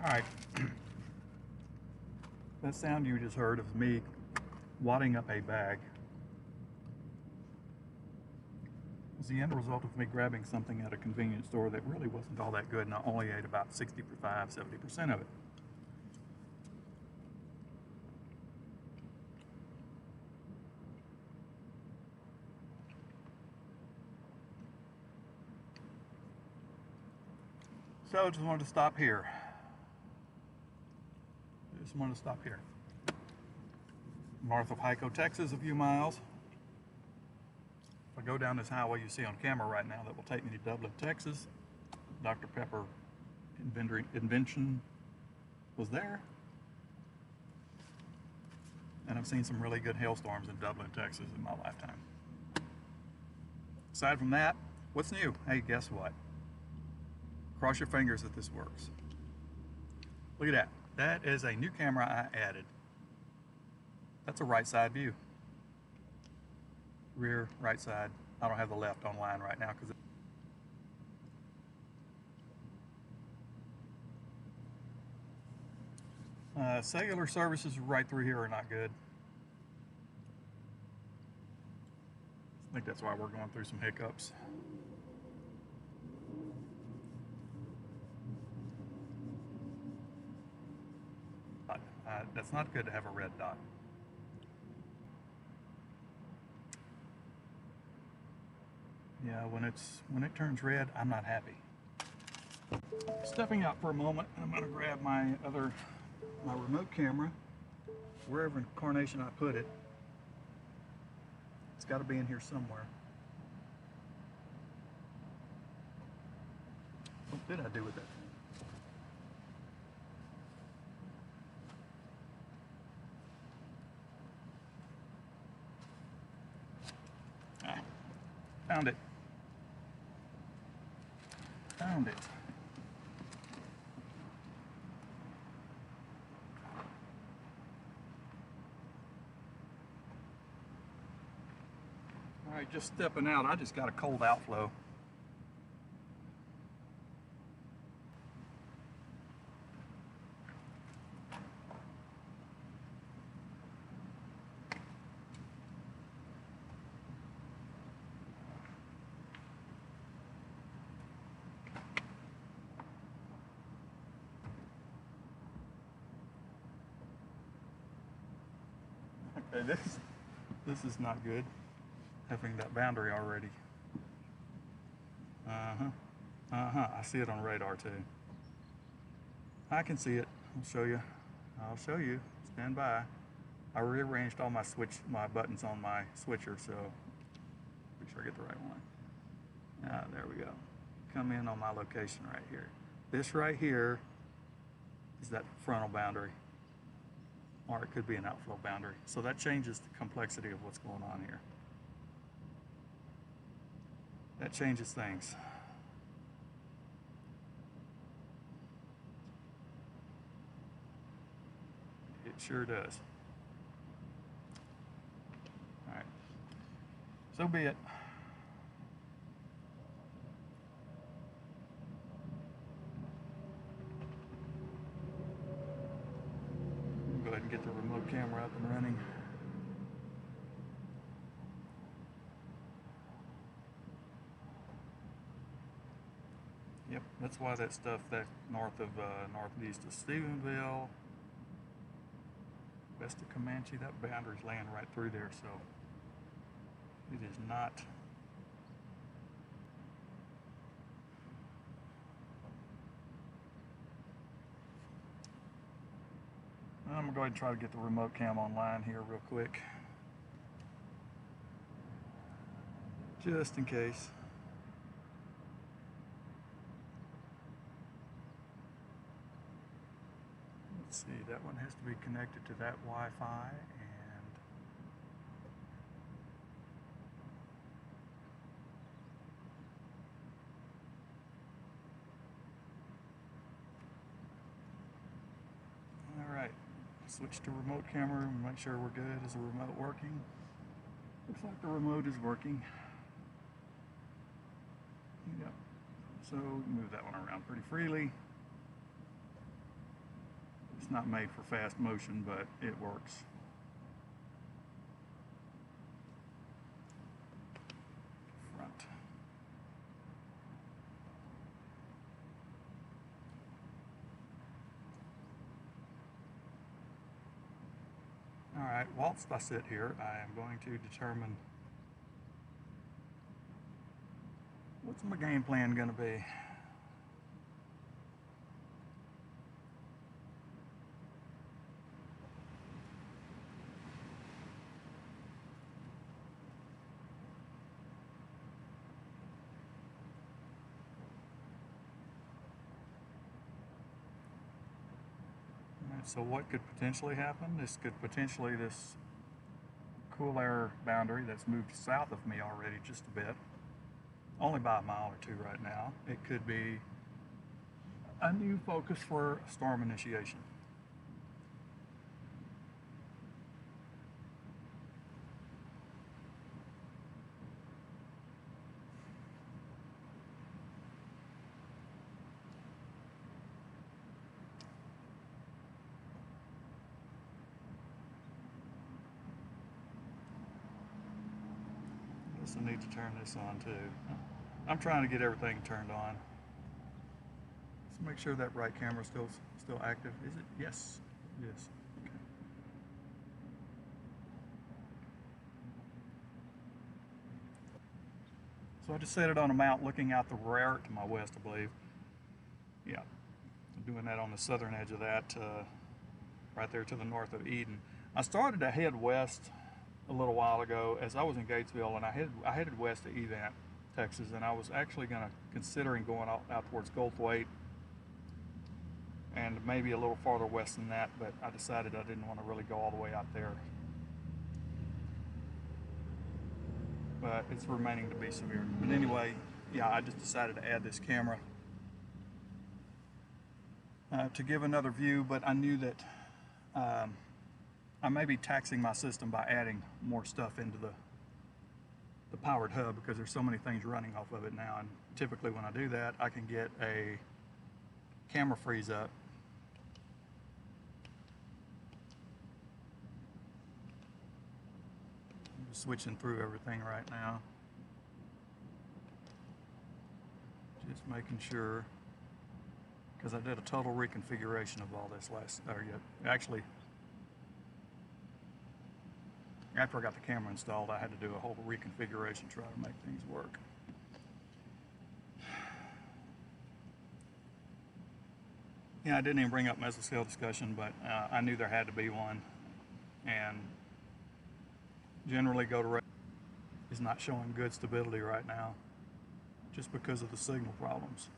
Alright, that sound you just heard of me wadding up a bag was the end result of me grabbing something at a convenience store that really wasn't all that good, and I only ate about 65–70% of it. So I just wanted to stop here. North of Hyco, Texas, a few miles. If I go down this highway you see on camera right now, that will take me to Dublin, Texas. Dr. Pepper invention was there. And I've seen some really good hailstorms in Dublin, Texas in my lifetime. Aside from that, what's new? Hey, guess what? Cross your fingers that this works. Look at that. That is a new camera I added. That's a right side view. Rear, right side. I don't have the left online right now because cellular services right through here are not good. I think that's why we're going through some hiccups. That's not good to have a red dot. Yeah, when it turns red, I'm not happy. Stepping out for a moment, I'm going to grab my remote camera, wherever in carnation I put it. It's got to be in here somewhere. What did I do with it? Found it. Found it. All right, just stepping out. I just got a cold outflow. Okay, this is not good, having that boundary already. I see it on radar too. I can see it. I'll show you. Stand by. I rearranged all my buttons on my switcher, so make sure I get the right one. There we go. Come in on my location right here. This right here is that frontal boundary, or it could be an outflow boundary. So that changes the complexity of what's going on here. That changes things. It sure does. All right, so be it. Go ahead and get the remote camera up and running. Yep, that's why that stuff that northeast of Stephenville, west of Comanche, that boundary's laying right through there, so it is not. I'm going to go ahead and try to get the remote cam online here real quick, just in case. Let's see, that one has to be connected to that Wi-Fi, and all right, switch to remote camera and make sure we're good. Is the remote working? Looks like the remote is working. Yep. So move that one around pretty freely. It's not made for fast motion, but it works. Front. All right, whilst I sit here, I am going to determine what's my game plan going to be. So what could potentially happen? This cool air boundary that's moved south of me already just a bit, only by a mile or two right now. It could be a new focus for storm initiation. I need to turn this on too. I'm trying to get everything turned on. Let's make sure that right camera's still active. Is it? Yes, it is. Okay. So I just set it on a mount looking out the rear to my west, I believe. Yeah, I'm doing that on the southern edge of that, right there to the north of Eden. I started to head west a little while ago as I was in Gatesville, and I headed west to Event, Texas, and I was actually considering going out towards Goldthwaite and maybe a little farther west than that, but I decided I didn't want to really go all the way out there. But it's remaining to be severe. But anyway, yeah, I just decided to add this camera to give another view, but I knew that I may be taxing my system by adding more stuff into the powered hub because there's so many things running off of it now, and typically when I do that I can get a camera freeze up. I'm just switching through everything right now, just making sure, because I did a total reconfiguration of all this actually after I got the camera installed, I had to do a whole reconfiguration to try to make things work. Yeah, I didn't even bring up mesoscale discussion, but I knew there had to be one. And generally go-to-rate is not showing good stability right now, just because of the signal problems.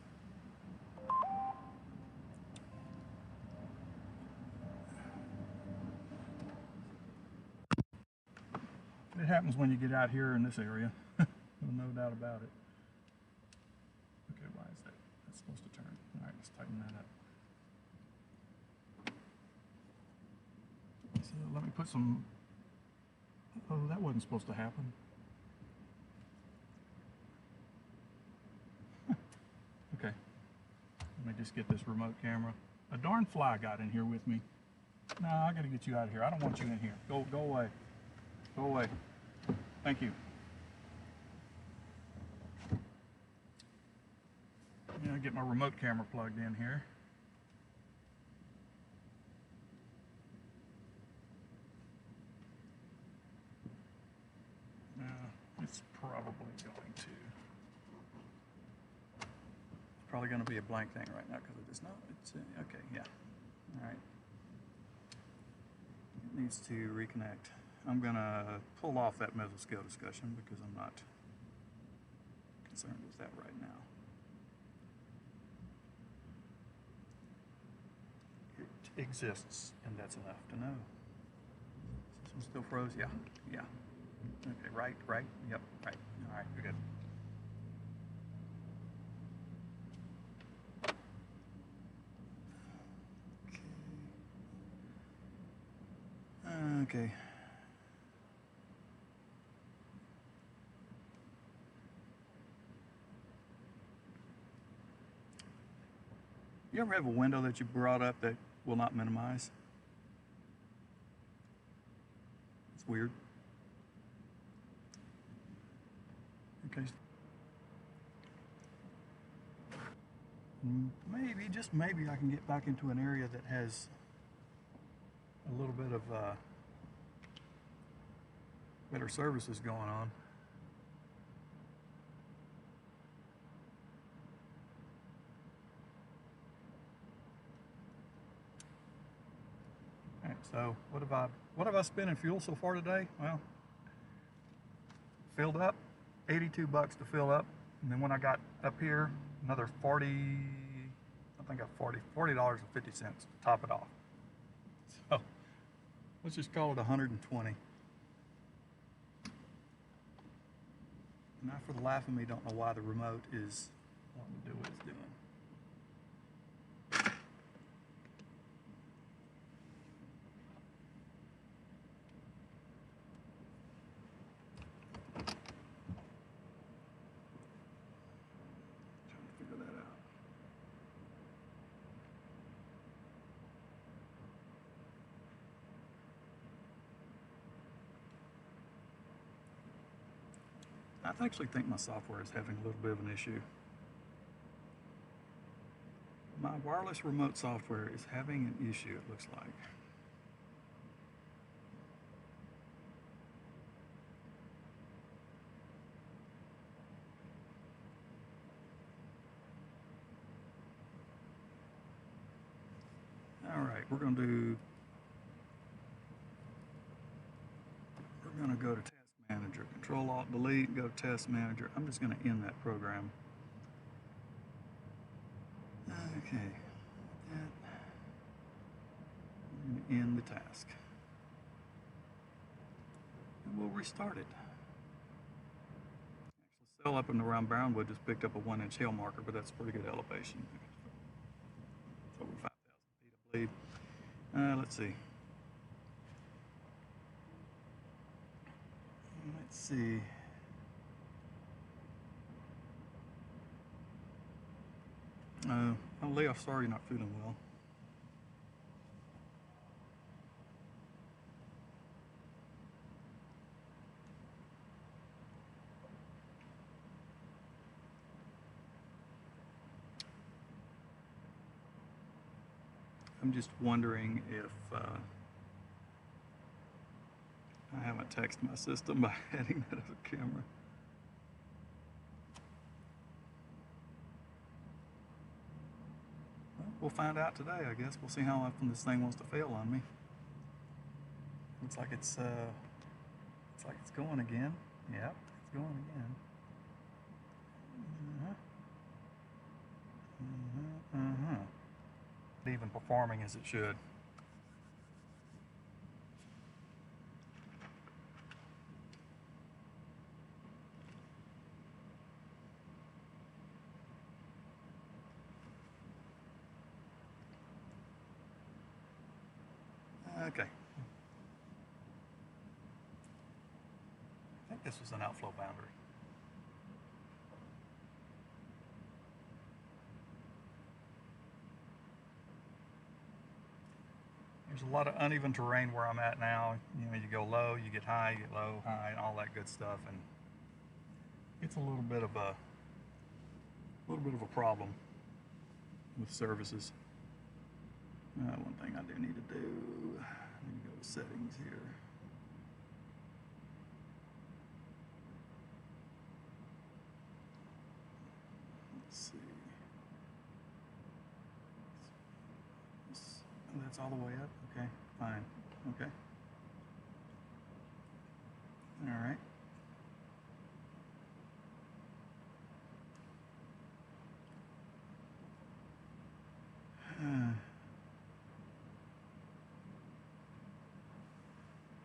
It happens when you get out here in this area, no doubt about it. Okay, why is that? That's supposed to turn. All right, let's tighten that up. So let me put some, oh, that wasn't supposed to happen. Okay, let me just get this remote camera. A darn fly got in here with me. No, I gotta get you out of here. I don't want you in here. Go away. Go away. Thank you. Yeah, get my remote camera plugged in here. It's probably going to be a blank thing right now because I just know it's okay. Yeah. All right. It needs to reconnect. I'm going to pull off that mesoscale discussion because I'm not concerned with that right now. It exists, and that's enough to know. Is this one still froze? Yeah. Yeah. Okay, right, yep, right. All right, we're good. Okay. You ever have a window that you brought up that will not minimize. It's weird. Okay. Maybe, just maybe, I can get back into an area that has a little bit of better services going on. All right, so what have I spent in fuel so far today? Well, filled up, 82 bucks to fill up, and then when I got up here, another $40.50 to top it off. So let's just call it 120. And I, for the life of me, don't know why the remote is wanting to do what it's doing. Trying to figure that out. I actually think my software is having a little bit of an issue. My wireless remote software is having an issue, it looks like. All right, we're going to go to Task Manager, Control Alt Delete, go to Task Manager. I'm just going to end that program. Okay, that, we're going to end the task. And we'll restart it. Actually, cell up and around Brownwood just picked up a 1-inch hail marker, but that's a pretty good elevation. It's over 5,000 feet, I believe. Let's see. Let's see. Oh, Leah, sorry you're not feeling well. I'm just wondering if I haven't texted my system by adding that as a camera. Well, we'll find out today, I guess. We'll see how often this thing wants to fail on me. Looks like it's going again. Yep, it's going again. Even performing as it should. Okay. I think this was an outflow boundary. There's a lot of uneven terrain where I'm at now. You know, you go low, you get high, you get low, high, and all that good stuff, and it's a little bit of a problem with services. One thing I do need to do, I need to go to settings here. Let's see. Oh, that's all the way up? Okay, fine. Okay. All right.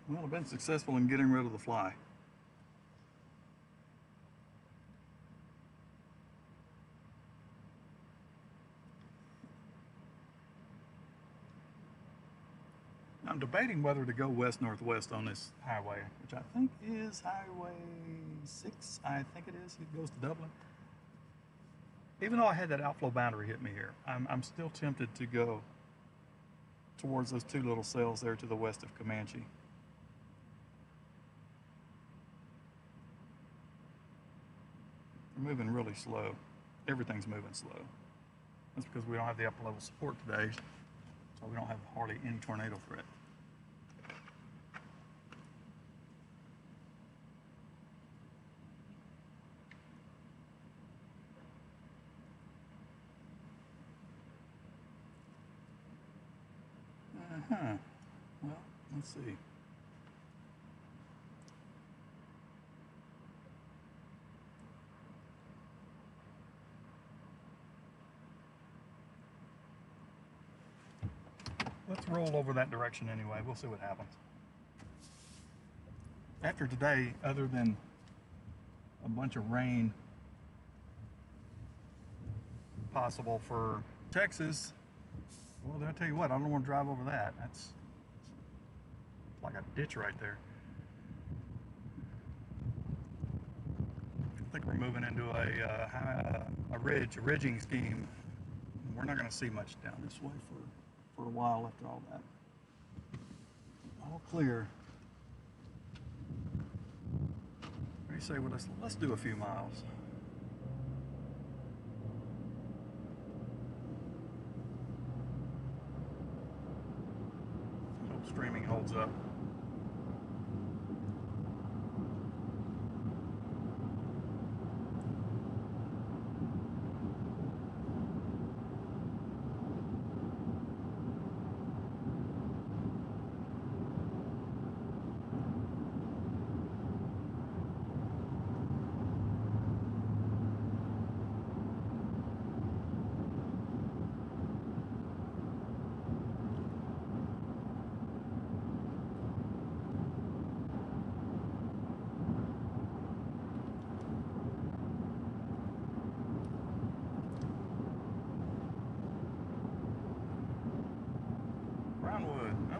Well, I've been successful in getting rid of the fly. I'm debating whether to go west-northwest on this highway, which I think is Highway 6. I think it is. It goes to Dublin. Even though I had that outflow boundary hit me here, I'm still tempted to go towards those two little cells there to the west of Comanche. They're moving really slow. Everything's moving slow. That's because we don't have the upper level support today, so we don't have hardly any tornado threat. Well, let's see. Let's roll over that direction anyway. We'll see what happens. After today, other than a bunch of rain possible for Texas, well, I'll tell you what, I don't want to drive over that. That's like a ditch right there. I think we're moving into a ridging scheme. We're not going to see much down this way for a while after all that. All clear. What do you say? Well, let's do a few miles. Hope streaming holds up.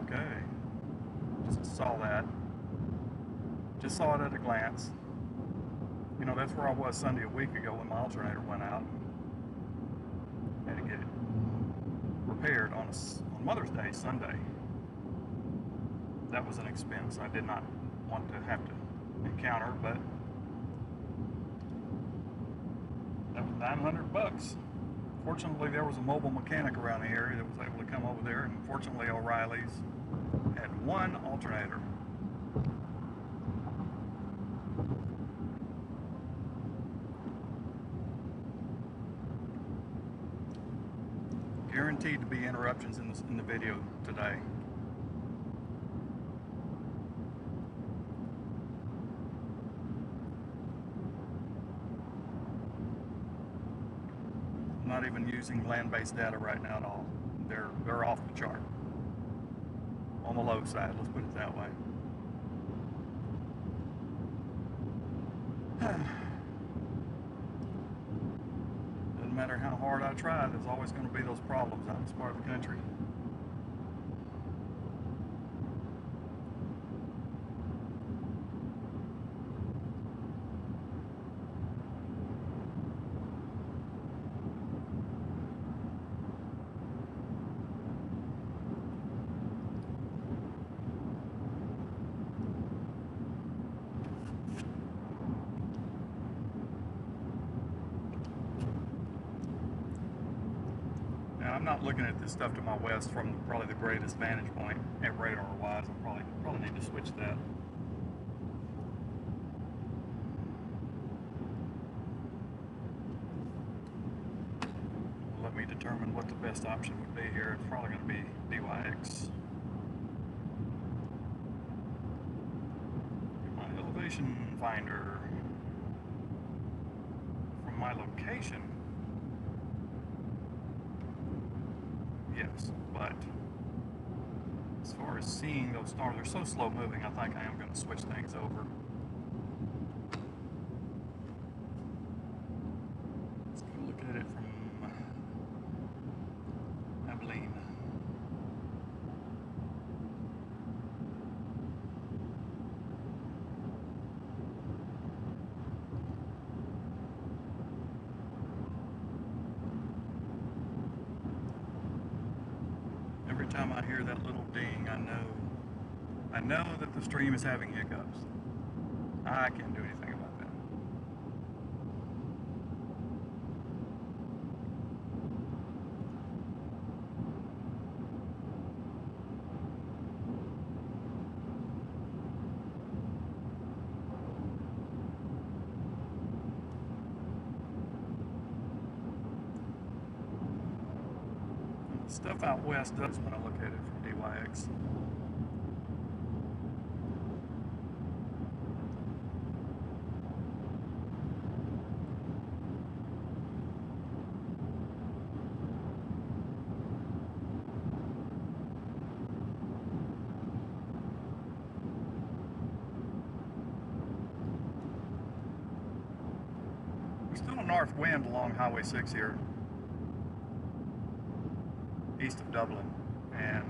Okay, just saw that. Just saw it at a glance. You know, that's where I was Sunday a week ago when my alternator went out. Had to get it repaired on Mother's Day, Sunday. That was an expense I did not want to have to encounter, but that was $900. Fortunately, there was a mobile mechanic around the area that was able to come over there, and fortunately, O'Reilly's had one alternator. Guaranteed to be interruptions in the video today. Not even using land-based data right now at all. They're off the chart. On the low side, let's put it that way. Doesn't matter how hard I try, there's always going to be those problems out in this part of the country. I'm not looking at this stuff to my west from probably the greatest vantage point at radar-wise. I probably need to switch that. Let me determine what the best option would be here. It's probably going to be DYX. Get my elevation finder from my location. Yes, but as far as seeing those stars, they're so slow moving, I think I am going to switch things over. Let's go look at it from Abilene. time I hear that little ding, I know that the stream is having hiccups. I can't do anything about that. Stuff out west does when I look at it from DYX. There's still a north wind along Highway 6 here, east of Dublin, and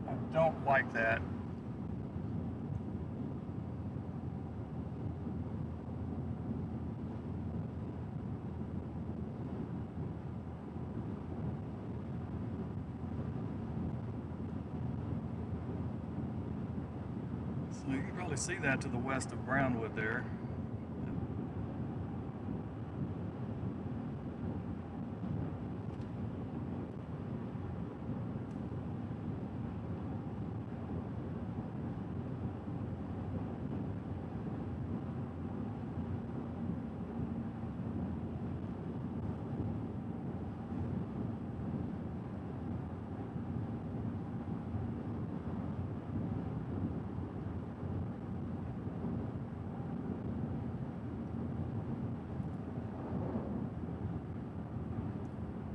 I don't like that. So you can probably see that to the west of Brownwood there.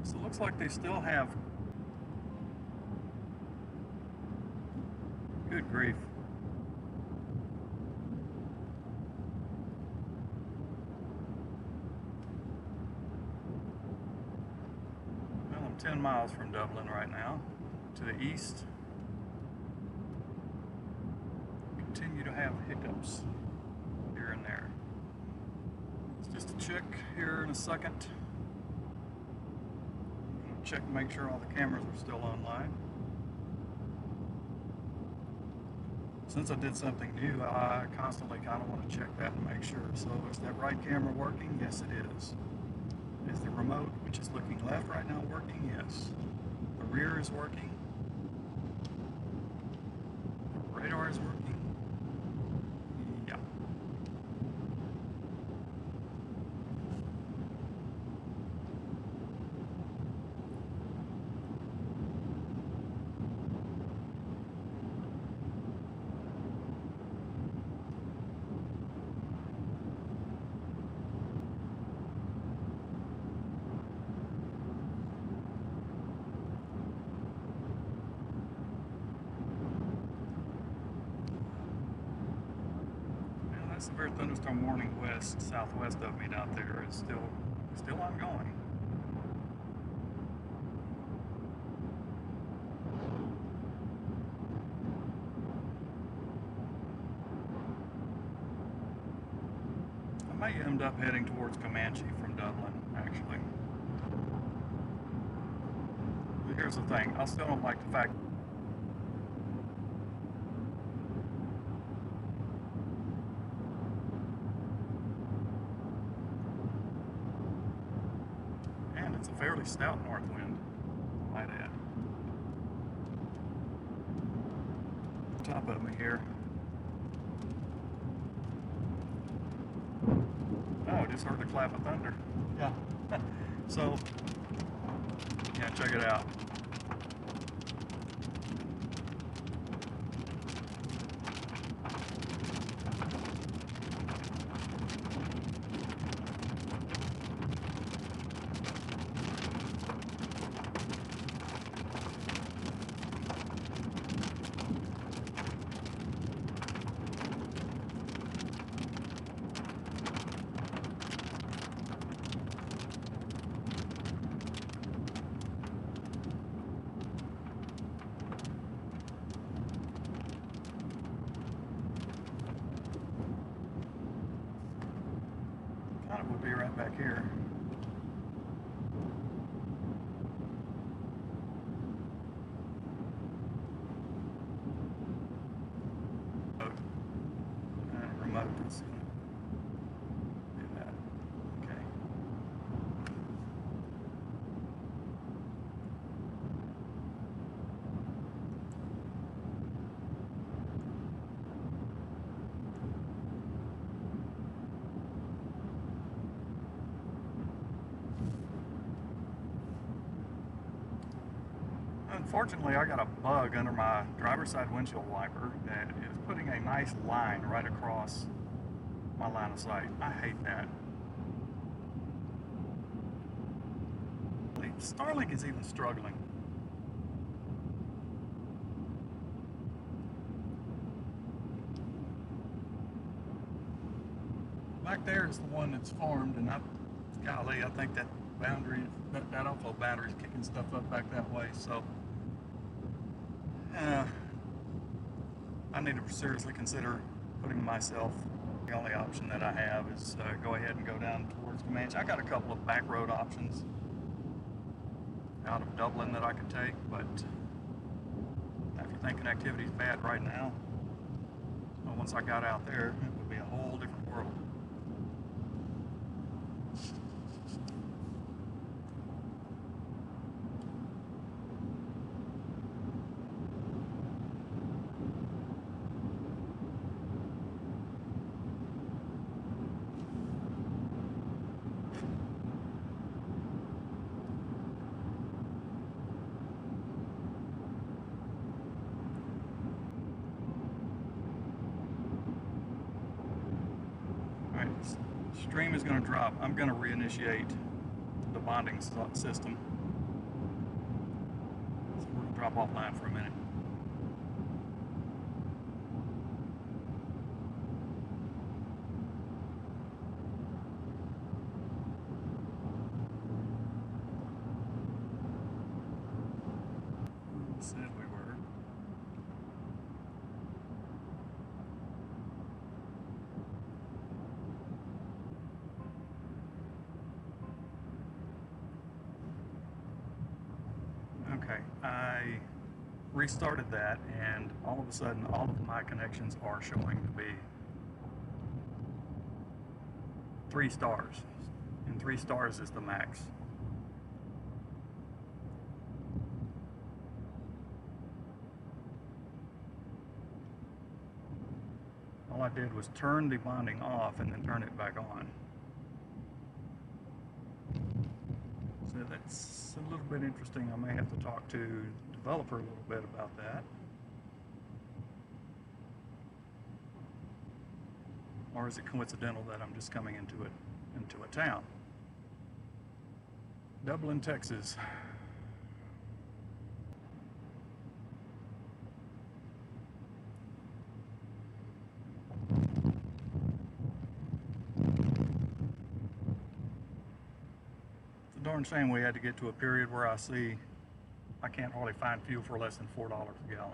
So it looks like they still have, good grief. Well, I'm 10 miles from Dublin right now, to the east. Continue to have hiccups here and there. Let's just check here in a second. Check and make sure all the cameras are still online. Since I did something new, I constantly kind of want to check that and make sure. So is that right camera working? Yes, it is. Is the remote, which is looking left right now, working? Yes. The rear is working. The radar is working. Yeah. Severe thunderstorm warning southwest of me out there is still ongoing. I may end up heading towards Comanche from Dublin, actually. But here's the thing, I still don't like the fact it's a fairly stout north wind, I might add. Top of me here. Oh, just heard the clap of thunder. Yeah. So, yeah, check it out. We'll be right back here. Unfortunately, I got a bug under my driver's side windshield wiper that is putting a nice line right across my line of sight. I hate that. Starlink is even struggling. Back there is the one that's formed, and golly, I think that boundary, that offload boundary is kicking stuff up back that way. So I need to seriously consider putting myself. The only option that I have is go ahead and go down towards Comanche. I got a couple of back road options out of Dublin that I could take, but if you think connectivity is bad right now, well, once I got out there, it would be a whole different world. Stream is going to drop. I'm going to reinitiate the bonding system. So we're going to drop offline for a minute. Said we were. Okay, I restarted that, and all of a sudden all of my connections are showing to be 3 stars, and 3 stars is the max. All I did was turn the bonding off and then turn it back on. So that's a little bit interesting. I may have to talk to the developer a little bit about that. Or is it coincidental that I'm just coming into a town? Dublin, Texas. Darn shame we had to get to a period where I see I can't hardly find fuel for less than $4 a gallon.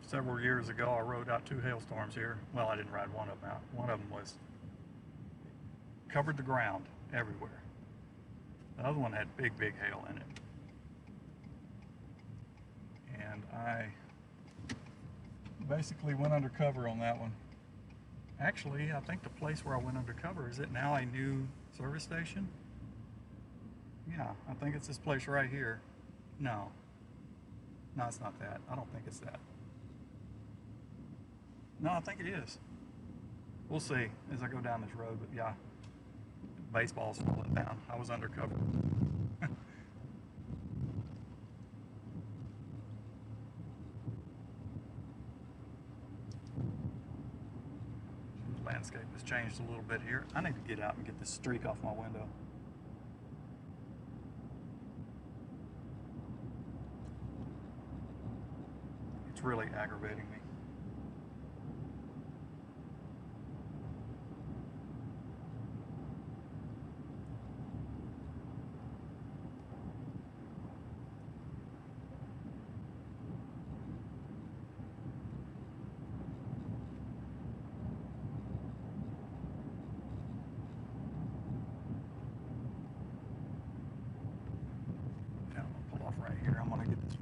Several years ago, I rode out 2 hailstorms here. Well, I didn't ride one of them out. One of them was covered the ground everywhere. The other one had big hail in it. And I basically went undercover on that one. Actually, I think the place where I went undercover, is it now a new service station? Yeah, I think it's this place right here. No, it's not that. I don't think it's that. No, I think it is. We'll see as I go down this road, but yeah, baseball's falling down. I was undercover. Landscape has changed a little bit here. I need to get out and get this streak off my window. It's really aggravating me.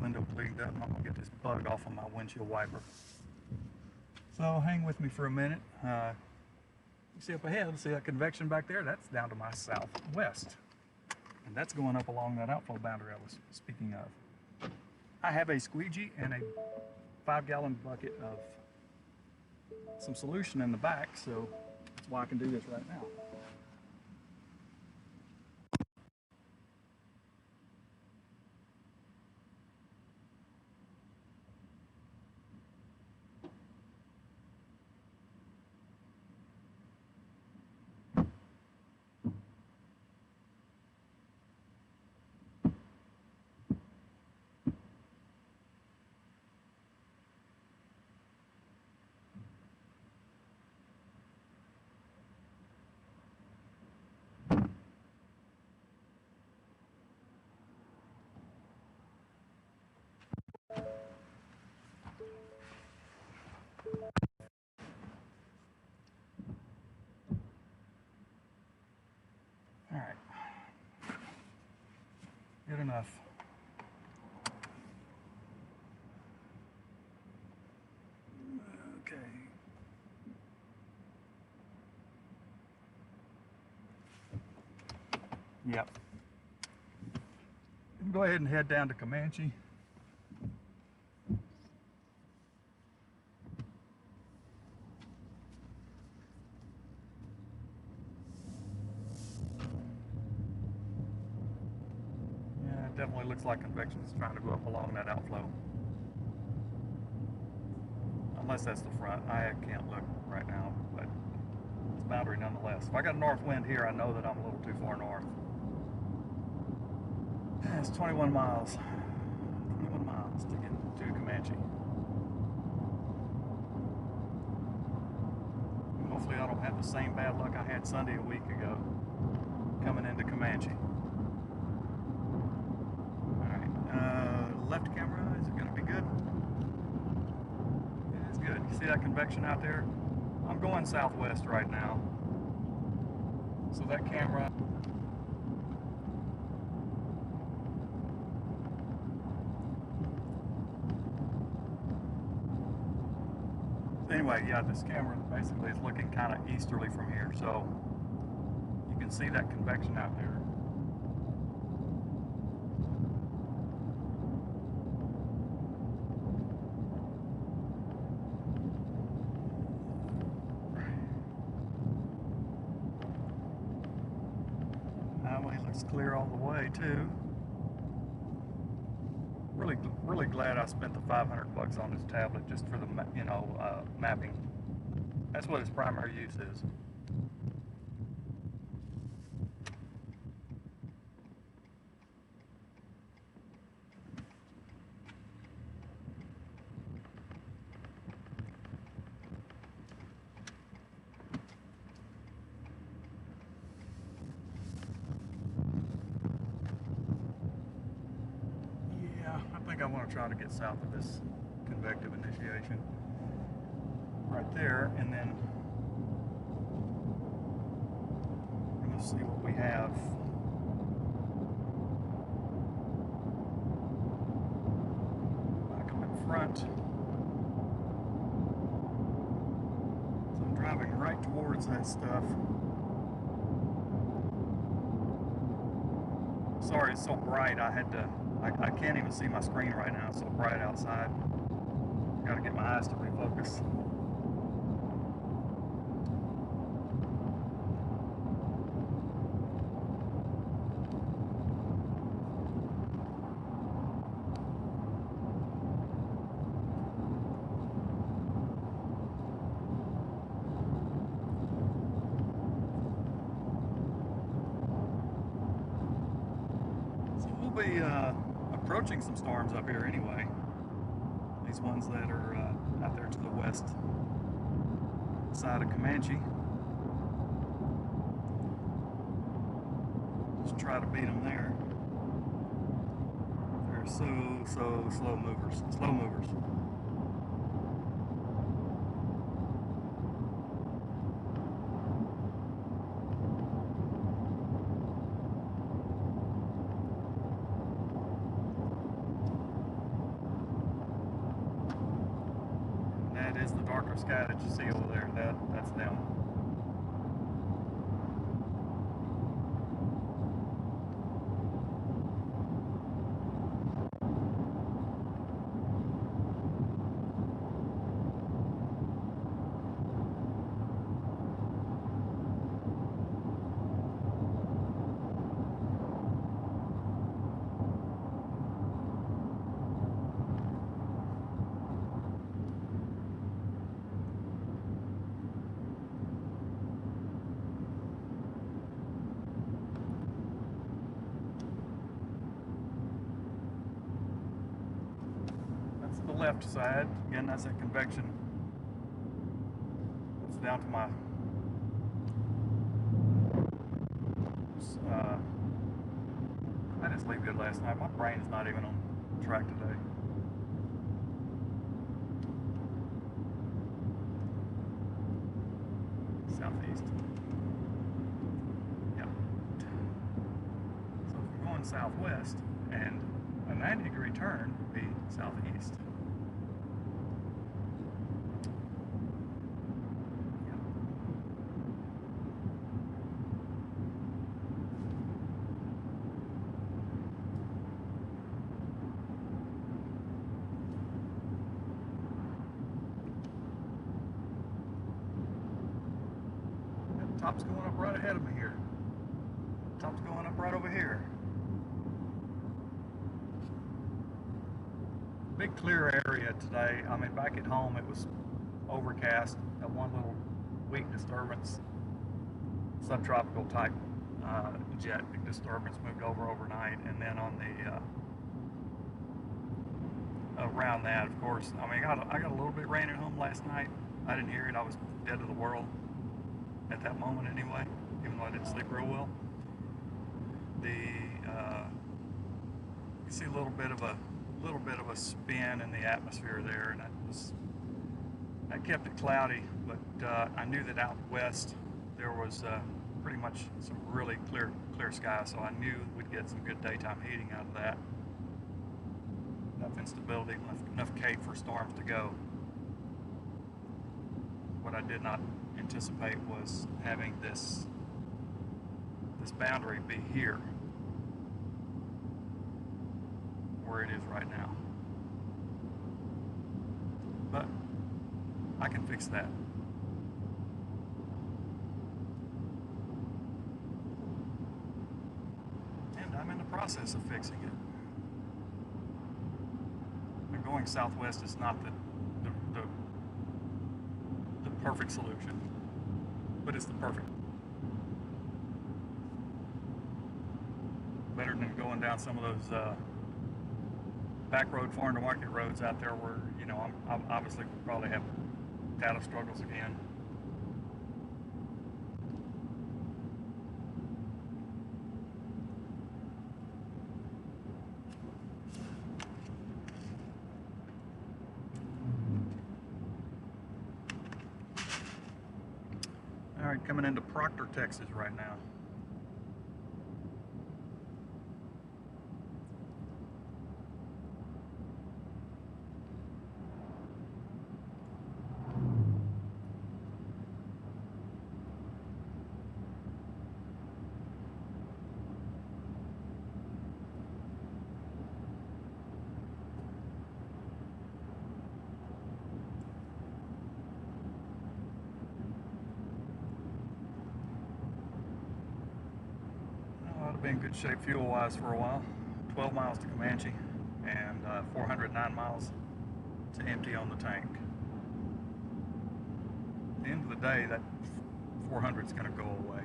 Window cleaned up, and I'm going to get this bug off of my windshield wiper. So hang with me for a minute. You see up ahead, see that convection back there? That's down to my southwest. And that's going up along that outflow boundary I was speaking of. I have a squeegee and a 5-gallon bucket of some solution in the back, so that's why I can do this right now. All right, good enough. Okay. Yep. Go ahead and head down to Comanche. Yeah, it definitely looks like convection is trying to go up along that outflow. Unless that's the front. I can't look right now, but it's boundary nonetheless. If I got a north wind here, I know that I'm a little too far north. It's 21 miles. 21 miles to get to Comanche. Hopefully I don't have the same bad luck I had Sunday a week ago coming into Comanche. Alright, left camera, is it going to be good? It is good. You see that convection out there? I'm going southwest right now. So that camera... Anyway, yeah, this camera basically is looking kind of easterly from here, so you can see that convection out there. Highway looks clear all the way too. Really glad I spent the $500 on this tablet just for the mapping. That's what its primary use is. I think I want to try to get south of this convective initiation right there, and then I'm going to see what we have. Back up in front. So I'm driving right towards that stuff. Sorry, it's so bright. I can't even see my screen right now. It's so bright outside. Got to get my eyes to refocus. We'll be approaching some storms up here anyway. These ones that are out there to the west side of Comanche. Just try to beat them there. They're so slow movers. Slow movers. That is the darker sky that you see over there. That's them. left side. Again, that's that convection. It's down to my I didn't sleep good last night. My brain is not even on track today. Southeast. Yep. So if we're going southwest, and a 90-degree turn would be southeast. Top's going up right ahead of me here. Top's going up right over here. Big clear area today. I mean, back at home it was overcast. That one little weak disturbance, subtropical type jet disturbance moved over overnight, and then on the around that, of course, I mean, I got a little bit of rain at home last night. I didn't hear it. I was dead to the world at that moment anyway, even though I didn't sleep real well. You see a little bit of a spin in the atmosphere there, and that kept it cloudy. But I knew that out west there was pretty much some really clear sky, so I knew we'd get some good daytime heating out of that. Enough instability, enough cape for storms to go. What I did not anticipate was having this boundary be here where it is right now, but I can fix that. And I'm in the process of fixing it. And going southwest is not the perfect solution, but it's the perfect. Better than going down some of those back road farm to market roads out there where, you know, I'm obviously probably have data struggles again. All right, coming into Proctor, Texas right now. Be in good shape fuel-wise for a while. 12 miles to Comanche and 409 miles to empty on the tank. At the end of the day, that 400 is going to go away.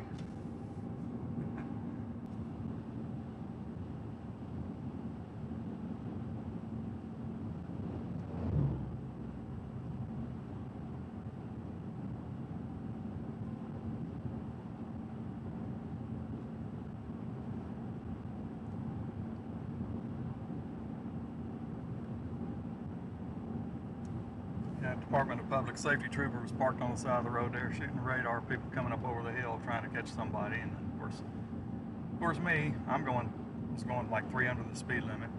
Department of Public Safety trooper was parked on the side of the road there shooting radar, people coming up over the hill trying to catch somebody, and of course me, I was going like 3 under the speed limit.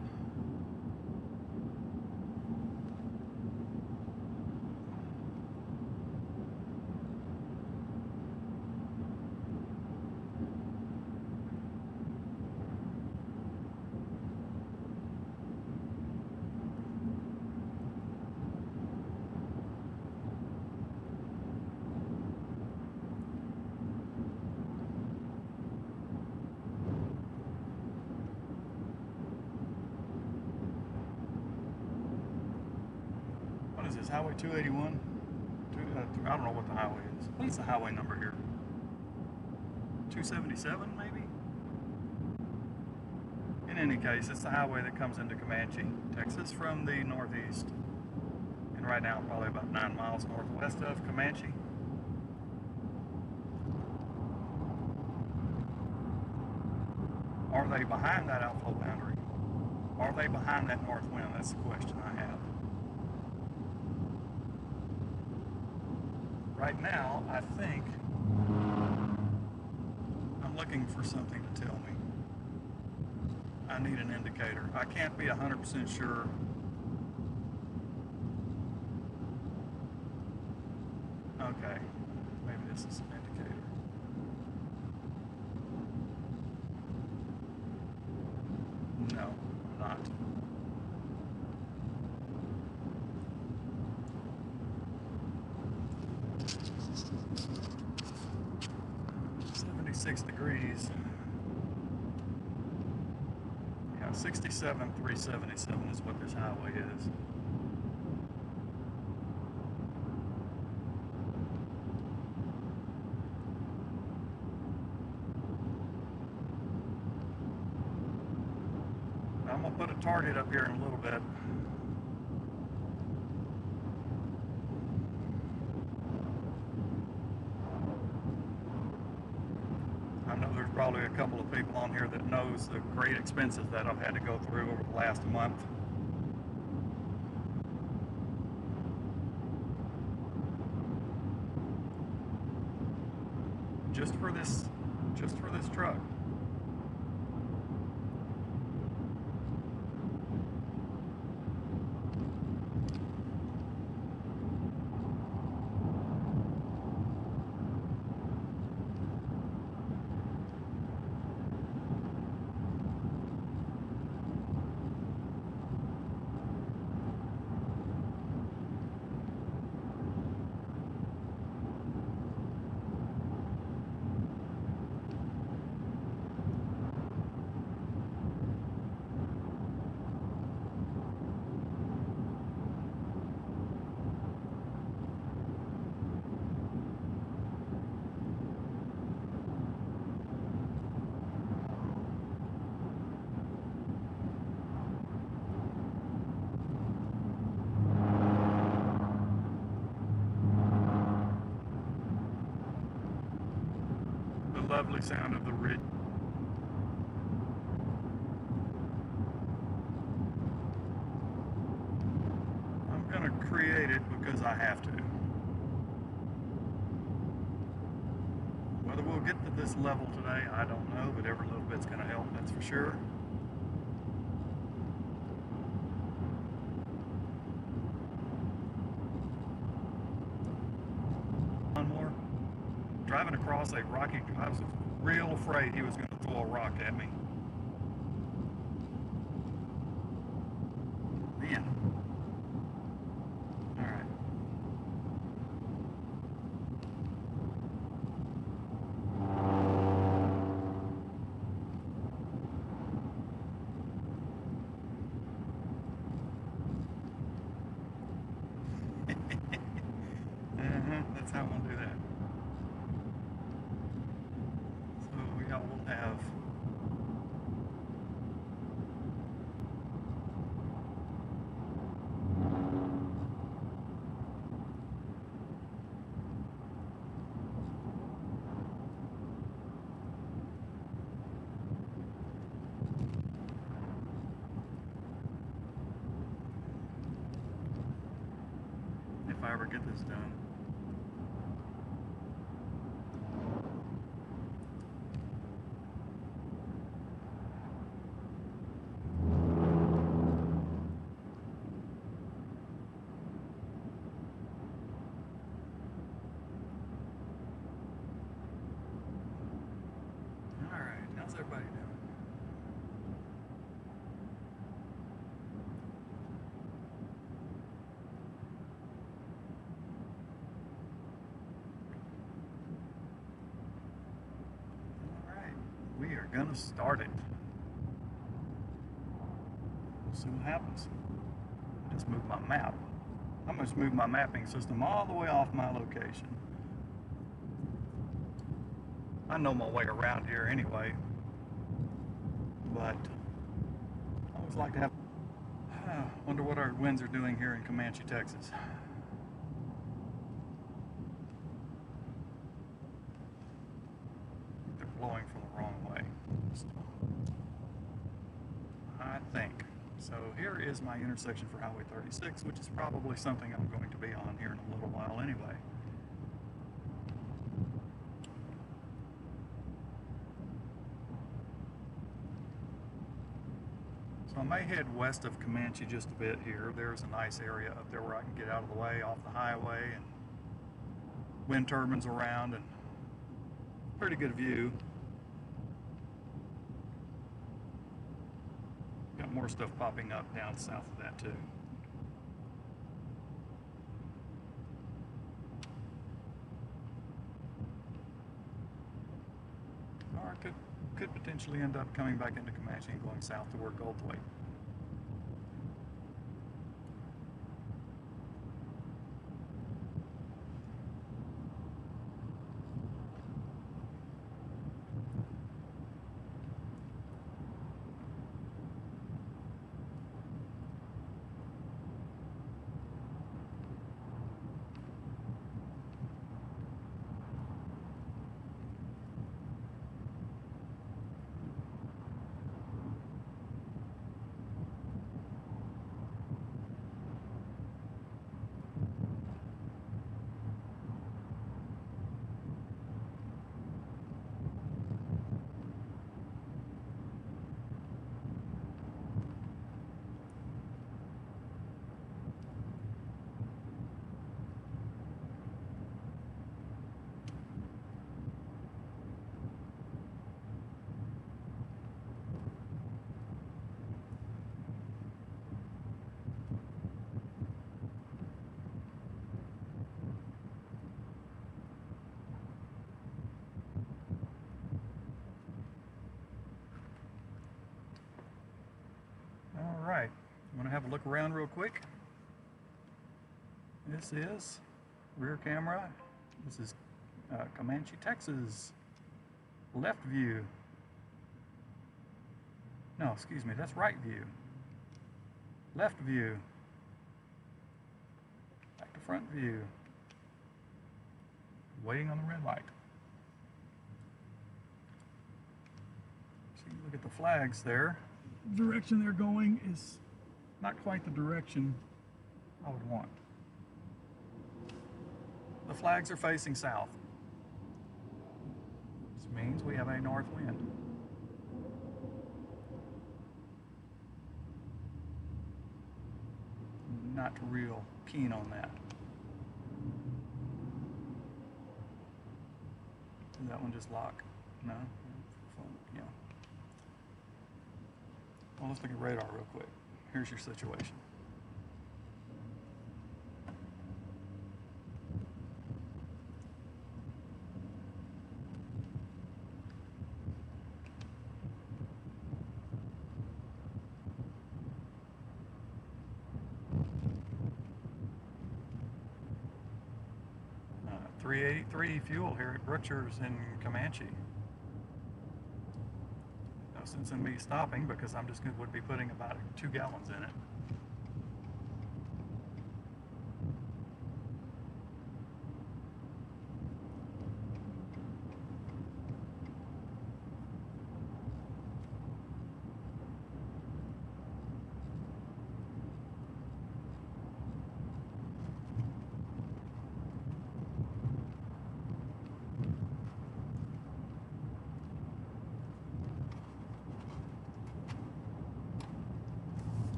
What is this, Highway 281? I don't know what the highway is. What is the highway number here? 277 maybe? In any case, it's the highway that comes into Comanche, Texas from the northeast. And right now I'm probably about 9 miles northwest of Comanche. Are they behind that outflow boundary? Are they behind that north wind? That's the question I have. Right now, I think I'm looking for something to tell me. I need an indicator. I can't be 100% sure. Okay, maybe this is an indicator. No, not. Degrees. Yeah, 67,377 is what this highway is. I'm gonna put a target up here in a little bit. I know there's probably a couple of people on here that knows the great expenses that I've had to go through over the last month. Just for this truck. Lovely sound of the ridge. I'm going to create it because I have to. Whether we'll get to this level today, I don't know, but every little bit's going to help, that's for sure. One more. Driving across a rocky, I was real afraid he was going to throw a rock at me. Man. All right. That's how I'm going to do that. We'll have if I ever get this done. How's everybody doing? All right, we are gonna start it. We'll see what happens. Just move my map. I'm gonna move my mapping system all the way off my location. I know my way around here anyway, but I always like to have. Wonder what our winds are doing here in Comanche, Texas. They're blowing from the wrong way. I think. So here is my intersection for Highway 36, which is probably something I'm going to be on here in a little while anyway. So I may head west of Comanche just a bit here. There's a nice area up there where I can get out of the way off the highway and wind turbines around and pretty good view. Got more stuff popping up down south of that too. Or could potentially end up coming back into Comanche and going south toward Goldthwaite. All right, I'm going to have a look around real quick. This is rear camera. This is Comanche, Texas. Left view. No, excuse me, that's right view. Left view. Back to front view. Waiting on the red light. So you look at the flags there. The direction they're going is not quite the direction I would want. The flags are facing south. This means we have a north wind. Not real keen on that. Did that one just lock? No? Yeah. Well, let's look at radar real quick. Here's your situation. $3.83 fuel here at Brookshire's in Comanche. No sense in me stopping because I'm just would be putting about 2 gallons in it.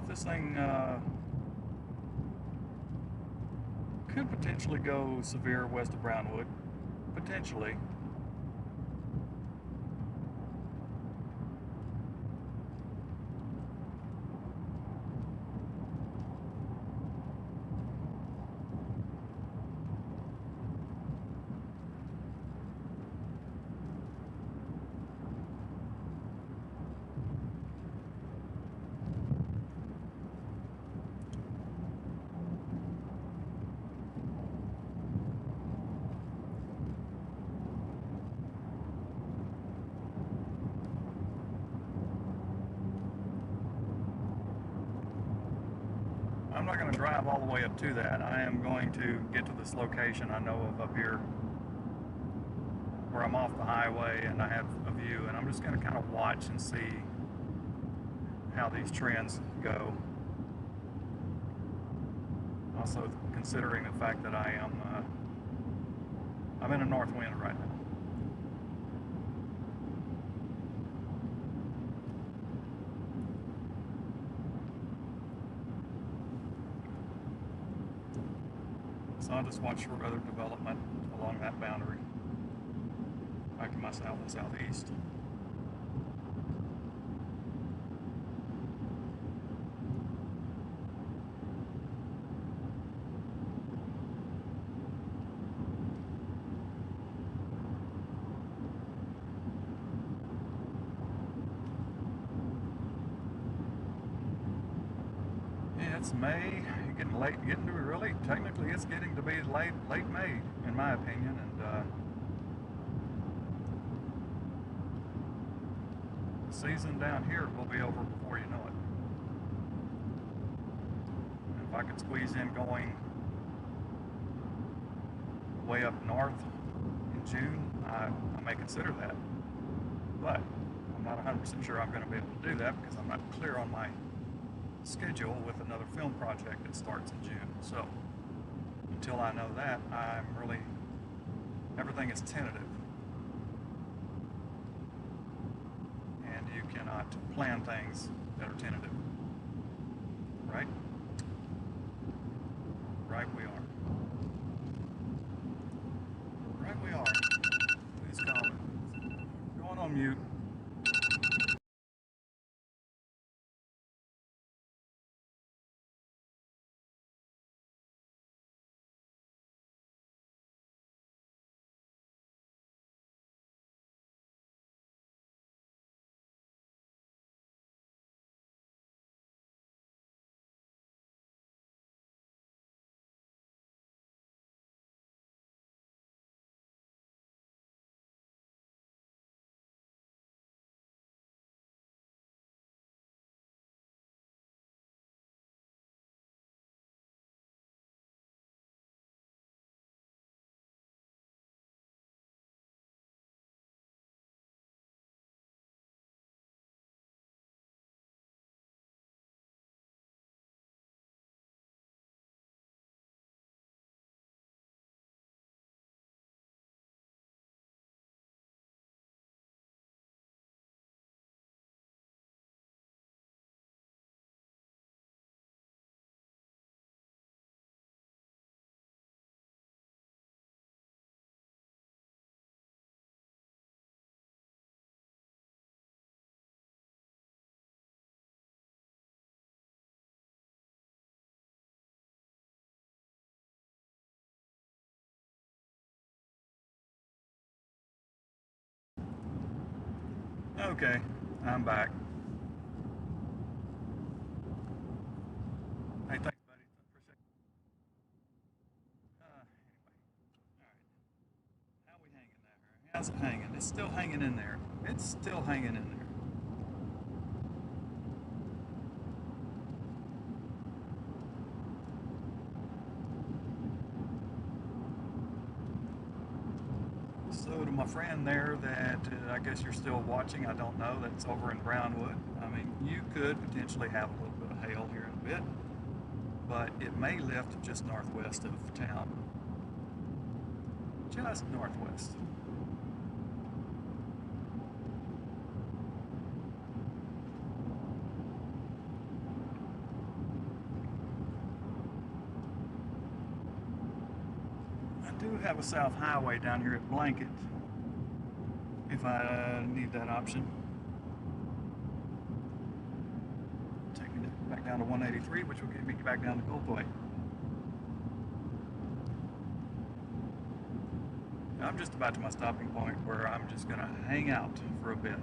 if this thing could potentially go severe west of Brownwood, potentially. I'm not going to drive all the way up to that. I am going to get to this location I know of up here where I'm off the highway and I have a view, and I'm just going to kind of watch and see how these trends go. Also considering the fact that I'm in a north wind right now. So I'll just watch for other development along that boundary, back in my south and southeast. Yeah, it's May. Getting late, technically it's getting to be late May, in my opinion, and the season down here will be over before you know it. And if I could squeeze in going way up north in June, I may consider that, but I'm not 100% sure I'm going to be able to do that because I'm not clear on my schedule with another film project that starts in June. So until I know that, everything is tentative, and you cannot plan things that are tentative, right? Right we are. Right we are. Please comment. Going on mute. Okay, I'm back. Hey, thanks, buddy. Appreciate it. Anyway, all right. How we hanging there? How's it hanging? It's still hanging in there. It's still hanging in there. So to my friend there that I guess you're still watching, I don't know, that's over in Brownwood. I mean, you could potentially have a little bit of hail here in a bit, but it may lift just northwest of town. Just northwest. do have a south highway down here at Blanket if I need that option. Take me back down to 183, which will get me back down to Goldthwait. I'm just about to my stopping point where I'm just going to hang out for a bit.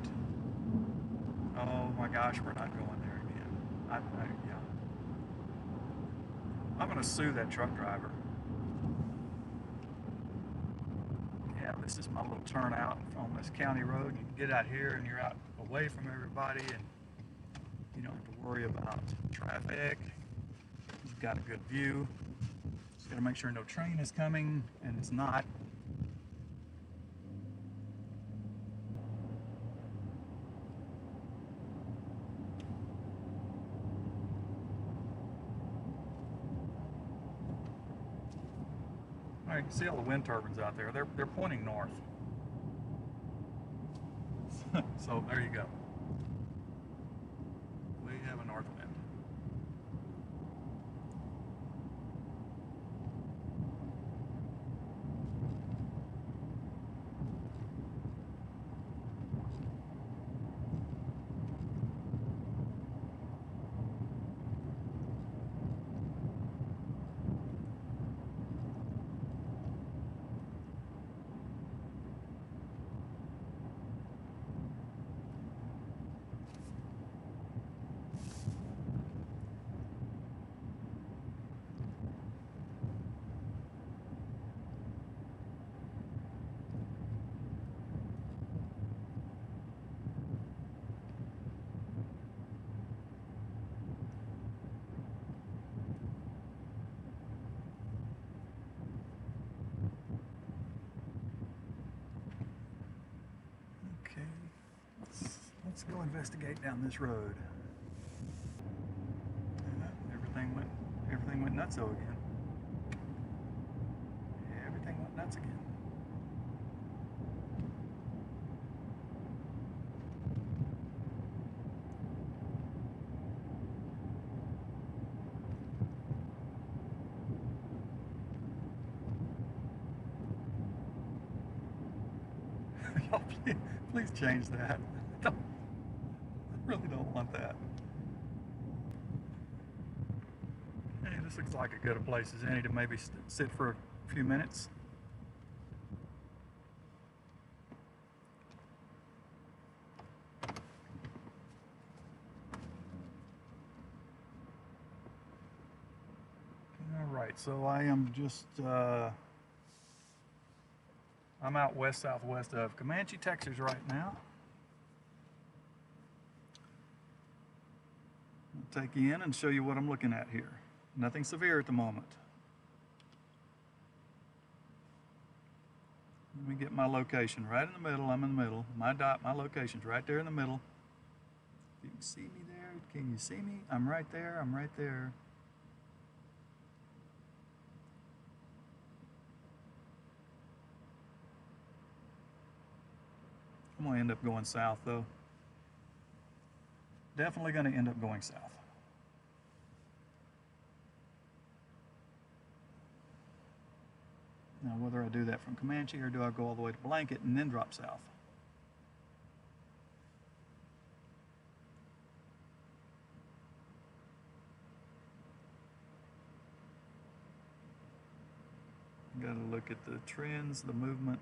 Oh my gosh, we're not going there again. Yeah. I'm going to sue that truck driver. Yeah, this is my little turnout on this county road. You can get out here and you're out away from everybody and you don't have to worry about traffic. You've got a good view. Just got to make sure no train is coming, and it's not. You can see all the wind turbines out there. They're pointing north. So there you go. We have a north wind. Let's go investigate down this road. Everything went nutso again. Everything went nuts again. Y'all, please change that. I really don't want that. Hey, this looks like a good place as any to maybe sit for a few minutes. All right, so I am just I'm out west-southwest of Comanche, Texas right now. I'll take you in and show you what I'm looking at here. Nothing severe at the moment. Let me get my location right in the middle. I'm in the middle. My location's right there in the middle. If you can see me there, can you see me? I'm right there. I'm right there. I'm going to end up going south, though. Definitely going to end up going south. Now, whether I do that from Comanche or do I go all the way to Blanket and then drop south? Got to look at the trends, the movement.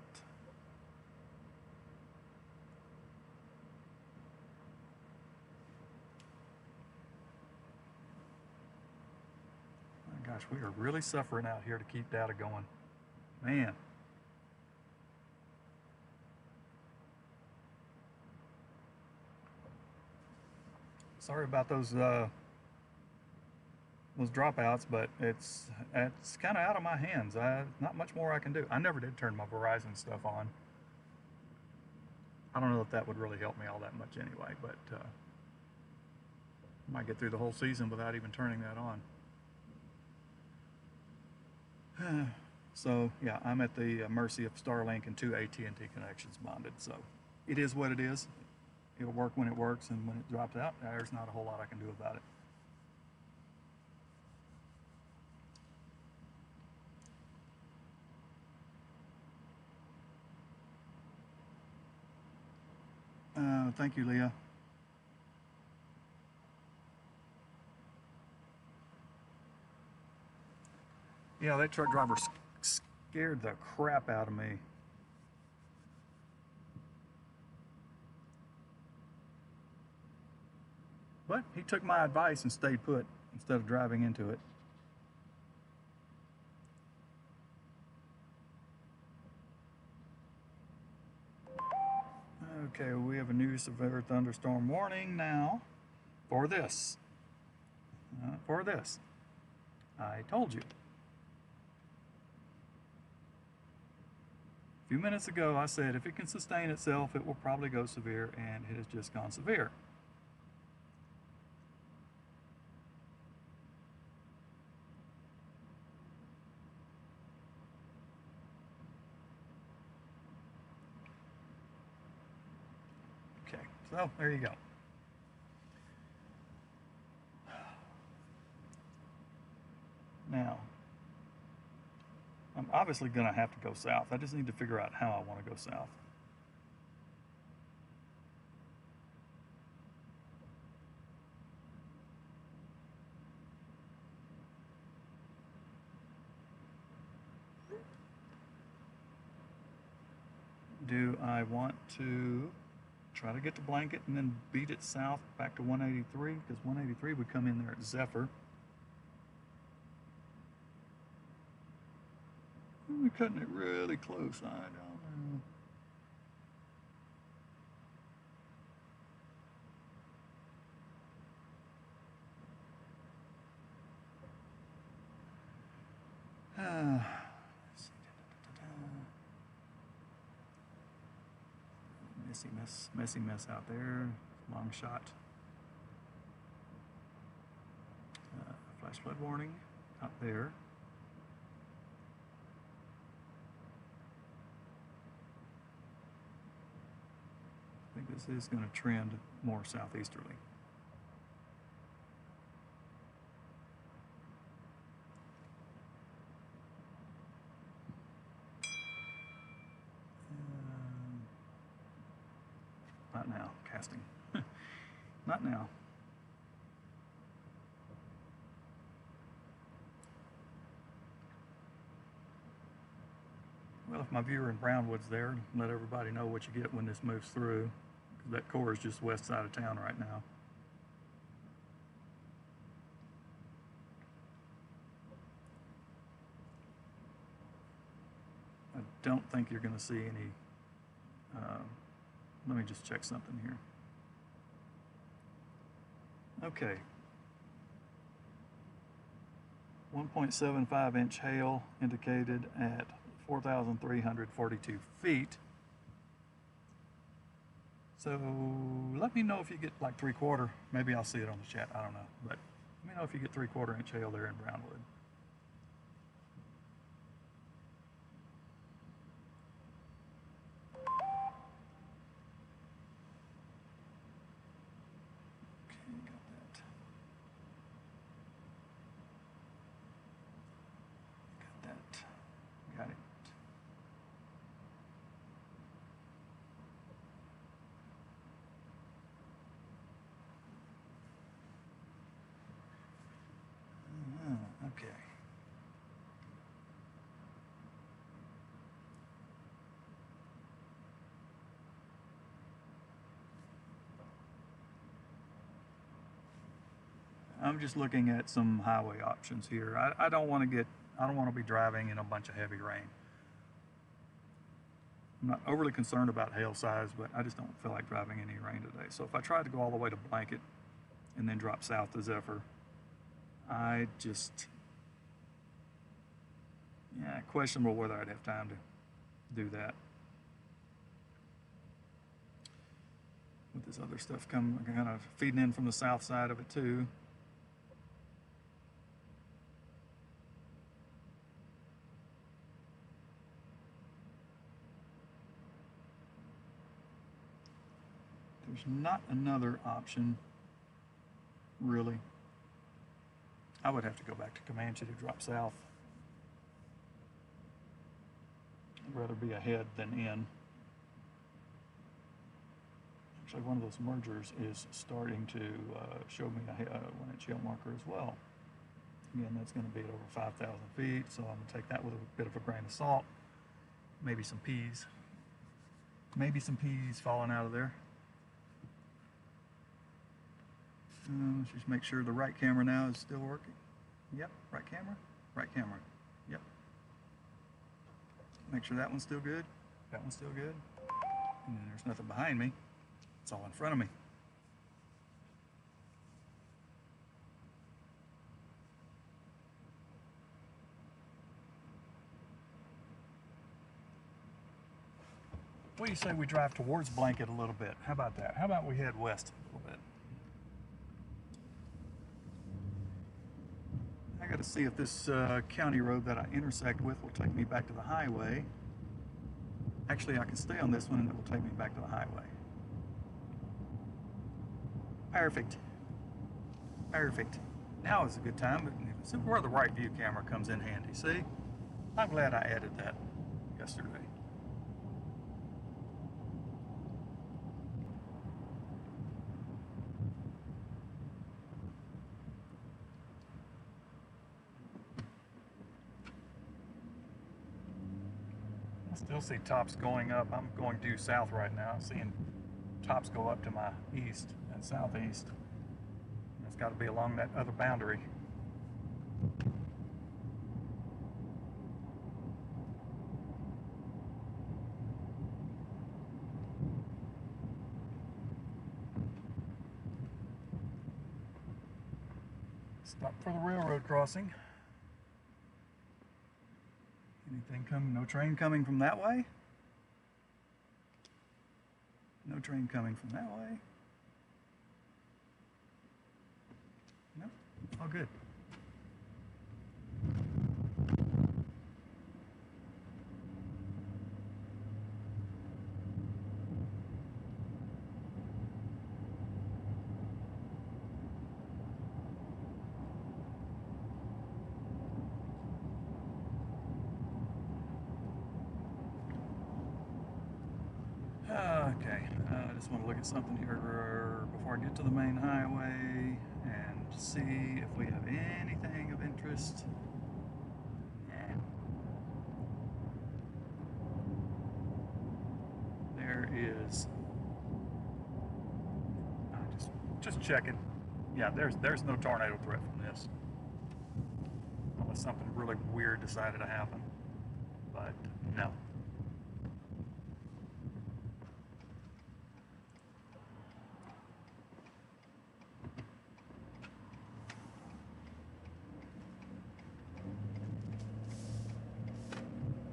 My gosh, we are really suffering out here to keep data going. Man. Sorry about those dropouts, but it's kind of out of my hands. Not much more I can do. I never did turn my Verizon stuff on. I don't know if that would really help me all that much anyway, but I might get through the whole season without even turning that on. So yeah, I'm at the mercy of Starlink and 2 AT&T connections bonded. So it is what it is. It'll work when it works, and when it drops out, there's not a whole lot I can do about it. Thank you, Leah. Yeah, that truck driver scared the crap out of me. But he took my advice and stayed put instead of driving into it. Okay, we have a new severe thunderstorm warning now for this. I told you. A few minutes ago I said if it can sustain itself, it will probably go severe, and it has just gone severe. Okay, so there you go. Now, I'm obviously going to have to go south. I just need to figure out how I want to go south. Do I want to try to get the blanket and then beat it south back to 183? Because 183 would come in there at Zephyr. We're cutting it really close. I don't know. Messy mess out there. Long shot. Flash flood warning out there. I think this is going to trend more southeasterly. Not now, casting. Not now. Well, if my viewer in Brownwood's there, let everybody know what you get when this moves through. That core is just west side of town right now. I don't think you're going to see any. Let me just check something here. Okay. 1.75 inch hail indicated at 4,342 feet. So let me know if you get like 3/4. Maybe I'll see it on the chat. I don't know. But let me know if you get 3/4 inch hail there in Brownwood. Got it. Okay. I'm just looking at some highway options here. I don't want to be driving in a bunch of heavy rain. I'm not overly concerned about hail size, but I just don't feel like driving any rain today. So if I tried to go all the way to Blanket and then drop south to Zephyr, I just, yeah, questionable whether I'd have time to do that. With this other stuff kind of feeding in from the south side of it too. There's not another option, really. I would have to go back to Comanche to drop south. I'd rather be ahead than in. Actually, one of those mergers is starting to show me a 1-inch hail marker as well. Again, that's going to be at over 5,000 feet, so I'm going to take that with a bit of a grain of salt. Maybe some peas. Maybe some peas falling out of there. Let's just make sure the right camera now is still working. Yep, right camera. Right camera. Yep. Make sure that one's still good. That one's still good. And then there's nothing behind me. It's all in front of me. What do you say we drive towards Blanket a little bit? How about that? How about we head west a little bit? I got to see if this county road that I intersect with will take me back to the highway. Actually, I can stay on this one and it will take me back to the highway. Perfect. Perfect. Now is a good time. This is where the right view camera comes in handy. See? I'm glad I added that yesterday. I still see tops going up. I'm going due south right now, seeing tops go up to my east and southeast. It's got to be along that other boundary. Stop for the railroad crossing. Anything coming? No train coming from that way? No train coming from that way? Nope. All good. Okay, I just want to look at something here before I get to the main highway and see if we have anything of interest. There is. Just checking. Yeah, there's no tornado threat from this, unless something really weird decided to happen. But no.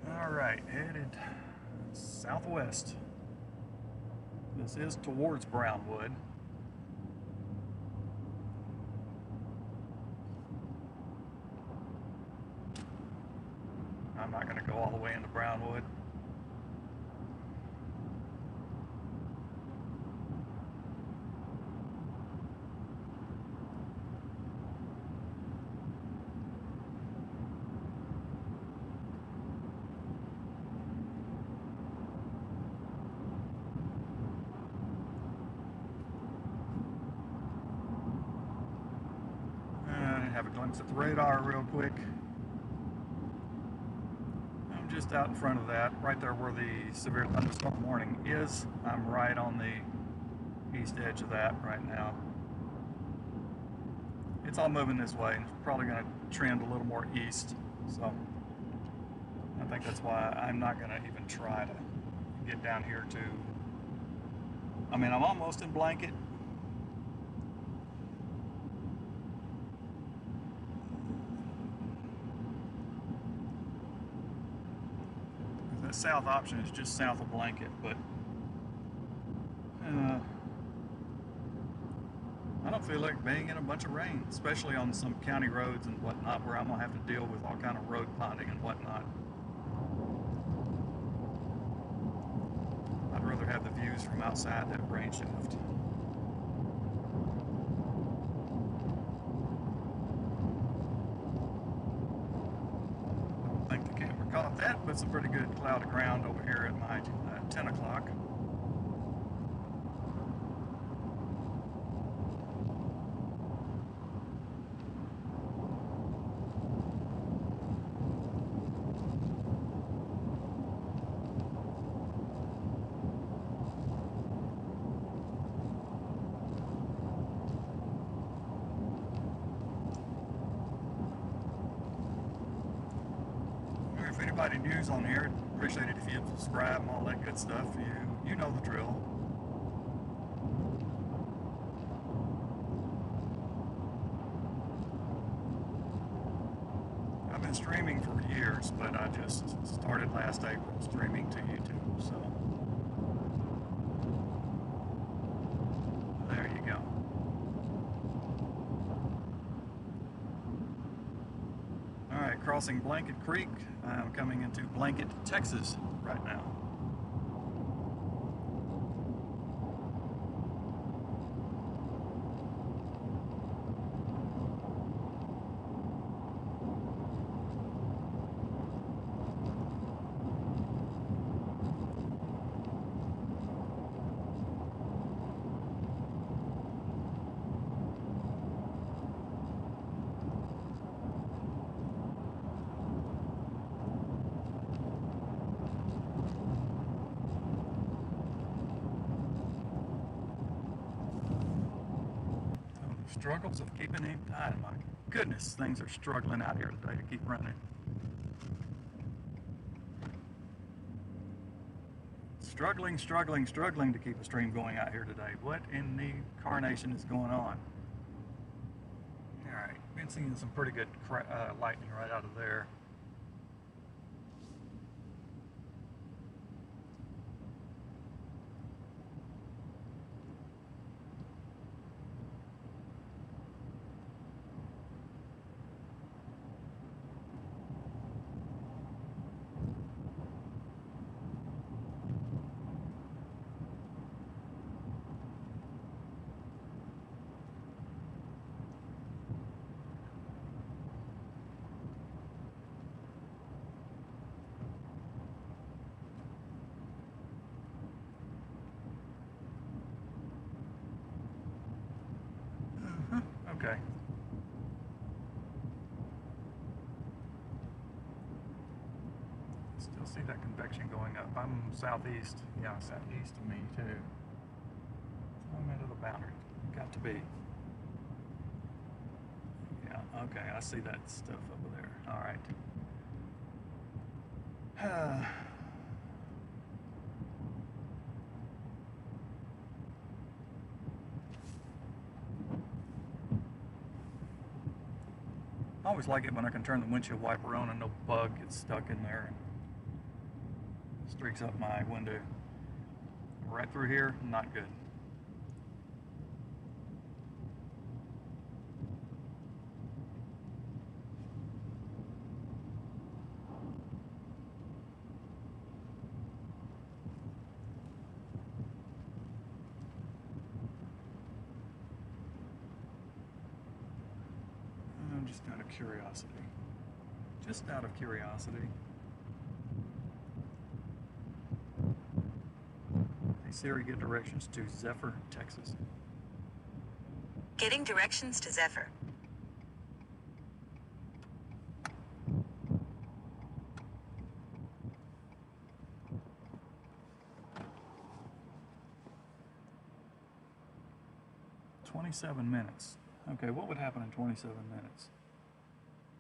Alright, headed southwest. This is towards Brownwood. I'm not going to go all the way into Brownwood. Have a glimpse at the radar real quick. I'm just out in front of that, right there where the severe thunderstorm warning is. I'm right on the east edge of that right now. It's all moving this way, and it's probably going to trend a little more east, so I think that's why I'm not going to even try to get down here to, I mean, I'm almost in Blanket. The south option is just south of Blanket, but I don't feel like being in a bunch of rain, especially on some county roads and whatnot, where I'm gonna have to deal with all kind of road ponding and whatnot. I'd rather have the views from outside that rain shaft. Caught that, but some pretty good cloud of ground over here at my 10 o'clock. anybody news on here, appreciate it if you subscribe and all that good stuff. You know the drill. I've been streaming for years, but I just started last April streaming to YouTube, so there you go. Alright, crossing Blanket Creek. I'm coming into Blanket, Texas right now. Struggles of keeping him tied. My goodness, things are struggling out here today to keep running. Struggling to keep a stream going out here today. What in the carnation is going on? Alright, been seeing some pretty good lightning right out of there. Okay. Still see that convection going up. I'm southeast. Yeah, southeast of me too. So I'm into the boundary. Got to be. Yeah, okay, I see that stuff over there. All right. I always like it when I can turn the windshield wiper on and no bug gets stuck in there and streaks up my window. Right through here, not good. Just out of curiosity. Just out of curiosity. Hey Siri, get directions to Zephyr, Texas. Getting directions to Zephyr. "27 minutes. Okay, what would happen in 27 minutes?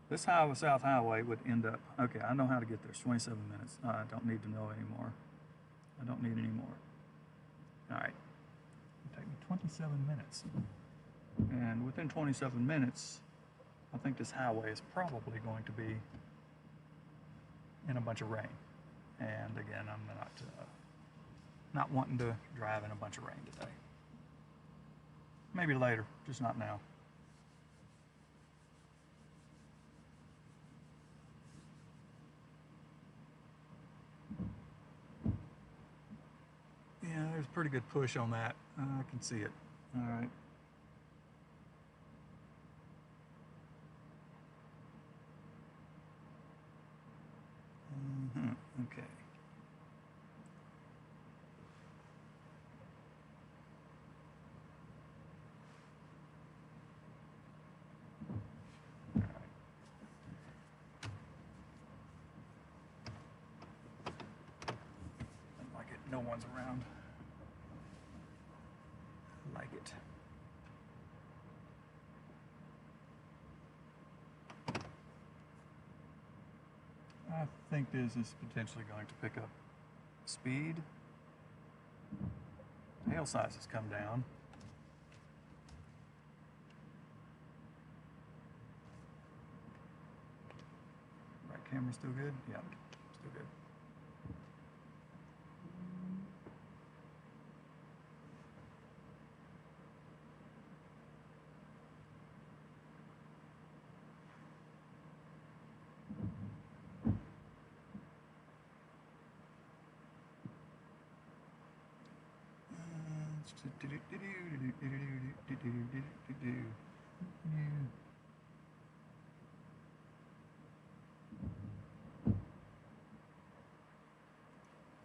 This South Highway would end up, okay, I know how to get there. It's 27 minutes. I don't need to know anymore. I don't need any more. All right, it'll take me 27 minutes. And within 27 minutes, I think this highway is probably going to be in a bunch of rain. And again, I'm not wanting to drive in a bunch of rain today. Maybe later, just not now. Yeah, there's a pretty good push on that. I can see it. All right. Okay. All right. I like it. No one's around. I like it. I think this is potentially going to pick up speed. Tail size has come down. Right camera still good? Yeah, still good.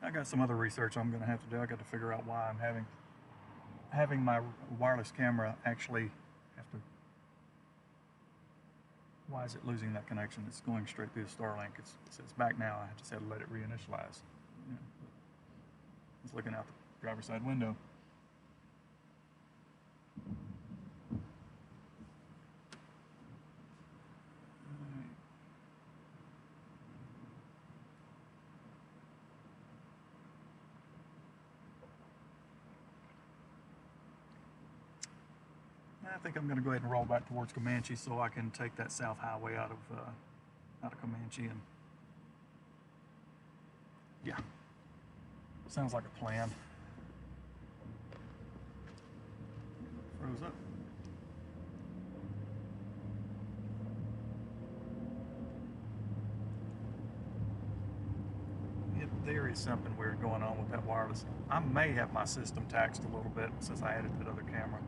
I got some other research I'm going to have to do. I got to figure out why I'm having my wireless camera actually have to. Why is it losing that connection? It's going straight through the Starlink. It says back now. I just had to let it reinitialize. Yeah. It's looking out the driver's side window. I think I'm going to go ahead and roll back towards Comanche so I can take that south highway out of Comanche, and yeah, sounds like a plan. Froze up. There is something weird going on with that wireless. I may have my system taxed a little bit since I added that other camera.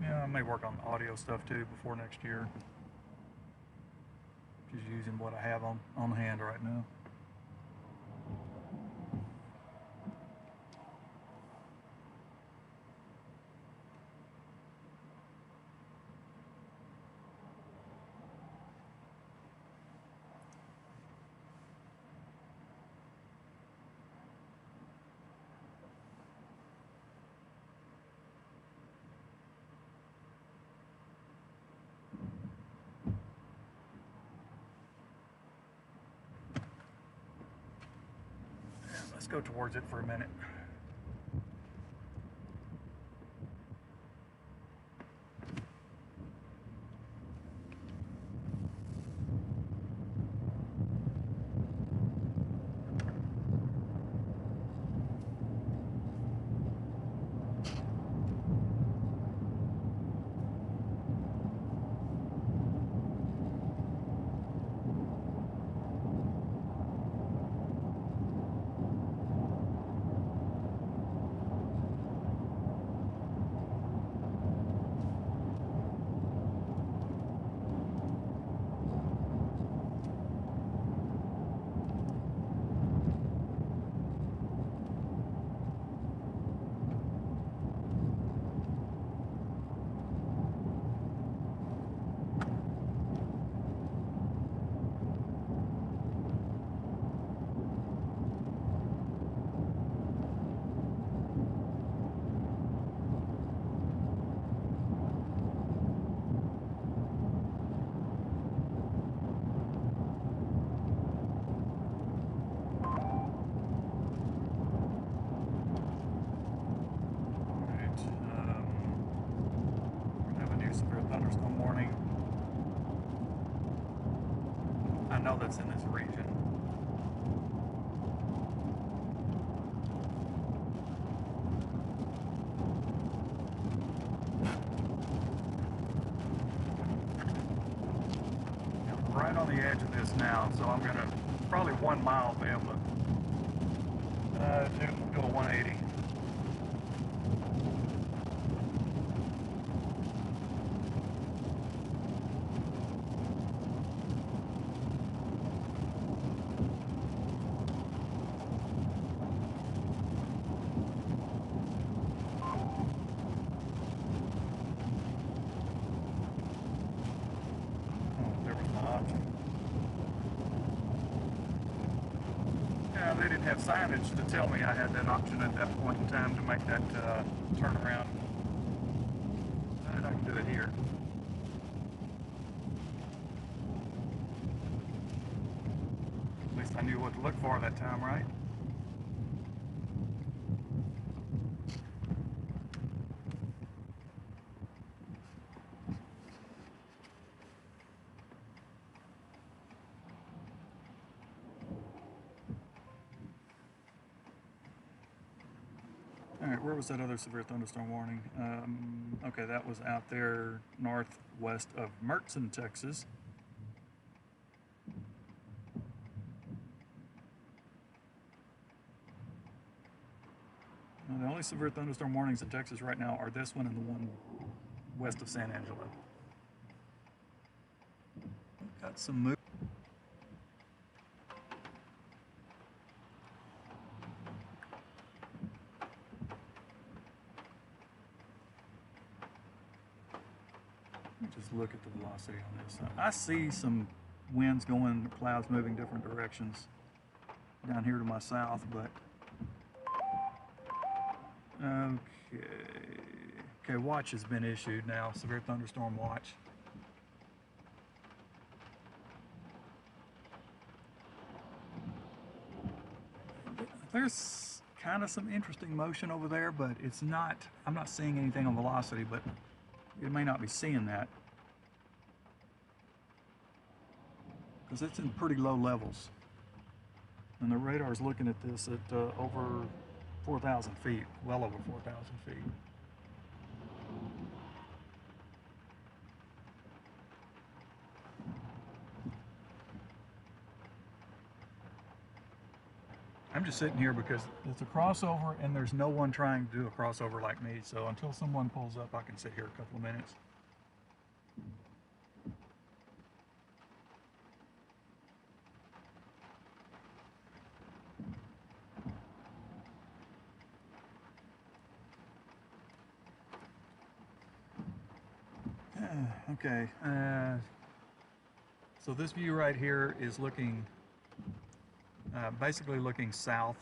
Yeah, I may work on the audio stuff too before next year. Just using what I have on hand right now. Let's go towards it for a minute. know that's in this region. I'm right on the edge of this now, so I'm gonna probably 1 mile be able to do a 180. Yeah, they didn't have signage to tell me I had that option at that point in time to make that turnaround. And I can do it here. At least I knew what to look for that time, right? All right, where was that other severe thunderstorm warning? Okay, that was out there northwest of Mertzen, Texas. Now, the only severe thunderstorm warnings in Texas right now are this one and the one west of San Angelo. Got some move. Just look at the velocity on this. I see some winds going, clouds moving different directions down here to my south, but okay, watch has been issued now, severe thunderstorm watch. There's kind of some interesting motion over there, but it's not, I'm not seeing anything on velocity, but you may not be seeing that because it's in pretty low levels. And the radar is looking at this at over 4,000 feet, well over 4,000 feet. I'm just sitting here because it's a crossover and there's no one trying to do a crossover like me. So until someone pulls up, I can sit here a couple of minutes. Okay, so this view right here is looking, basically looking south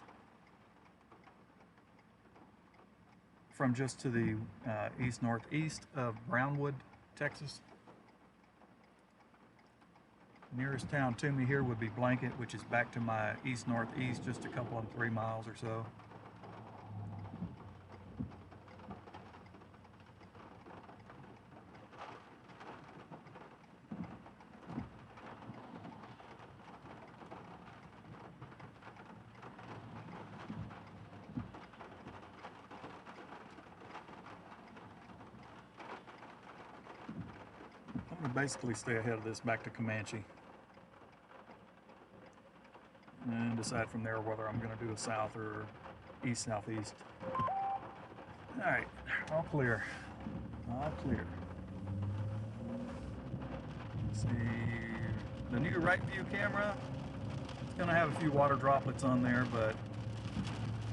from just to the east-northeast of Brownwood, Texas. Nearest town to me here would be Blanket, which is back to my east-northeast, just a couple of 3 miles or so. Basically stay ahead of this back to Comanche and decide from there whether I'm going to do a south or east-southeast. All right, all clear, all clear. Let's see, the new right view camera, it's going to have a few water droplets on there,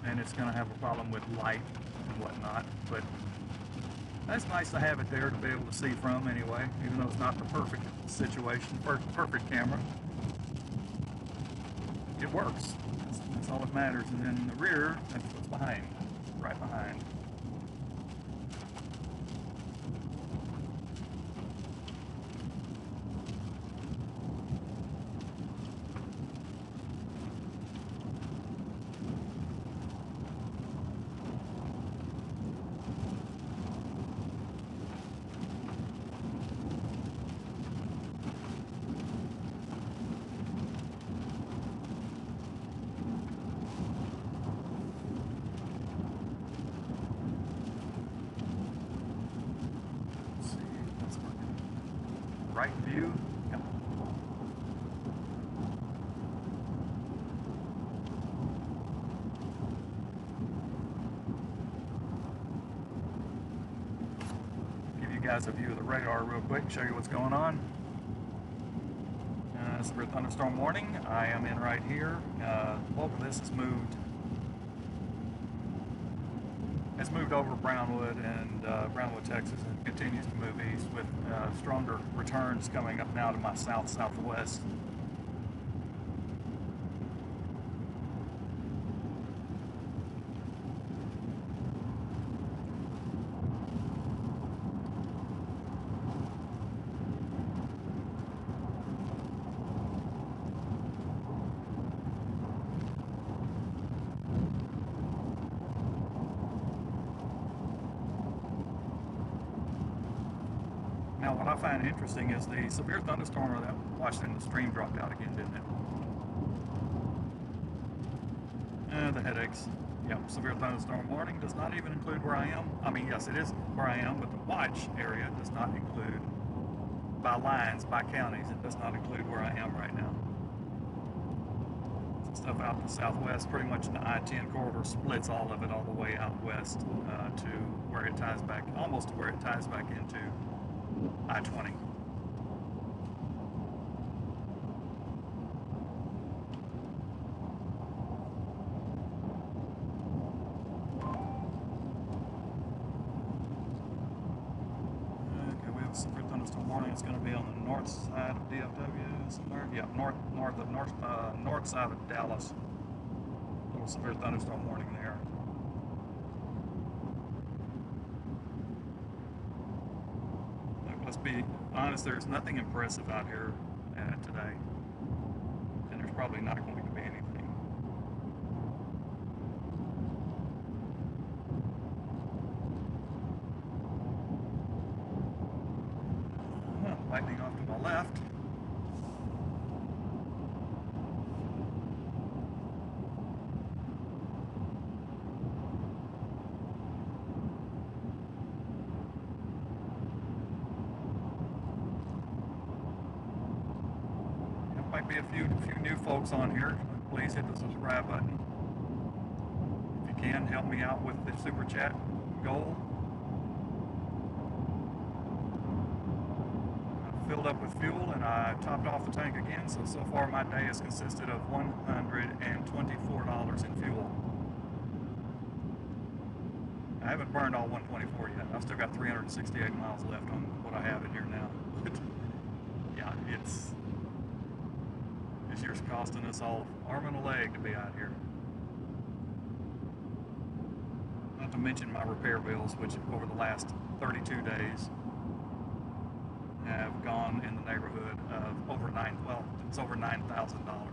and it's going to have a problem with light and whatnot, but that's nice to have it there to be able to see from anyway, even though it's not the perfect situation, perfect camera. It works. That's all that matters. And then in the rear, that's what's behind, right behind. right view. Yep. Give you guys a view of the radar real quick, show you what's going on. Severe thunderstorm warning. I am in right here. The bulk of this has moved. It's moved over Brownwood and Brownwood, Texas, and continues to move east with stronger returns coming up now to my south-southwest. Now, what I find interesting is the severe thunderstorm that watched in the stream dropped out again, didn't it? The headaches. Yep, severe thunderstorm warning does not even include where I am. I mean, yes, it is where I am, but the watch area does not include, by lines, by counties, it does not include where I am right now. Some stuff out in the southwest, pretty much in the I-10 corridor, splits all of it all the way out west to where it ties back, almost to where it ties back into I-20. Okay, we have a severe thunderstorm warning. It's going to be on the north side of DFW somewhere. Yeah, north side of Dallas. A little severe thunderstorm warning there. Let's be honest, there's nothing impressive out here today, and there's probably not going to be anything. Lightning off to my left. Might be a few new folks on here. Please hit the subscribe button. If you can, help me out with the super chat goal. I filled up with fuel and I topped off the tank again, so far my day has consisted of $124 in fuel. I haven't burned all 124 yet. I've still got 368 miles left on what I have in here now. Yeah, this year's costing us all arm and a leg to be out here. Not to mention my repair bills, which over the last 32 days have gone in the neighborhood of over it's over $9,000.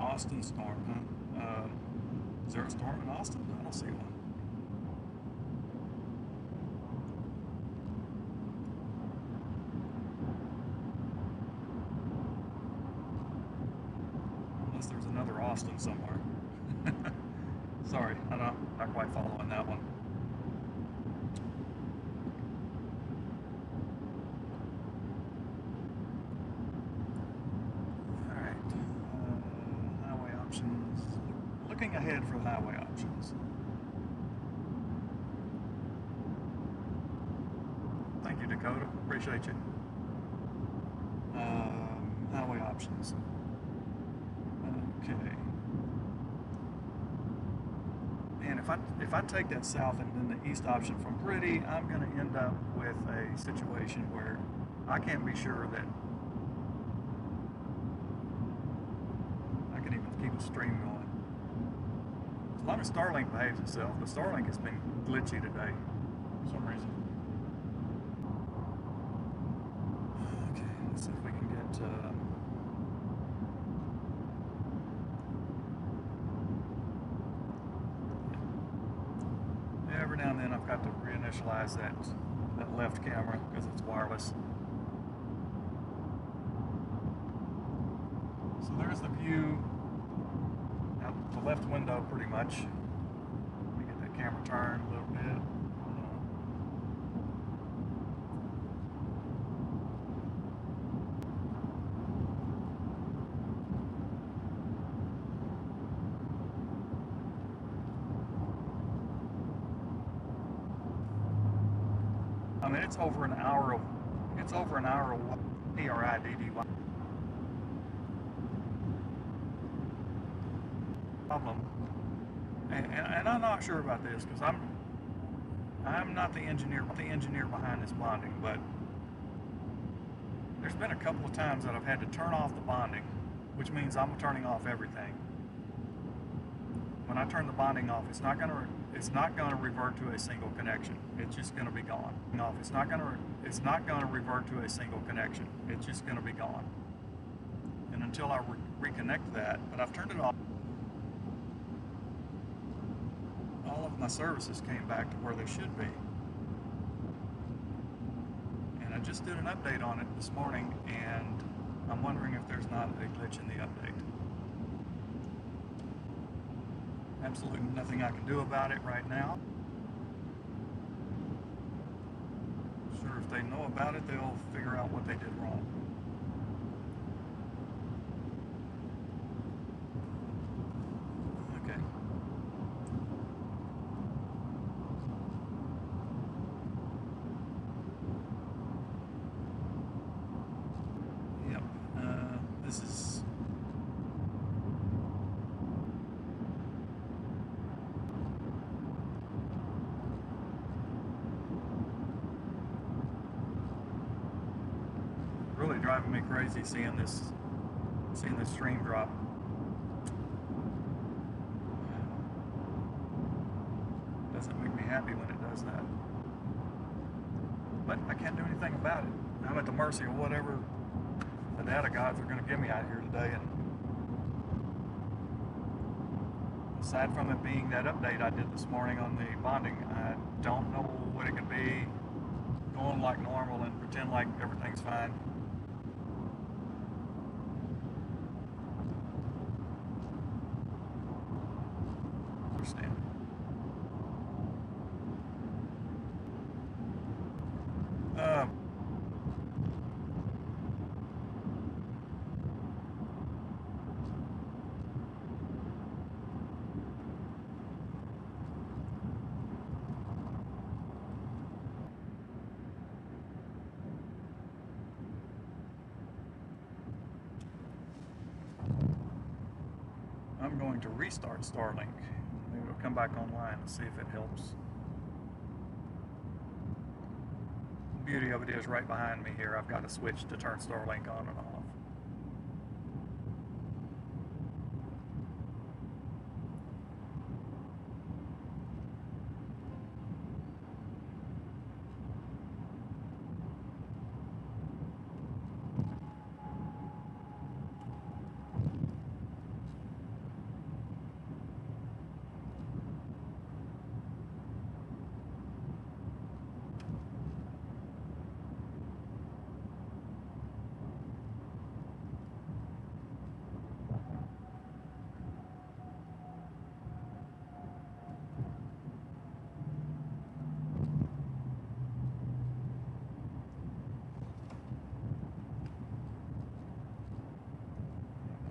Austin storm, huh? Is there a storm in Austin? I don't see one. Unless there's another Austin somewhere. Sorry, I'm not quite following that one. Looking ahead for highway options. Thank you, Dakota. Appreciate you. Highway options. Okay. And if I take that south and then the east option from Pretty, I'm going to end up with a situation where I can't be sure that I can even keep a stream going. As long as Starlink behaves itself, but Starlink has been glitchy today for some reason. Okay, let's see if we can get every now and then I've got to reinitialize that left camera because it's wireless. So there's the view out the left window pretty much. Let me get that camera turned a little bit. I mean, it's over an hour of P-R-I-D-D-Y. Problem, and I'm not sure about this because I'm not the engineer behind this bonding, but there's been a couple of times that I've had to turn off the bonding, which means I'm turning off everything. When I turn the bonding off, it's not going to revert to a single connection. It's just going to be gone. It's not going to revert to a single connection. It's just going to be gone. And until I reconnect that, but I've turned it off. All of my services came back to where they should be. And I just did an update on it this morning, and I'm wondering if there's not a glitch in the update. Absolutely nothing I can do about it right now. Sure, if they know about it, they'll figure out what they did wrong. Okay. Yep. This is really driving me crazy seeing this stream drop. Doesn't make me happy when it does that. But I can't do anything about it. I'm at the mercy of whatever the data gods are going to give me out here today. And aside from it being that update I did this morning on the bonding, I don't know what it could be. Going like normal and pretend like everything's fine. Understand. I'm going to restart Starlink. Maybe it'll come back online and see if it helps. The beauty of it is right behind me here, I've got a switch to turn Starlink on and off.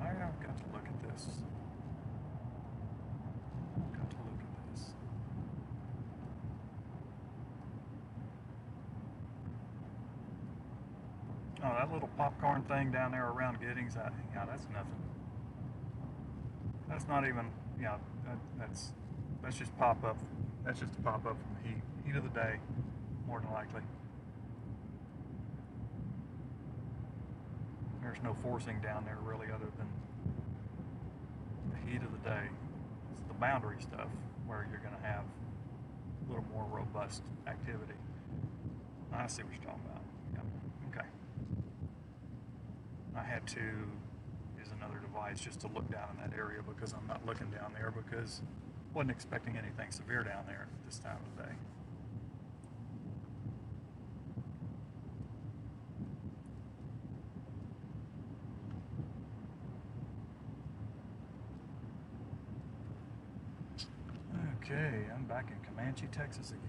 I've got to look at this. I've got to look at this. Oh, that little popcorn thing down there around Giddings, yeah, that's nothing. That's not even, yeah, that's just pop up. That's just a pop up from the heat of the day, more than likely. There's no forcing down there really other than the heat of the day. It's the boundary stuff where you're going to have a little more robust activity. I see what you're talking about. Yeah. Okay. I had to use another device just to look down in that area because I'm not looking down there because Wasn't expecting anything severe down there at this time of day. Okay, I'm back in Comanche, Texas again.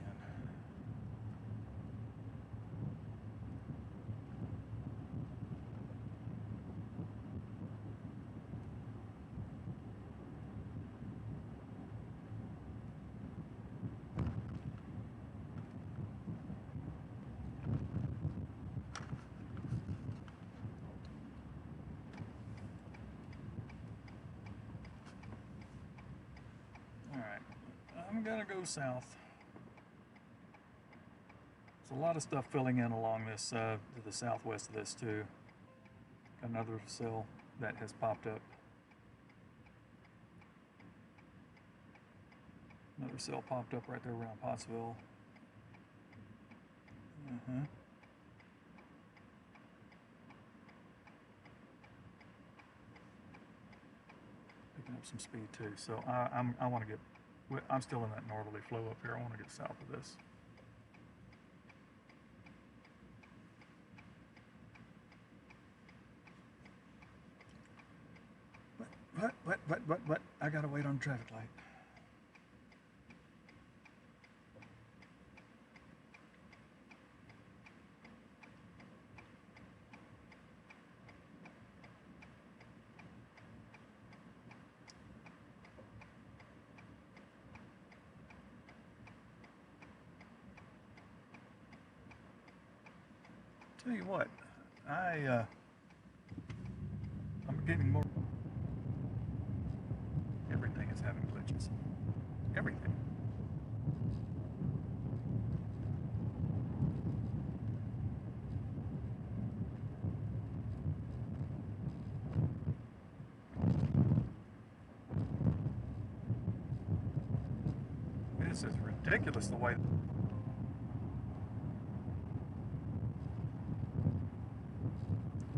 I'm gonna go south. There's a lot of stuff filling in along this to the southwest of this too. Got another cell that has popped up. Another cell popped up right there around Pottsville. Picking up some speed too. So I want to get. I'm still in that northerly flow up here. I want to get south of this. What? I gotta wait on the traffic light. Tell you what, I'm getting more. Everything is having glitches. Everything. This is ridiculous the way.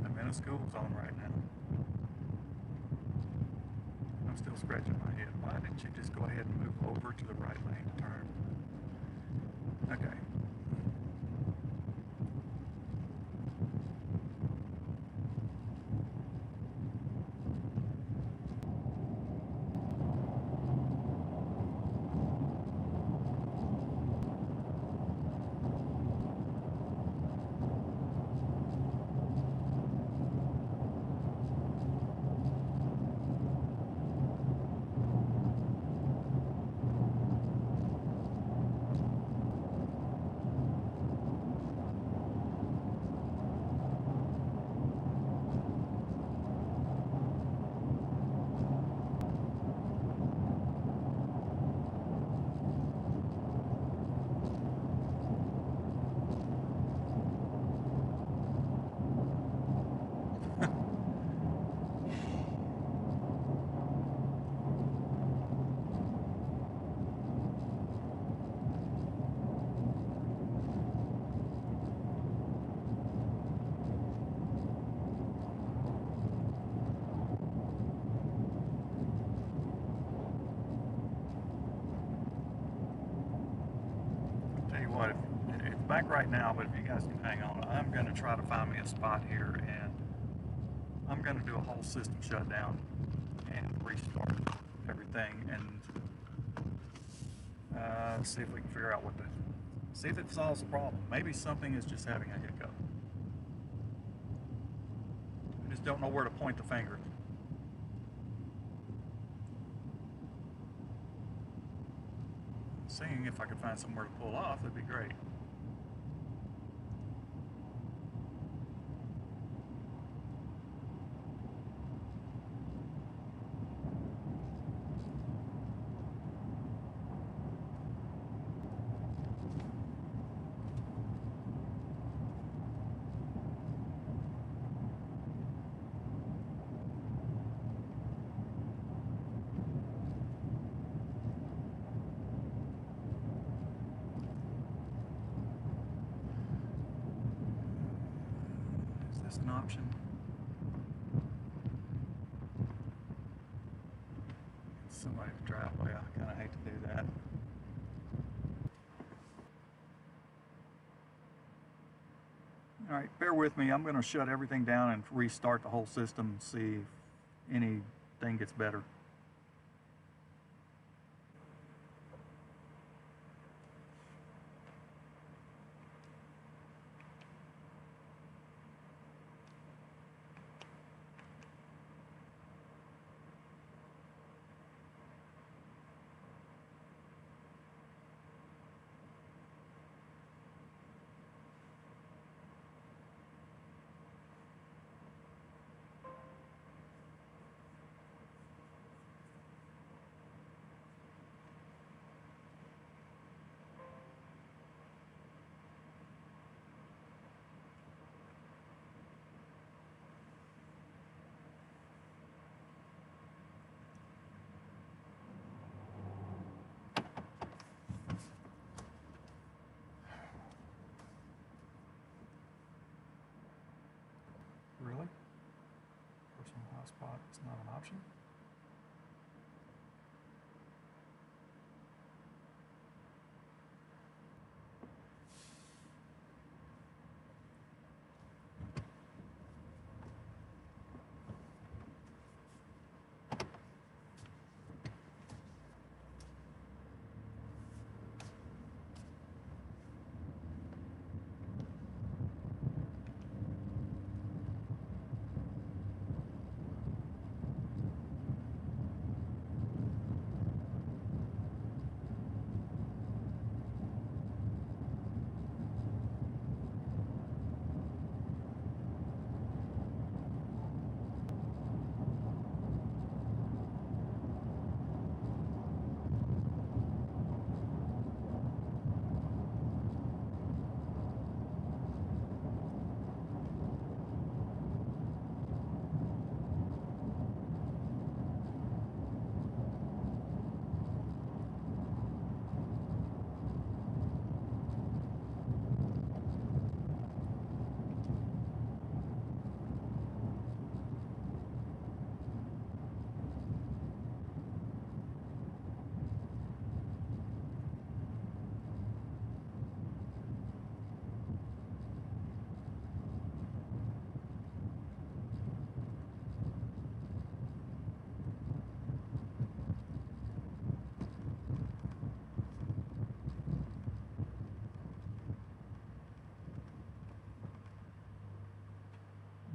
I'm in a school zone right now. I'm still scratching my head. Why didn't you just go ahead and move over to the right lane to turn? Okay. What, it's back right now, but if you guys can hang on, I'm going to try to find me a spot here, and I'm going to do a whole system shutdown and restart everything, and see if we can figure out see if it solves the problem. Maybe something is just having a hiccup. I just don't know where to point the finger. Seeing if I could find somewhere to pull off, that'd be great. An option. Somebody's driveway. I kind of hate to All right, bear with me. I'm going to shut everything down and restart the whole system and see if anything gets better. Really? Personal hotspot is not an option?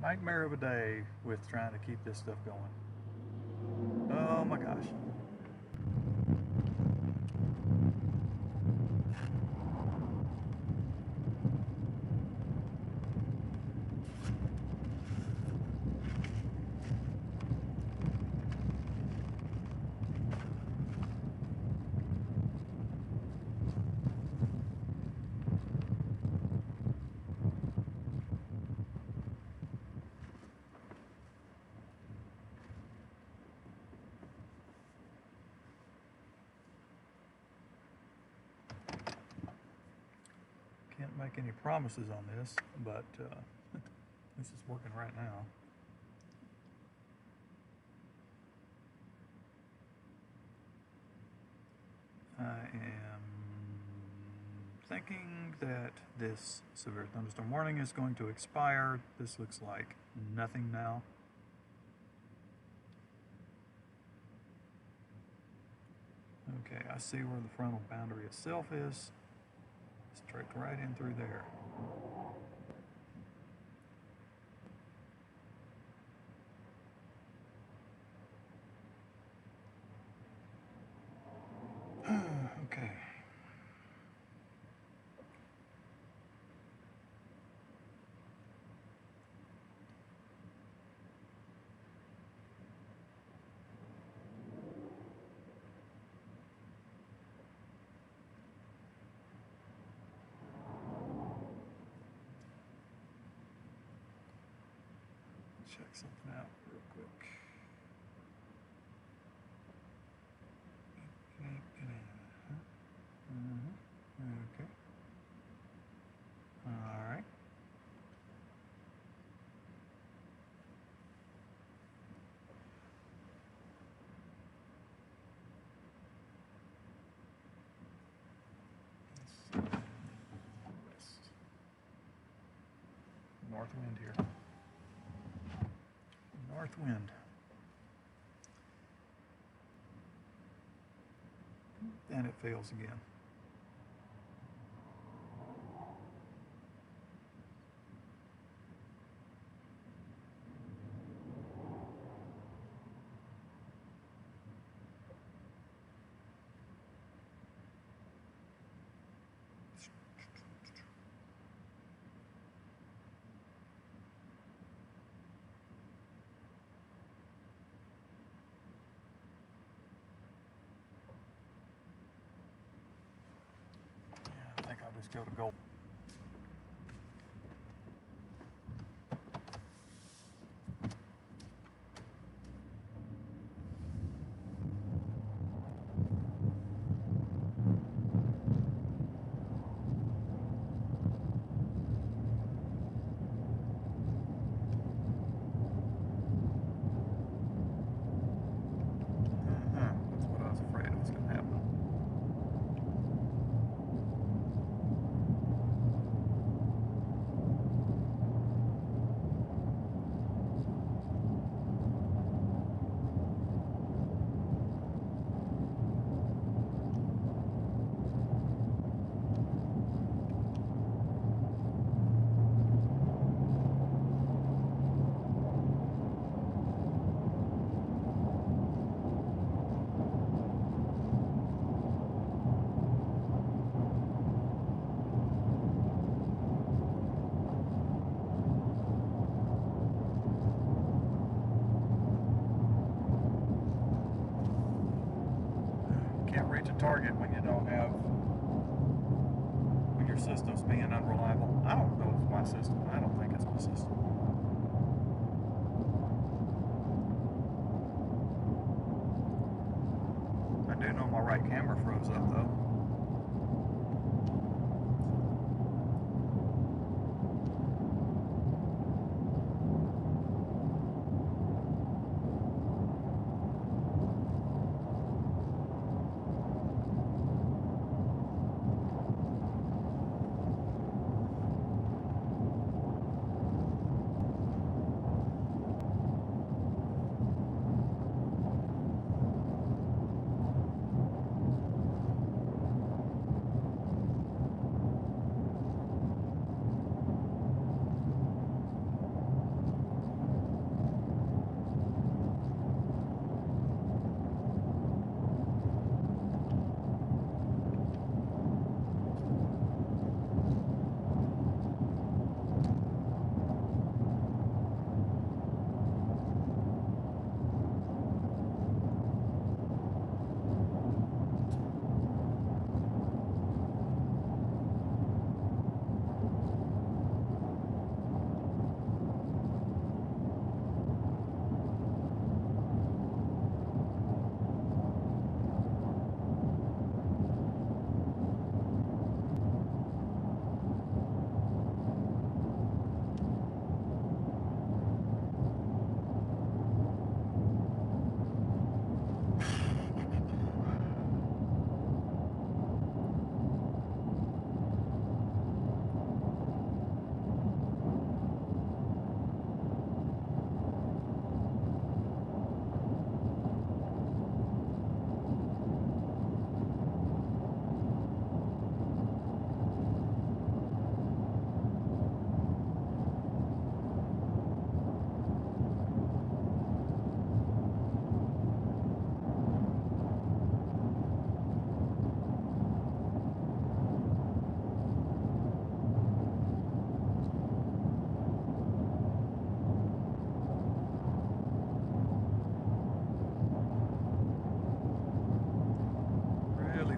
Nightmare of a day with trying to keep this stuff going. Oh my gosh. Can't make any promises on this, but this is working right now. I am thinking that this severe thunderstorm warning is going to expire. This looks like nothing now. Okay, I see where the frontal boundary itself is. Straight right in through there. Okay. Check something out real quick. Okay. All right. north wind here. North wind. And it fails again. Let's go to gold. That's what I was afraid was going to happen. Can't reach a target when you don't have, when your system's being unreliable. I don't know if it's my system. I don't think it's my system. I do know my right camera froze up though.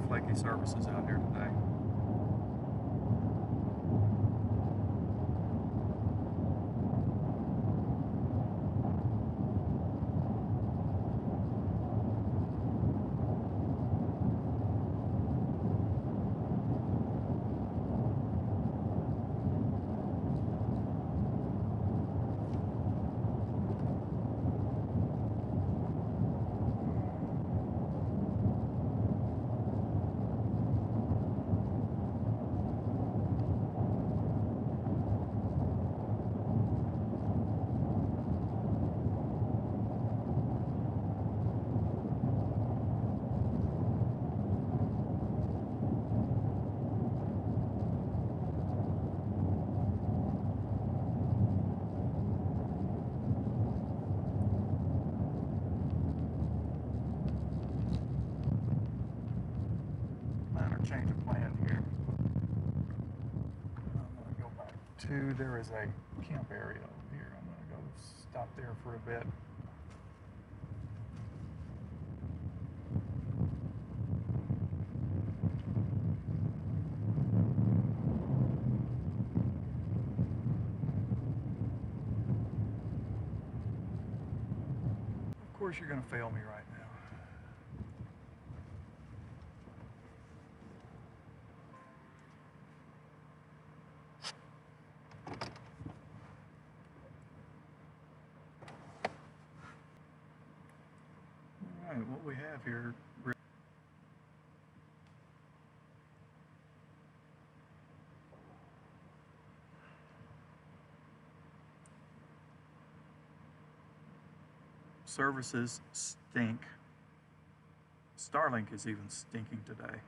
Flaky services out here today. a change of plan here. I'm going to go back to, there is a camp area over here. I'm going to go stop there for a bit. Of course you're going to fail me right now. All right, what we have here, services stink. Starlink is even stinking today.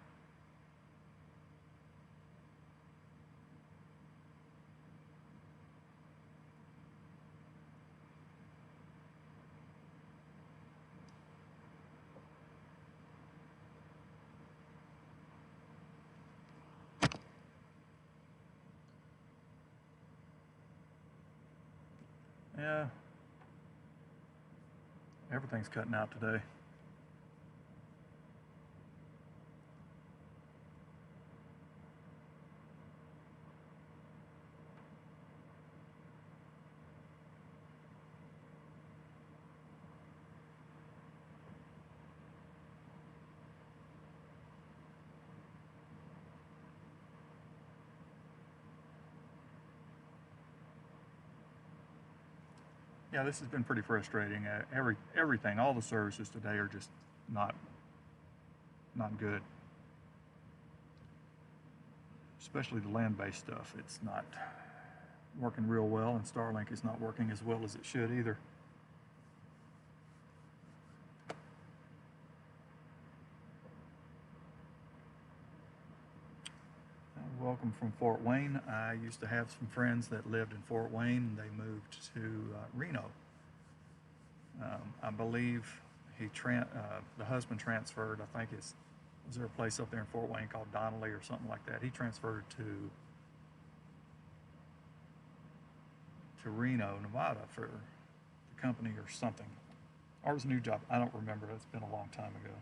Yeah, everything's cutting out today. Yeah, this has been pretty frustrating. Everything, all the services today are just not good. Especially the land-based stuff. It's not working real well, and Starlink is not working as well as it should either. Welcome from Fort Wayne. I used to have some friends that lived in Fort Wayne. They moved to Reno. I believe the husband transferred. I think was there a place up there in Fort Wayne called Donnelly or something like that? He transferred to Reno, Nevada for the company or something. Or it was a new job. I don't remember. It's been a long time ago.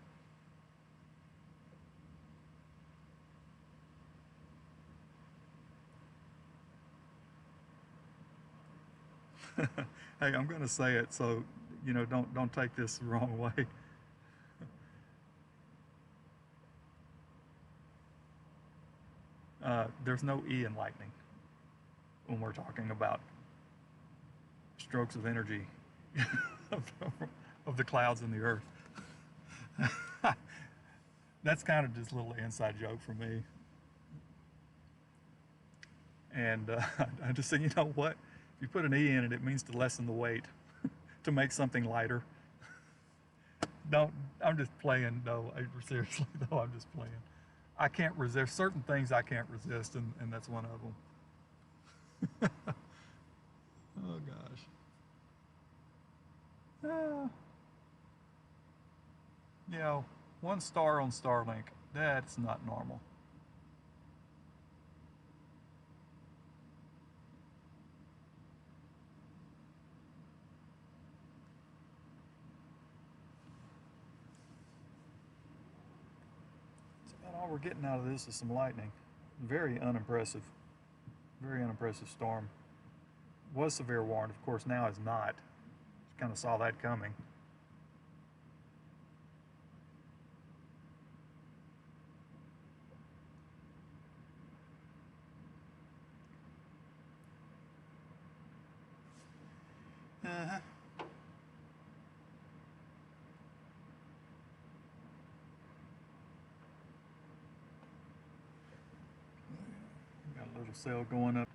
Hey, I'm going to say it, so don't take this the wrong way. There's no E in lightning when we're talking about strokes of energy of the clouds and the earth. That's kind of just a little inside joke for me. And I just said, you know what? If you put an E in it, it means to lessen the weight, to make something lighter. I'm just playing, no, seriously though, I'm just playing. I can't resist, there's certain things I can't resist, and that's one of them. Oh gosh. You know, 1 star on Starlink, that's not normal. All we're getting out of this is some lightning. Very unimpressive storm. Was severe warned, of course now is not. Just kind of saw that coming. Uh-huh. Got a little cell going up.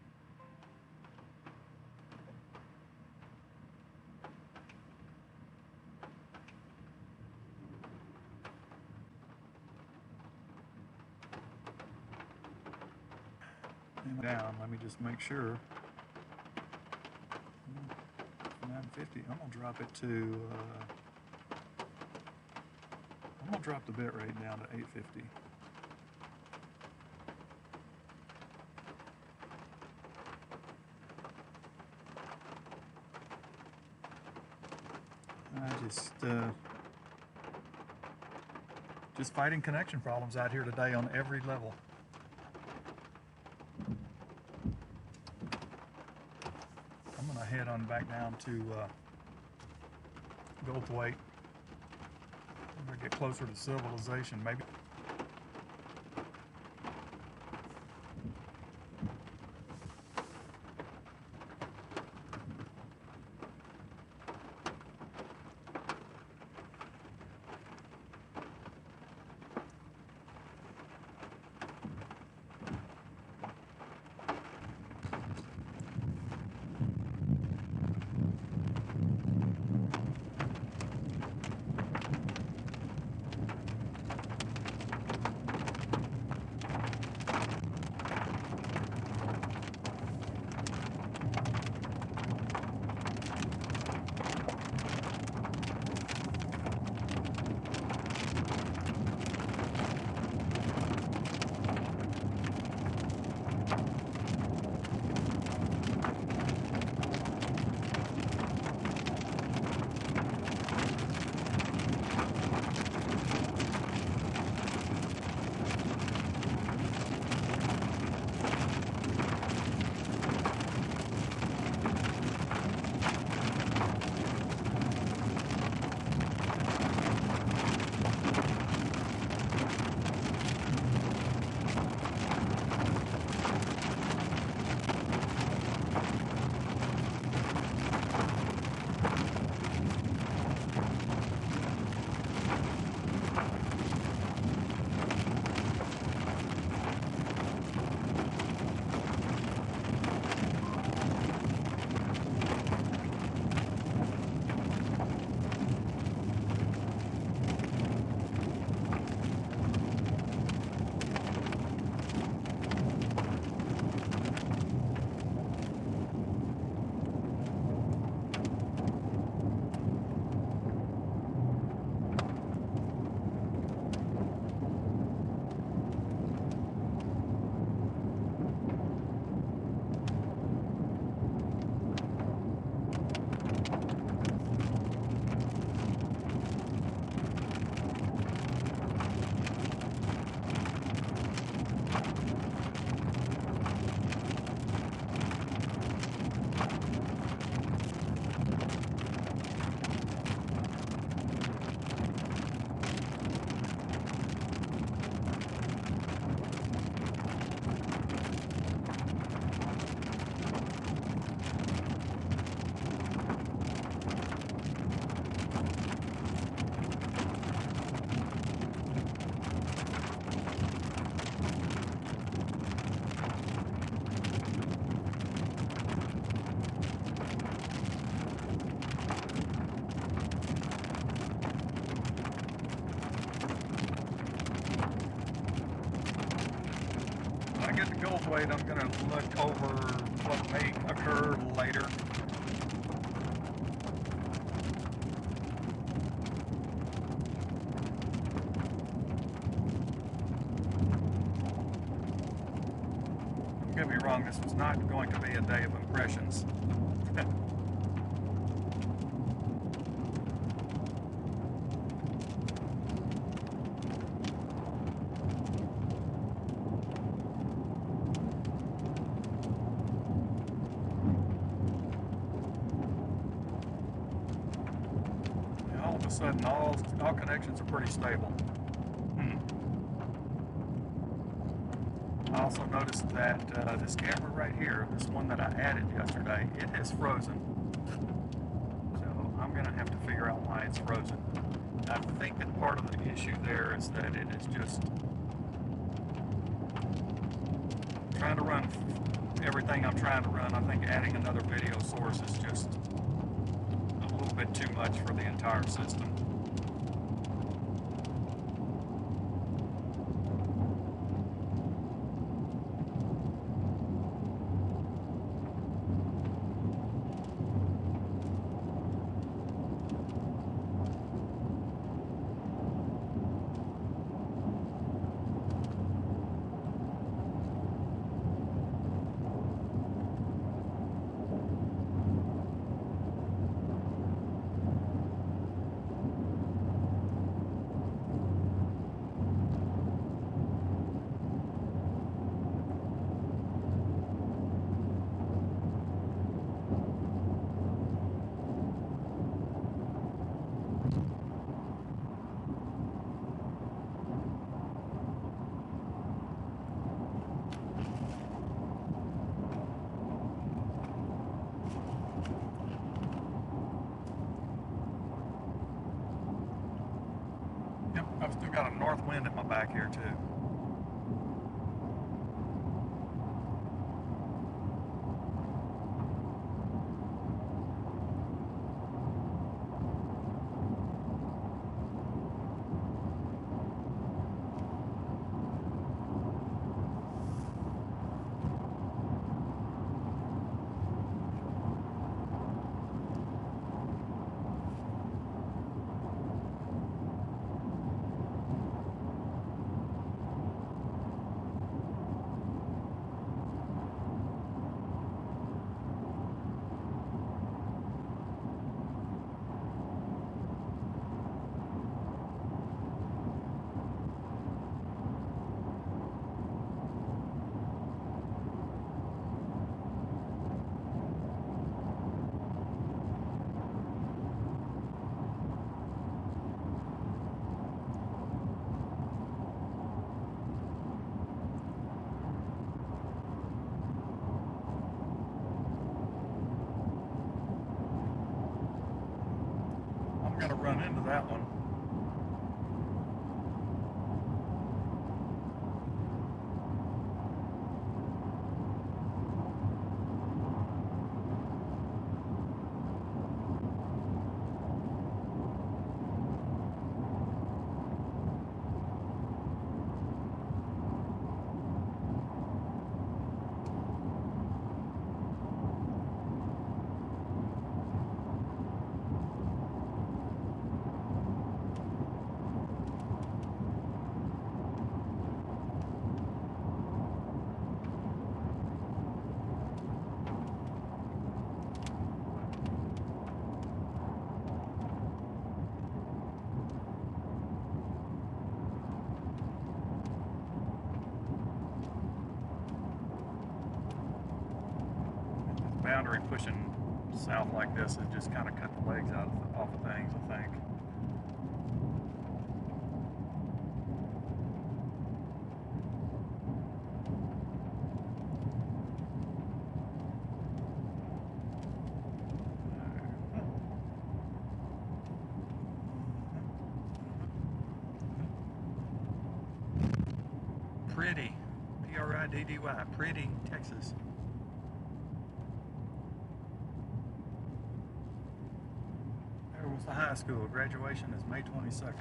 Down, let me just make sure. 950. I'm gonna drop it to I'm gonna drop the bit rate down to 850. Just fighting connection problems out here today on every level. I'm gonna head on back down to Goldthwaite. I'm gonna get closer to civilization, maybe. Get to Goldthwaite, I'm going to look over what may occur later. Don't get me wrong, this was not going to be a day of impressions. All of a sudden, all connections are pretty stable. I also noticed that this camera right here, this one that I added yesterday, it has frozen. So I'm going to have to figure out why it's frozen. I think that part of the issue there is that it is just trying to run everything I'm trying to run. I think adding another video source is just a little bit too much for the entire system. back here too. I'm going to run into that one. Boundary pushing south like this has just kind of cut the legs off of things, I think. Pretty, P-R-I-D-D-Y, Pretty, Texas. There was the high school. Graduation is May 22nd.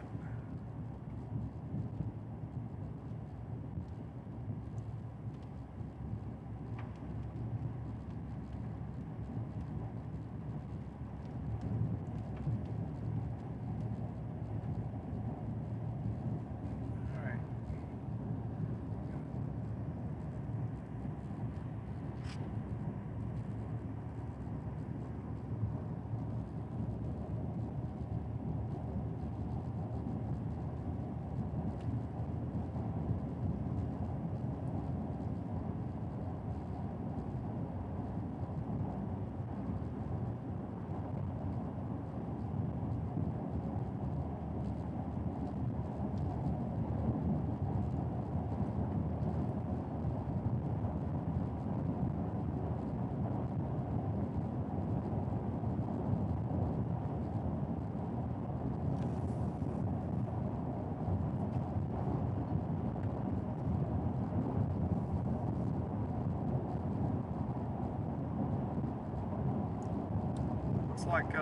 Looks like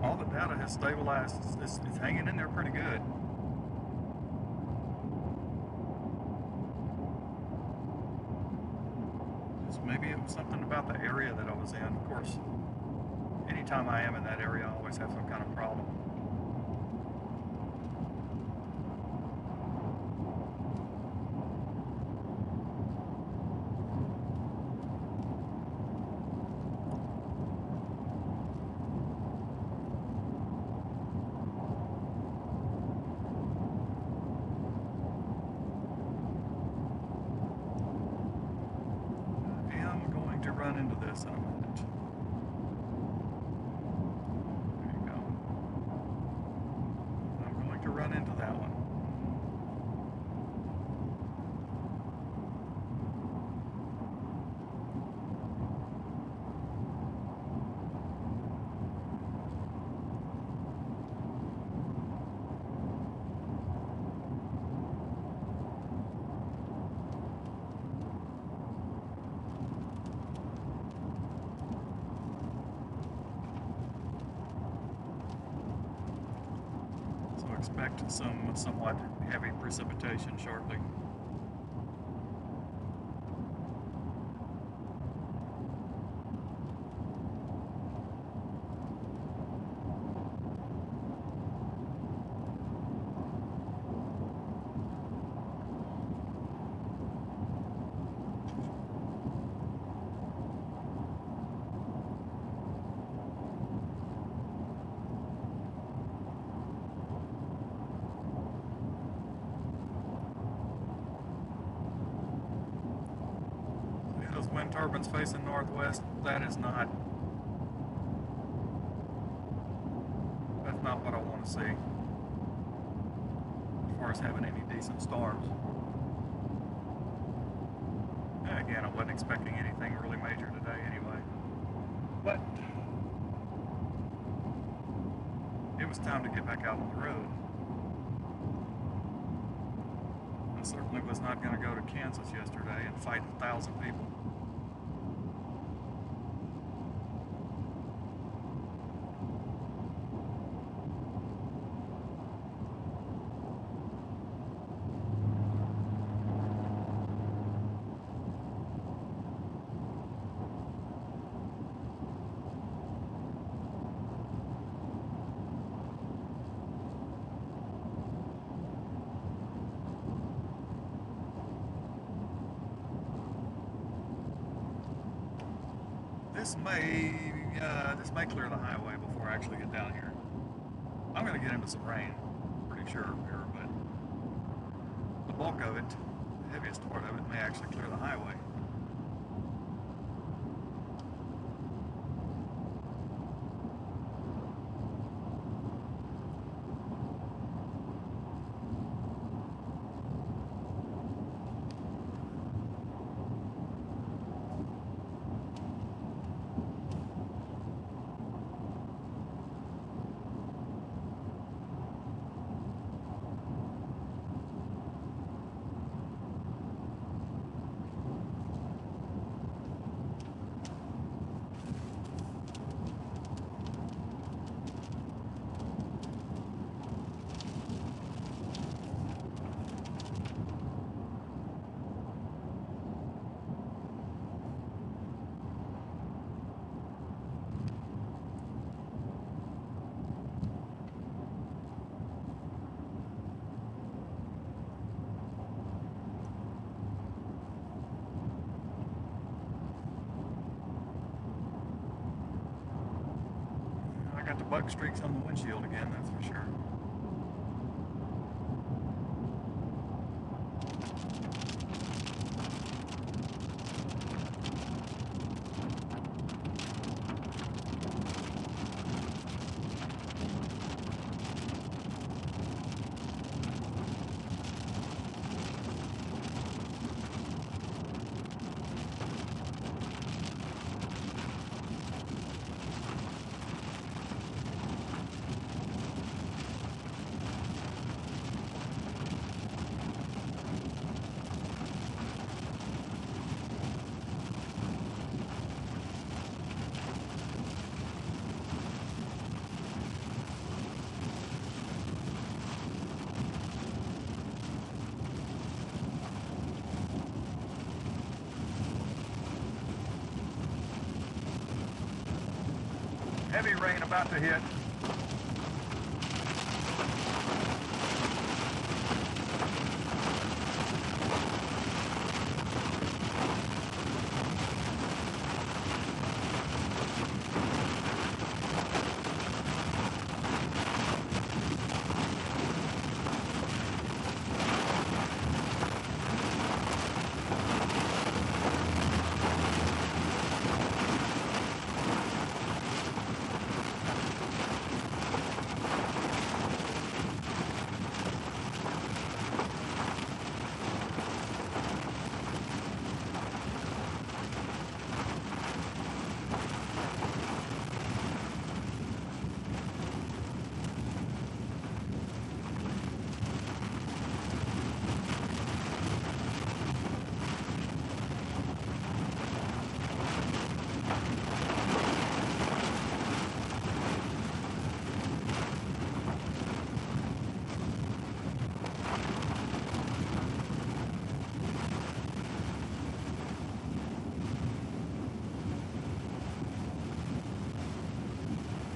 all the data has stabilized. It's hanging in there pretty good. Just maybe it was something about the area that I was in. Of course, anytime I am in that area, I always have some kind of problem. Run into this in a minute. There you go. I'm going to run into that one. expect some somewhat heavy precipitation shortly. Wind turbines facing northwest, that's not what I want to see as far as having any decent storms. And again, I wasn't expecting anything really major today anyway, but it was time to get back out on the road. I certainly was not going to go to Kansas yesterday and fight 1,000 people. This may clear the highway before I actually get down here. I'm going to get into some rain, pretty sure here, but the bulk of it, the heaviest part of it, may actually clear the highway. I got the bug streaks on the windshield again, that's for sure. Heavy rain about to hit.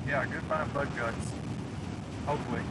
Yeah, good find bug guts. Hopefully.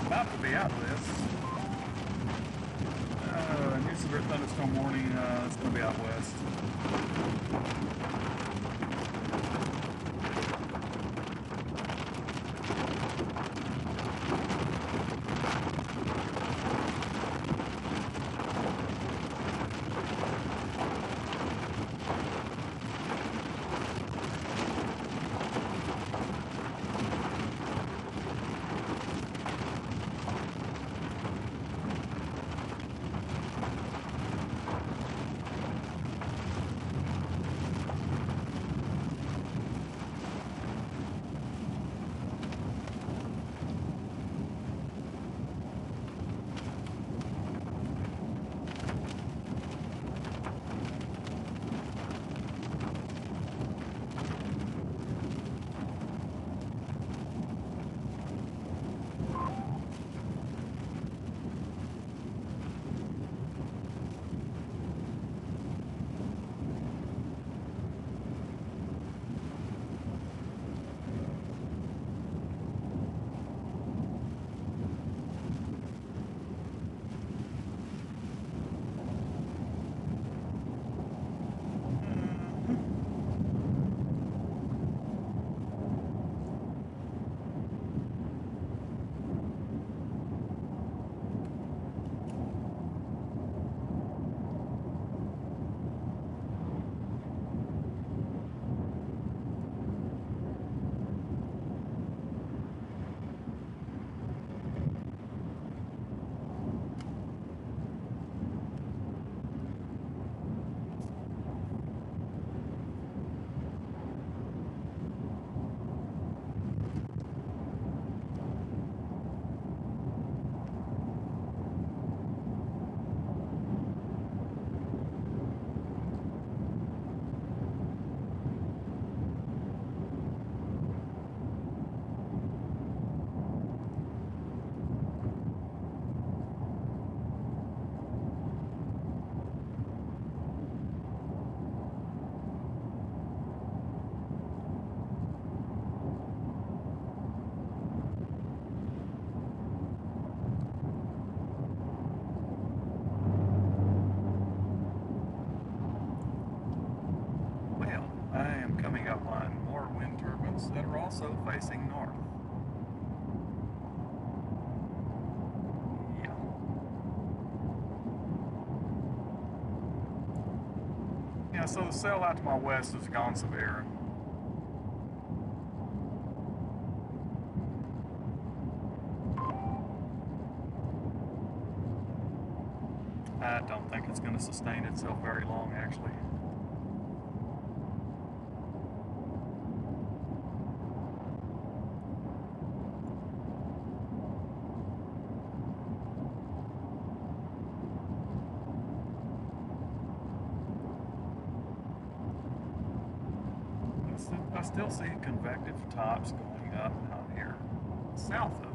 About to be out of this. New severe thunderstorm warning. It's going to be out west. Coming up on more wind turbines that are also facing north. Yeah. Yeah, so the cell out to my west is gone severe. I don't think it's going to sustain itself very long, actually. I still see convective tops going up out here south of.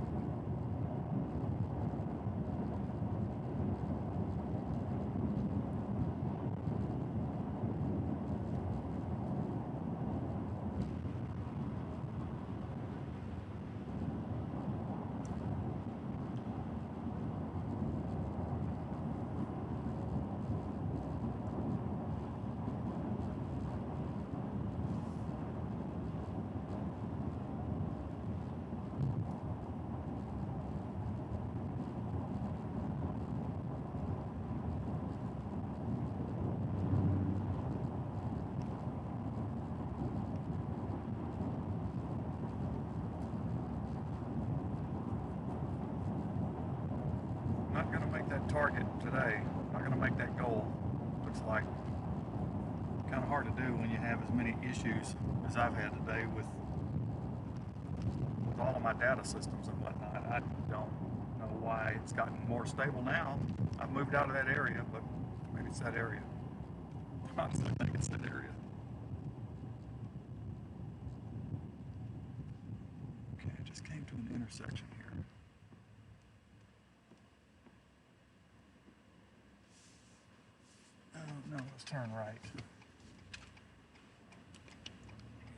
Not going to make that target today. Not going to make that goal, looks like. Kind of hard to do when you have as many issues as I've had today with all of my data systems and whatnot. I don't know why it's gotten more stable now. I've moved out of that area, but maybe it's that area. I think it's that area. Okay, I just came to an intersection here. Oh no, let's turn right.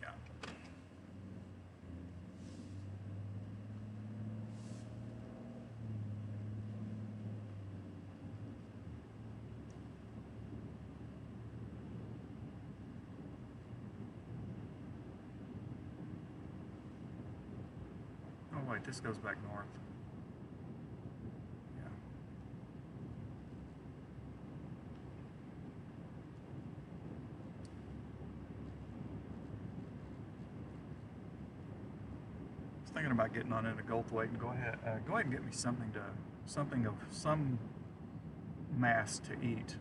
Yeah. Oh wait, this goes back north. Yeah. I was thinking about getting on into Goldthwaite and go ahead and get me something of some mass to eat.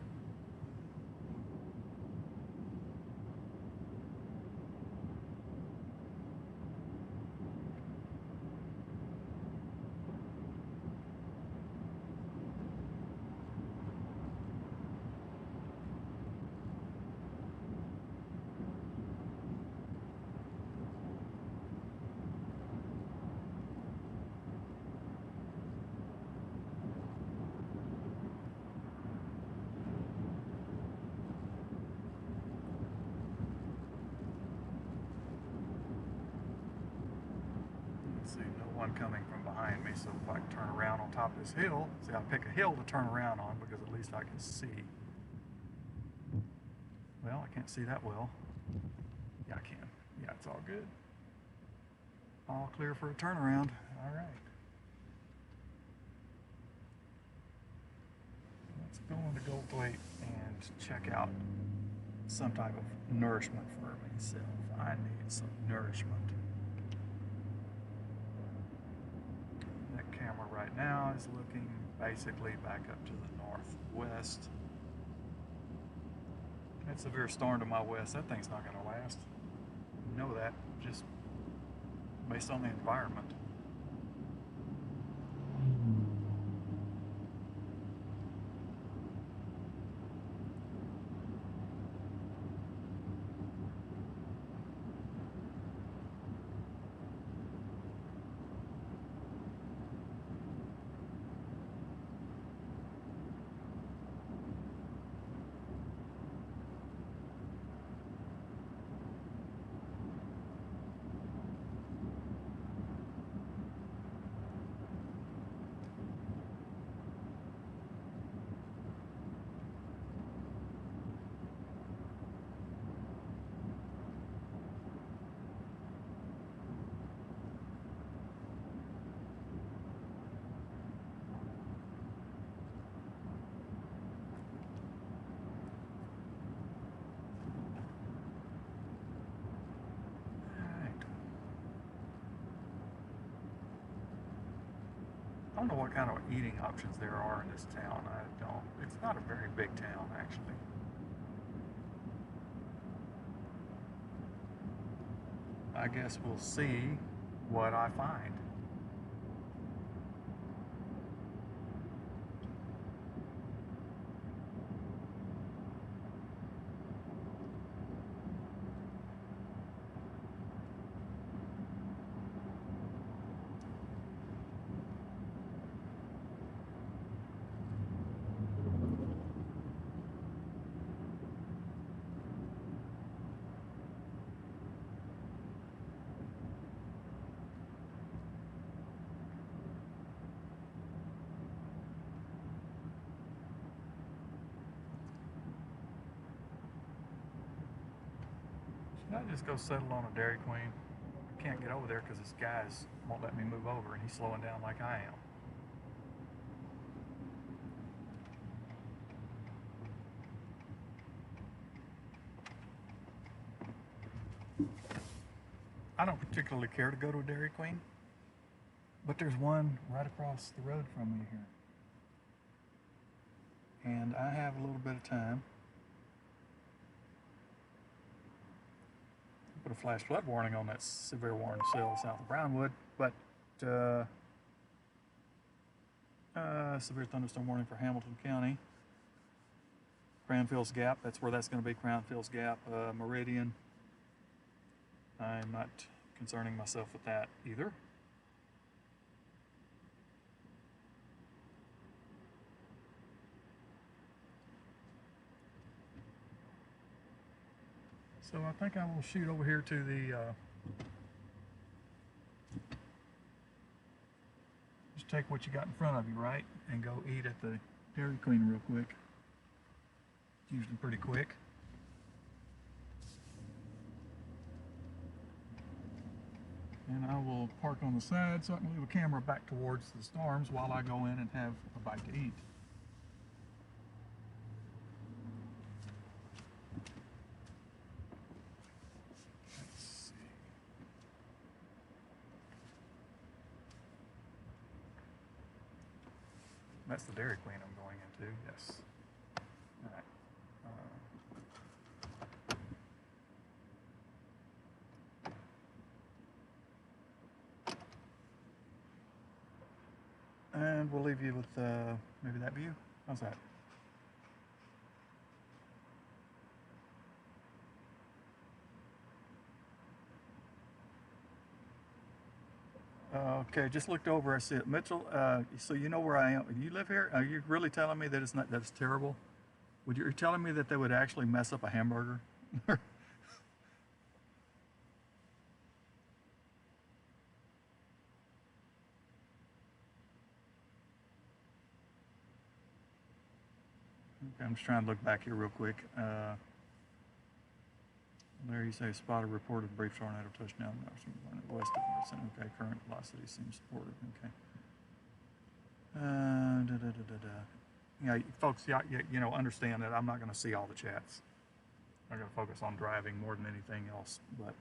See, no one coming from behind me, so if I can turn around on top of this hill, see, I'll pick a hill to turn around on because at least I can see. Well, I can't see that well. Yeah, I can. Yeah, it's all good. All clear for a turnaround. All right. Let's go into Goldthwaite and check out some type of nourishment for myself. I need some nourishment. That camera right now is looking basically back up to the northwest. That severe storm to my west, that thing's not going to last. You know that just based on the environment. I don't know what kind of eating options there are in this town. I don't. It's not a very big town, actually. I guess we'll see what I find. Should I just go settle on a Dairy Queen? I can't get over there because this guy won't let me move over and he's slowing down like I am. I don't particularly care to go to a Dairy Queen, but there's one right across the road from me here. And I have a little bit of time. put a flash flood warning on that severe warning cell south of Brownwood, but severe thunderstorm warning for Hamilton County. Cranfield's Gap, that's where that's going to be, Cranfield's Gap, Meridian. I'm not concerning myself with that either. So I think I will shoot over here to the, just take what you got in front of you, right? And go eat at the Dairy Queen real quick. It's usually pretty quick. And I will park on the side so I can leave a camera back towards the storms while I go in and have a bite to eat. That's the Dairy Queen I'm going into, yes. All right. And we'll leave you with maybe that view. How's that? Okay, just looked over. I see it. Mitchell, so you know where I am. You live here? Are you really telling me that it's not, that's terrible? You're telling me that they would actually mess up a hamburger? Okay, I'm just trying to look back here real quick. There you say spotted reported brief tornado touchdown west of Merson. Okay, current velocity seems supported. Okay. Yeah, folks, you know, understand that I'm not going to see all the chats. I'm going to focus on driving more than anything else. But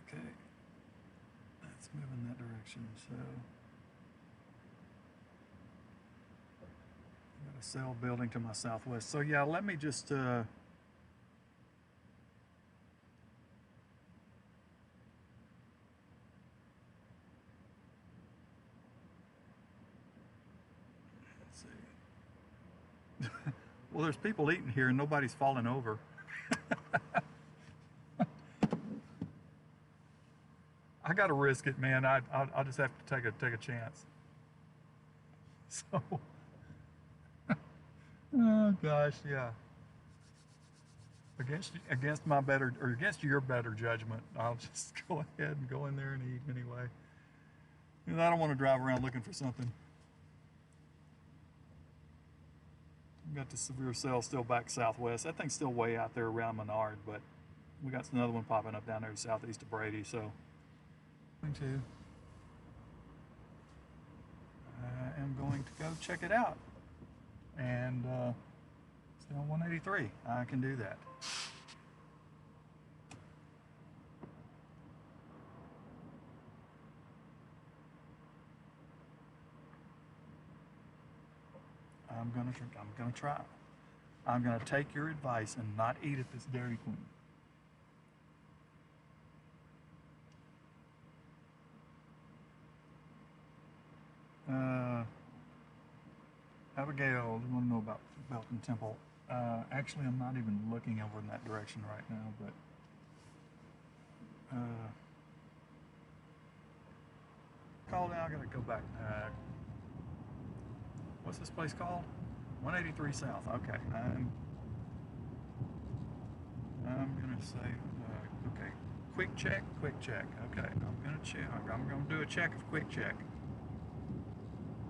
okay, let's move in that direction. So. Got a cell building to my southwest. So yeah, let me just let's see. Well, there's people eating here and nobody's falling over. I got to risk it, man. I'll just have to take a chance. So. Oh gosh, yeah. Against my better, or against your better judgment, I'll just go ahead and go in there and eat anyway. And I don't want to drive around looking for something. We've got the severe cell still back southwest. That thing's still way out there around Menard, but we got another one popping up down there southeast of Brady. So, I am going to go check it out. And stay on 183. I can do that. I'm gonna try. I'm gonna take your advice and not eat at this Dairy Queen. Abigail, you want to know about Belton Temple? Actually, I'm not even looking over in that direction right now, but call down. I gotta go back. What's this place called? 183 South. Okay. I'm gonna say okay. Quick check. Okay. I'm gonna check. I'm gonna do a check of quick check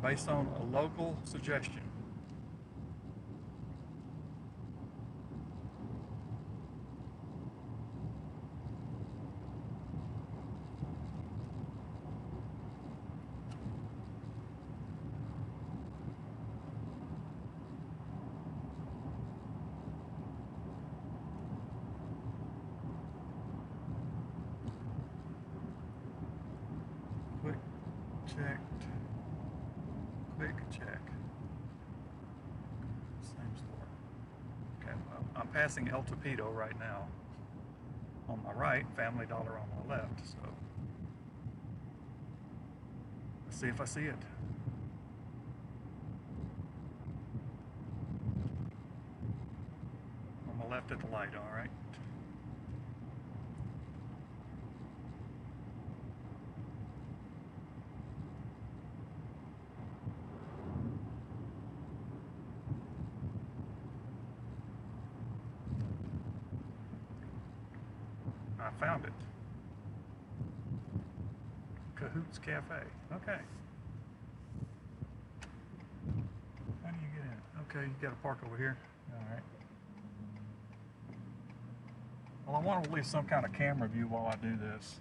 based on a local suggestion. Quick checked. check. Same store. Okay, well, I'm passing El Torpedo right now. On my right, Family Dollar on my left, so let's see if I see it. On my left at the light, all right. I found it. Cahoots Cafe. Okay. How do you get in? Okay, you got to park over here. All right. Well, I want to leave some kind of camera view while I do this.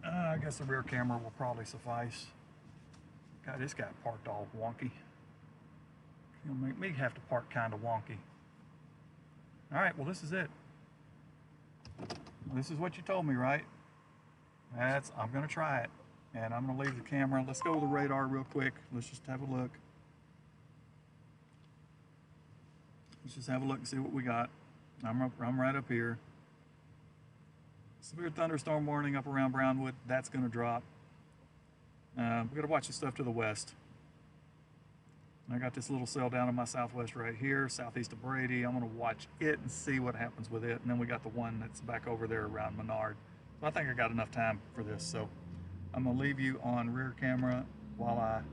I guess the rear camera will probably suffice. God, this got parked all wonky. You'll make me have to park kind of wonky. All right, well, this is it. This is what you told me, right? I'm gonna try it. And I'm gonna leave the camera. Let's go to the radar real quick. Let's just have a look. Let's just have a look and see what we got. I'm right up here. Severe thunderstorm warning up around Brownwood. That's gonna drop. We gotta watch the stuff to the west. I got this little cell down in my southwest right here, southeast of Brady. I'm going to watch it and see what happens with it. And then we got the one that's back over there around Menard. So I think I got enough time for this. So I'm going to leave you on rear camera while I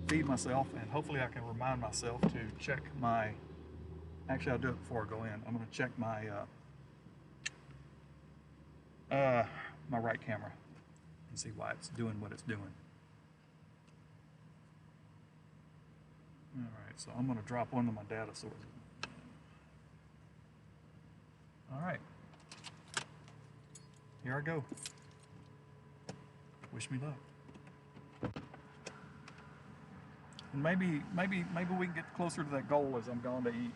feed myself. And hopefully I can remind myself to check my... Actually, I'll do it before I go in. I'm going to check my my right camera and see why it's doing what it's doing. All right, so I'm going to drop one of my data sources. All right, here I go. Wish me luck. And maybe we can get closer to that goal as I'm going to eat.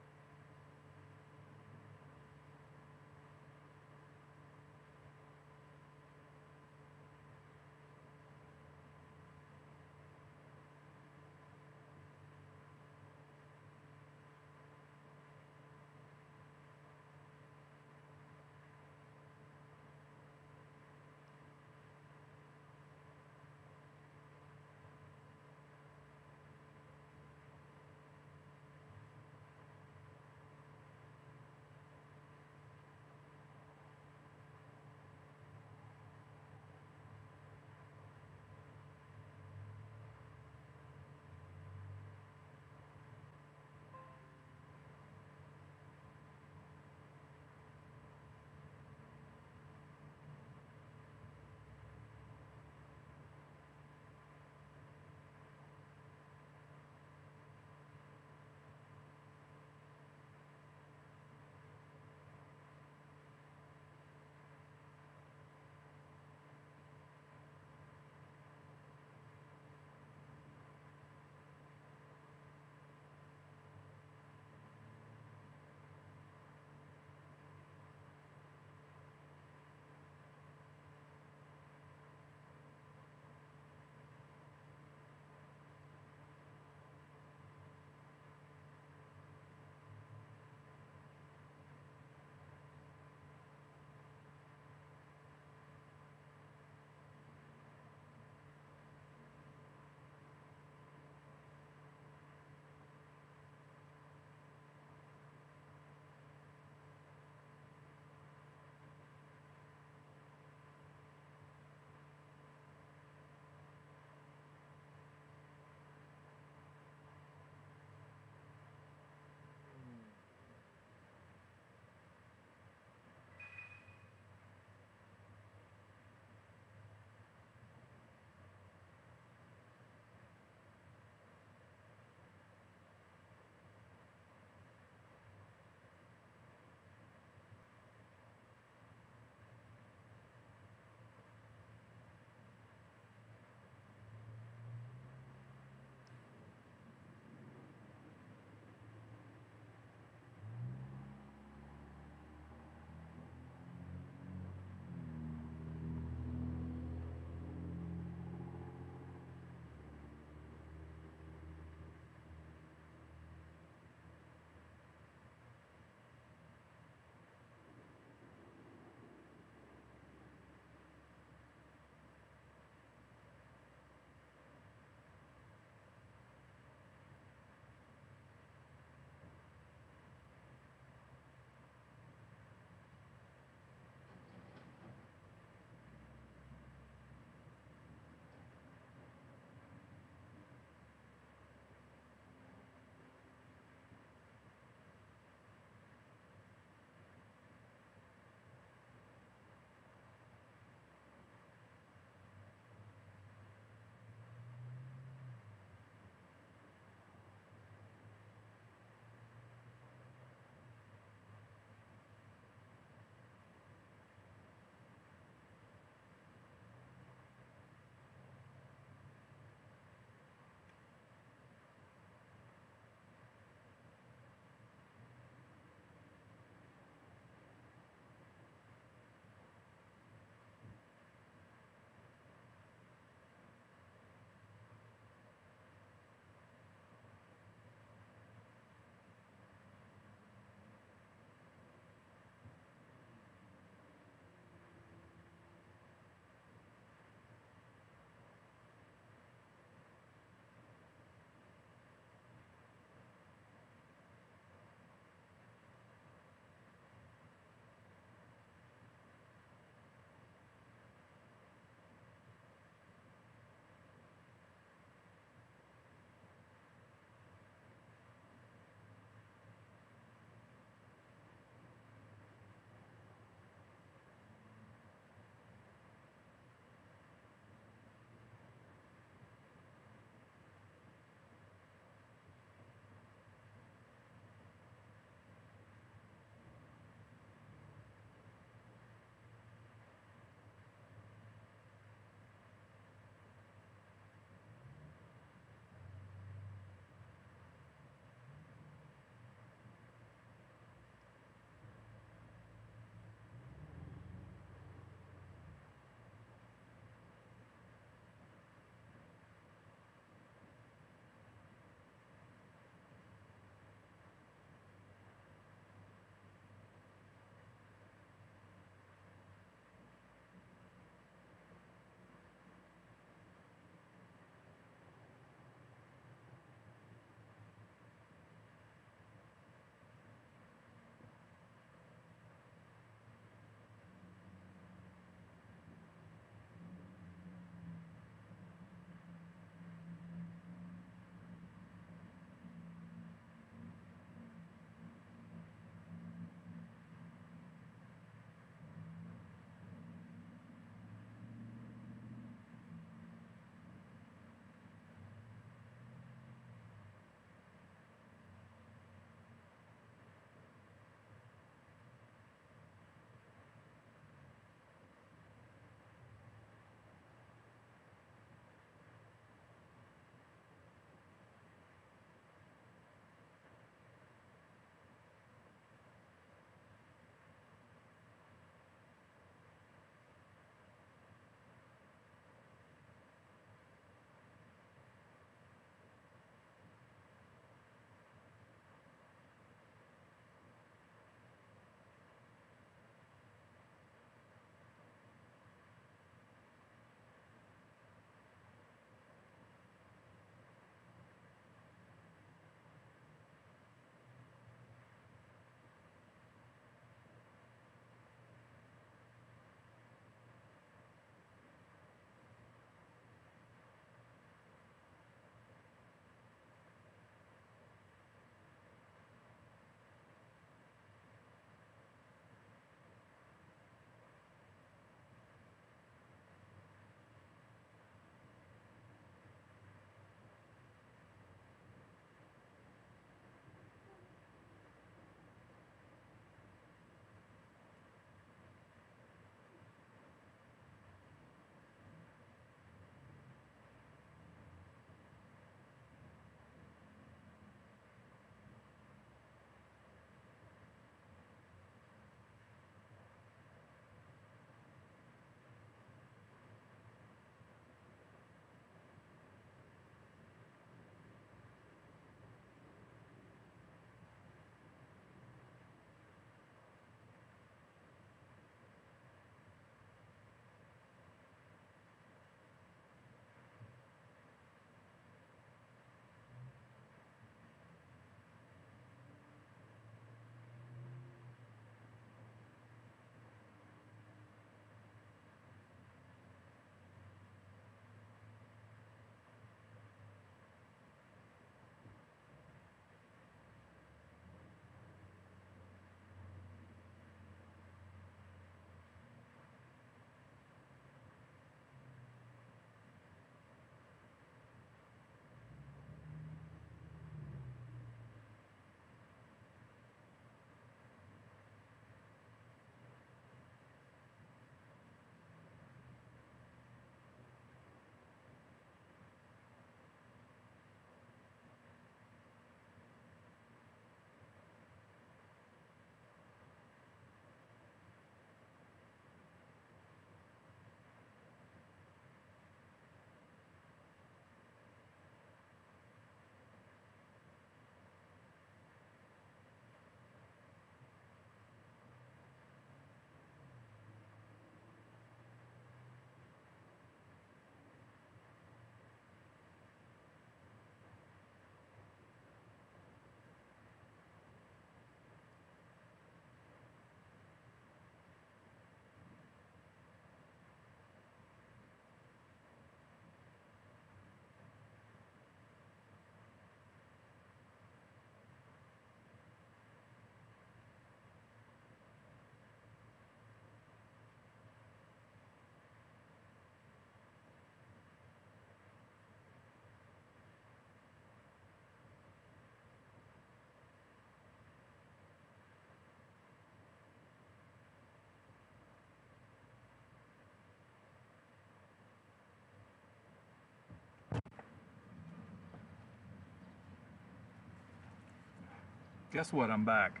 Guess what? I'm back.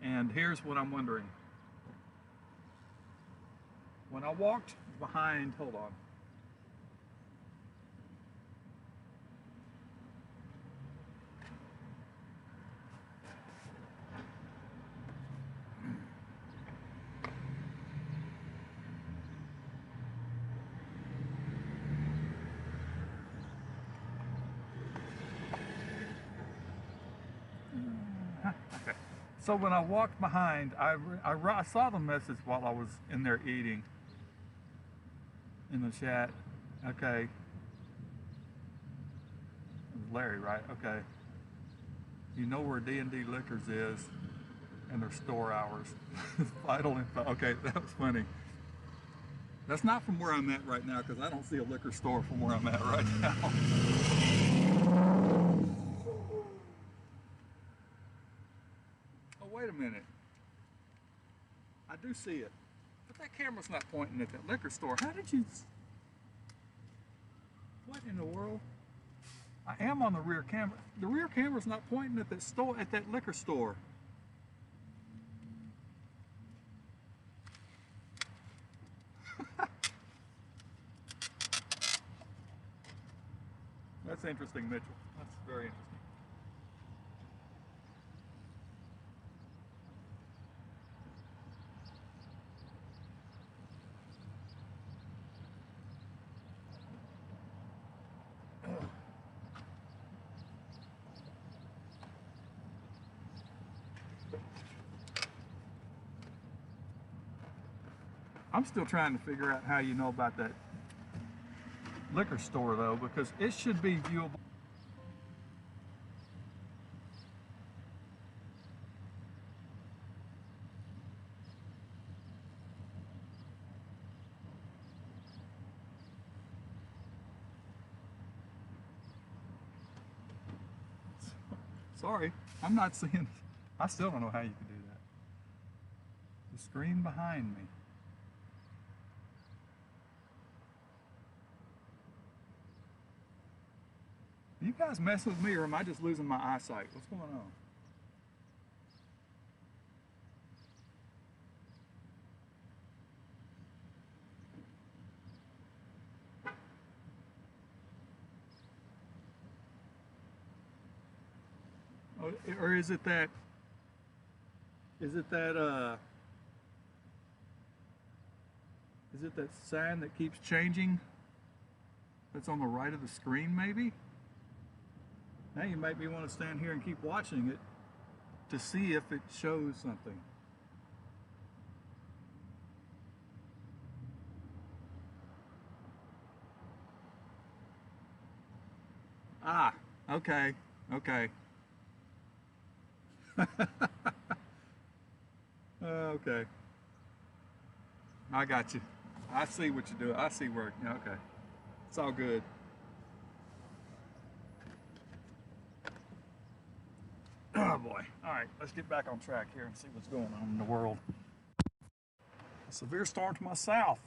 And here's what I'm wondering. When I walked behind, hold on. Okay. So when I walked behind, I saw the message while I was in there eating in the chat. Okay. It was Larry, right? Okay. You know where D&D Liquors is and their store hours. Vital info. Okay, that was funny. That's not from where I'm at right now because I don't see a liquor store from where I'm at right now. Oh, wait a minute. I do see it. But that camera's not pointing at that liquor store. How did you... What in the world? I am on the rear camera. The rear camera's not pointing at that store, at that liquor store. That's interesting, Mitchell. That's very interesting. I'm still trying to figure out how you know about that liquor store though, because it should be viewable. Sorry, I'm not seeing. I still don't know how you can do that. The screen behind me. Are you guys messing with me, or am I just losing my eyesight? What's going on? Or is it that sign that keeps changing that's on the right of the screen maybe? Now you might want to stand here and keep watching it to see if it shows something. Ah, okay, okay. Okay. I got you. I see what you're doing. I see where, yeah, okay. It's all good. Oh boy. All right, let's get back on track here and see what's going on in the world. A severe storm to my south.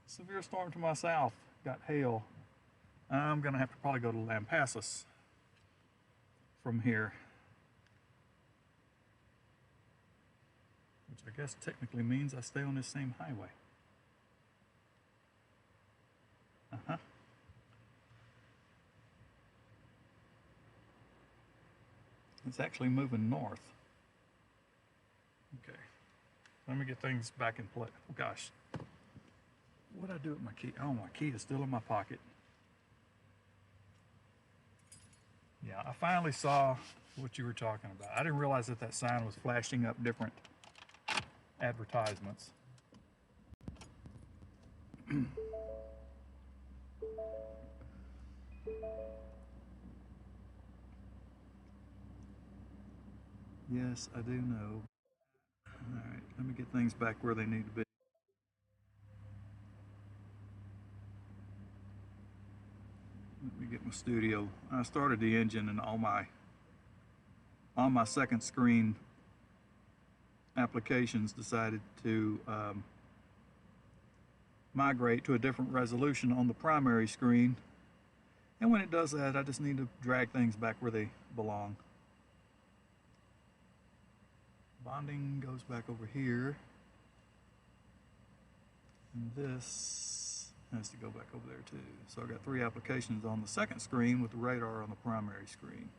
Severe storm to my south. Got hail. I'm gonna have to probably go to Lampasas from here. Which I guess technically means I stay on this same highway. Uh-huh. It's actually moving north. Okay. Let me get things back in place. Oh gosh. What'd I do with my key? Oh, my key is still in my pocket. Yeah, I finally saw what you were talking about. I didn't realize that that sign was flashing up different advertisements. Yes, I do know. All right, let me get things back where they need to be. Let me get my studio. I started the engine and on my second screen applications decided to migrate to a different resolution on the primary screen, And when it does that, I just need to drag things back where they belong. Bonding goes back over here. And this has to go back over there too. So I've got 3 applications on the second screen with the radar on the primary screen.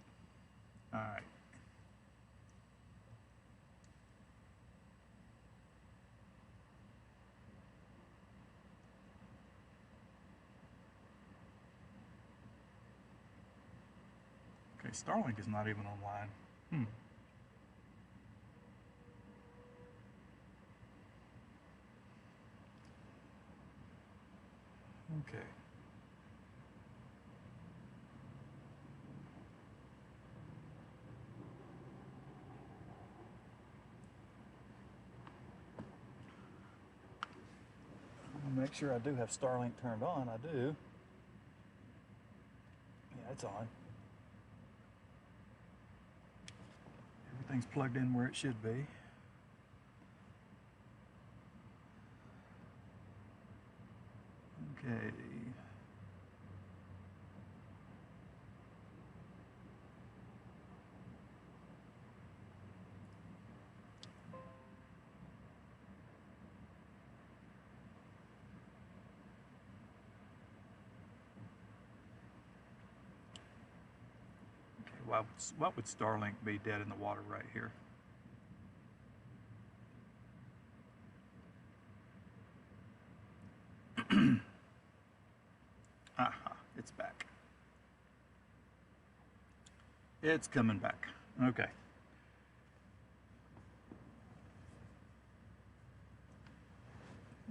All right. Okay, Starlink is not even online. Okay. Make sure I do have Starlink turned on. I do. Yeah, it's on. Everything's plugged in where it should be. Okay. What would Starlink be dead in the water right here? Aha, it's back. It's coming back. Okay.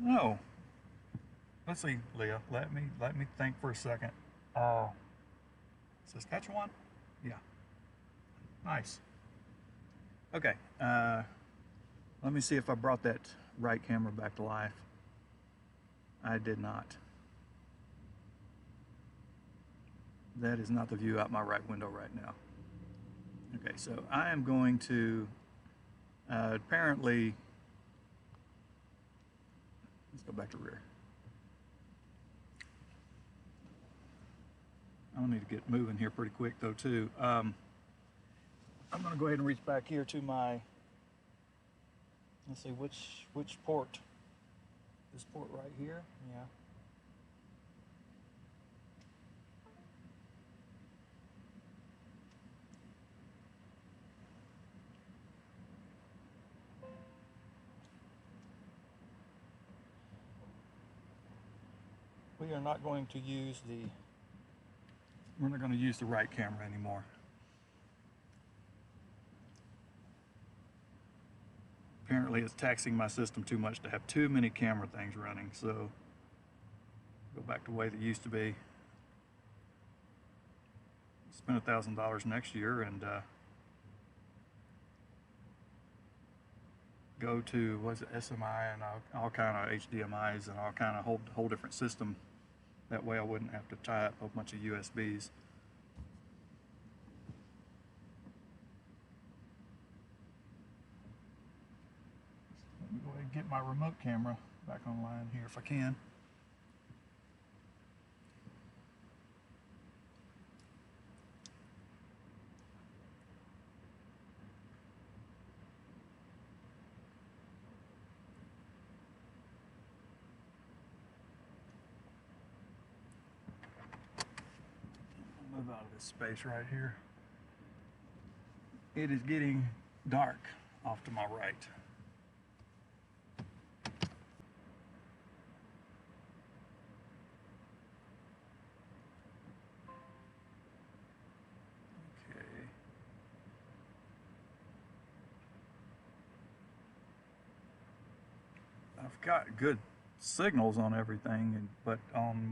Oh. Let's see, Leah. Let me think for a second. Saskatchewan? Yeah. Nice. Okay. Let me see if I brought that right camera back to life. I did not. That is not the view out my right window right now. Okay, so I am going to apparently, let's go back to rear. I'll need to get moving here pretty quick though too. I'm going to go ahead and reach back here to my, let's see, which port? This port right here? Yeah. We are not going to use we're not going to use the right camera anymore. Apparently it's taxing my system too much to have too many camera things running, so go back to the way they used to be. Spend $1,000 next year and go to, what's it, SMI and all kind of HDMIs and all kind of whole different system. That way I wouldn't have to tie up a bunch of USBs. Let me go ahead and get my remote camera back online here if I can. Move out of this space right here. It is getting dark off to my right. Okay. I've got good signals on everything, but on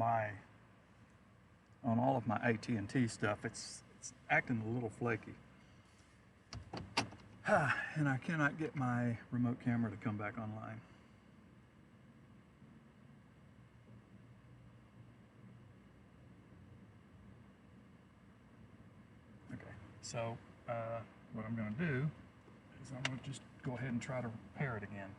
all of my AT&T stuff, it's acting a little flaky. And I cannot get my remote camera to come back online. Okay, so what I'm going to do is I'm going to just go ahead and try to repair it again.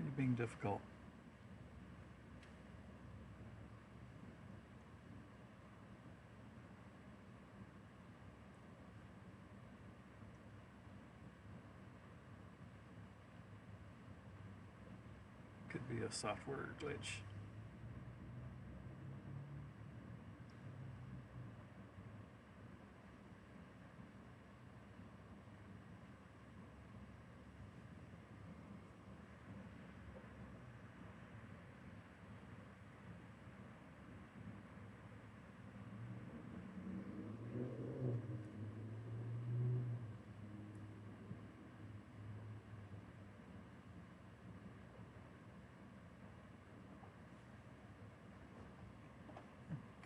Why are you being difficult? Could be a software glitch.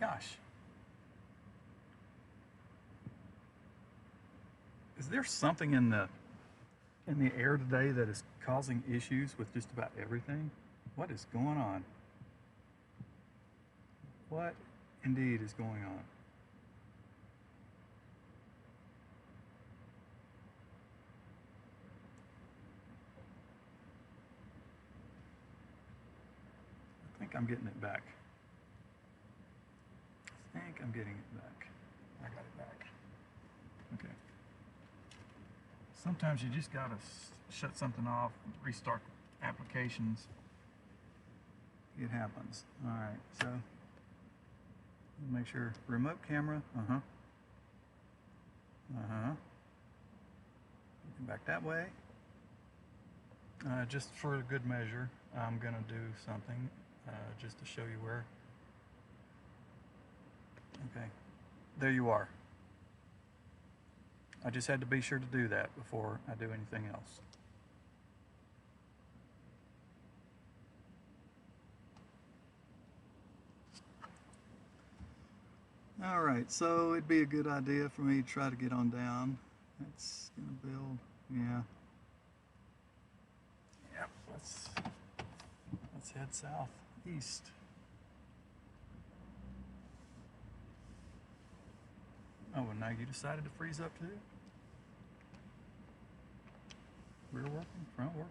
Gosh. Is there something in the air today that is causing issues with just about everything? What is going on? What indeed is going on? I think I'm getting it back. I think I'm getting it back. I got it back. Okay. Sometimes you just gotta shut something off, restart applications. It happens. All right, so make sure remote camera. Looking back that way. Just for a good measure, I'm gonna do something just to show you where. Okay, there you are. I just had to be sure to do that before I do anything else. All right, so it'd be a good idea for me to try to get on down. It's gonna build, yeah. Yep, let's head southeast. Oh, and now you decided to freeze up too? Rear working, front working?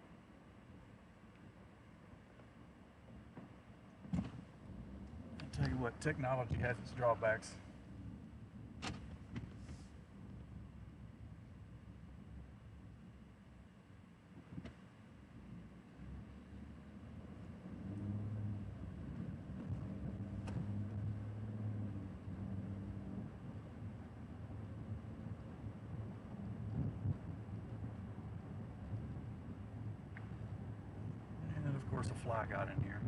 I'll tell you what, technology has its drawbacks. And of course a fly got in here.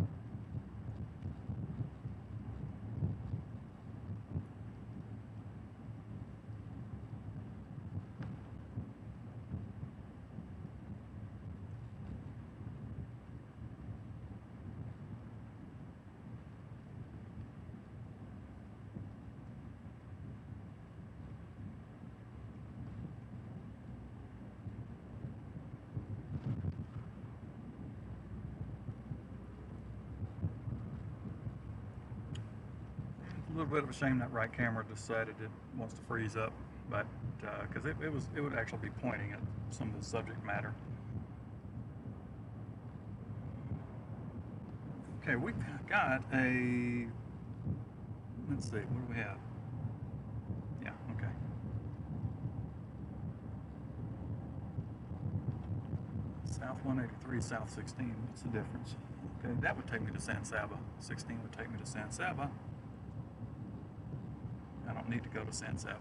A little bit of a shame that right camera decided it wants to freeze up, but because it would actually be pointing at some of the subject matter. Okay, we've got a, let's see, what do we have? Yeah, okay. South 183, South 16, what's the difference? Okay, that would take me to San Saba. 16 would take me to San Saba. I don't need to go to San Saba.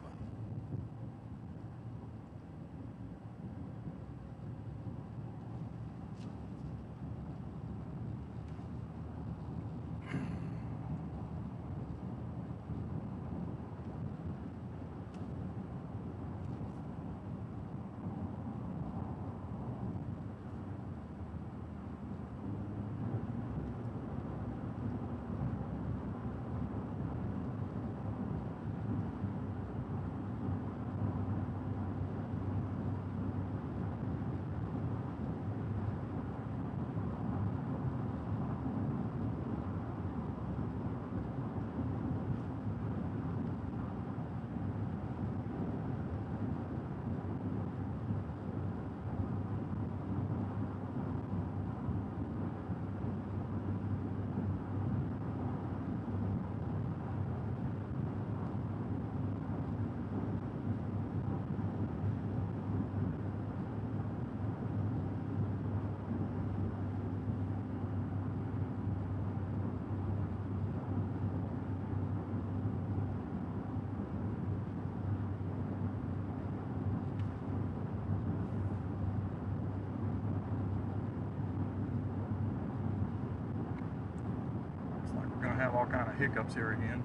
We're going to have all kind of hiccups here again.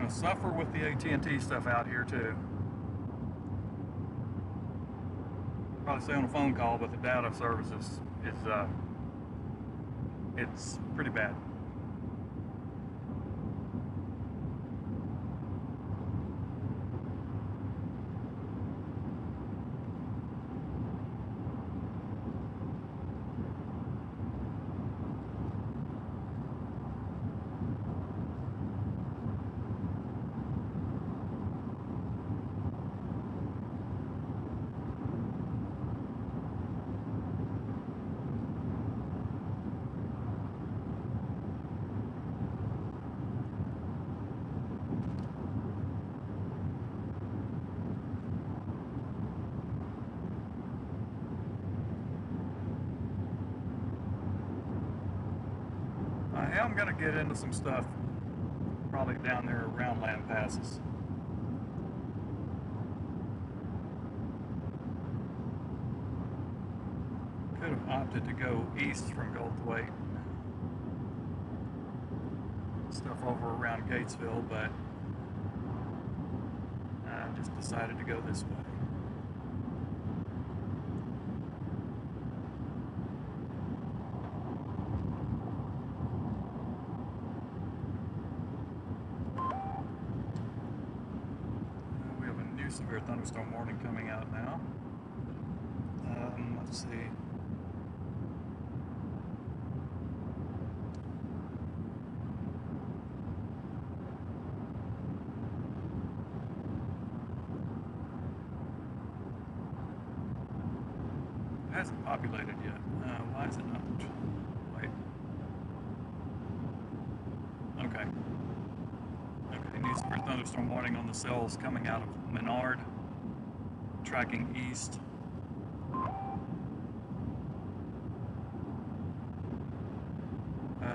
Suffer with the AT&T stuff out here too. Probably stay on a phone call, but the data service is it's pretty bad. I am going to get into some stuff probably down there around land passes. Could have opted to go east from Goldthwaite. Stuff over around Gatesville, but I just decided to go this way. Severe thunderstorm warning coming out now. Let's see. It hasn't populated yet. Why is it not? Wait. Okay. Okay, new severe thunderstorm warning on the cells coming out of Menard, tracking east.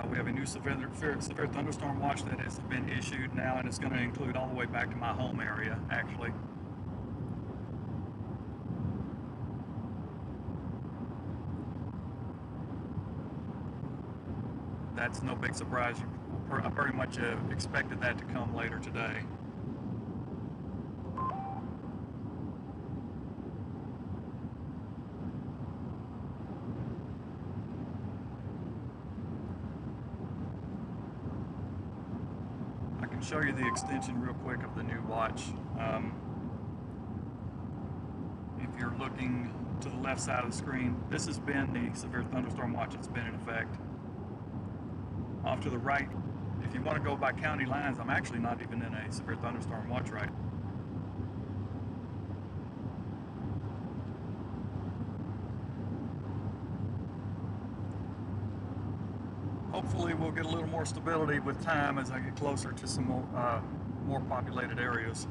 We have a new severe thunderstorm watch that has been issued now, and it's going to include all the way back to my home area, actually. That's no big surprise. I pretty much expected that to come later today. Show you the extension real quick of the new watch. If you're looking to the left side of the screen, this has been the severe thunderstorm watch that's been in effect. Off to the right, if you want to go by county lines, I'm actually not even in a severe thunderstorm watch right. Hopefully we'll get a little more stability with time as I get closer to some more populated areas.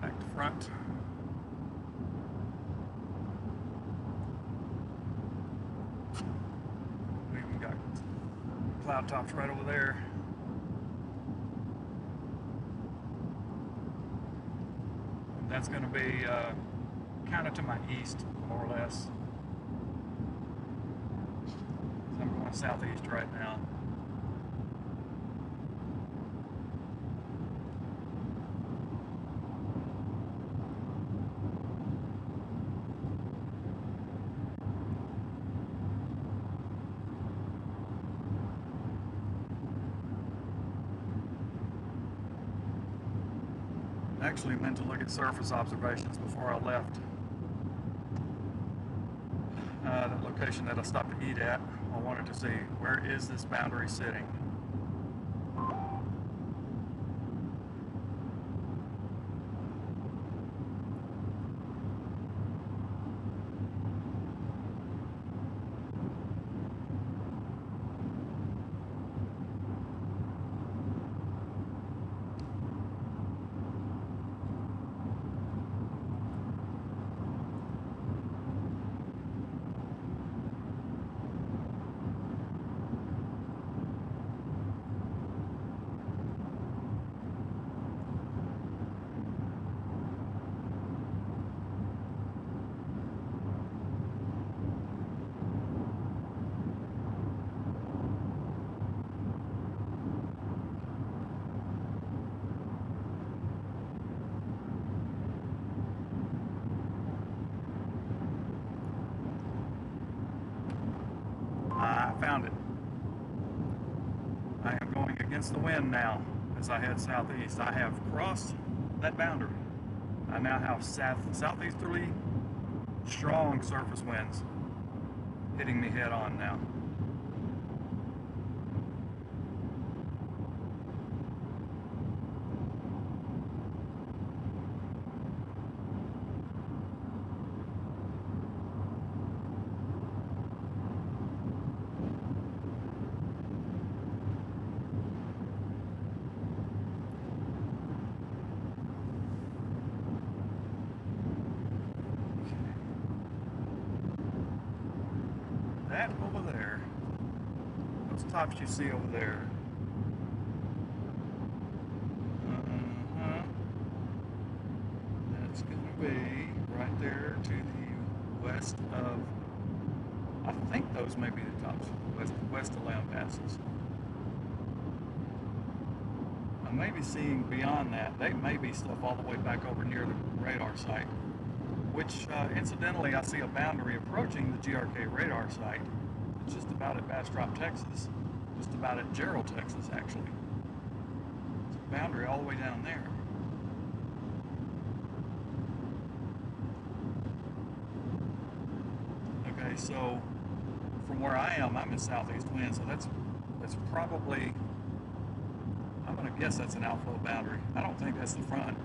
Back to front. Cloud tops right over there. That's going to be kind of to my east, more or less. So I'm going southeast right now. Actually meant to look at surface observations before I left the location that I stopped to eat at. I wanted to see, where is this boundary sitting? I found it. I am going against the wind now as I head southeast. I have crossed that boundary. I now have southeasterly strong surface winds hitting me head on now. That over there, those tops you see over there, that's going to be right there to the west of, I think those may be the tops, west of Lamb Passes. I may be seeing beyond that. They may be stuff all the way back over near the radar site, which incidentally I see a boundary approaching the GRK radar site. It's just about at Bastrop, Texas, just about at Gerald, Texas actually. It's a boundary all the way down there. Okay, so from where I am, I'm in southeast wind, so that's probably, I'm going to guess that's an outflow boundary. I don't think that's the front.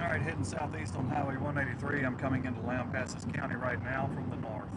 All right, heading southeast on Highway 183. I'm coming into Lamb Passes County right now from the north.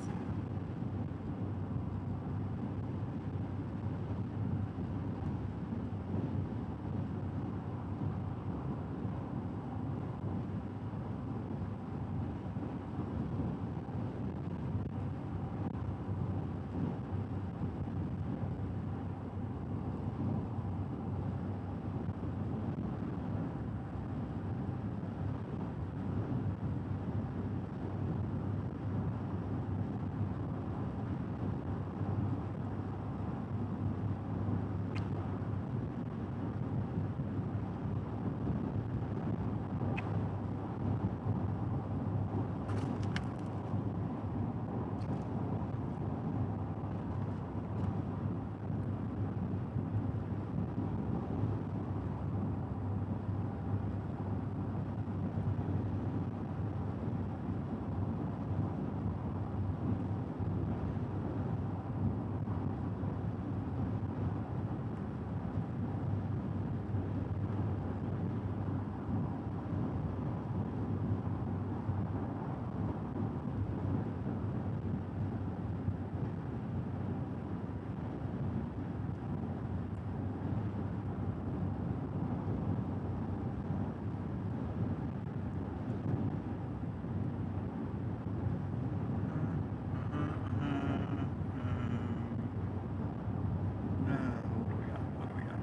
What do we got?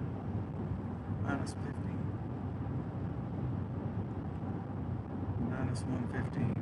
Minus 15. minus 115.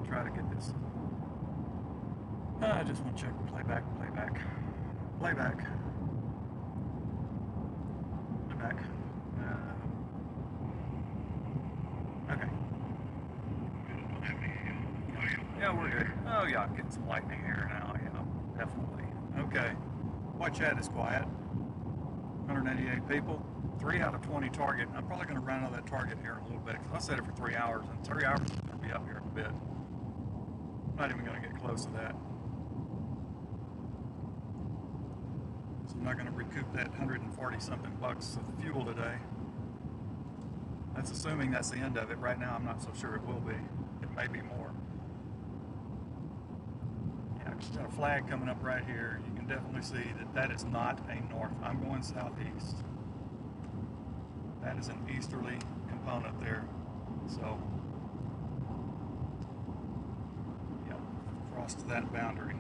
Try to get this. I just want to check playback. Okay. Yeah, we're good. Oh yeah, I'm getting some lightning here now. Yeah, definitely. Okay. My chat is quiet. 188 people. 3 out of 20 target. I'm probably going to run out of that target here in a little bit because I set it for 3 hours, and 3 hours is going to be up here in a bit. Not even going to get close to that. So I'm not going to recoup that 140 something bucks of fuel today. That's assuming that's the end of it. Right now I'm not so sure it will be. It may be more. Yeah, just got a flag coming up right here. You can definitely see that that is not a north. I'm going southeast. That is an easterly component there. So to that boundary.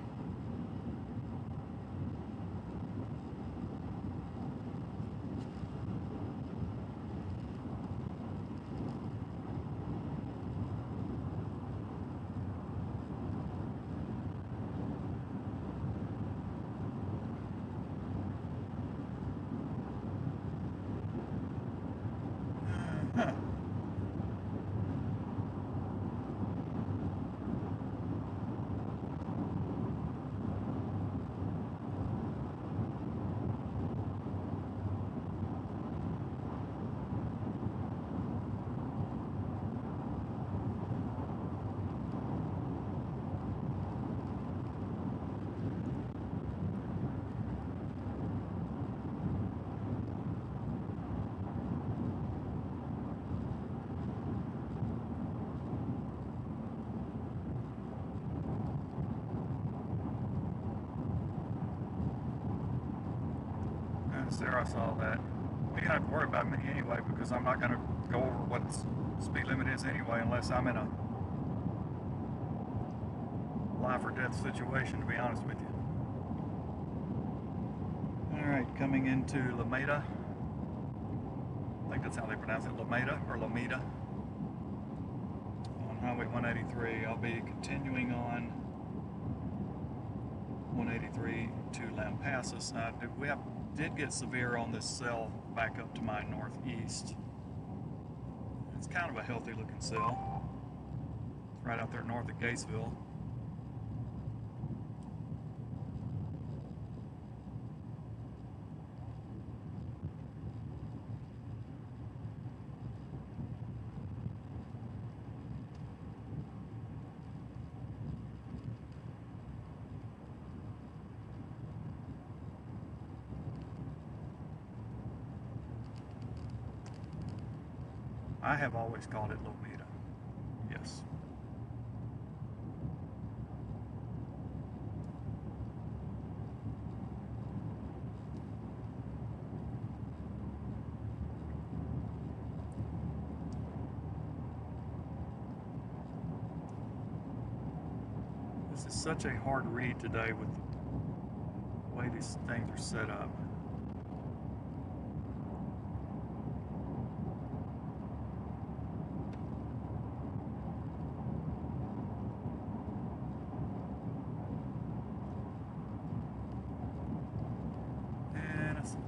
There, I saw that. You don't have to worry about me anyway because I'm not going to go over what the speed limit is anyway unless I'm in a life or death situation, to be honest with you. Alright, coming into Lameda. I think that's how they pronounce it, Lameda or Lameda. On Highway 183. I'll be continuing on 183 to Lampasas. We did get severe on this cell back up to my northeast. It's kind of a healthy looking cell. It's right out there north of Gatesville. I have always called it Lomita. Yes. This is such a hard read today with the way these things are set up.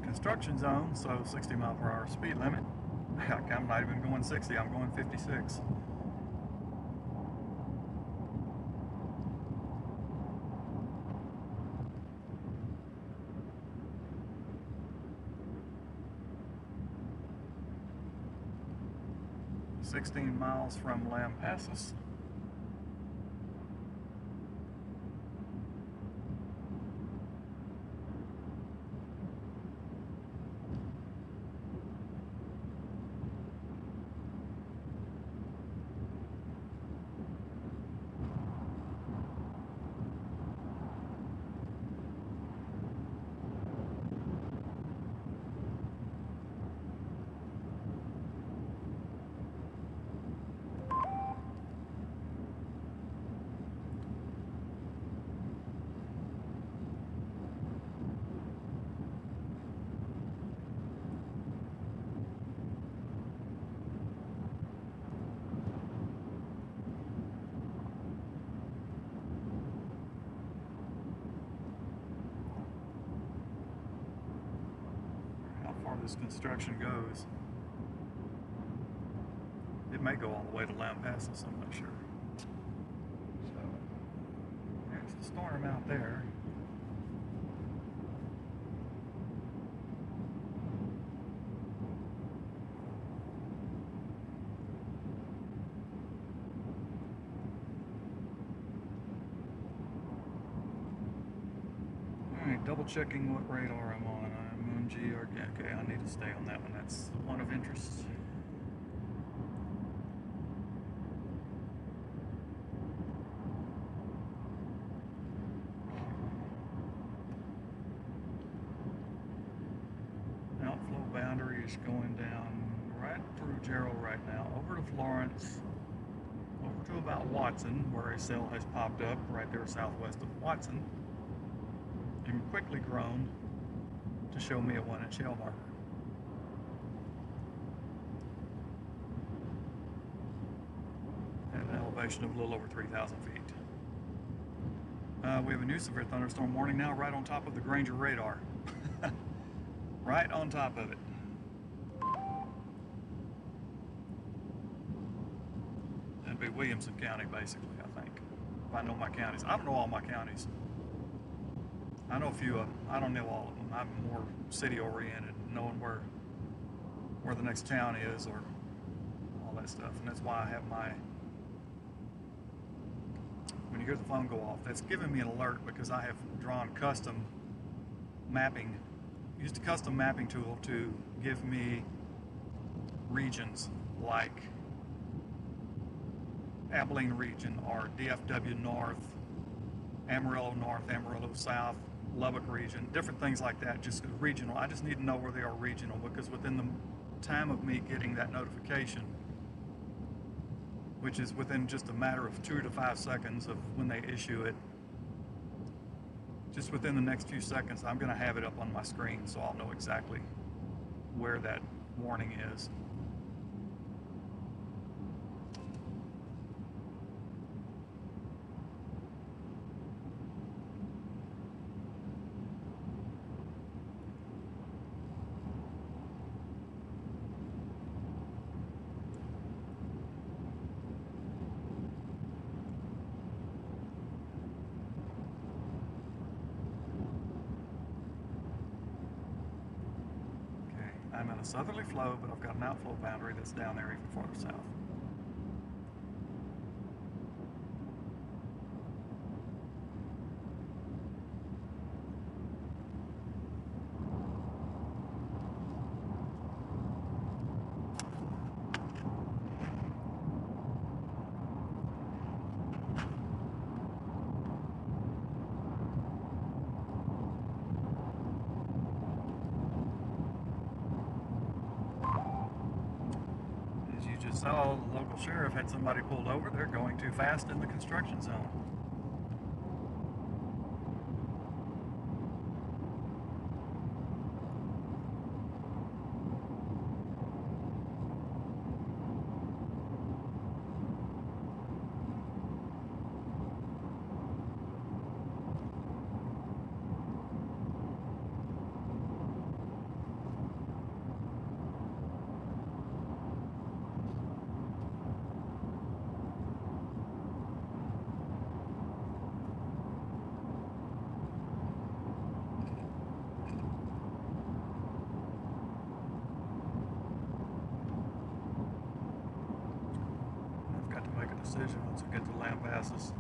Construction zone, so 60 mile per hour speed limit. Heck, I'm not even going 60, I'm going 56. "16 miles from Lampasas." This construction goes. It may go all the way to Lampasas, I'm not sure. So, there's the storm out there. Alright, double checking what radar I'm on. I'm on okay, I need to stay on that one. That's one of interest. Outflow boundary is going down right through Gerald right now, over to Florence, over to about Watson, where a cell has popped up right there southwest of Watson, and quickly grown to show me a 1-inch shell marker. At an elevation of a little over 3,000 feet. We have a new severe thunderstorm warning now right on top of the Granger radar. Right on top of it. That'd be Williamson County, basically, I think. If I know my counties. I don't know all my counties. I know a few of them. I don't know all of them. I'm more city-oriented, knowing where the next town is or all that stuff. And that's why I have my... When you hear the phone go off, that's giving me an alert because I have drawn custom mapping. Used a custom mapping tool to give me regions like Abilene region or DFW North, Amarillo North, Amarillo South, Lubbock region, different things like that, just regional. I just need to know where they are regional because within the time of me getting that notification, which is within just a matter of 2 to 5 seconds of when they issue it, just within the next few seconds, I'm going to have it up on my screen so I'll know exactly where that warning is. I'm in a southerly flow, but I've got an outflow boundary that's down there even farther south. So the local sheriff had somebody pulled over. They're going too fast in the construction zone. precision once we get to land passes.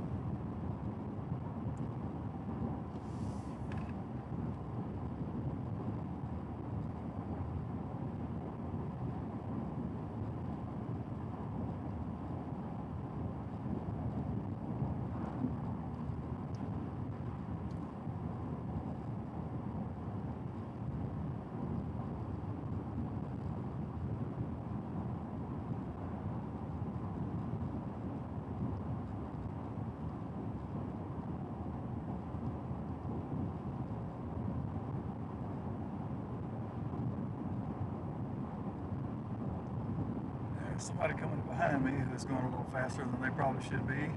Somebody coming behind me who's going a little faster than they probably should be.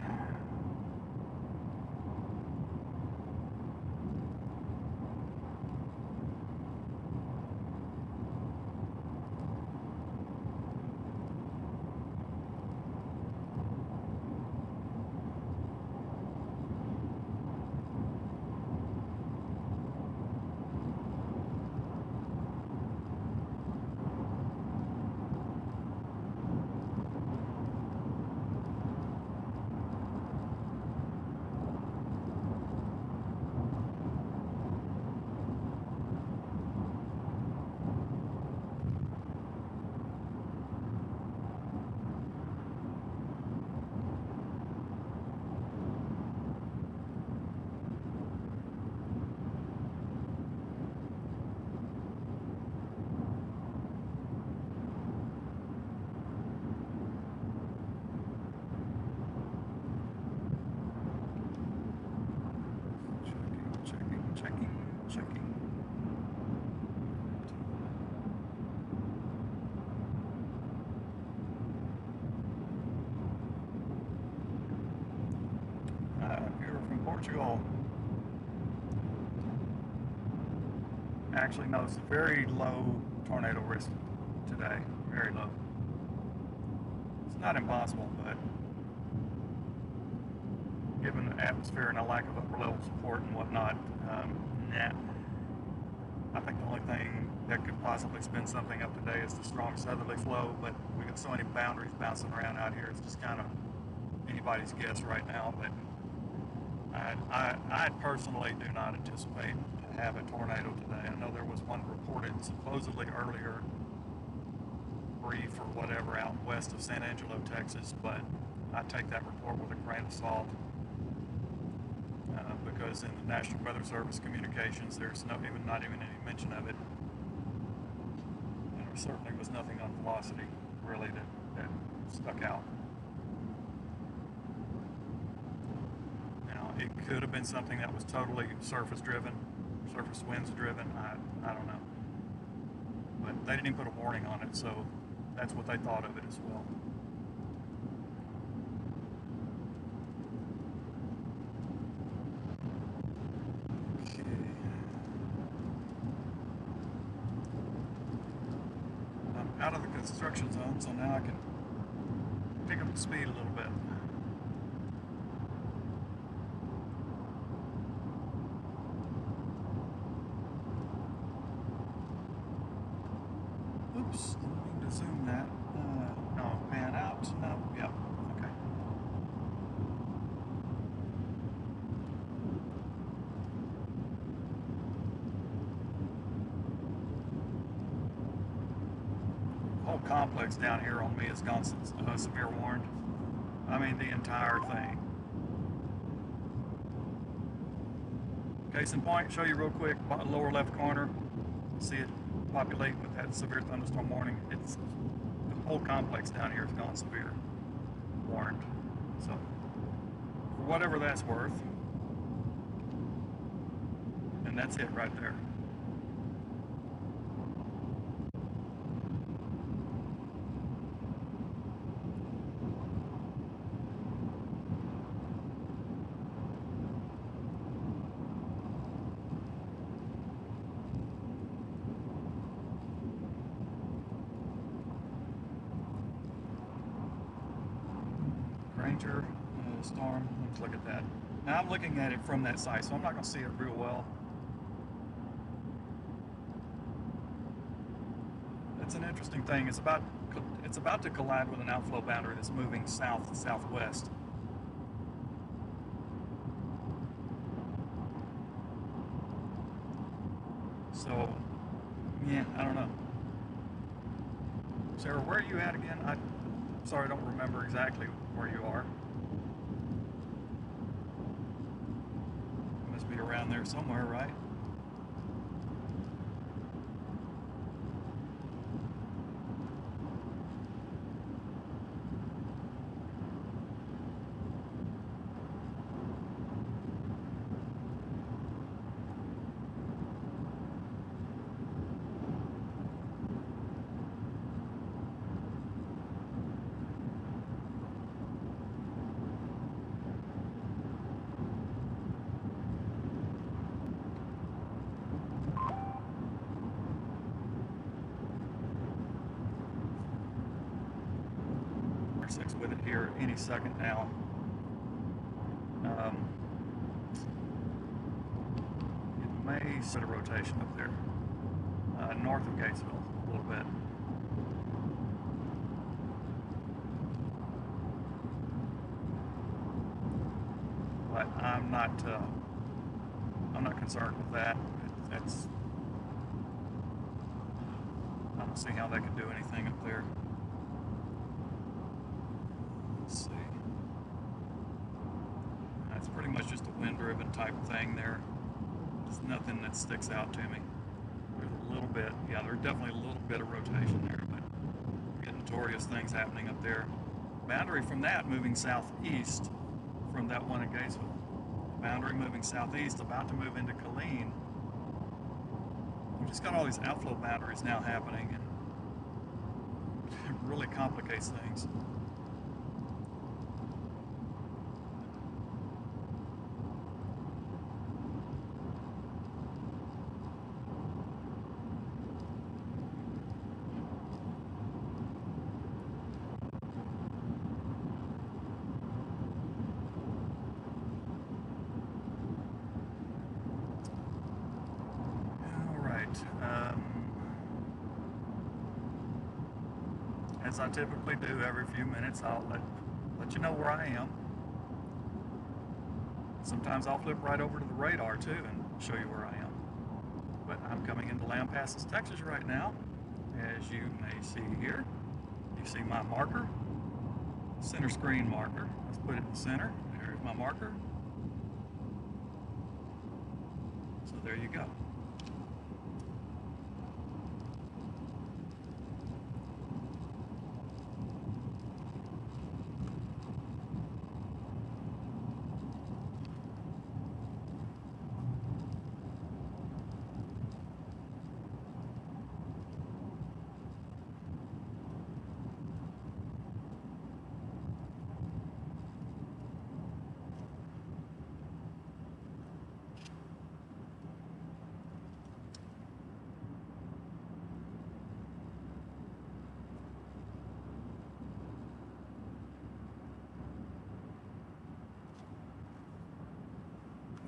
Checking. Viewer from Portugal. Actually, no, it's very low tornado risk today. Very low. It's not impossible, but given the atmosphere and a lack of upper level support and whatnot, nah. I think the only thing that could possibly spin something up today is the strong southerly flow, but we got so many boundaries bouncing around out here, it's just kind of anybody's guess right now. But I personally do not anticipate to have a tornado today. I know there was one reported supposedly earlier, brief or whatever, out west of San Angelo, Texas, but I take that report with a grain of salt. Because in the National Weather Service communications, there's not even any mention of it. And there certainly was nothing on velocity, really, that stuck out. Now, it could have been something that was totally surface winds driven, I don't know. But they didn't even put a warning on it, so that's what they thought of it as well. Out of the construction zone, so now I can pick up the speed a little bit. Oops, didn't mean to zoom that. No, pan out. No, yeah, okay. Whole complex down here on me has gone severe warned. I mean, the entire thing. Case in point, show you real quick, lower left corner. See it populate with that severe thunderstorm warning. It's the whole complex down here has gone severe warned. So, for whatever that's worth, and that's it right there. Ranger storm. Let's look at that. Now I'm looking at it from that side, so I'm not going to see it real well. It's an interesting thing. It's about to collide with an outflow boundary that's moving south-southwest. So, yeah, I don't know. Sarah, where are you at again? I'm sorry, I don't remember exactly where you are. You must be around there somewhere, right? Intersects with it here any second now. It may set a rotation up there, north of Gatesville a little bit. But I'm not concerned with that. It's I don't see how they could do anything up there. Let's see. It's pretty much just a wind-driven type thing there. There's nothing that sticks out to me. There's a little bit, yeah, there's definitely a little bit of rotation there, but getting notorious things happening up there. Boundary from that moving southeast from that one in Gatesville. Boundary moving southeast, about to move into Killeen. We've just got all these outflow boundaries now happening, and it really complicates things. As I typically do every few minutes, I'll let you know where I am. Sometimes I'll flip right over to the radar too and show you where I am. But I'm coming into Lampasas, Texas right now. As you may see here, you see my marker, center screen marker. Let's put it in the center. There's my marker. So there you go.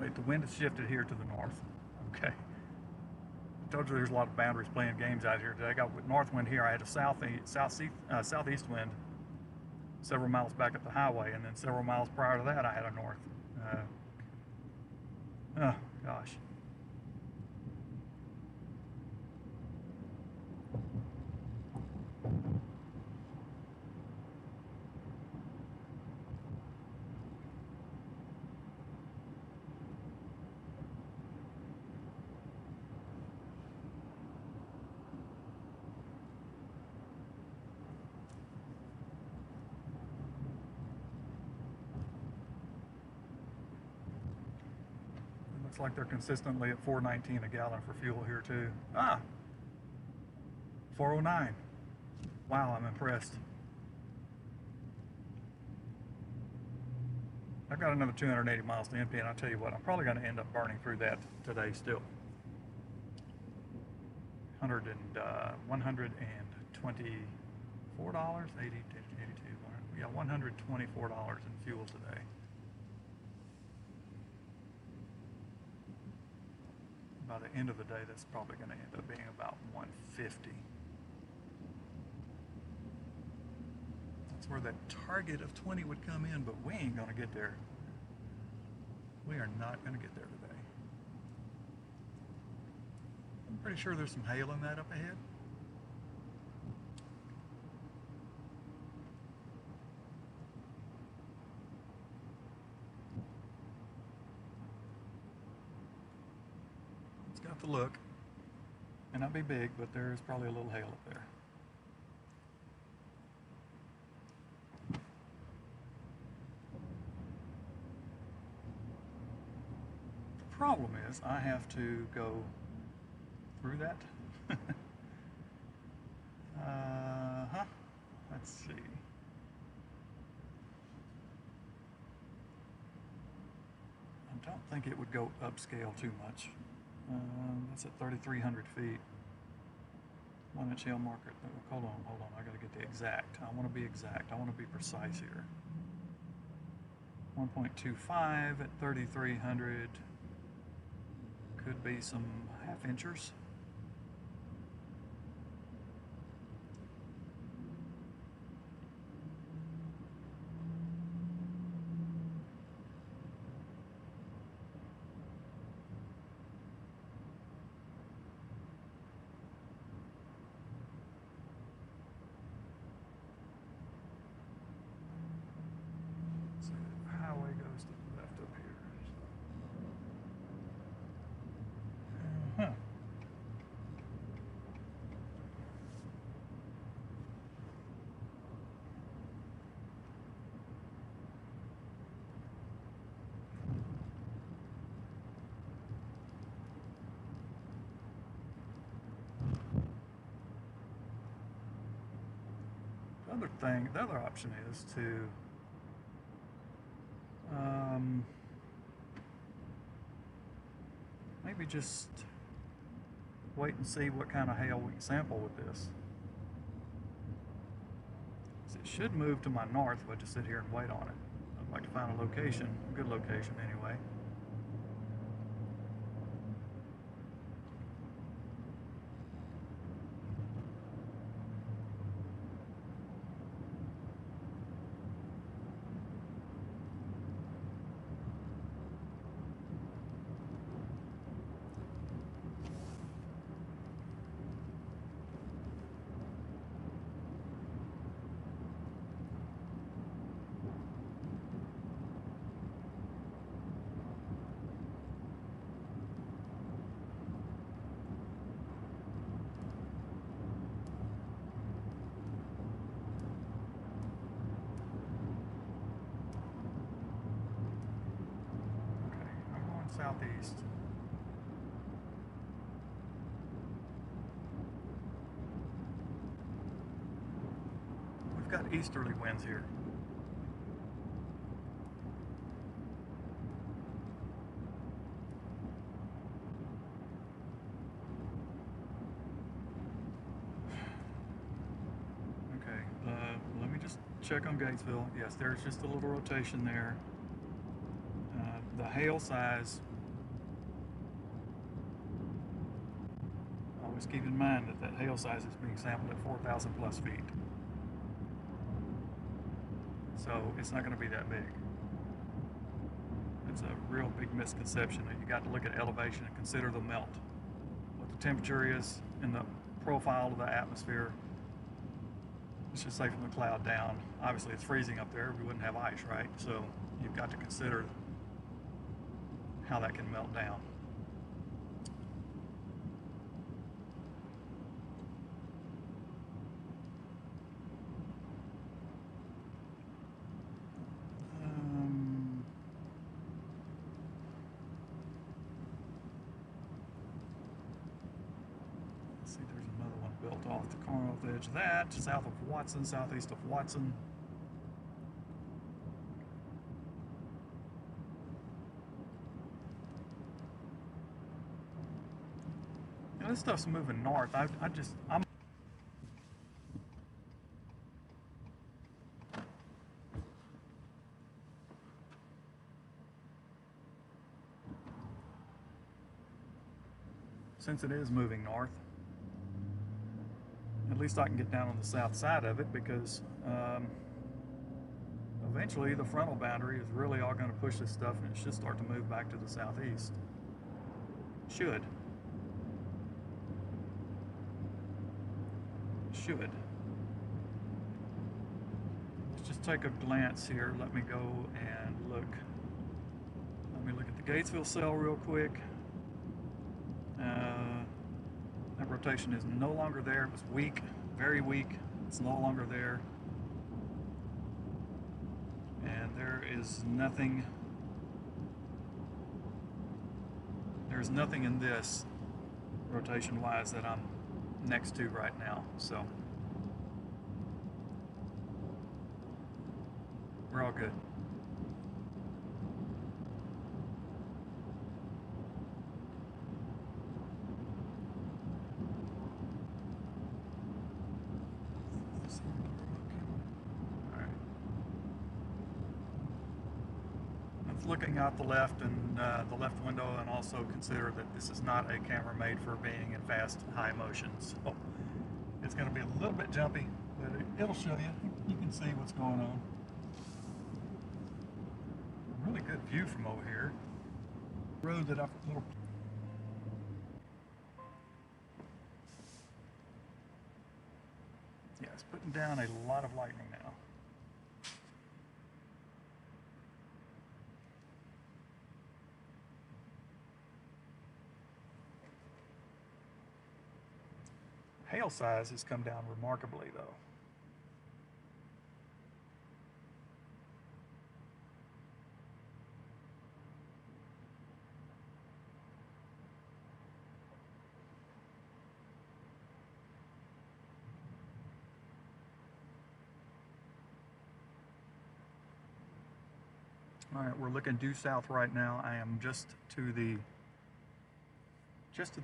Wait, the wind has shifted here to the north. Okay. I told you there's a lot of boundaries playing games out here today. I got north wind here. I had a southeast wind several miles back up the highway, and then several miles prior to that I had a north. Oh, gosh. Looks like they're consistently at $4.19 a gallon for fuel here too. Ah, 4.09. Wow, I'm impressed. I've got another 280 miles to empty, and I'll tell you what, I'm probably going to end up burning through that today still. $124, 80, 82, yeah, $124 in fuel today. By the end of the day, that's probably going to end up being about 150. That's where that target of 20 would come in, but we ain't gonna get there. We are not gonna get there today. I'm pretty sure there's some hail in that up ahead. It's got the look. May not be big, but there's probably a little hail up there. The problem is I have to go through that. Let's see. I don't think it would go upscale too much. That's at 3,300 feet. 1 inch hail marker. Hold on. I gotta get the exact. I want to be exact. I want to be precise here. 1.25 at 3,300. Could be some half inchers. The other option is to maybe just wait and see what kind of hail we can sample with this. So it should move to my north if I just sit here and wait on it. I'd like to find a location, a good location anyway. Southeast. We've got easterly winds here. Okay, let me just check on Gatesville. Yes, there's just a little rotation there. The hail size, always keep in mind that that hail size is being sampled at 4,000 plus feet. So it's not going to be that big. It's a real big misconception that you got to look at elevation and consider the melt. What the temperature is in the profile of the atmosphere. Let's just say from the cloud down. Obviously it's freezing up there, we wouldn't have ice, right? So you've got to consider how that can melt down. Let's see, there's another one built off the corner off the edge of that, south of Watson, southeast of Watson. This stuff's moving north. I'm since it is moving north, at least I can get down on the south side of it because eventually the frontal boundary is really all going to push this stuff, and it should start to move back to the southeast. Should. Let's just take a glance here. Let me go and look. Let me look at the Gatesville cell real quick. That rotation is no longer there. It was weak, very weak. It's no longer there. And there is nothing. There's nothing in this rotation-wise that I'm next to right now. So we're all good. Looking out the left and the left window, and also consider that this is not a camera made for being in fast, high motions. So it's going to be a little bit jumpy, but it'll show you. You can see what's going on. Really good view from over here. Road that I've little. Yeah, it's putting down a lot of lightning now. Hail size has come down remarkably, though. All right, we're looking due south right now. I am just to the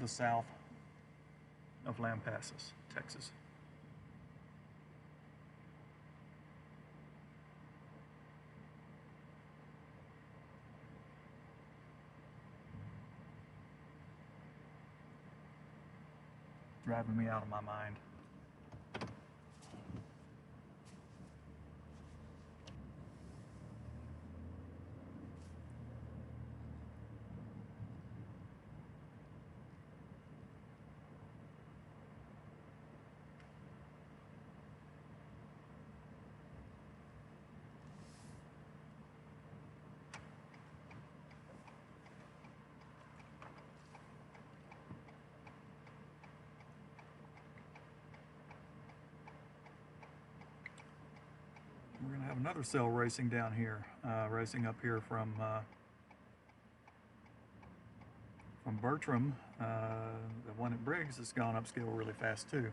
south of Lampasas, Texas. Driving me out of my mind. We're going to have another cell racing down here, racing up here from Bertram. The one at Briggs has gone upscale really fast too.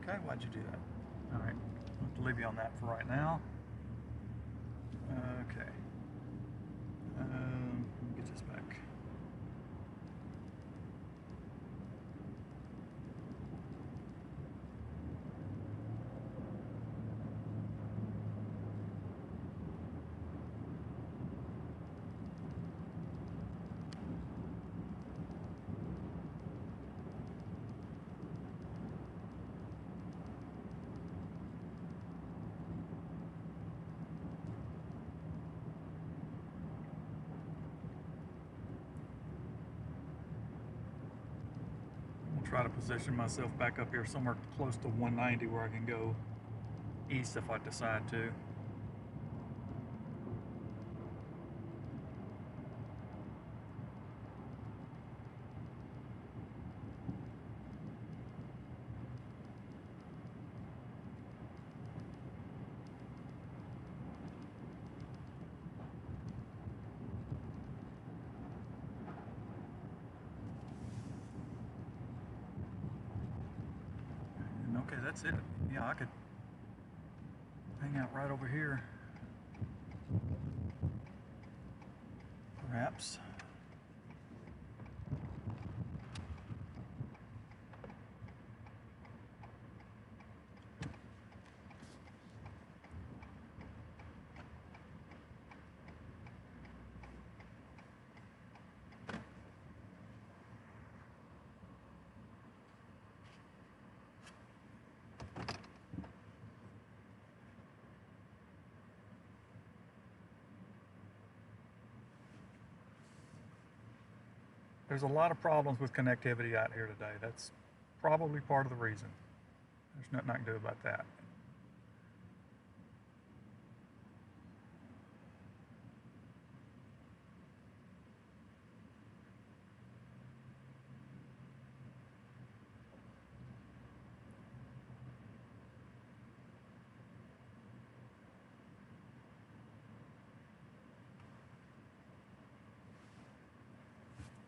Okay, why'd you do that? All right, I'll have to leave you on that for right now. Okay. Let me get this back. Try to position myself back up here somewhere close to 190 where I can go east if I decide to. Okay, that's it. Yeah, I could hang out right over here. Perhaps. There's a lot of problems with connectivity out here today. That's probably part of the reason. There's nothing I can do about that.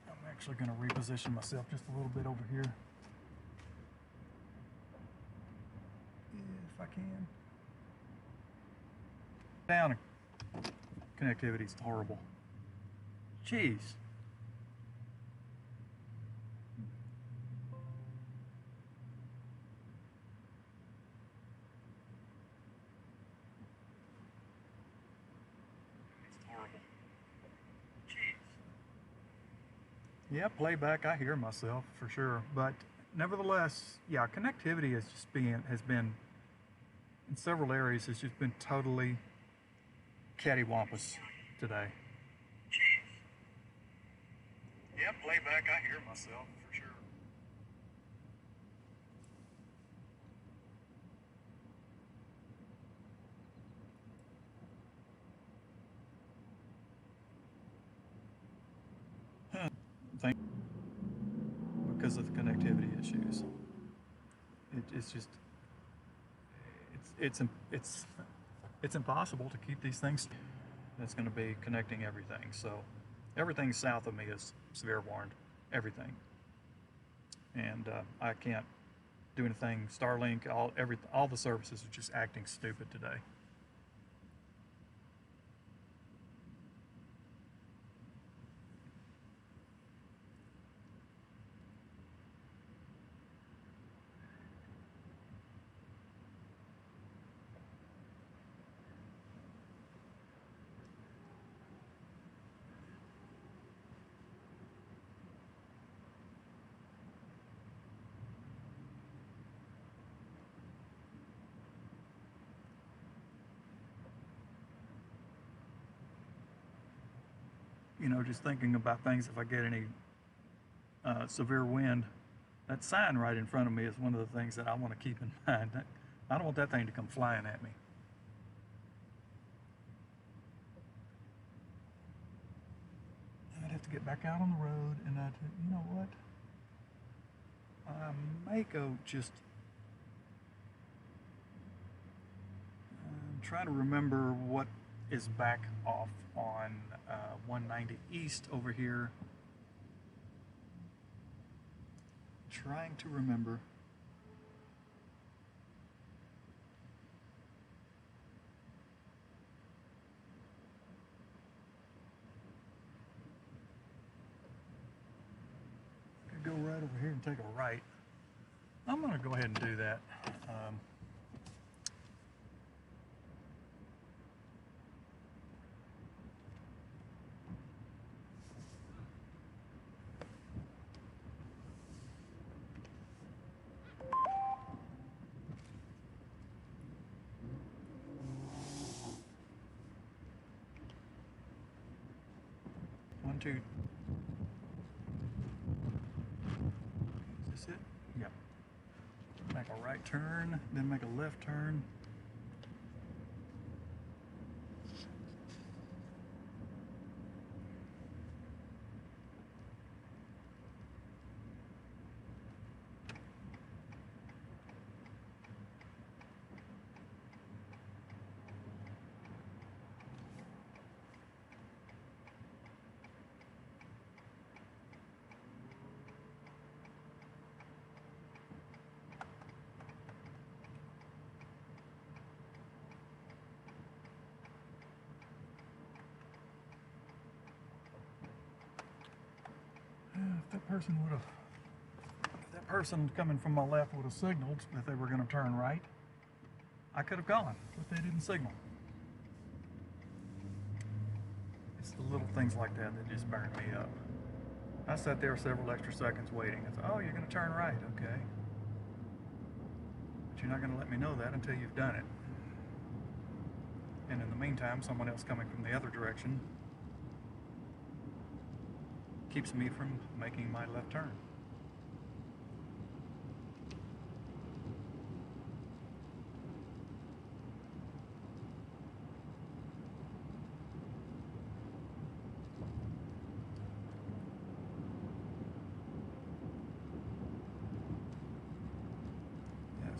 I'm actually going to reposition myself just a little bit over here, if I can. Down. Connectivity is horrible. Jeez. Yeah, playback, I hear myself for sure, but nevertheless, yeah, connectivity has been in several areas has just been totally cattywampus today. Yeah, playback, I hear myself for sure. Because of the connectivity issues. It's impossible to keep these things. That's going to be connecting everything. So everything south of me is severe warned. Everything. And I can't do anything. Starlink, all the services are just acting stupid today. You know, just thinking about things, if I get any severe wind, that sign right in front of me is one of the things that I want to keep in mind. I don't want that thing to come flying at me. I'd have to get back out on the road, and you know what? I may go just try to remember what is back off on 190 East over here. Trying to remember. I could go right over here and take a right. I'm going to go ahead and do that. One, two. Is this it? Yep. Make a right turn, then make a left turn. If that person coming from my left would have signaled that they were going to turn right, I could have gone, but they didn't signal. It's the little things like that that just burn me up. I sat there several extra seconds waiting. I thought, oh, you're going to turn right, okay. But you're not going to let me know that until you've done it. And in the meantime, someone else coming from the other direction keeps me from making my left turn.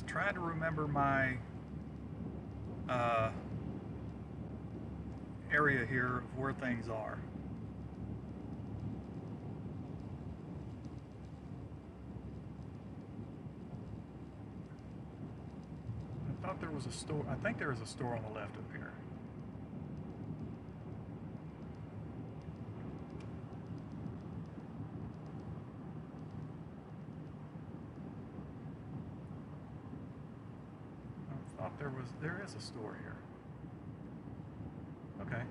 Trying to remember my area here of where things are. I thought there was a store. I think there is a store on the left up here. There is a store here. Okay.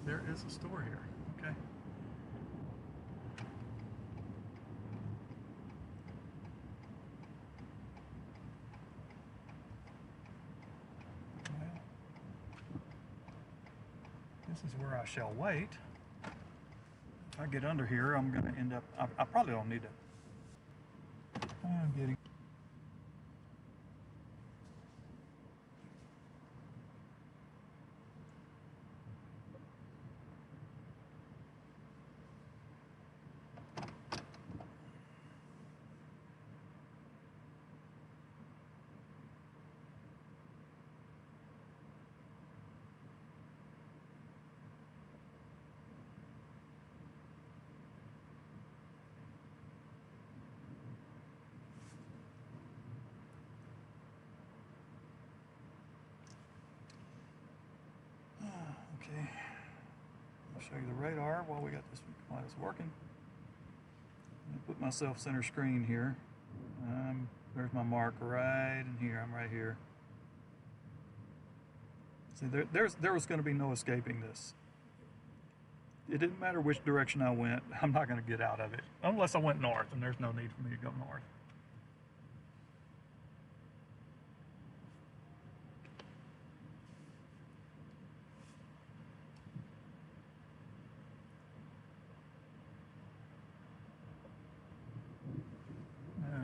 There is a store here. Okay. Well, this is where I shall wait. If I get under here, I'm going to end up, I probably don't need to. I'm getting. Okay, I'll show you the radar while it's working. I'm gonna put myself center screen here. There's my mark right in here. I'm right here. See, there was going to be no escaping this. It didn't matter which direction I went. I'm not going to get out of it unless I went north, and there's no need for me to go north.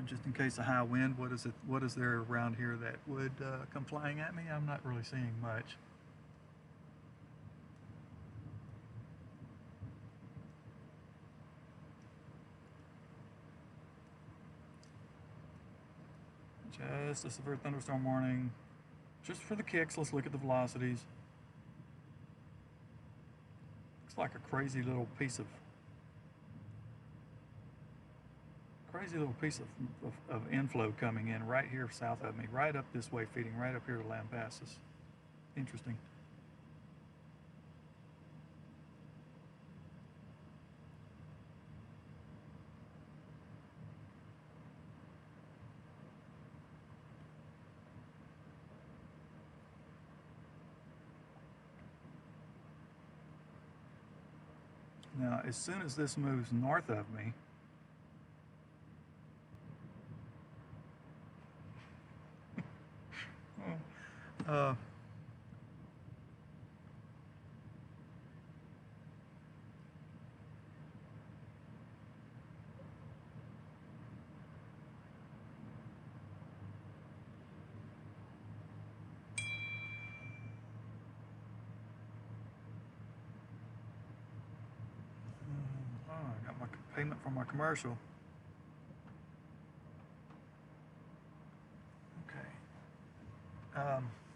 Just in case of high wind, what is there around here that would come flying at me? I'm not really seeing much. Just a severe thunderstorm warning. Just for the kicks, let's look at the velocities. Looks like a crazy little piece of inflow coming in right here south of me, right up this way, feeding right up here to Lampasas. Interesting. Now, as soon as this moves north of me, I got my payment for my commercial. Okay.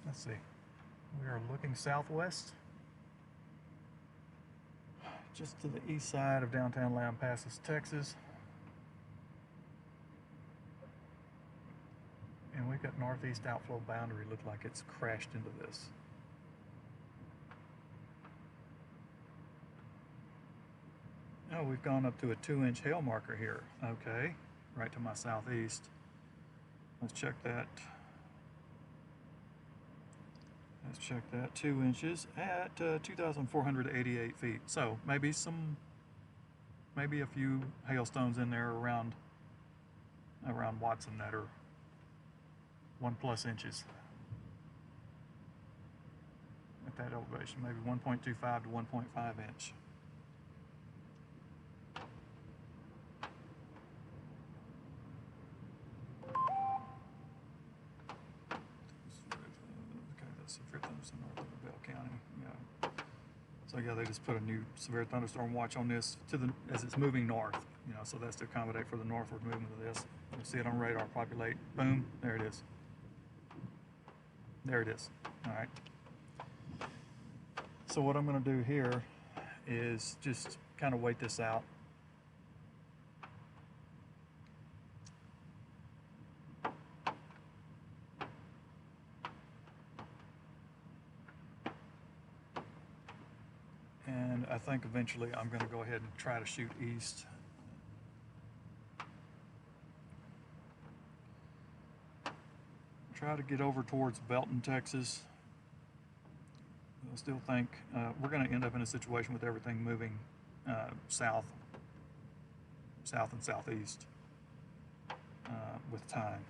Let's see. We are looking southwest, just to the east side of downtown Lampasas, Texas. And we've got northeast outflow boundary. Look like it's crashed into this. Oh, we've gone up to a 2-inch hail marker here. Okay, right to my southeast. Let's check that. Let's check that. 2 inches at 2,488 feet. So maybe a few hailstones in there around Watson that are 1+ inches at that elevation. Maybe 1.25 to 1.5 inch. So yeah, they just put a new severe thunderstorm watch on this as it's moving north. You know, so that's to accommodate for the northward movement of this. You'll see it on radar populate. Boom, there it is. There it is. All right. So what I'm going to do here is just kind of wait this out. And I think eventually I'm going to go ahead and try to shoot east. Try to get over towards Belton, Texas. I still think we're going to end up in a situation with everything moving south and southeast with time.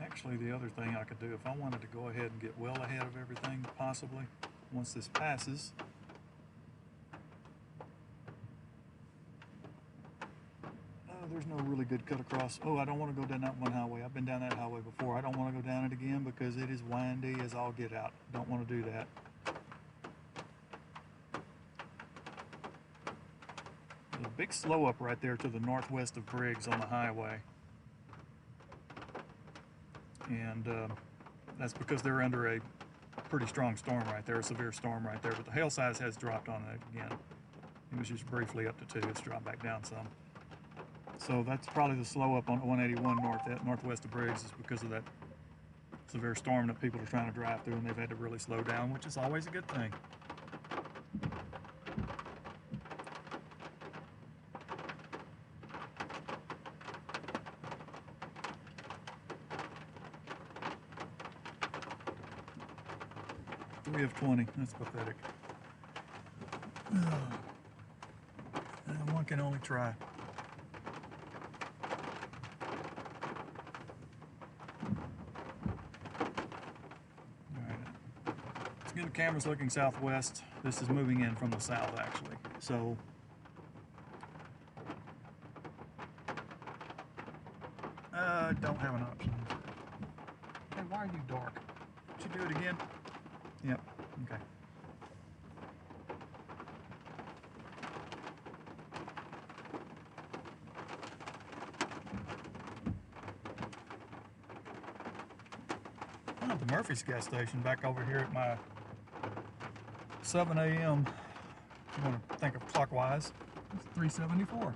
Actually, the other thing I could do, if I wanted to go ahead and get well ahead of everything, possibly, once this passes, there's no really good cut across. Oh, I don't want to go down that one highway. I've been down that highway before. I don't want to go down it again because it is windy as all get out. Don't want to do that. There's a big slow up right there to the northwest of Briggs on the highway. And that's because they're under a pretty strong storm right there, a severe storm right there. But the hail size has dropped on it again. It was just briefly up to 2. It's dropped back down some. So that's probably the slow up on 181 northwest of Briggs, is because of that severe storm that people are trying to drive through, and they've had to really slow down, which is always a good thing. We have 20. That's pathetic. One can only try. Again, the camera's looking southwest. This is moving in from the south, actually. So, I don't have an option. Hey, why are you dark? Should you do it again? Yep. Okay. I'm at the Murphy's gas station back over here at my 7 a.m. If you want to think of clockwise, it's 374.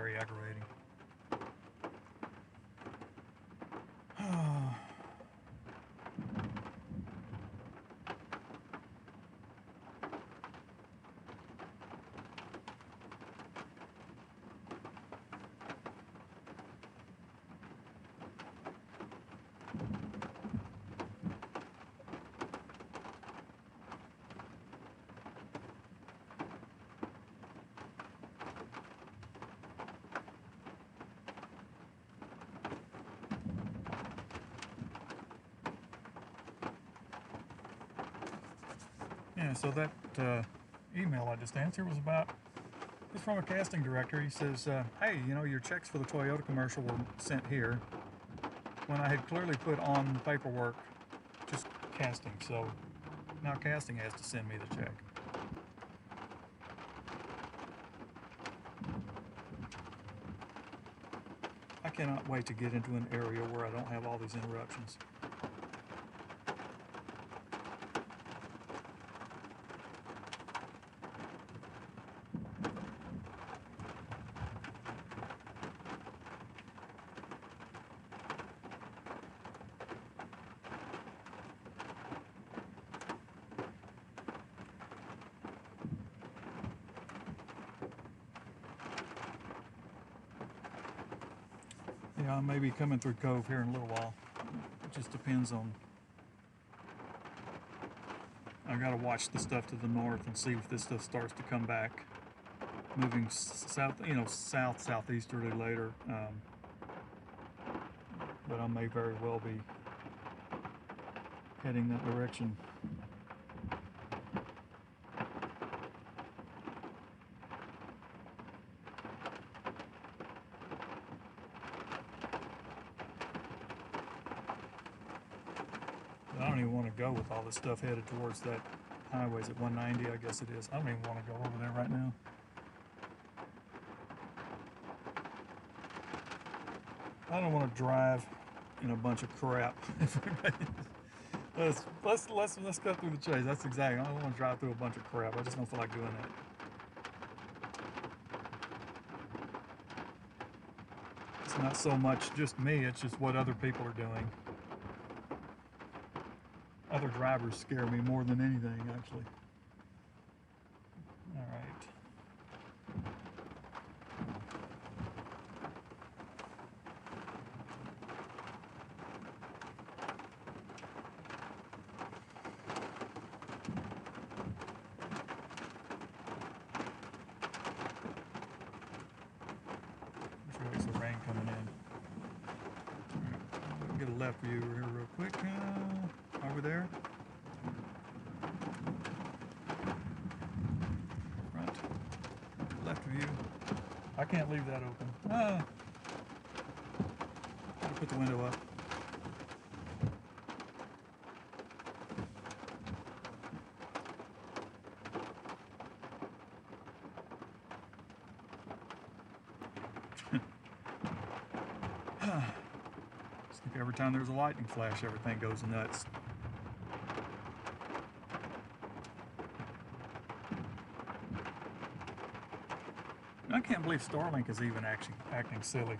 very aggravating. Yeah, so that email I just answered was from a casting director. He says, hey, you know, your checks for the Toyota commercial were sent here when I had clearly put on the paperwork just casting. So now casting has to send me the check. I cannot wait to get into an area where I don't have all these interruptions. Yeah, I may be coming through Cove here in a little while. It just depends on. I gotta watch the stuff to the north and see if this stuff starts to come back, moving south, you know, southeasterly later. But I may very well be heading that direction. I don't even want to go with all this stuff headed towards that highway. Is it 190? I guess it is. I don't even want to go over there right now. I don't want to drive in a bunch of crap. let's cut through the chase. That's exactly. I don't want to drive through a bunch of crap. I just don't feel like doing that. It's not so much just me. It's just what other people are doing. Other drivers scare me more than anything, actually. All right. There's some rain coming in. All right. We'll get a left view here real quick. Over there. Front. Left view. I can't leave that open. I'll put the window up. It's like every time there's a lightning flash, everything goes nuts. I can't believe Starlink is even actually acting silly.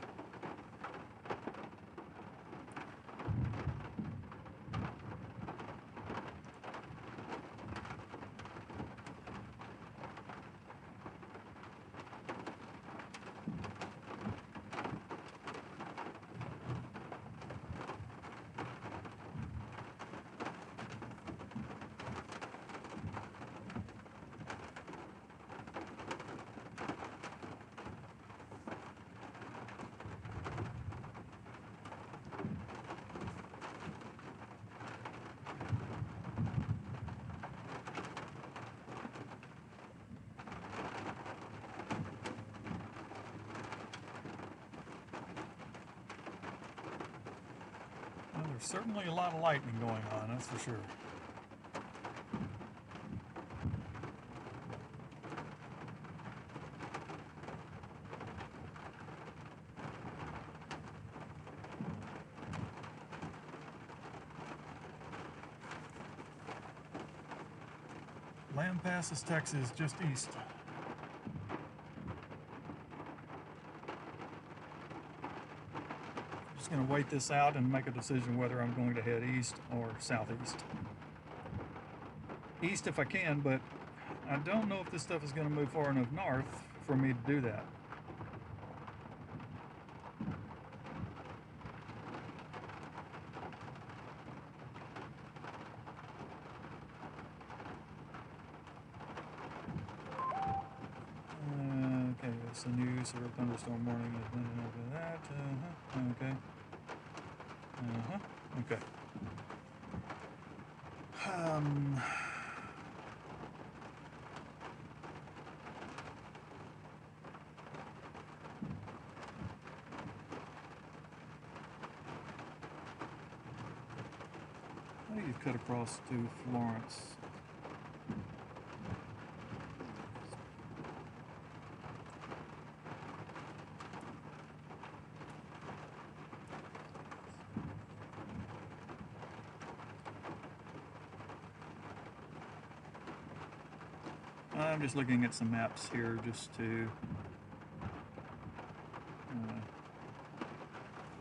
There's certainly a lot of lightning going on, that's for sure. Land passes Texas just east. just going to wait this out and make a decision whether I'm going to head east or southeast. East if I can, but I don't know if this stuff is going to move far enough north for me to do that. Okay, that's the news. Severe thunderstorm warning. That. Okay. Okay. How do you cut across to Florence? I'm just looking at some maps here just to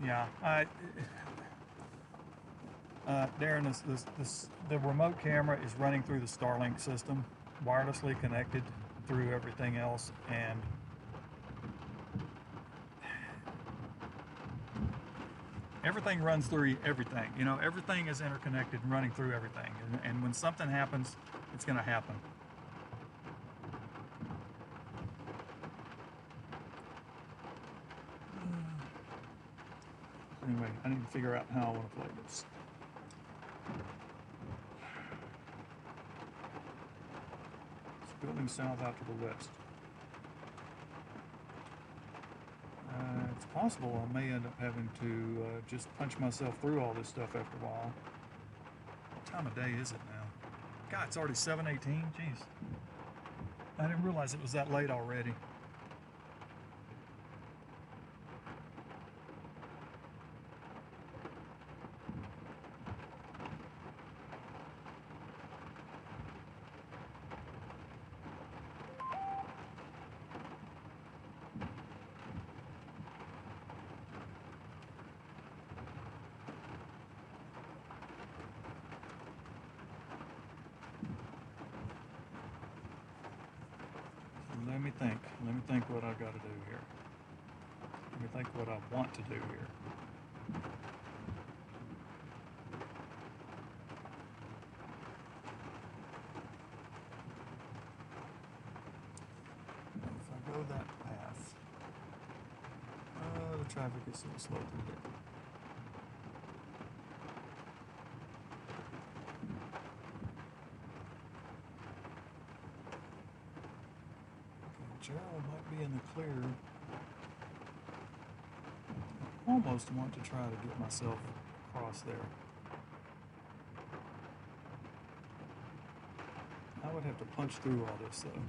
yeah, Darren, the remote camera is running through the Starlink system, wirelessly connected through everything else, and everything runs through everything. You know, everything is interconnected and running through everything, and when something happens, it's going to happen. Anyway, I need to figure out how I want to play this. It's building south out to the west. It's possible I may end up having to just punch myself through all this stuff after a while. What time of day is it now? God, it's already 7:18. Jeez. I didn't realize it was that late already. Let me think what I got to do here. Let me think what I want to do here. If I go that path, the traffic is so slow through there. Gerald might be in the clear. I almost want to try to get myself across there. I would have to punch through all this though.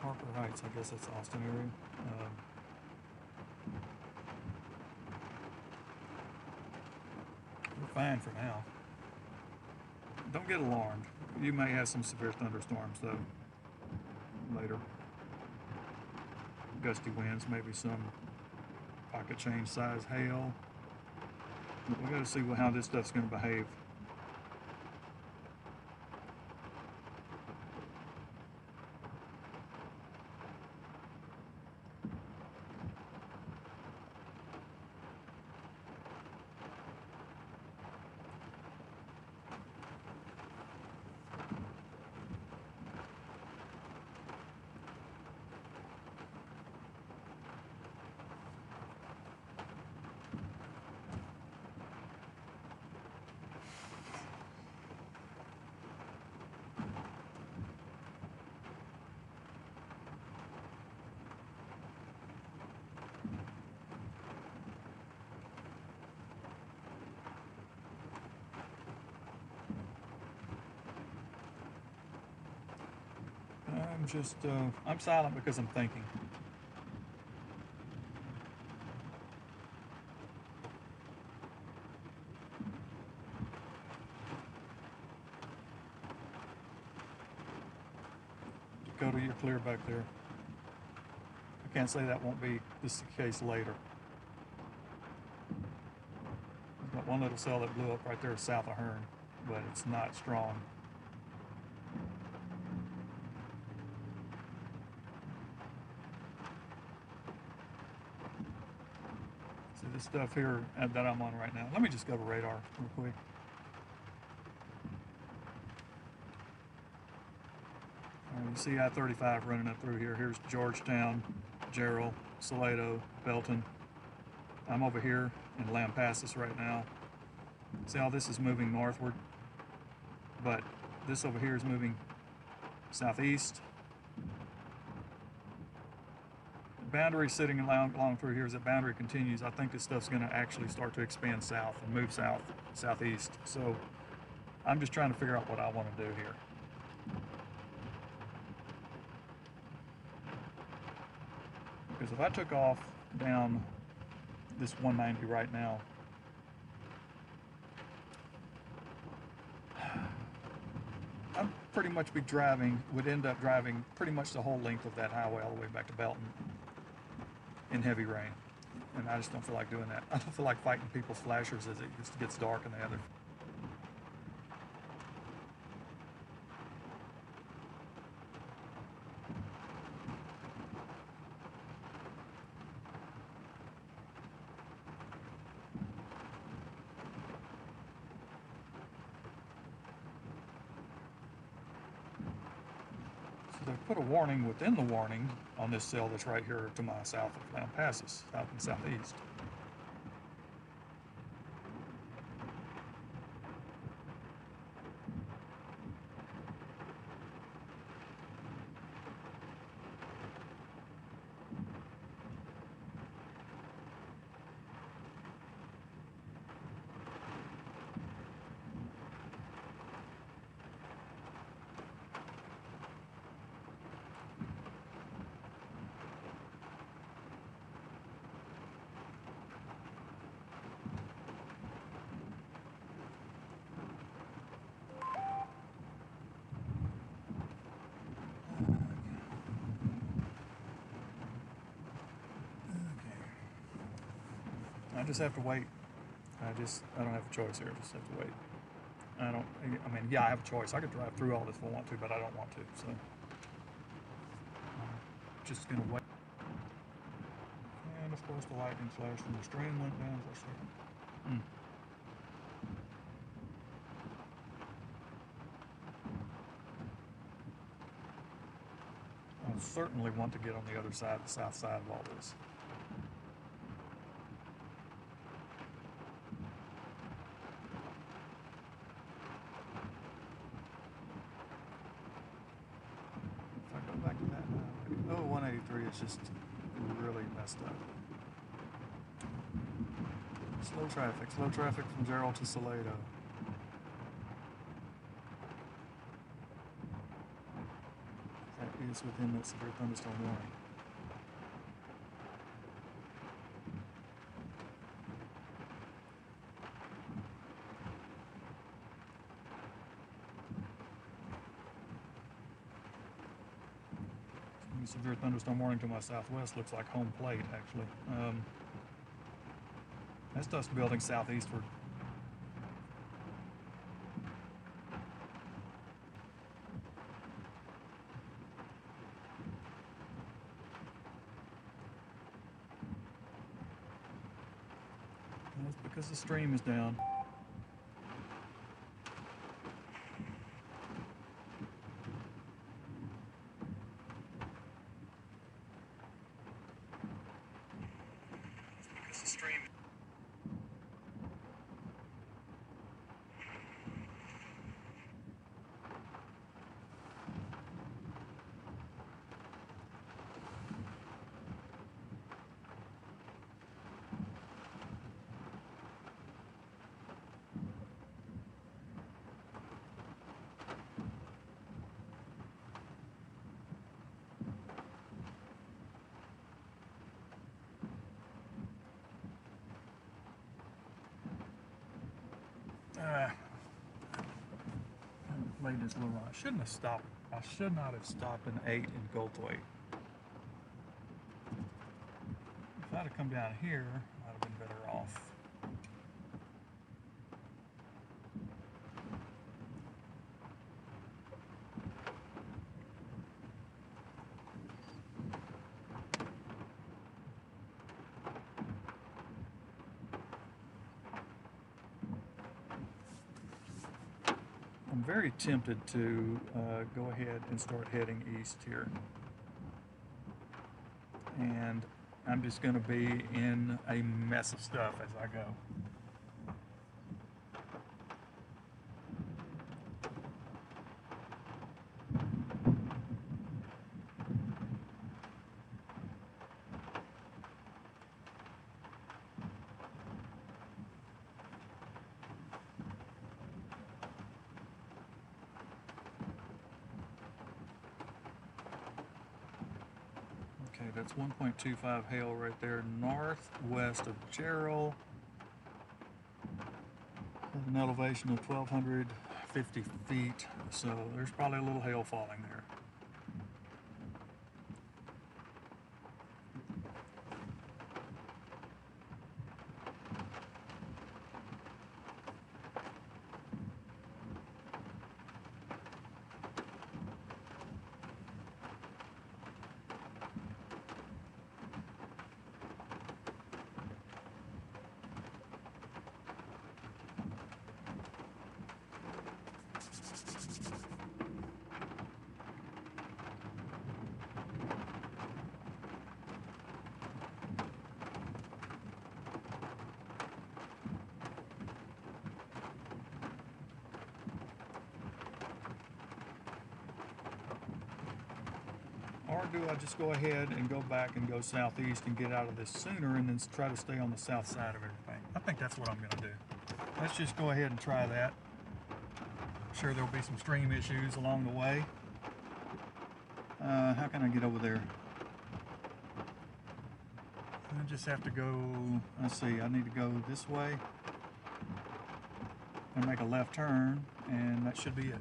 Harper Heights, I guess that's Austin area. We're fine for now. Don't get alarmed. You may have some severe thunderstorms though later. Gusty winds, maybe some pocket change size hail. But we got to see how this stuff's going to behave. I'm silent because I'm thinking. Go to your clear back there. I can't say that won't be this case later. There's got one little cell that blew up right there south of Hearn, but it's not strong. See this stuff here that I'm on right now. Let me just go to radar real quick. You see I-35 running up through here. Here's Georgetown, Gerald, Salado, Belton. I'm over here in Lampasas right now. See how this is moving northward? But this over here is moving southeast. The boundary sitting along through here, as the boundary continues, I think this stuff's going to actually start to expand south and move southeast. So I'm just trying to figure out what I want to do here. Because if I took off down this 190 right now, I'd pretty much would end up driving pretty much the whole length of that highway all the way back to Belton in heavy rain. And I just don't feel like doing that. I don't feel like fighting people's flashers as it just gets dark in the other. They put a warning within the warning on this cell that's right here to my south of Lampasas, south and southeast. I just have to wait. I don't have a choice here. I just have to wait. I mean, yeah, I have a choice. I could drive through all this if I want to, but I don't want to. So I'm just gonna wait. And of course, the lightning flash from the stream went down for a second. I certainly want to get on the other side, the south side of all this. It's just really messed up. Slow traffic from Gerald to Salado. That is within that severe thunderstorm warning. Severe thunderstorm warning to my southwest looks like home plate, actually. That stuff's building southeastward. And that's because the stream is down. Laid this little on. I shouldn't have stopped. I should not have stopped an 8 in Goldthwaite. If I'd have come down here, I'd have been better off. I'm very tempted to go ahead and start heading east here. And I'm just going to be in a mess of stuff as I go. Okay, that's 1.25 hail right there, northwest of Gerald. At an elevation of 1,250 feet, so there's probably a little hail falling there. Or do I just go ahead and go back and go southeast and get out of this sooner and then try to stay on the south side of everything? I think that's what I'm going to do. Let's just go ahead and try that. I'm sure there'll be some stream issues along the way. How can I get over there? I just have to go, let's see, I need to go this way and make a left turn, and that should be it.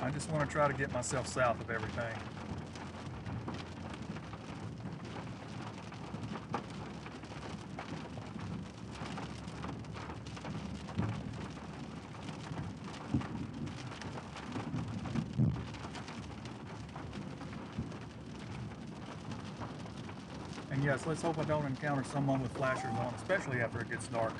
I just want to try to get myself south of everything. And yes, let's hope I don't encounter someone with flashers on, especially after it gets dark.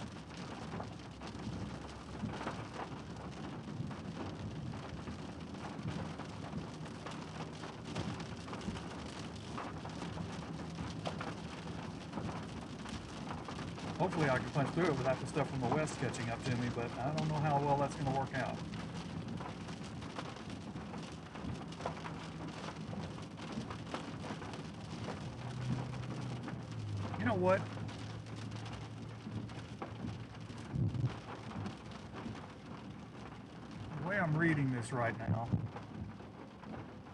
Hopefully I can punch through it without the stuff from the west catching up to me, but I don't know how well that's going to work out. You know what? The way I'm reading this right now,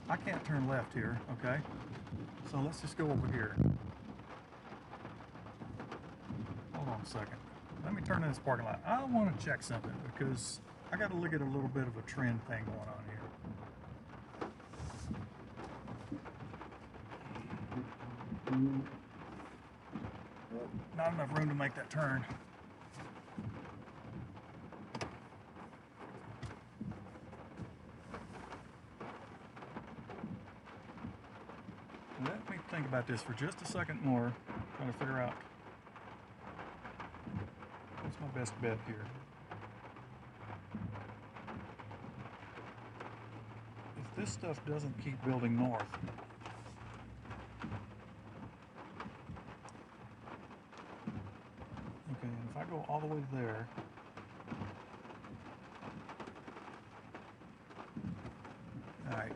I can't turn left here, okay? So let's just go over here. Hold on a second. Let me turn in this parking lot. I want to check something because I got to look at a little bit of a trend thing going on here. Not enough room to make that turn. Let me think about this for just a second more, trying to figure out what's my best bet here. If this stuff doesn't keep building north, okay, and if I go all the way there, all right.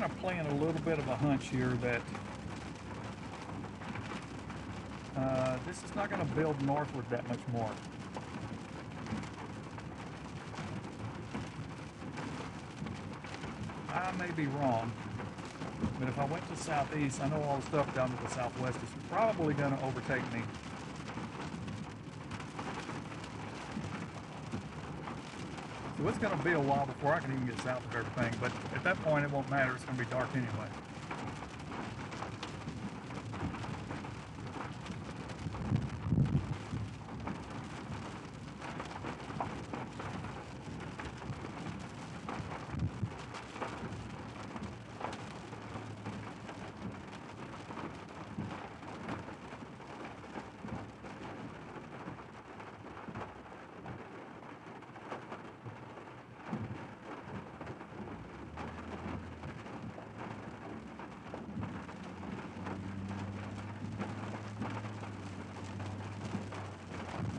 kind of playing a little bit of a hunch here that this is not going to build northward that much more. I may be wrong, but if I went to the southeast, I know all the stuff down to the southwest is probably going to overtake me. So it's going to be a while before I can even get south of everything, but at that point it won't matter, it's going to be dark anyway.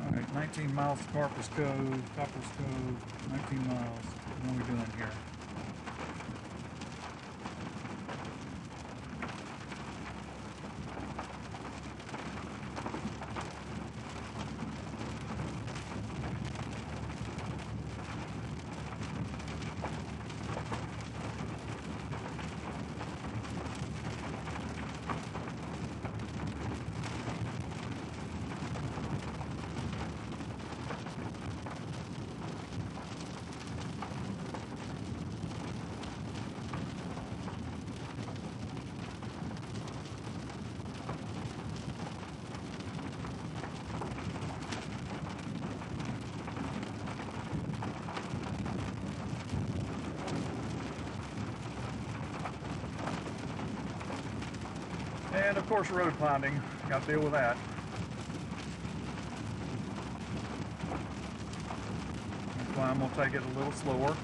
All right, 19 miles to Copper's Cove, 19 miles. What are we doing here? And of course road ponding, got to deal with that. That's why I'm going to take it a little slower.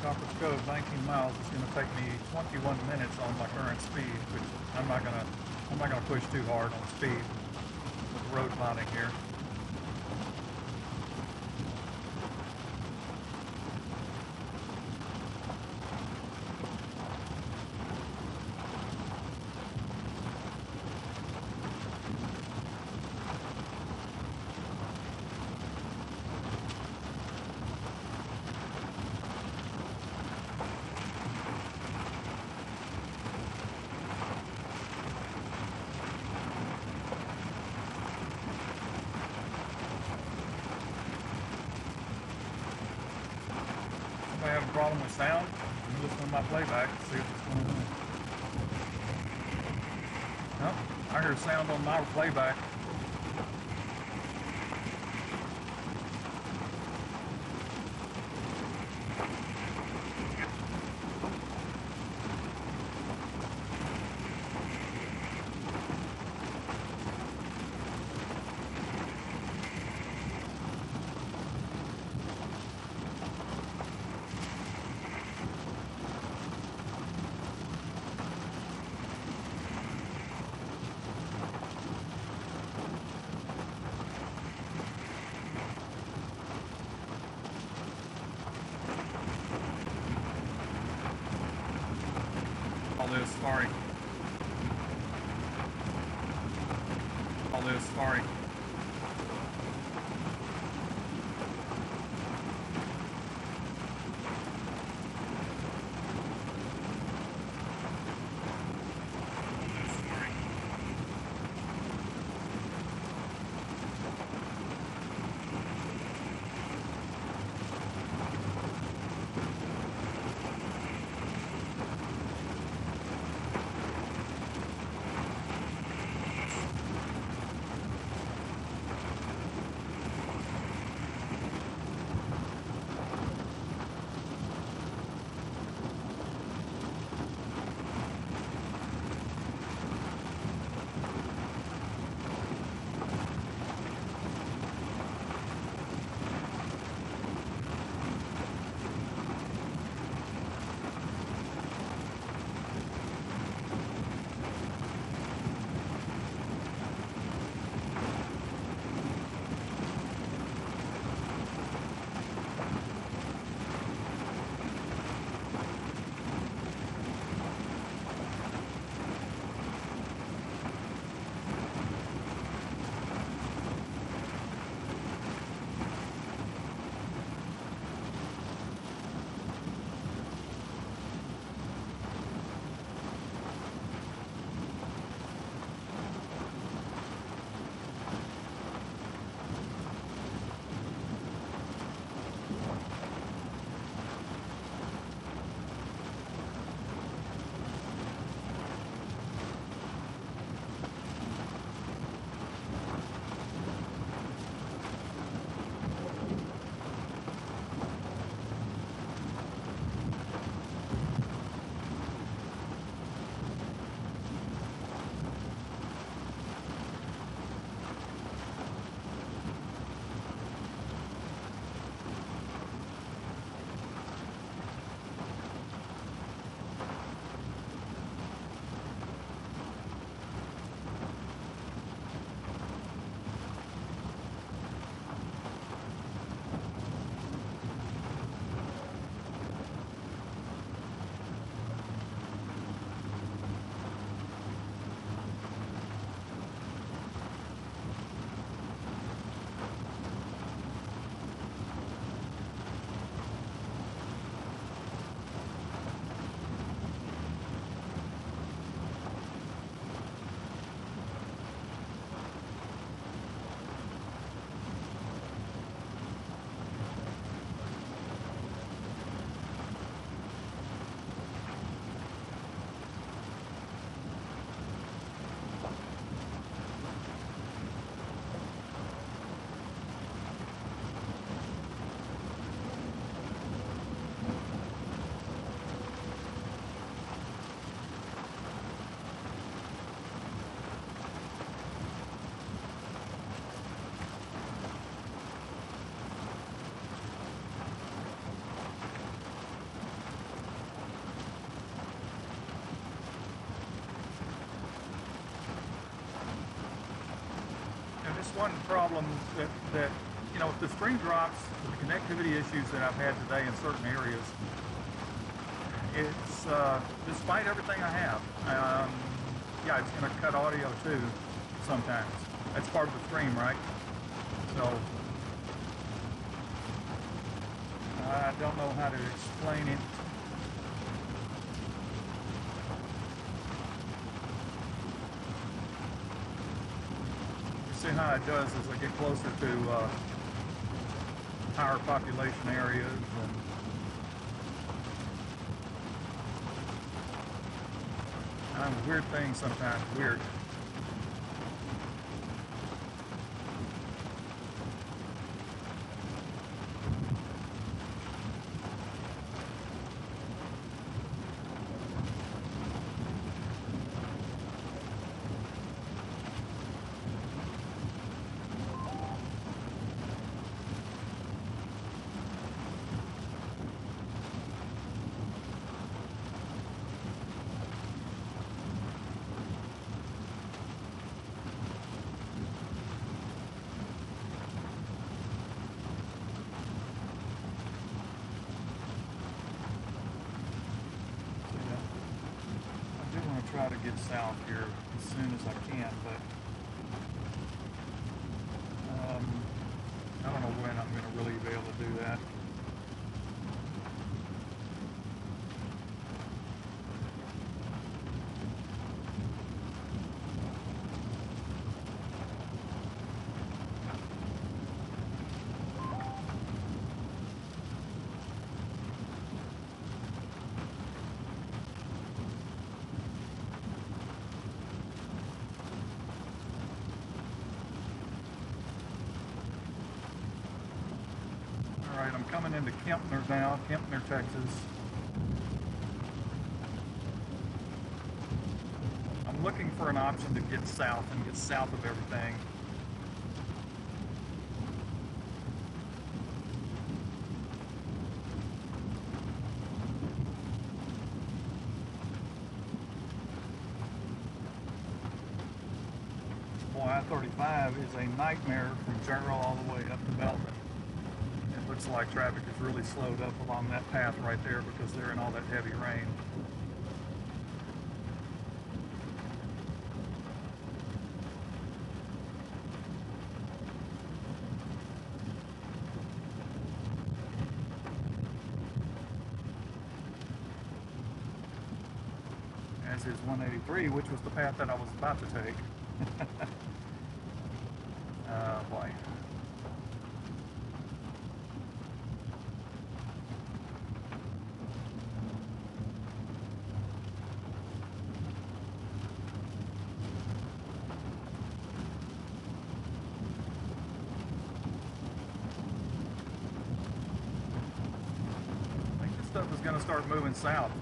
Copper's Cove, 19 miles, is going to take me 21 minutes on my current speed, which I'm not gonna push too hard on speed with the road ponding here. I have a problem with sound. Let me listen to my playback and see what's going on. Nope, I hear sound on my playback. this. Sorry. One problem that you know, with the stream drops, with the connectivity issues that I've had today in certain areas, it's despite everything I have, yeah, it's going to cut audio too sometimes. That's part of the stream, right? So I don't know how to explain it. See how it does as I get closer to higher population areas and weird things sometimes, weird. Try to get south here as soon as I can, but I don't know when I'm going to really be able to do that. Alright, I'm coming into Kempner now, Kempner, Texas. I'm looking for an option to get south and get south of everything. Boy, I-35 is a nightmare from General all the way up to Belton. It looks like traffic is really slowed up along that path right there because they're in all that heavy rain. As is 183, which was the path that I was about to take. Boy. I think this stuff is going to start moving south.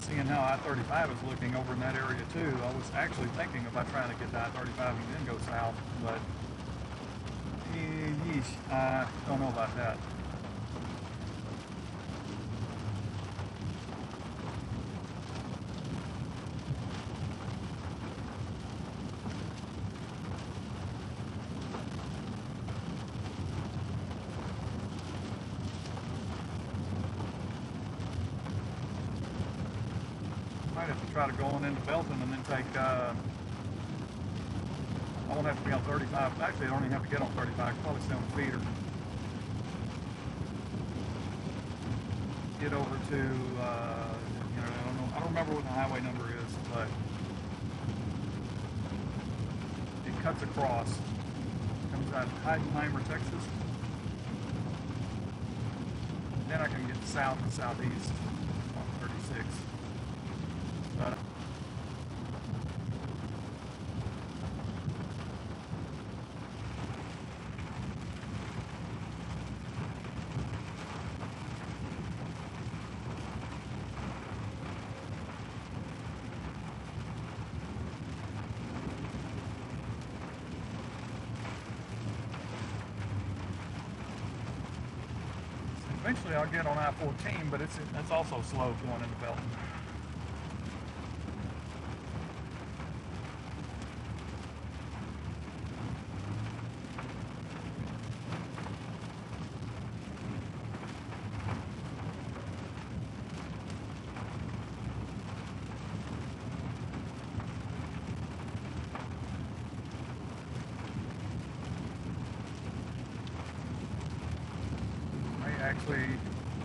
Seeing how I-35 is looking over in that area too, I was actually thinking about trying to get to I-35 and then go south, but yeesh, I don't know about that. Might have to try to go on into Belton and then take, I won't have to be on 35. Actually, I don't even have to get on 35. I can probably stay on the feeder. Get over to, I don't remember what the highway number is, but it cuts across. Comes out of Heidenheimer, Texas. Then I can get south and southeast on 36. Eventually I'll get on I-14, but it's also slow going into Belton.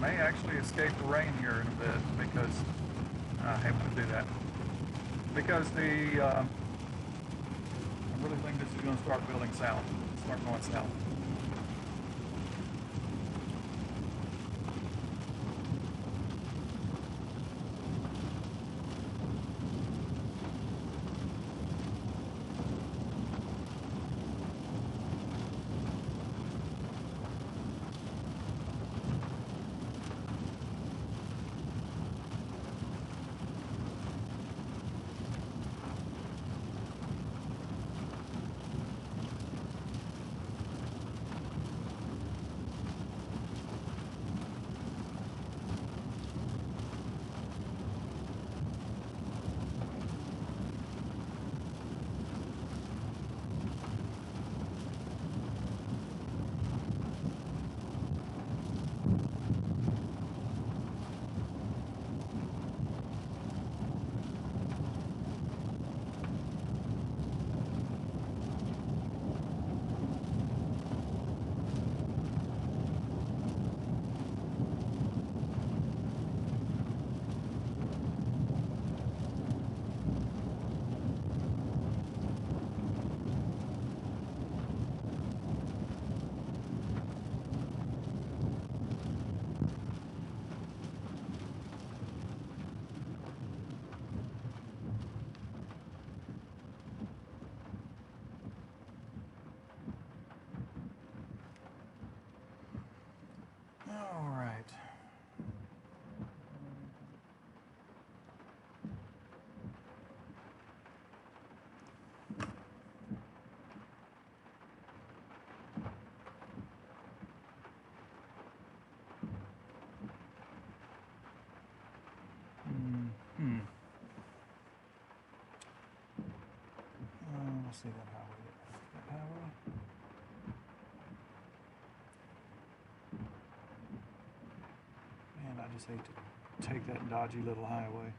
may actually escape the rain here in a bit because I happen to do that. Because I really think this is going to start building south, start going south. All right. Let's see that highway. That highway. Man, I just hate to take that dodgy little highway.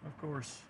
Of course.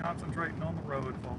Concentrating on the road, folks.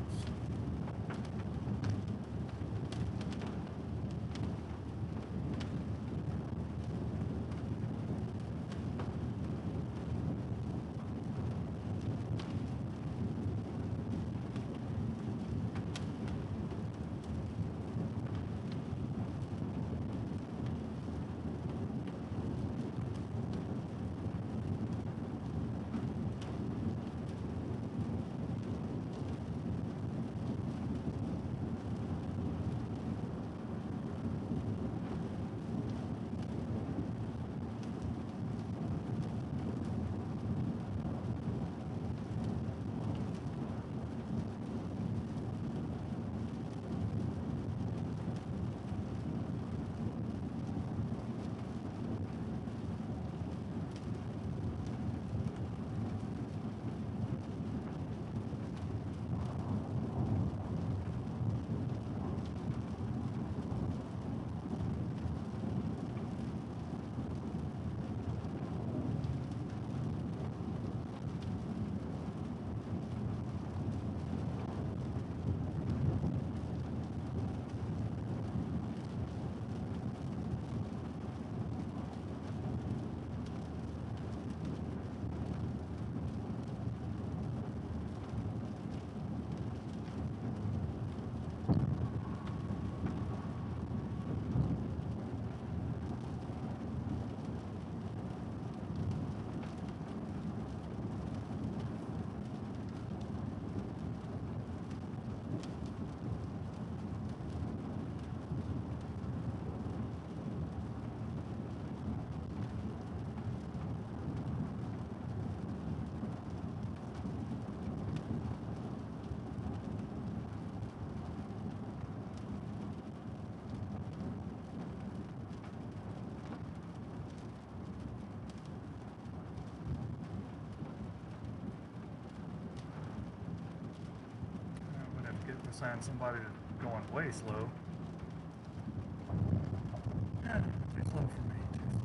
saying somebody's going way slow. Yeah, too slow for me, too slow.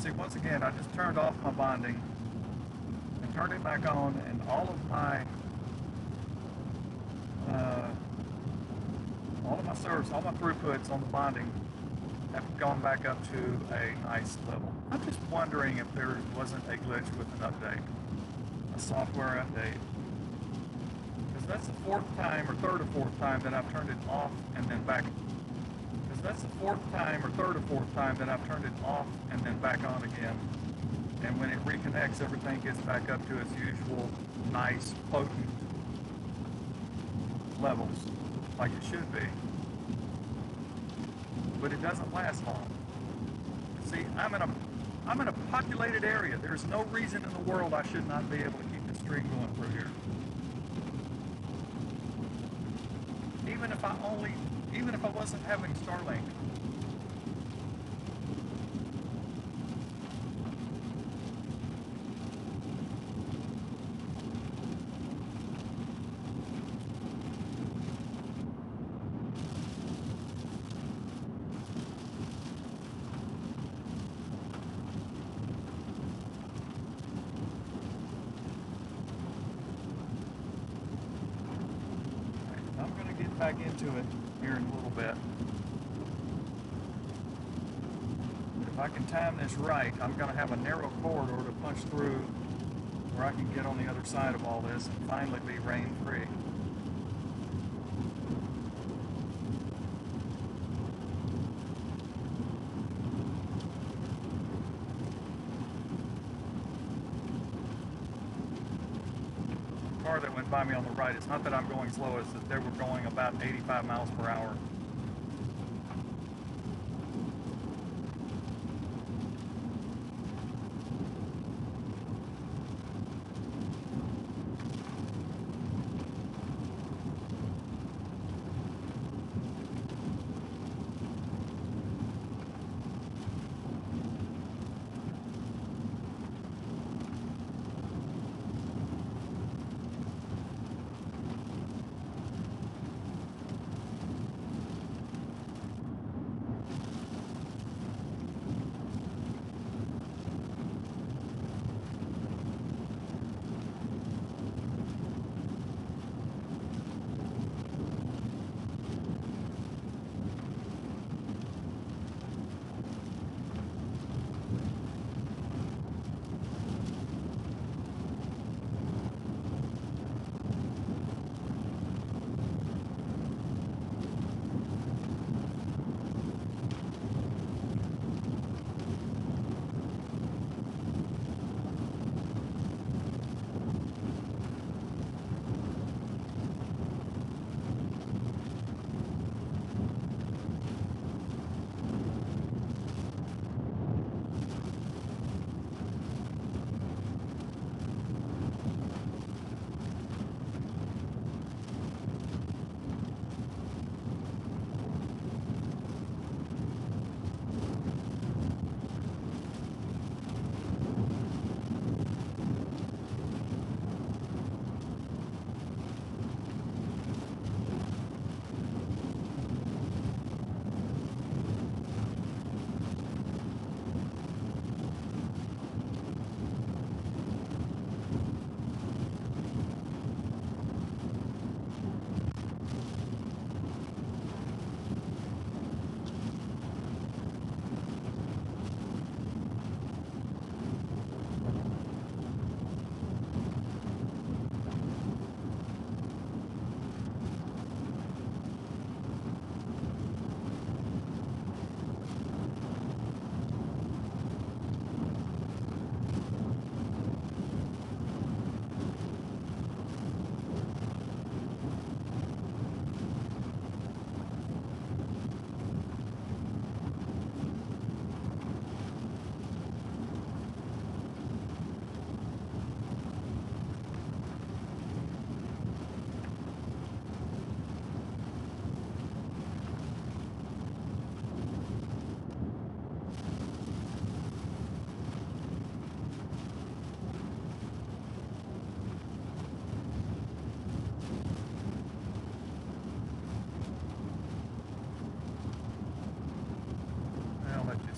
See, once again, I just turned off my bonding and turned it back on, and all of my serves, all my throughputs on the bonding have gone back up to a nice level. I'm just wondering if there wasn't a glitch with an update, a software update, because that's the third or fourth time that I've turned it off and then back. That's the fourth or fourth time that I've turned it off and then back on again. And when it reconnects, everything gets back up to its usual nice, potent levels, like it should be. But it doesn't last long. See, I'm in a populated area. There's no reason in the world I should not be able to keep this stream going through here. Even if I wasn't having Starlink. I'm going to get back into it here in a little bit. If I can time this right, I'm going to have a narrow corridor to punch through where I can get on the other side of all this and finally be rain-free. The car that went by me on the right, it's not that I'm going slow, it's that they were going about 85 miles per hour.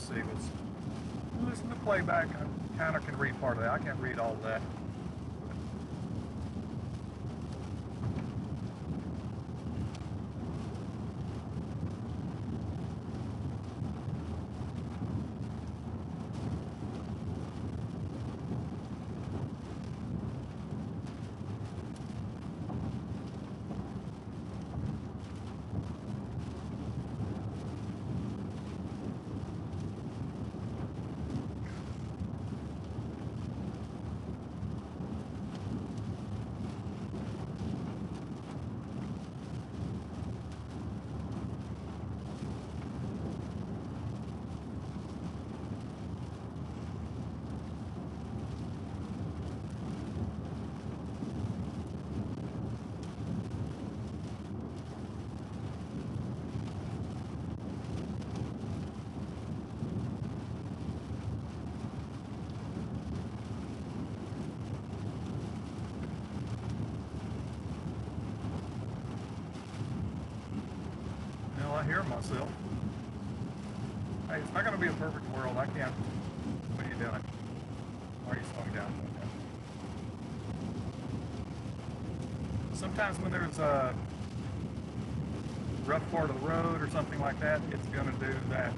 see was, listen to playback. I kind of can read part of that. I can't read all of that. I hear myself. Hey, it's not going to be a perfect world. I can't. What are you doing? Why are you slowing down? Sometimes when there's a rough part of the road or something like that, it's going to do that.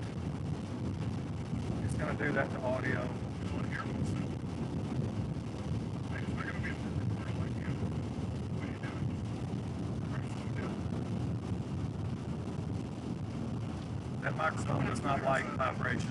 It's going to do that to audio. I hear myself. Hey, it's not going to be a perfect world. I can't. What are you doing? Why are you slowing down? That microphone does not like vibration.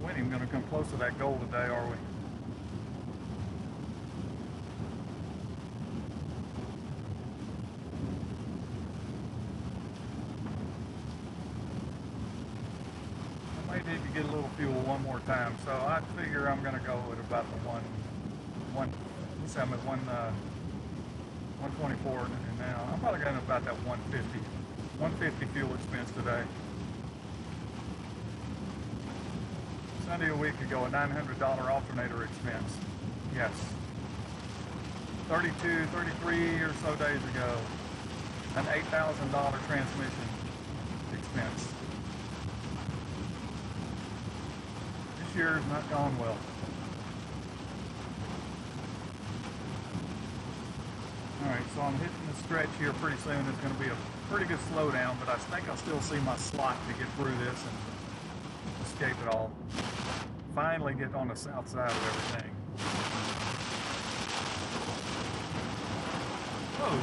We ain't even going to come close to that goal today, are we? I may need to get a little fuel one more time, so I figure I'm going to go at about the let's say I'm at 124 now. I'm probably going to about that 150 fuel expense today. Sunday a week ago, a $900 alternator expense. Yes. 32, 33 or so days ago, an $8,000 transmission expense. This year has not gone well. Alright, so I'm hitting the stretch here pretty soon. It's going to be a pretty good slowdown, but I think I'll still see my slot to get through this and escape it all. Finally get on the south side of everything. Whoa!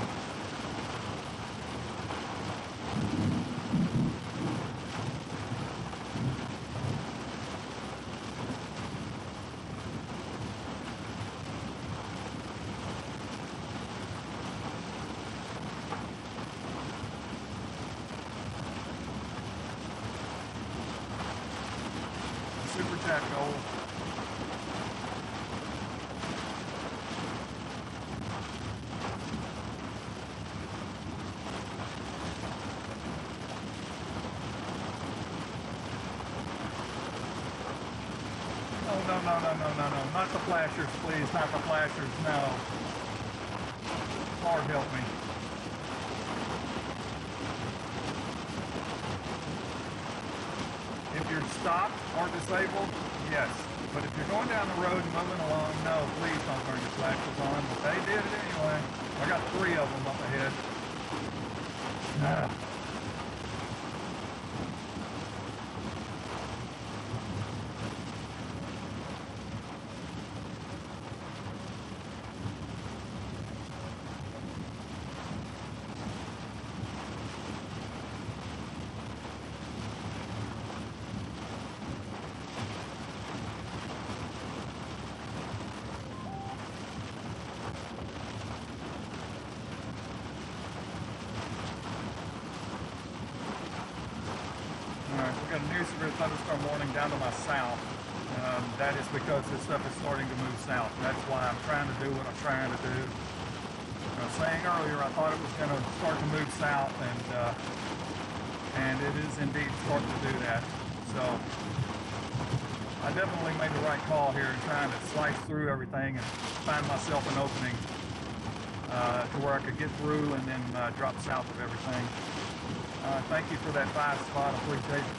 not the flashers, please, not the flashers, no. Lord help me. If you're stopped or disabled, yes. But if you're going down the road and moving along, no, please don't turn your flashers on. But they did it anyway. I got 3 of them up ahead. We got a new severe thunderstorm warning down to my south. That is because this stuff is starting to move south. That's why I'm trying to do what I'm trying to do. I was saying earlier, I thought it was going to start to move south, and it is indeed starting to do that. So I definitely made the right call here in trying to slice through everything and find myself an opening to where I could get through and then drop south of everything. Thank you for that 5 spot. I appreciate it.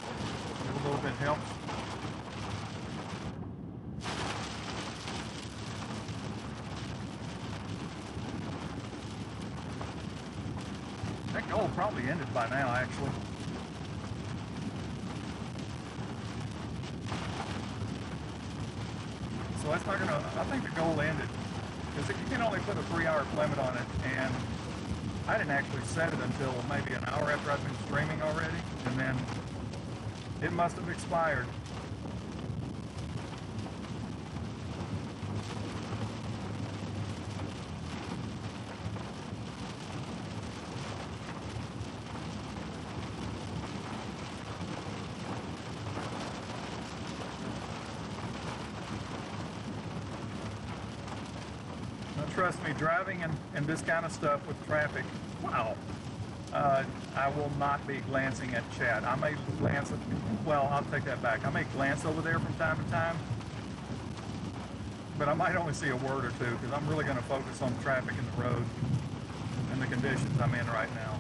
A little bit helps. That goal probably ended by now, actually. So that's not gonna, I think the goal ended. Because you can only put a 3-hour limit on it, and I didn't actually set it until maybe an hour after I'd been streaming already, and then it must have expired. Now, trust me, driving and this kind of stuff with traffic, wow. I will not be glancing at chat. I may glance at, well, I'll take that back. I may glance over there from time to time, but I might only see a word or two because I'm really going to focus on traffic and the road and the conditions I'm in right now.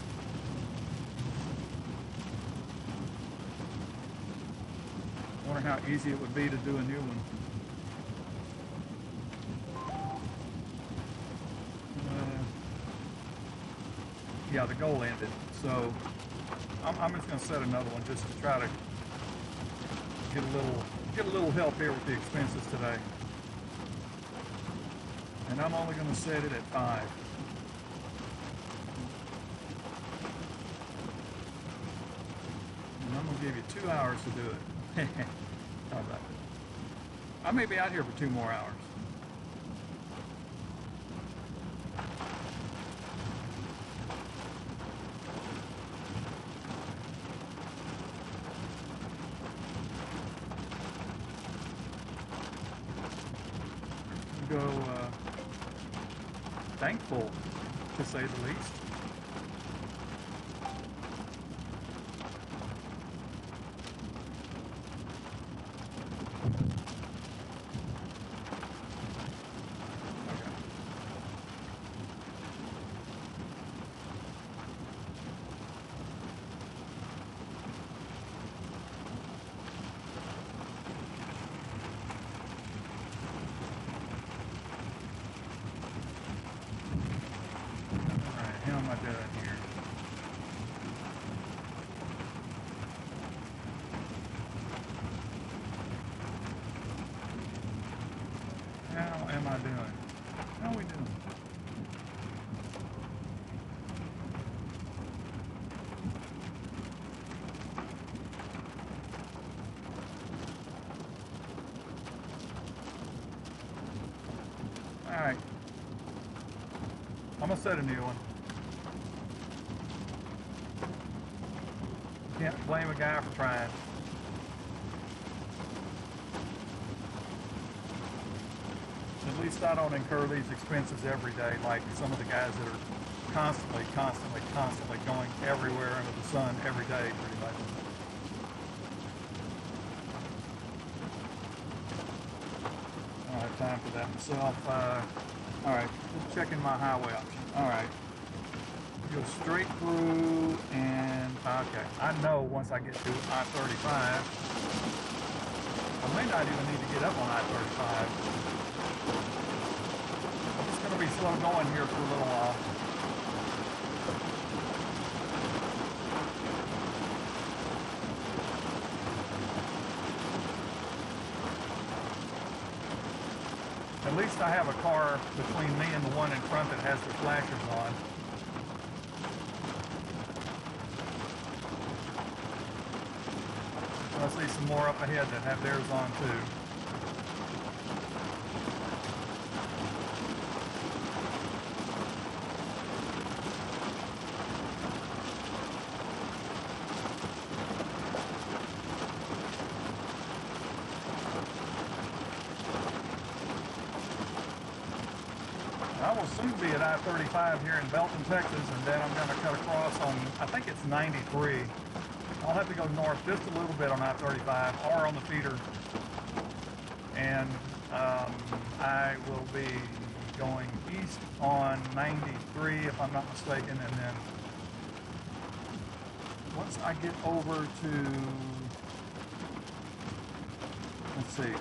I wonder how easy it would be to do a new one. Yeah, the goal ended, so I'm just going to set another one just to try to get a little help here with the expenses today. And I'm only going to set it at 5. And I'm going to give you 2 hours to do it. How about it? I may be out here for 2 more hours. Thankful, to say the least. How am I doing here? How am I doing? How are we doing? All right. I'm gonna set a new one. Can't blame a guy for trying. At least I don't incur these expenses every day like some of the guys that are constantly going everywhere under the sun every day, pretty much. time for that myself. All right, just checking my highway option. All right, go straight through and, okay, I know once I get to I-35, I may not even need to get up on I-35. I'm just going to be slow going here for a little while. At least I have a car between me and the one in front that has the flashers on. I see some more up ahead that have theirs on too. I will soon be at I-35 here in Belton, Texas, and then I'm going to cut across on, I think it's 93. I'll have to go north just a little bit on I-35 or on the feeder, and I will be going east on 93 if I'm not mistaken, and then once I get over to, let's see,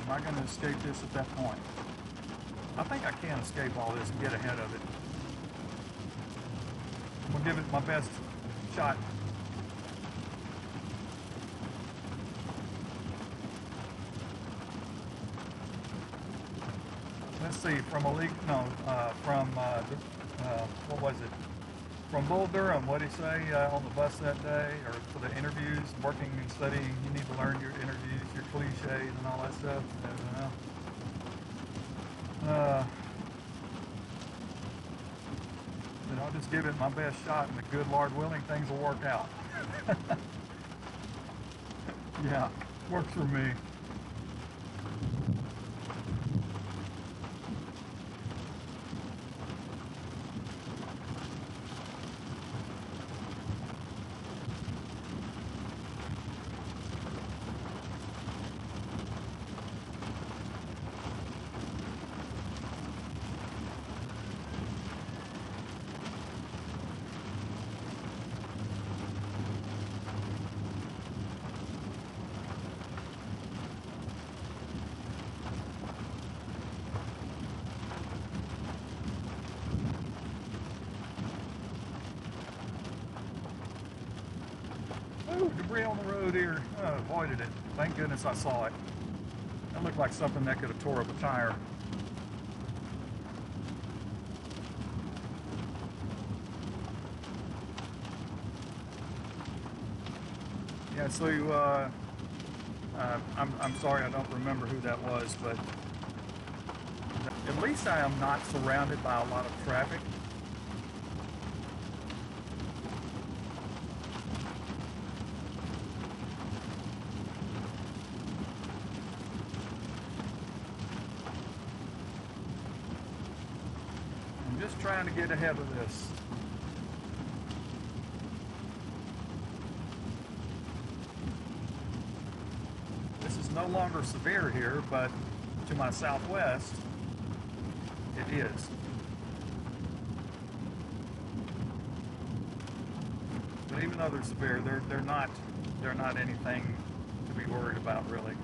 am I going to escape this at that point? I think I can escape all this and get ahead of it. I'll give it my best shot. Let's see, from what was it? From Bull Durham, what did he say on the bus that day, or for the interviews, working and studying, you need to learn your interviews, your cliches and all that stuff. Then I'll just give it my best shot, and the good Lord willing, things will work out. Yeah, works for me. Ooh, debris on the road here. Oh, avoided it. Thank goodness I saw it. That looked like something that could have tore up a tire. Yeah, so I'm sorry I don't remember who that was, but at least I am not surrounded by a lot of traffic. I'm just trying to get ahead of this. This is no longer severe here, but to my southwest, it is. But even though they're severe, they're not anything to be worried about, really.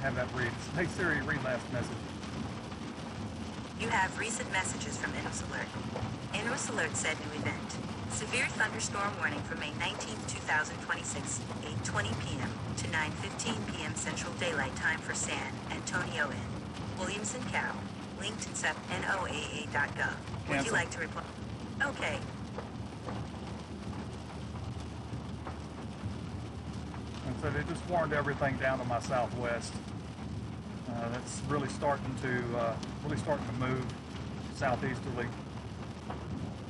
have that read. Hey Siri, read last message. You have recent messages from Inus Alert. Inus Alert said new event. Severe thunderstorm warning for May 19th, 2026, 8:20 p.m. to 9:15 p.m. Central Daylight Time for San Antonio in Williamson, Cal. Linked in NOAA.gov. Would you like to reply? Okay. And so they just warned everything down to my southwest. That's really starting to move southeasterly.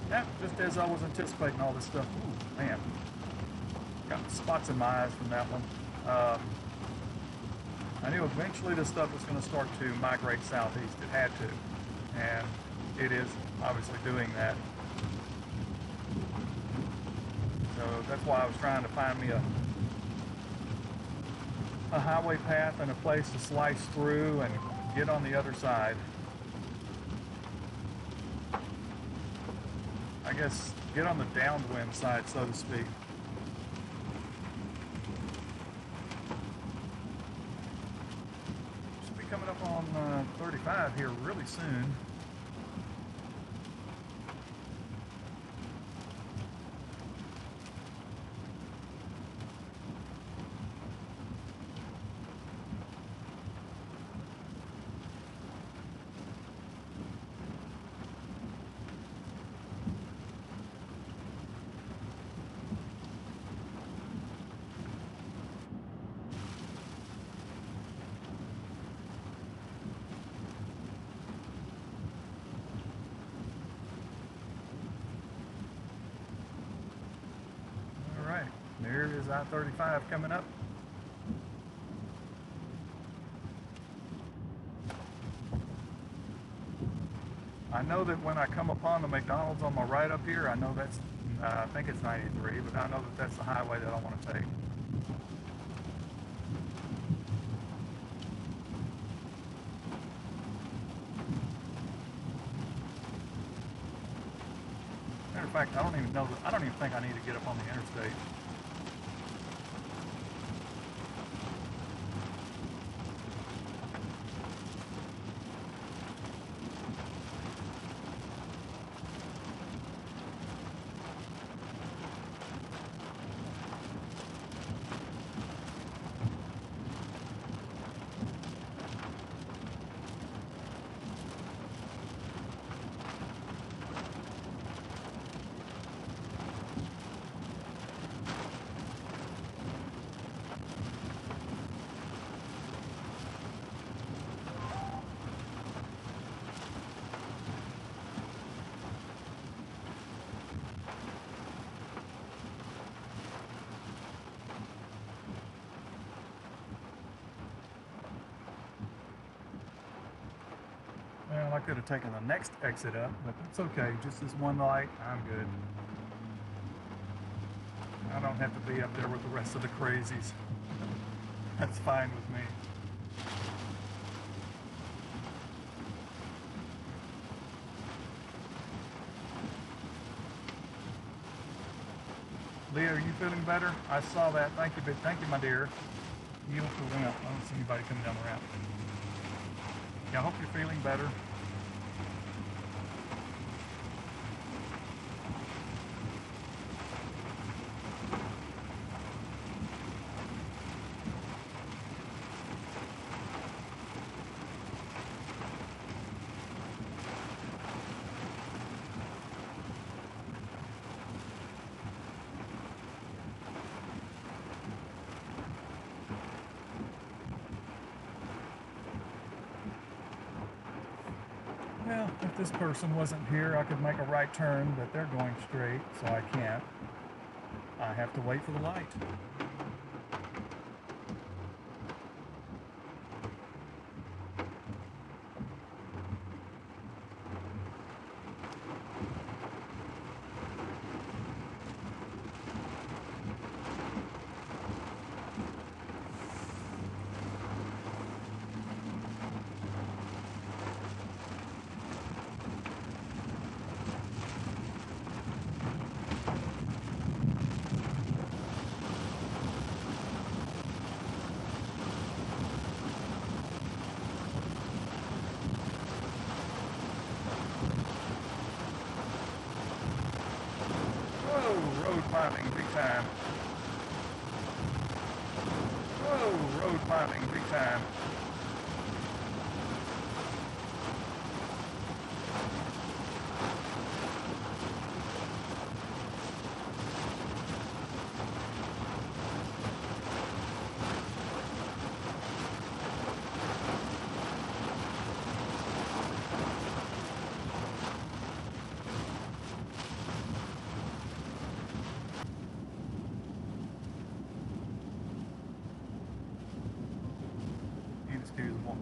Yeah, just as I was anticipating all this stuff. Ooh, man, got spots in my eyes from that one. I knew eventually this stuff was going to start to migrate southeast. It had to, and it is obviously doing that. So that's why I was trying to find me a highway path and a place to slice through and get on the other side. I guess get on the downwind side, so to speak. Should be coming up on 35 here really soon. There is I-35 coming up. I know that when I come upon the McDonald's on my right up here, I know that's, I think it's 93, but I know that that's the highway that I want to take. Matter of fact, I don't even think I need to get up on the interstate. Well, I could have taken the next exit up, but that's okay. Just this one light, I'm good. I don't have to be up there with the rest of the crazies. That's fine with me. Leah, are you feeling better? I saw that. Thank you, my dear. Beautiful ramp. I don't see anybody coming down the ramp. Yeah, I hope you're feeling better. Well, if this person wasn't here, I could make a right turn, but they're going straight, so I can't. I have to wait for the light. climbing big time. Whoa, road climbing big time. Inexcusable.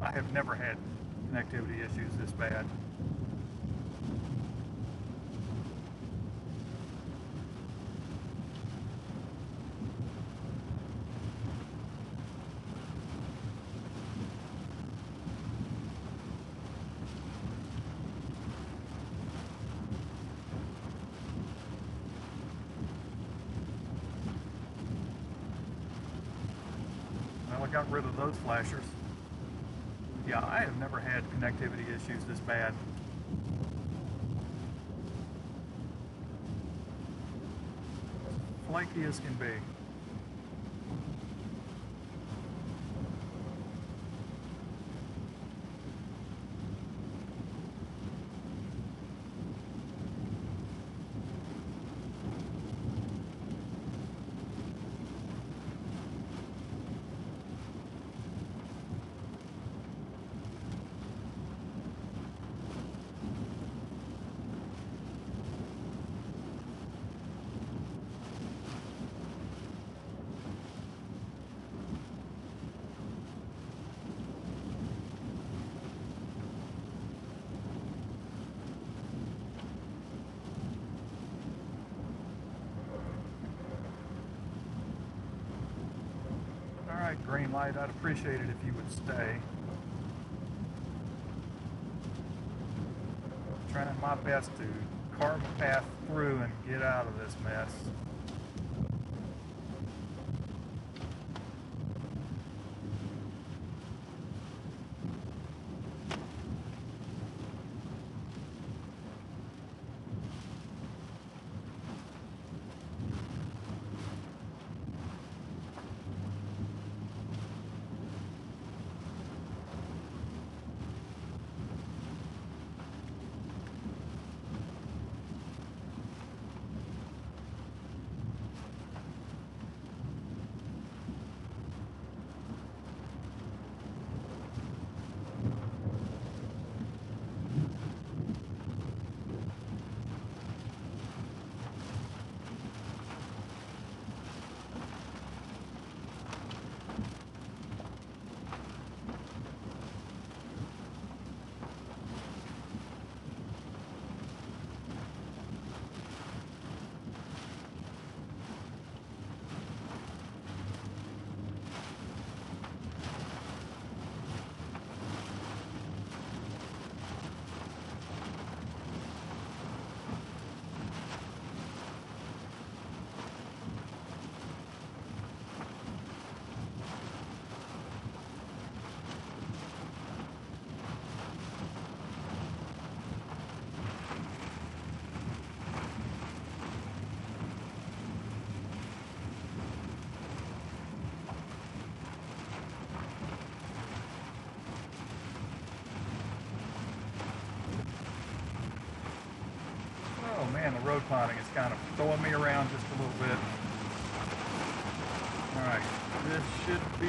I have never had connectivity issues this bad. Well, I got rid of those flashers. Yeah, I have never had connectivity issues this bad. Flaky as can be. Alright, green light, I'd appreciate it if you would stay. Trying my best to carve a path through and get out of this mess. Oh man, the road climbing is kind of throwing me around just a little bit. Alright, this should be...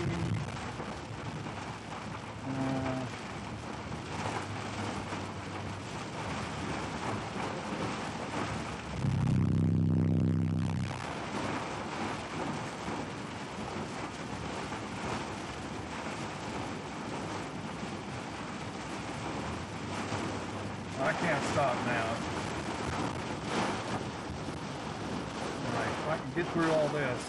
I can't stop now. Alright, if I can get through all this.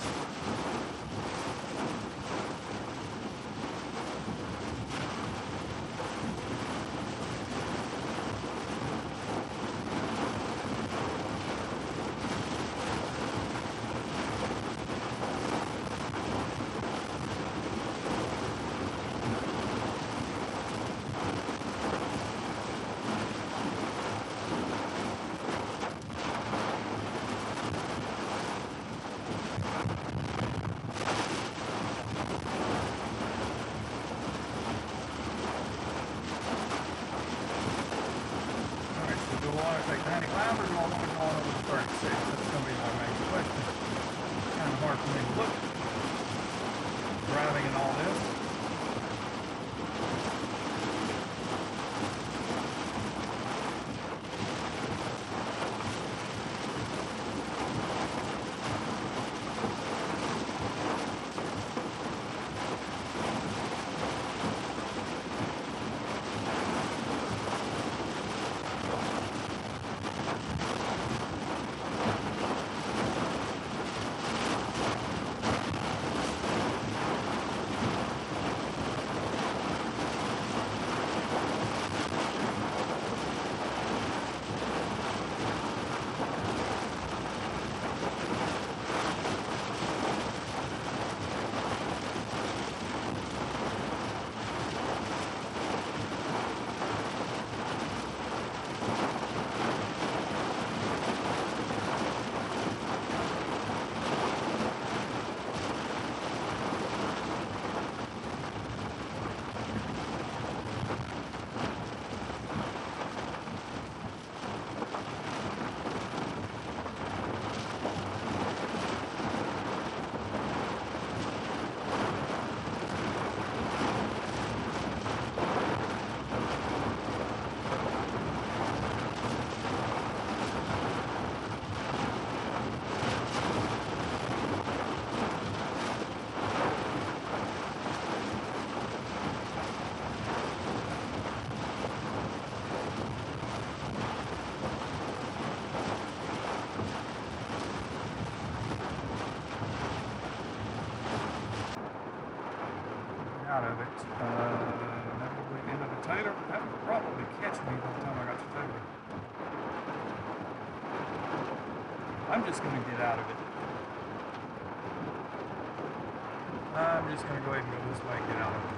out of it. Inevitably into the Taylor. That would probably catch me by the time I got to Taylor. I'm just going to get out of it. I'm just going to go ahead and go this way and get out of it.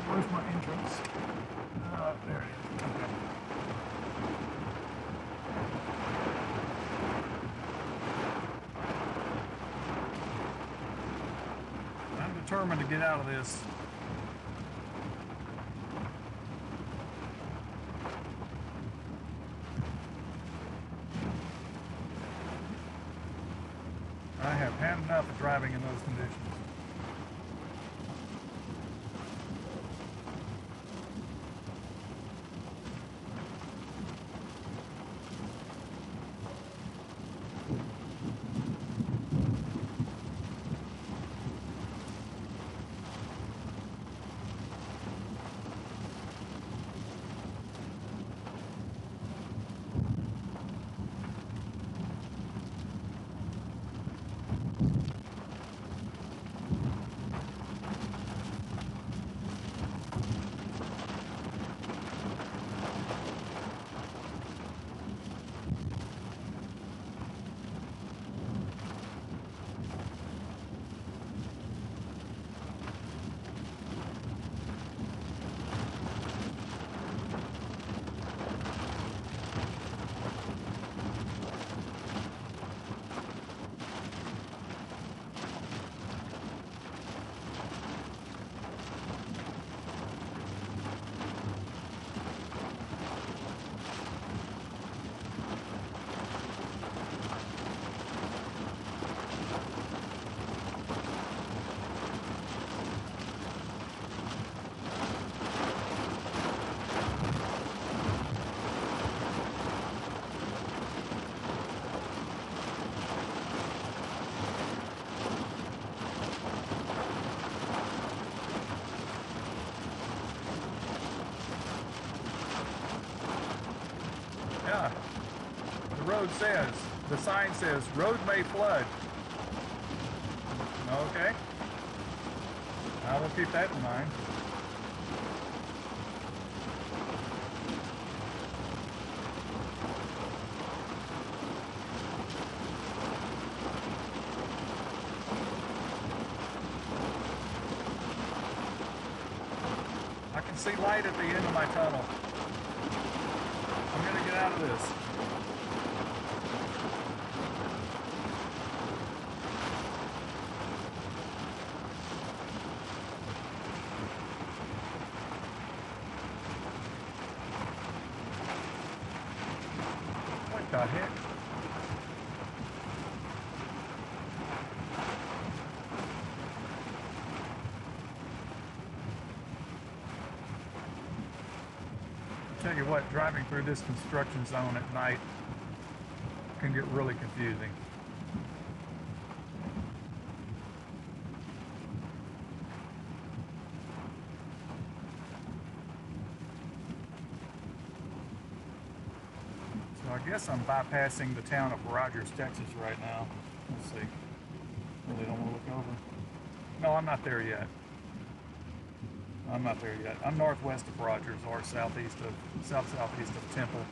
Where's my entrance? There it is. Okay. I'm determined to get out of this. I have had enough of driving in those conditions. The sign says, road may flood. Okay. I will keep that in mind. I can see light at the end of my tunnel. I'm going to get out of this. The heck? I'll tell you what, driving through this construction zone at night can get really confusing. I guess I'm bypassing the town of Rogers, Texas right now. Let's see. Really don't want to look over. No, I'm not there yet. I'm not there yet. I'm northwest of Rogers, or southeast of, southeast of Temple.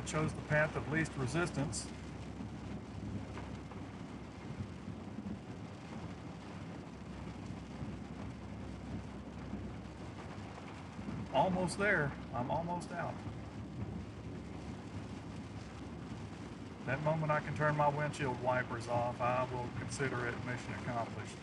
chose the path of least resistance. Almost there. I'm almost out. That moment I can turn my windshield wipers off, I will consider it mission accomplished.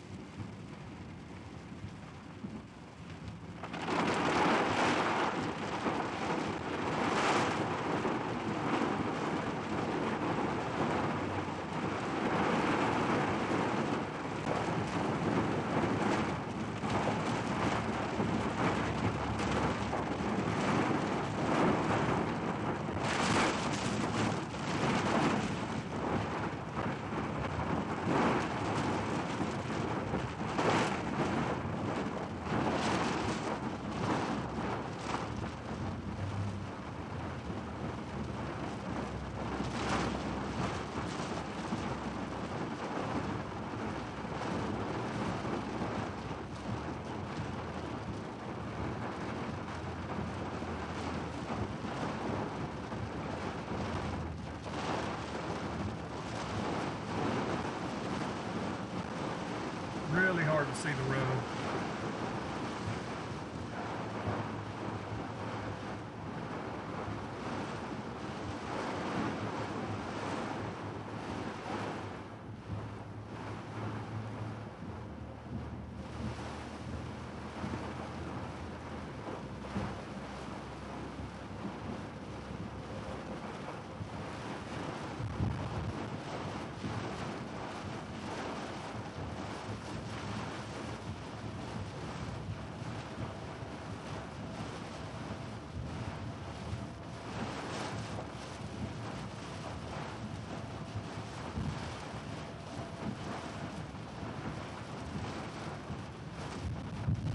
Really hard to see the road.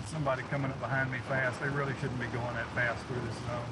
Somebody coming up behind me fast. They really shouldn't be going that fast through this zone.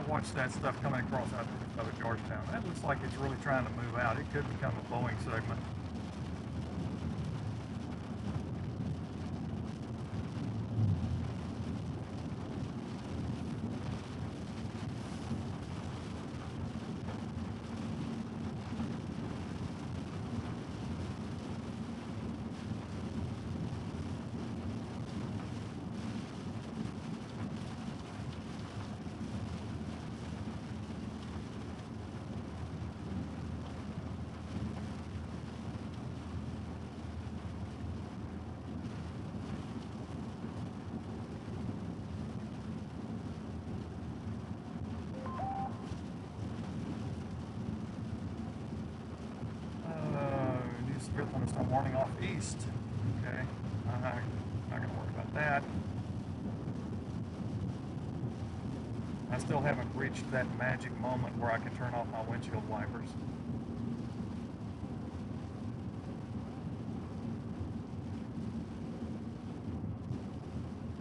Watch that stuff coming across out of Georgetown. That looks like it's really trying to move out. It could become a Boeing segment. Severe thunderstorm warning off east. Okay, I'm not going to worry about that. I still haven't reached that magic moment where I can turn off my windshield wipers.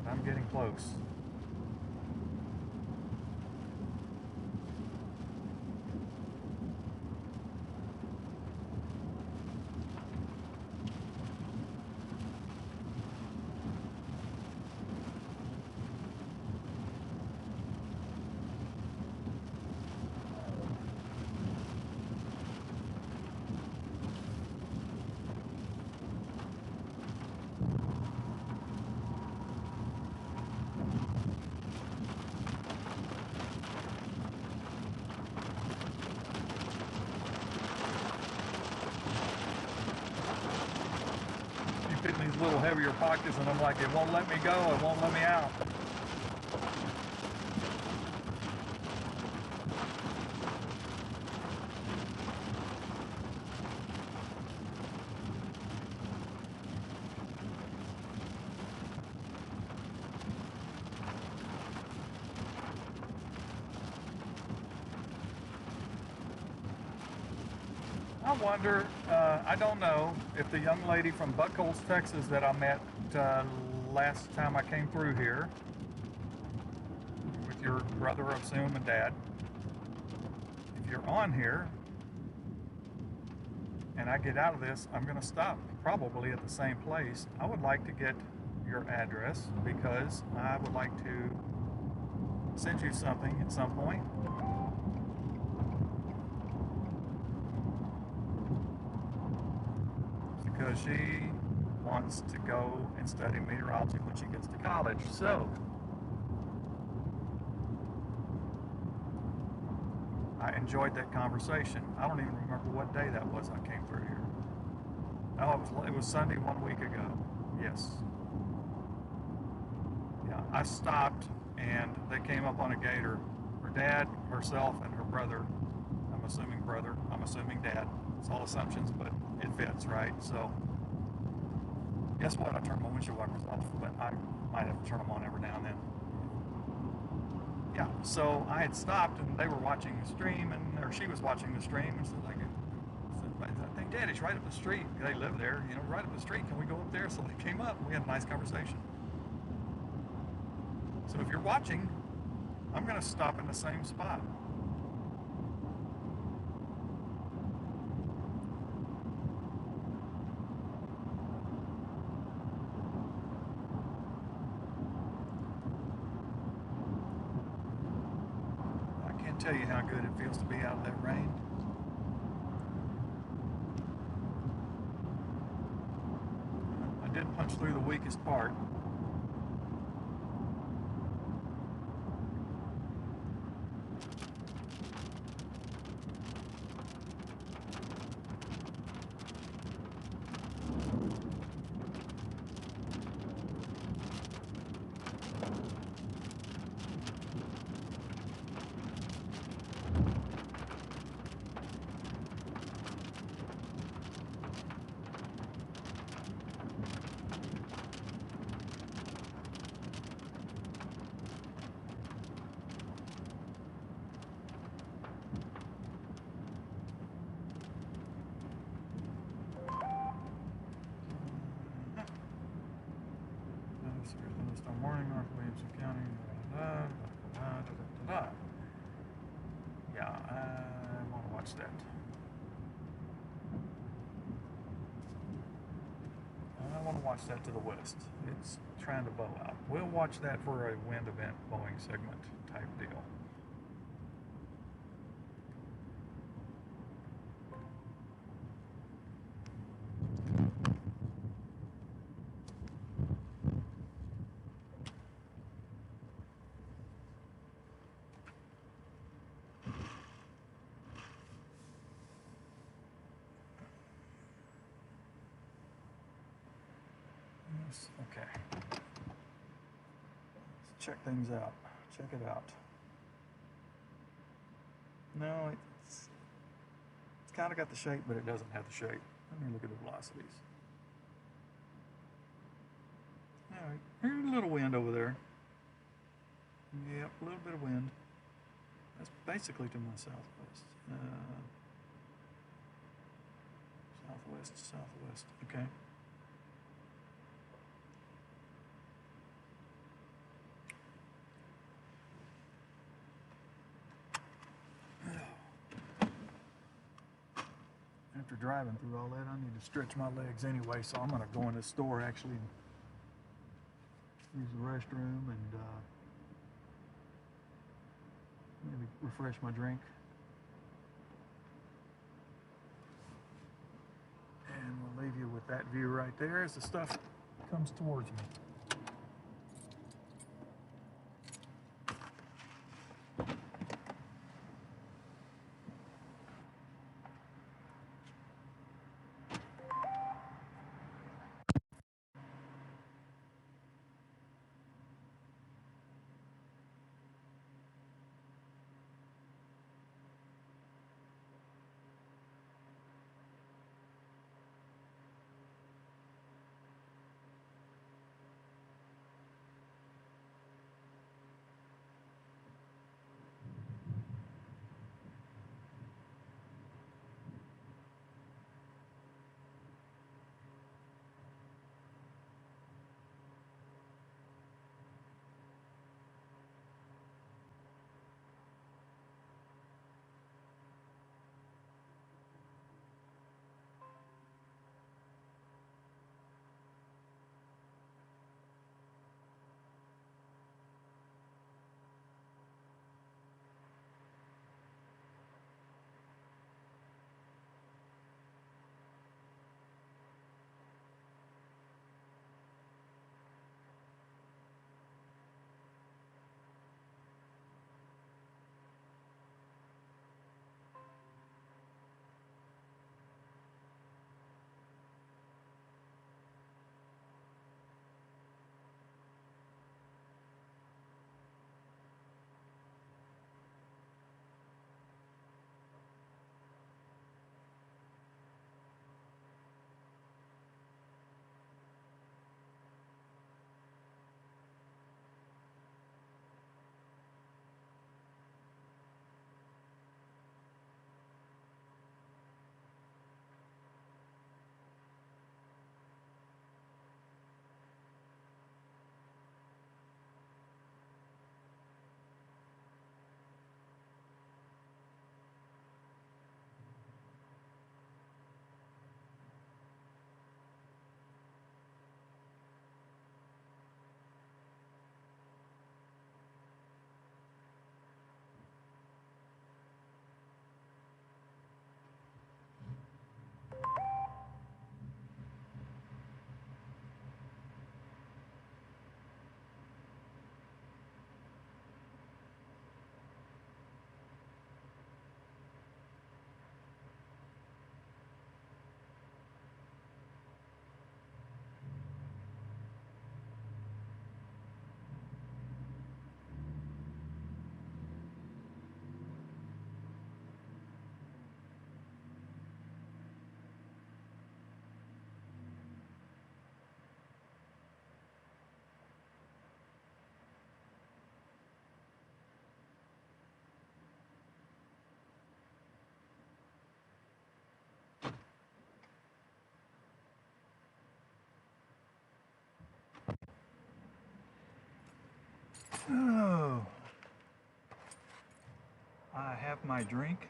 But I'm getting close. Fit in these little heavier pockets, and I'm like, it won't let me go, it won't let me out. I wonder, I don't know if the young lady from Buckles, Texas that I met last time I came through here with your brother, I assume, and dad, if you're on here and I get out of this, I'm going to stop probably at the same place. I would like to get your address because I would like to send you something at some point. Because she wants to go and study meteorology when she gets to college. So I enjoyed that conversation. I don't even remember what day that was I came through here. Oh, it was Sunday 1 week ago. Yes. Yeah, I stopped and they came up on a gator. Her dad, herself, and her brother. I'm assuming dad. It's all assumptions, but it fits, right? So, guess what? I turned my windshield wipers off, but I might have to turn them on every now and then. Yeah, so I had stopped and they were watching the stream, or she was watching the stream, and so I think Daddy's right up the street. They live there, right up the street. Can we go up there? So they came up and we had a nice conversation. So if you're watching, I'm going to stop in the same spot. Tell you how good it feels to be out of that rain. I did punch through the weakest part. Thunderstorm warning, North Williamson County. Yeah, I want to watch that. I want to watch that to the west. It's trying to bow out. We'll watch that for a wind event Boeing segment type deal. Okay. Let's check things out. Check it out. No, it's kind of got the shape, but it doesn't have the shape. Let me look at the velocities. All right, here's a little wind over there. Yep, a little bit of wind. That's basically to my southwest. Southwest. Okay. After driving through all that, I need to stretch my legs anyway, so I'm going to go in the store actually and use the restroom and maybe refresh my drink. And we'll leave you with that view right there as the stuff comes towards me. Oh, I have my drink.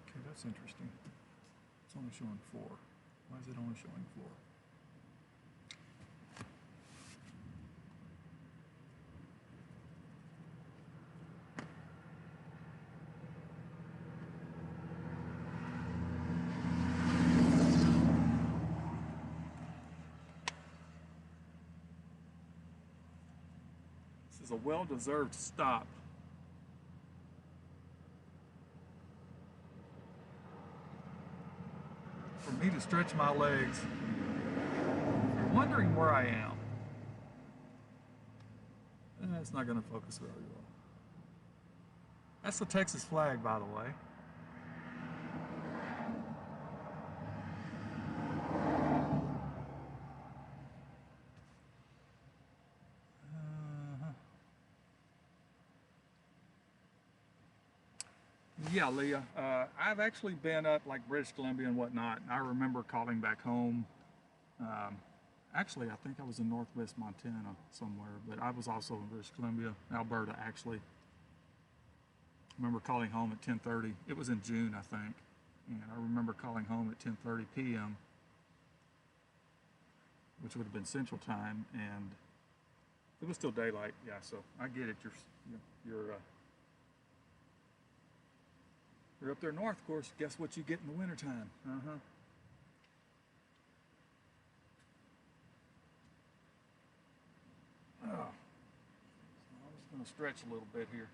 Okay, that's interesting. It's only showing 4. Why is it only showing 4? This is a well-deserved stop. For me to stretch my legs. If you're wondering where I am, it's not going to focus very well. That's the Texas flag, by the way. Yeah, Leah. I've actually been up like British Columbia and whatnot. I remember calling back home. Um, Actually, I think I was in northwest Montana somewhere, but I was also in British Columbia, Alberta, actually. I remember calling home at 10:30. It was in June, I think. And I remember calling home at 10:30 p.m., which would have been Central Time, and it was still daylight. Yeah, so I get it. You're you're up there north, of course. Guess what you get in the wintertime? Uh-huh. Oh. So I'm just going to stretch a little bit here.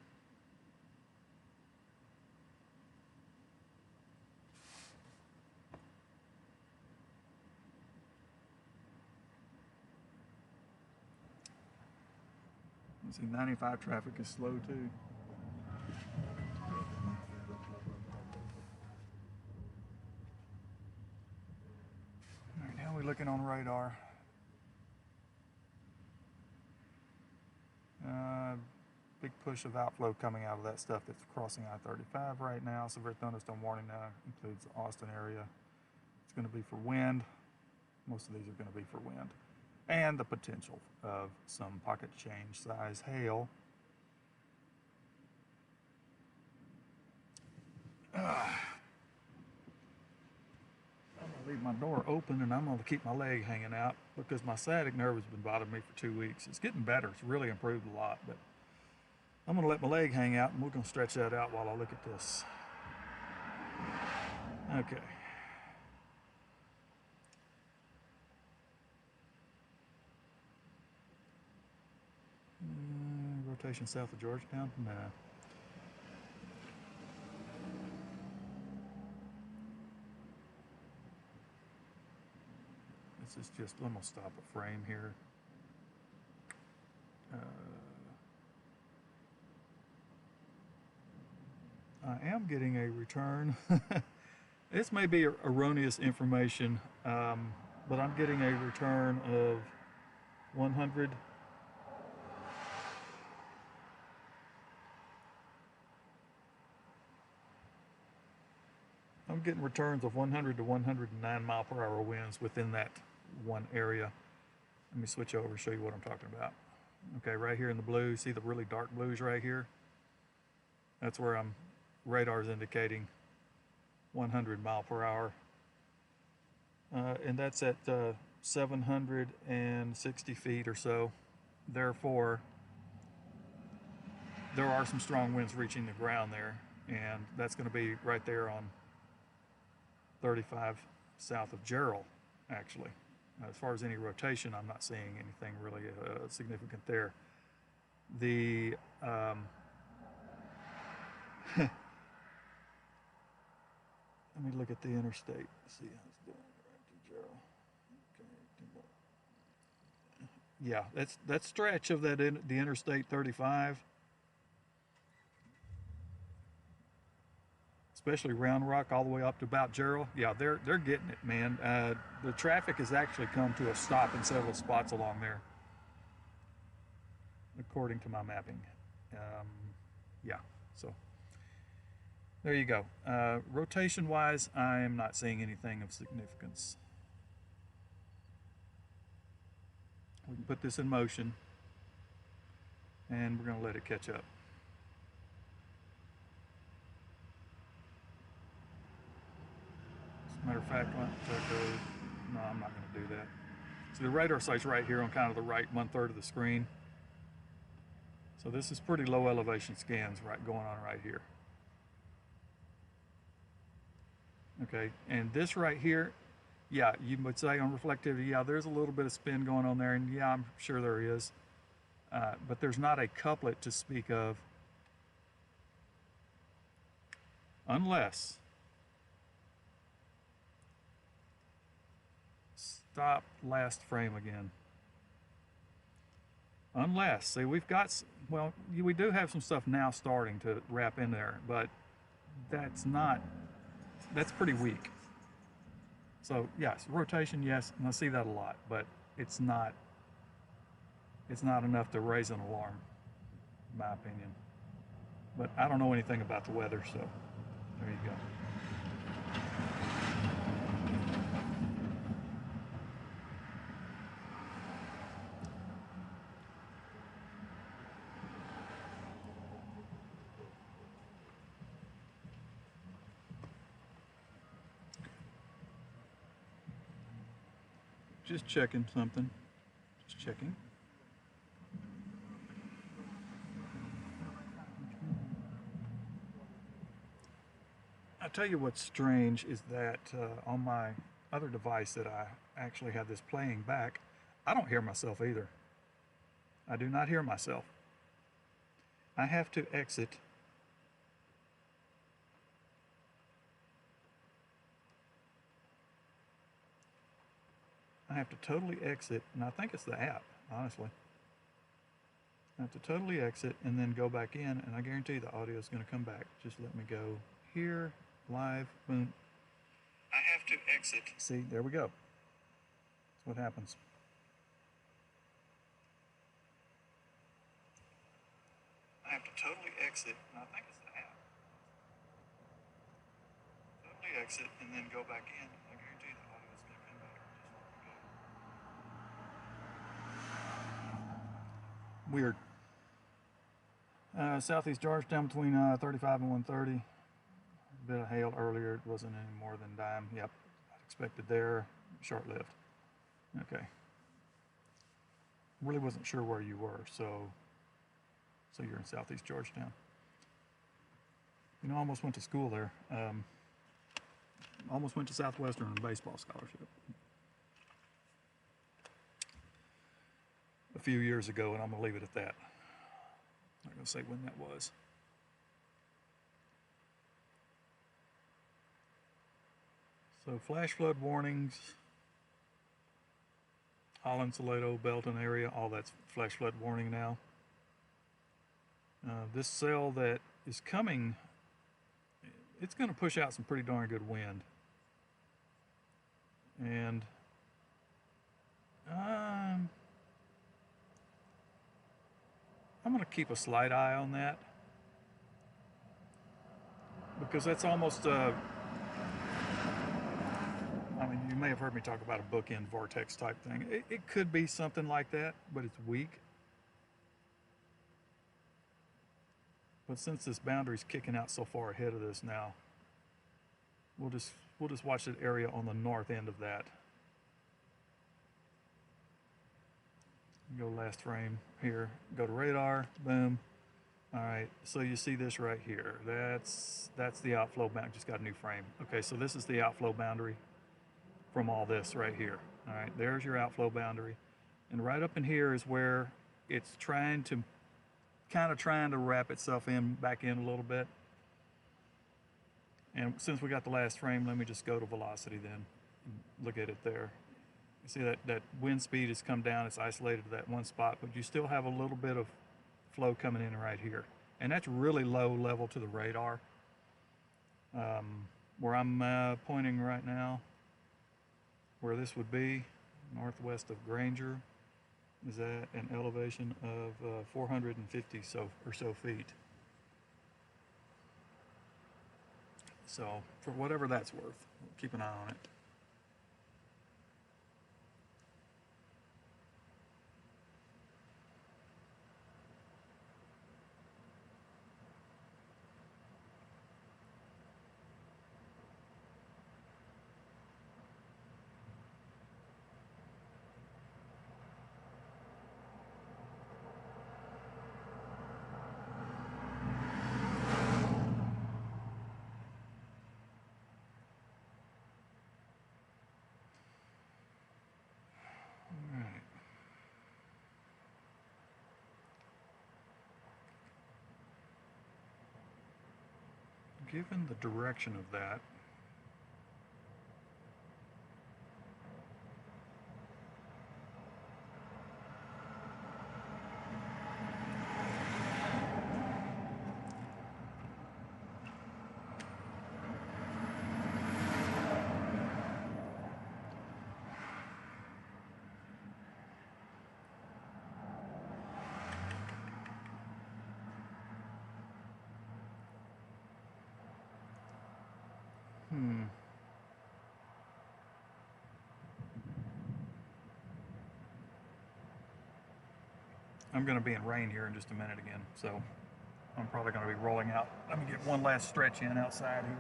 You see 95 traffic is slow too. All right, now we're looking on radar. Big push of outflow coming out of that stuff that's crossing I-35 right now. Severe thunderstorm warning now includes the Austin area. It's going to be for wind. Most of these are going to be for wind. And the potential of some pocket change size hail. I'm going to leave my door open, and I'm going to keep my leg hanging out because my sciatic nerve has been bothering me for 2 weeks. It's getting better. It's really improved a lot, but I'm going to let my leg hang out, and we're going to stretch that out while I look at this. Okay. Rotation south of Georgetown? Nah. This is just, I'm going to stop a frame here. I am getting a return. This may be erroneous information, but I'm getting a return of 100. I'm getting returns of 100 to 109 mile per hour winds within that one area. Let me switch over and show you what I'm talking about. Okay, right here in the blue, see the really dark blues right here? That's where radar's indicating 100 mile per hour. And that's at 760 feet or so. Therefore, there are some strong winds reaching the ground there, and that's going to be right there on 35 south of Gerald, actually. As far as any rotation, I'm not seeing anything really significant there. The let me look at the interstate, see how it's doing right to Gerald. Okay. Yeah, that stretch of the Interstate 35, especially Round Rock all the way up to about Gerald. Yeah, they're getting it, man. The traffic has actually come to a stop in several spots along there, according to my mapping. Yeah, so there you go. Rotation-wise, I am not seeing anything of significance. We can put this in motion, and we're going to let it catch up. As a matter of fact, no, I'm not going to do that. So the radar site's right here on kind of the right 1/3 of the screen. So this is pretty low elevation scans going on right here. Okay, and this right here, yeah, you would say on reflectivity, yeah, there's a little bit of spin going on there, and yeah, I'm sure there is. But there's not a couplet to speak of, unless, stop last frame again. Unless, see, we've got, well, we do have some stuff now starting to wrap in there, but that's pretty weak. So yes, rotation, yes, and I see that a lot, but it's not enough to raise an alarm, in my opinion. But I don't know anything about the weather, so There you go. Just checking something. Just checking. I'll tell you what's strange is that on my other device that I actually have this playing back, I don't hear myself either. I do not hear myself. I have to exit. I have to totally exit, and I think it's the app, honestly. I have to totally exit and then go back in, and I guarantee the audio is going to come back. Just let me go here, live, boom. I have to exit. See, there we go. That's what happens. I have to totally exit, and I think it's the app. Totally exit and then go back in. I guarantee the audio is going to come back. Just let me go. Weird. Southeast Georgetown between 35 and 130. A bit of hail earlier. It wasn't any more than dime. Yep, I'd expected there. Short-lived. Okay. Really wasn't sure where you were, so you're in Southeast Georgetown. You know, I almost went to school there. Almost went to Southwestern on a baseball scholarship a few years ago, and I'm going to leave it at that. I'm not going to say when that was. So flash flood warnings, Holland, Salado, Belton area, all that's flash flood warning now. This cell that is coming, it's going to push out some pretty darn good wind. And I'm going to keep a slight eye on that, because that's almost I mean, you may have heard me talk about a bookend vortex type thing. It could be something like that, but it's weak. But since this boundary's kicking out so far ahead of this now, we'll just watch that area on the north end of that. Go last frame here, go to radar, boom. All right, so you see this right here. That's the outflow boundary. Just got a new frame. Okay, so this is the outflow boundary from all this right here. All right, there's your outflow boundary. And right up in here is where it's trying to wrap itself back in a little bit. And since we got the last frame, let me just go to velocity then and look at it there. You see that wind speed has come down. It's isolated to that one spot, but you still have a little bit of flow coming in right here. And that's really low level to the radar. Where I'm pointing right now, where this would be, northwest of Granger, is at an elevation of 450 or so feet. So for whatever that's worth, keep an eye on it. Given the direction of that, I'm going to be in rain here in just a minute again, so I'm probably going to be rolling out. Let me get one last stretch in outside here.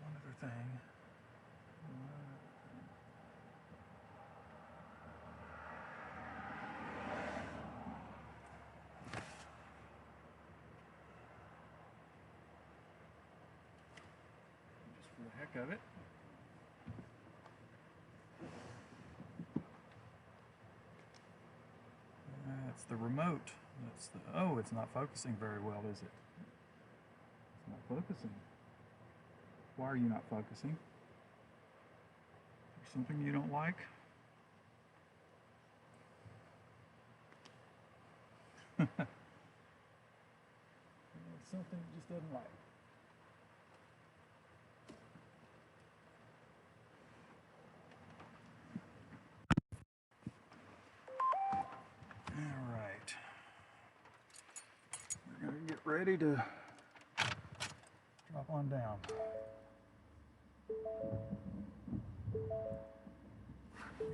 One other thing. Just for the heck of it. That's the remote. That's the, oh, it's not focusing very well, is it? It's not focusing. Why are you not focusing? There's something you don't like? There's something it just doesn't like. All right. We're going to get ready to drop on down.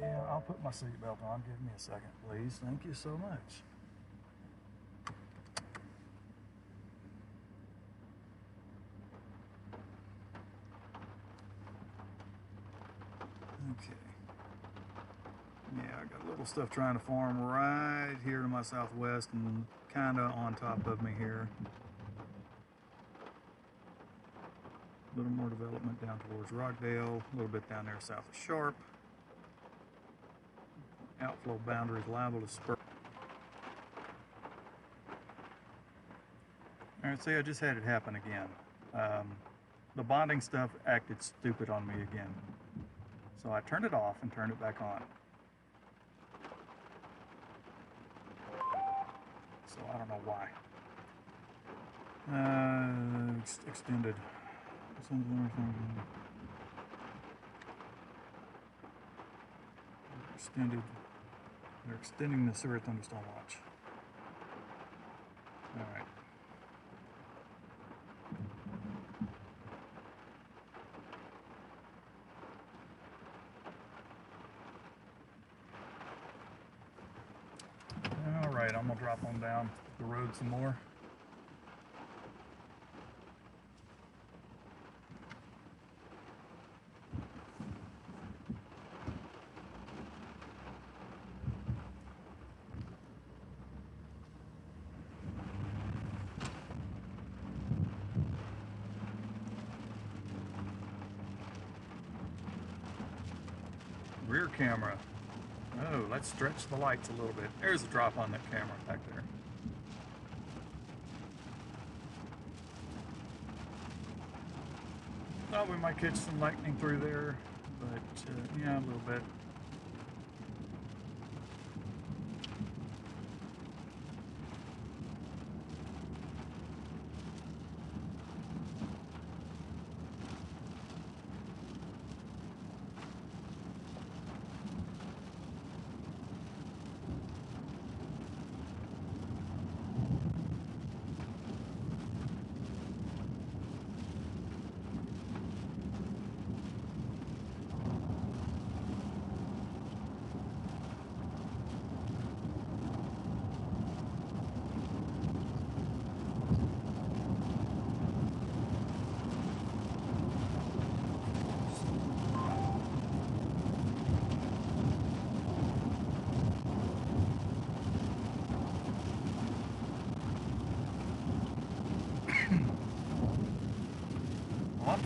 Yeah, I'll put my seatbelt on. Give me a second, please. Thank you so much. Okay. Yeah, I got a little stuff trying to form right here to my southwest and kind of on top of me here. A little more development down towards Rockdale, a little bit down there south of Sharp. Outflow boundaries liable to spur. Alright, see, I just had it happen again. The bonding stuff acted stupid on me again. So I turned it off and turned it back on. So I don't know why. Extended. They're extending the severe thunderstorm watch. All right. All right, I'm gonna drop on down the road some more. Rear camera. Oh, let's stretch the lights a little bit. There's a drop on that camera back there. Thought we might catch some lightning through there, but yeah, a little bit.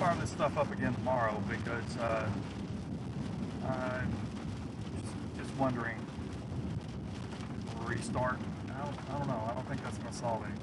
fire this stuff up again tomorrow because I'm just wondering. Restart. I don't know. I don't think that's going to solve anything.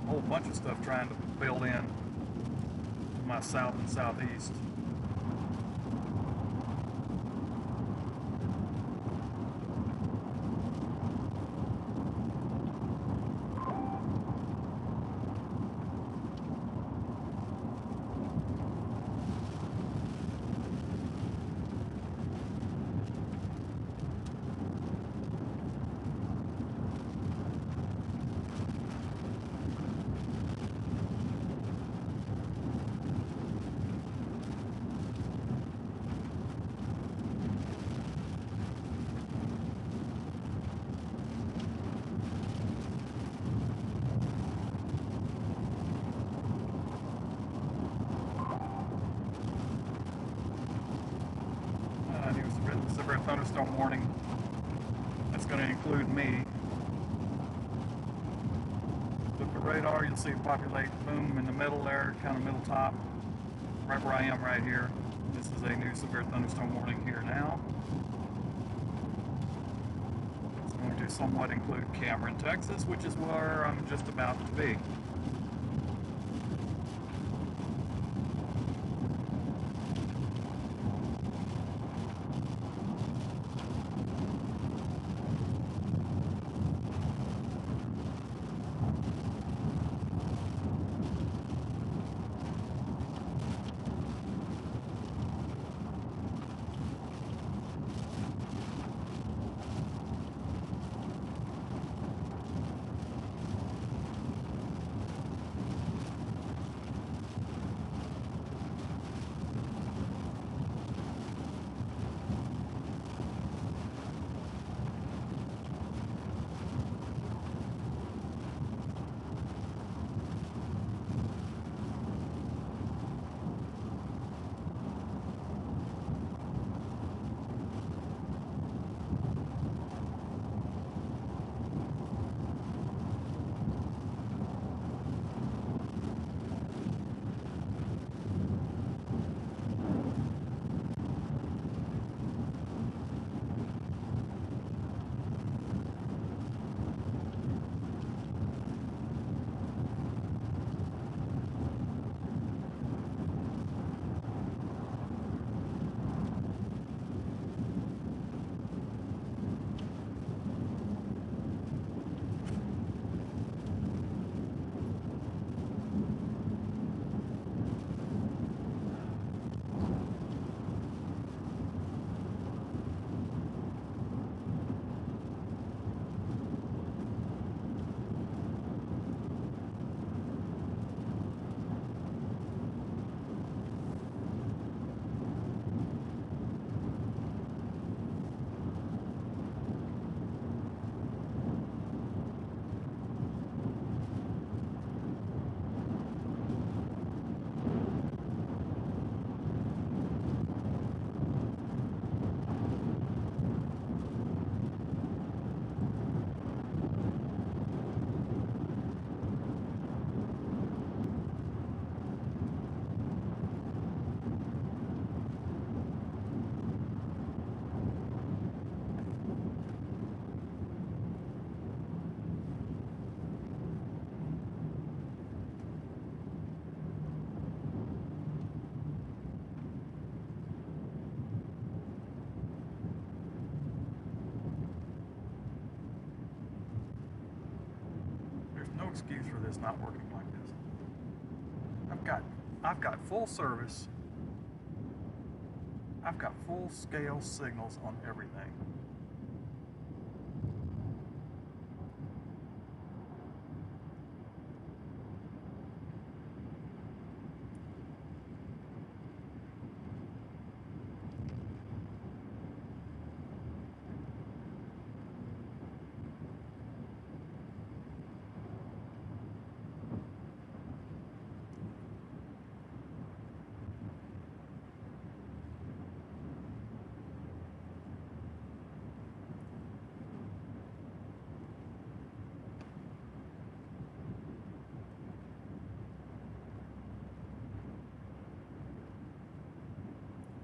Whole bunch of stuff trying to build in my south and southeast. Severe thunderstorm warning. That's going to include me. Look at the radar, you'll see it populate, boom, in the middle there, kind of middle top, right where I am right here. This is a new severe thunderstorm warning here now. It's going to somewhat include Cameron, Texas, which is where I'm just about to be. excuse for this not working like this. I've got full service. I've got full scale signals on everything.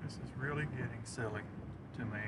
This is really getting silly to me.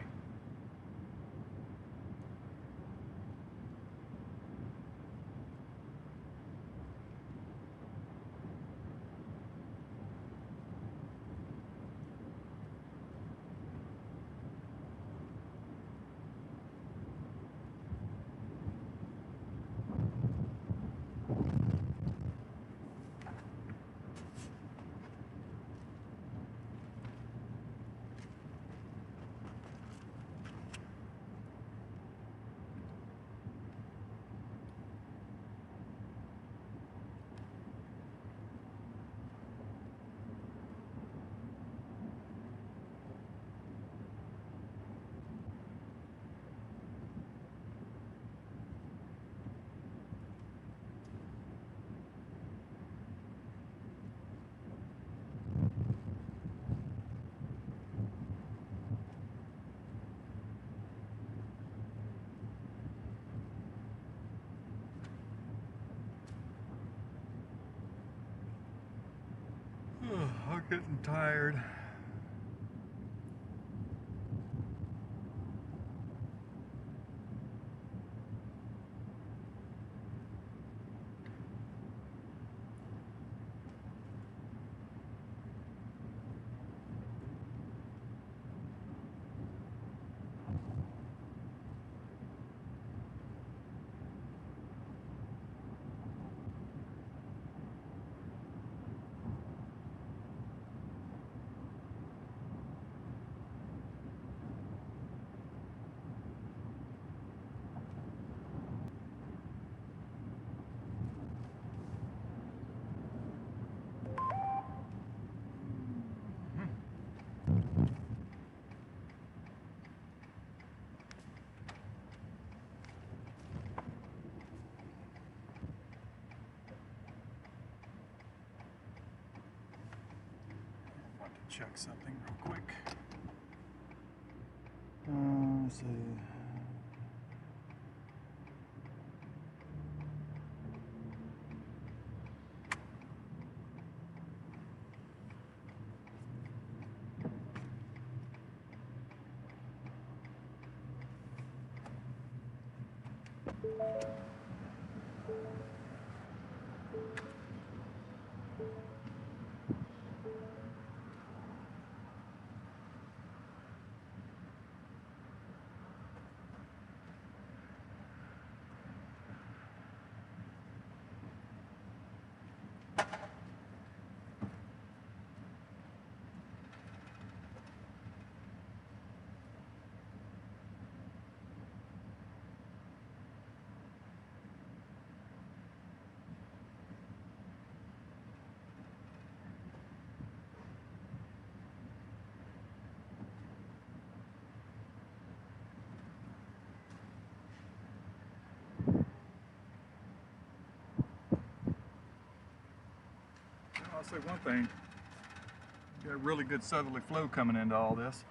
I'm getting tired. Check something real quick. Let's see. I'll say one thing, you got a really good southerly flow coming into all this.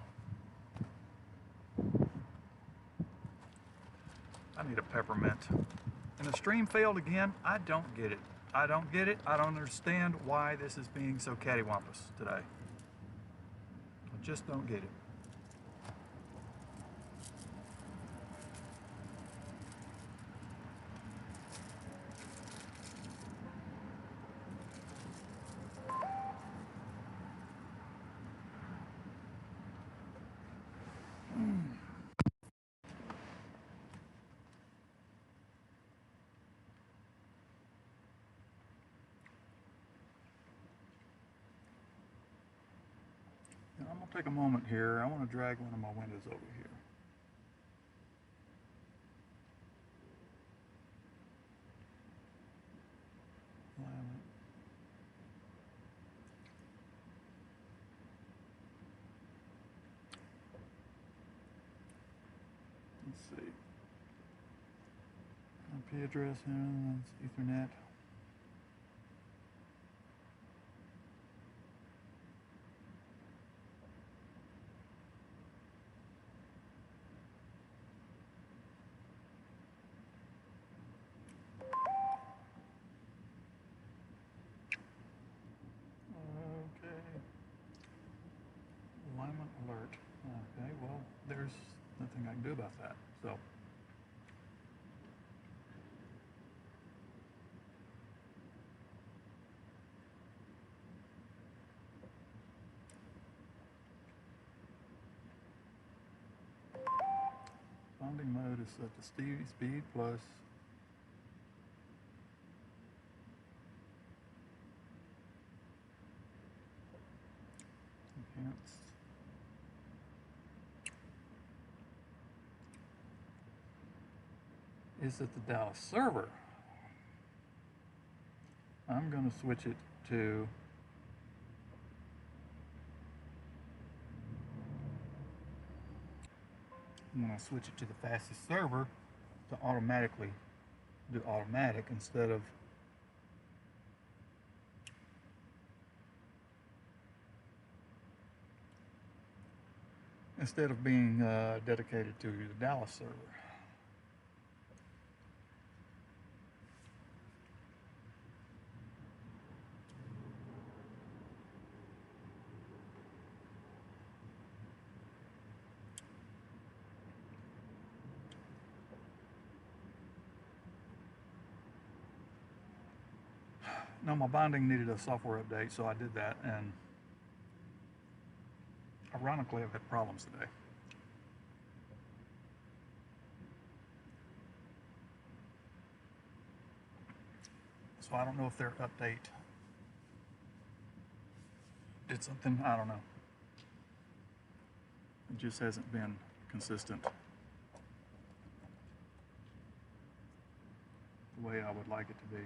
I need a peppermint. And the stream failed again. I don't get it. I don't get it. I don't understand why this is being so cattywampus today. I just don't get it. take a moment here. I want to drag one of my windows over here. Alignment. Let's see. IP address, Ethernet. Alignment alert. Okay, well, there's nothing I can do about that. So, bonding mode is set to speed plus enhanced. Is it the Dallas server? I'm going to switch it to I'm going to switch it to the fastest server to automatically do automatic instead of being dedicated to the Dallas server. No, my bonding needed a software update, so I did that, and ironically, I've had problems today. So I don't know if their update did something, I don't know. It just hasn't been consistent the way I would like it to be.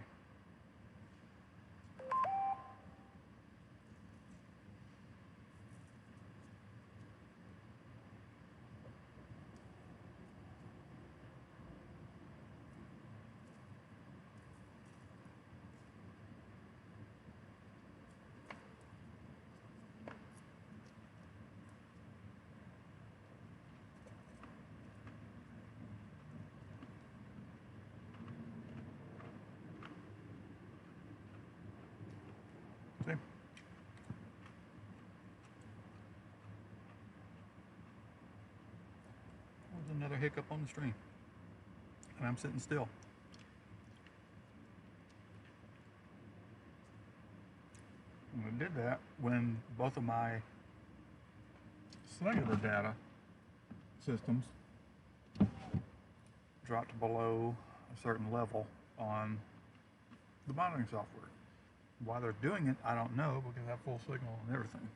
See? There's another hiccup on the stream. And I'm sitting still. And I did that when both of my cellular data systems dropped below a certain level on the monitoring software. Why they're doing it, I don't know, because I have full signal and everything.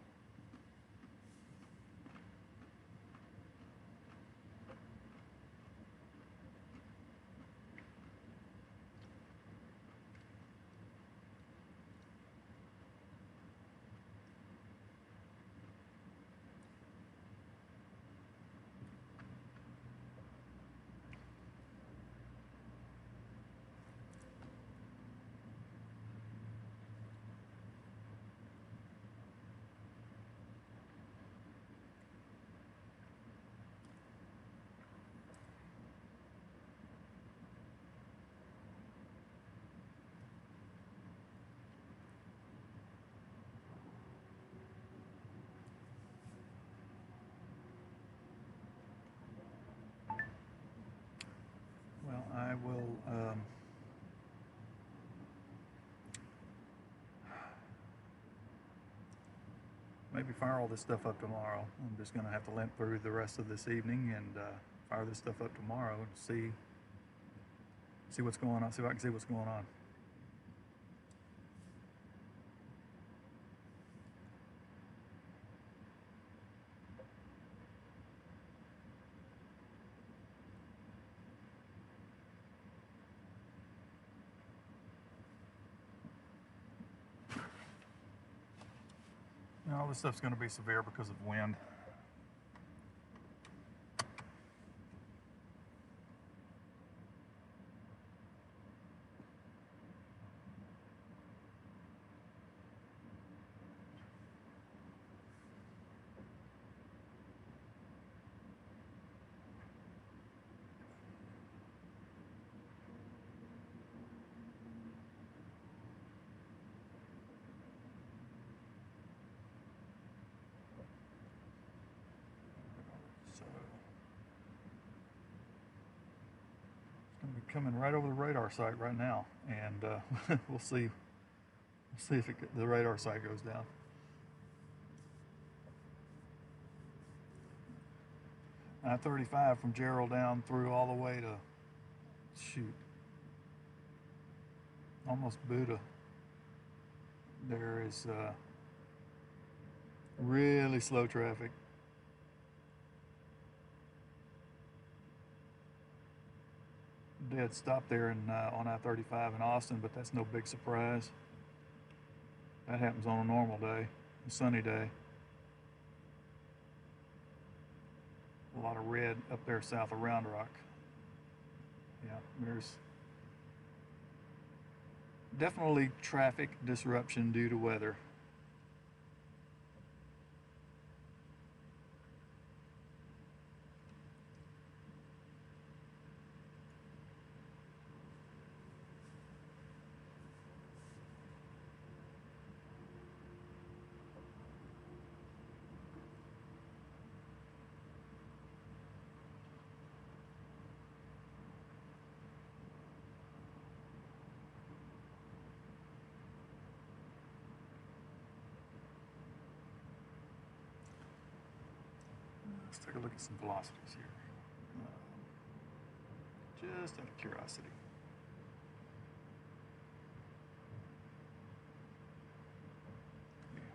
Well, I will maybe fire all this stuff up tomorrow. I'm just going to have to limp through the rest of this evening and fire this stuff up tomorrow and see what's going on, see if I can see what's going on. All this stuff's going to be severe because of wind. So it's going to be coming right over the radar site right now, and we'll see if the radar site goes down. I-35 from Gerald down through all the way to, shoot, almost Buda. There is really slow traffic. Dead stop there on I-35 in Austin, but that's no big surprise. That happens on a normal day, a sunny day. A lot of red up there south of Round Rock. Yeah, there's definitely traffic disruption due to weather. Let's take a look at some velocities here, just out of curiosity.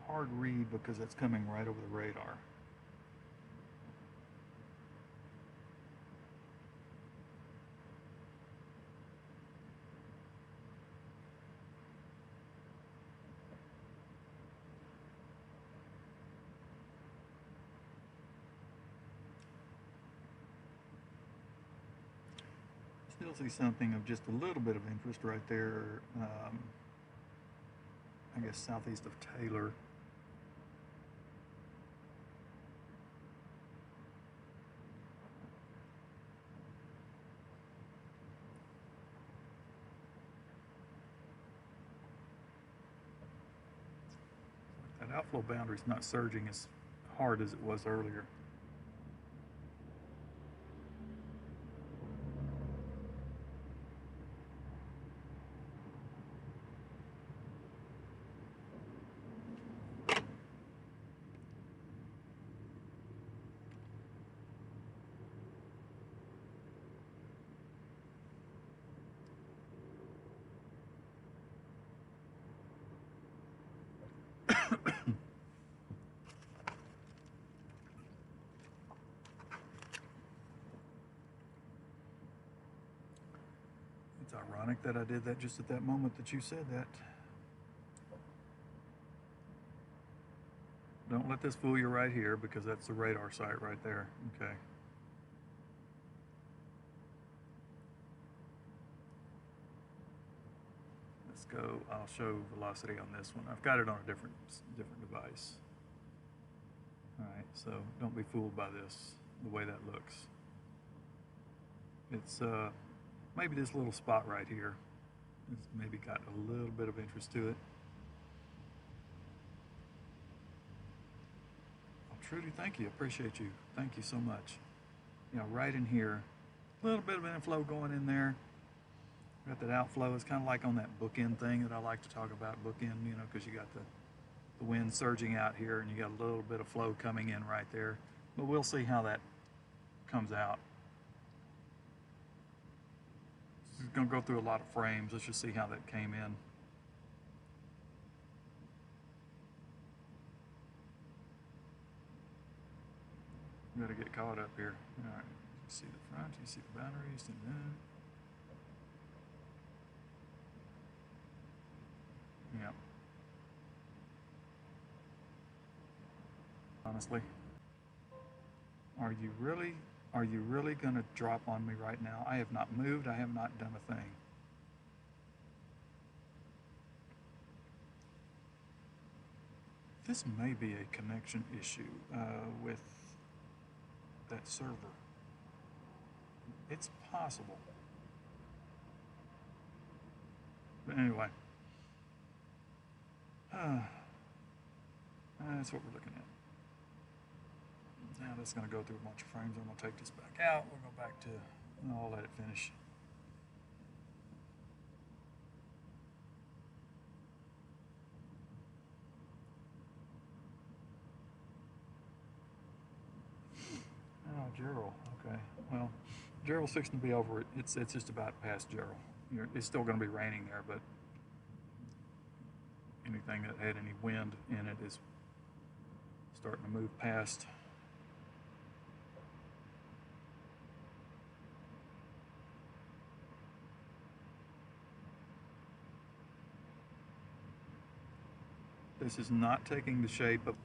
Hard read because that's coming right over the radar. Still see something of just a little bit of interest right there. I guess southeast of Taylor. That outflow boundary is not surging as hard as it was earlier. It's ironic that I did that just at that moment that you said that. Don't let this fool you right here, because that's the radar site right there. Okay. Let's go. I'll show velocity on this one. I've got it on a different device. All right, so don't be fooled by this, the way that looks. It's maybe this little spot right here. It's maybe got a little bit of interest to it. Well, Trudy, thank you. Appreciate you. Thank you so much. You know, right in here, a little bit of inflow going in there. Got that outflow. It's kind of like on that bookend thing that I like to talk about, bookend, you know, because you got the wind surging out here and you got a little bit of flow coming in right there. But we'll see how that comes out. This is going to go through a lot of frames. Let's just see how that came in. We got to get caught up here. All right. You see the front, you see the boundaries, and then. Yeah. honestly. Are you really gonna drop on me right now? I have not moved, I have not done a thing. This may be a connection issue with that server. It's possible. But anyway, that's what we're looking at. Now that's going to go through a bunch of frames. I'm going to take this back out. We'll go back to, I'll let it finish. Oh, Gerald. Okay. Well, Gerald's fixing to be over it. It's just about past Gerald. It's still going to be raining there, but anything that had any wind in it is starting to move past. This is not taking the shape of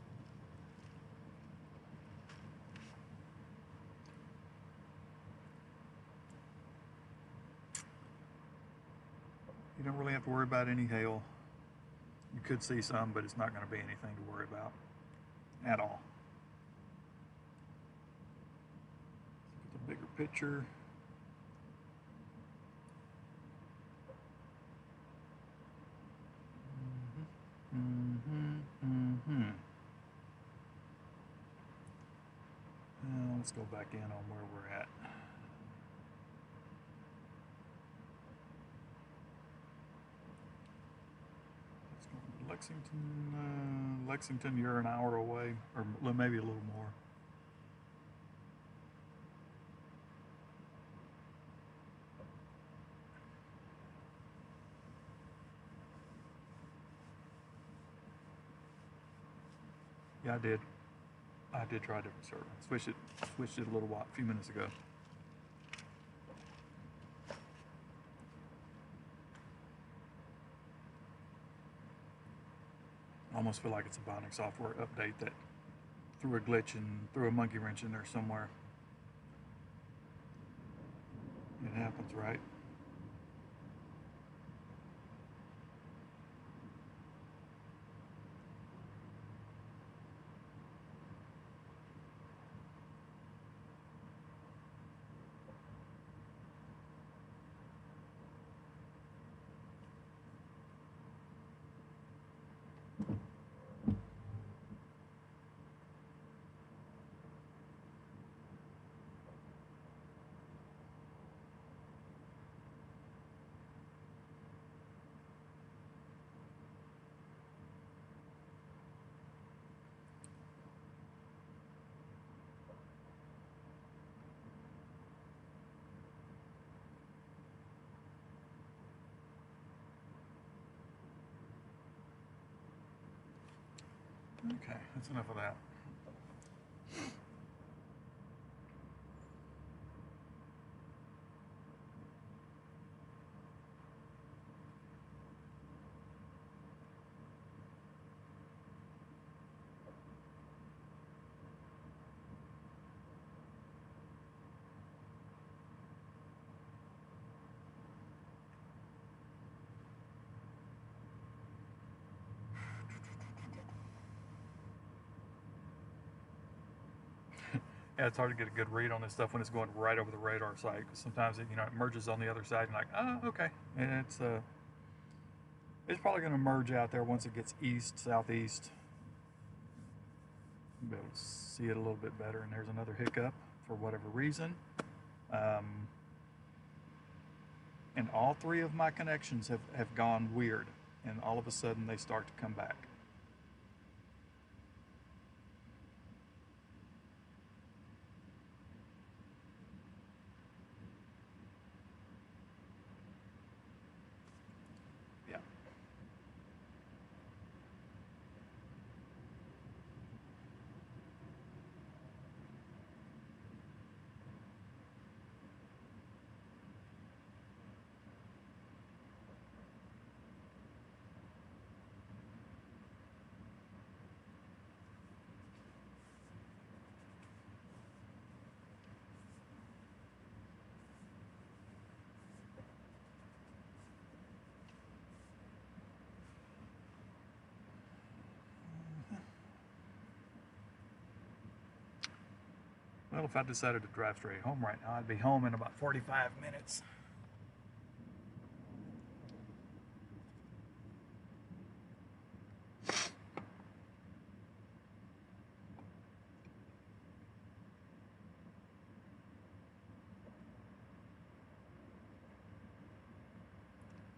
you don't really have to worry about any hail. You could see some, but it's not going to be anything to worry about at all. Look at the bigger picture. Let's go back in on where we're at. Let's go to Lexington. Lexington, you're an hour away, or maybe a little more. Yeah, I did try a different server. Switched it a little while, a few minutes ago. I almost feel like it's a Bionic software update that threw a glitch and threw a monkey wrench in there somewhere. It happens, right? Okay, that's enough of that. Yeah, it's hard to get a good read on this stuff when it's going right over the radar sight. Because sometimes it merges on the other side, and you're like, oh, okay. And it's probably going to merge out there once it gets east, southeast. You'll be able to see it a little bit better. And there's another hiccup for whatever reason. And all three of my connections have gone weird, and all of a sudden they start to come back. Well, if I decided to drive straight home right now, I'd be home in about 45 minutes.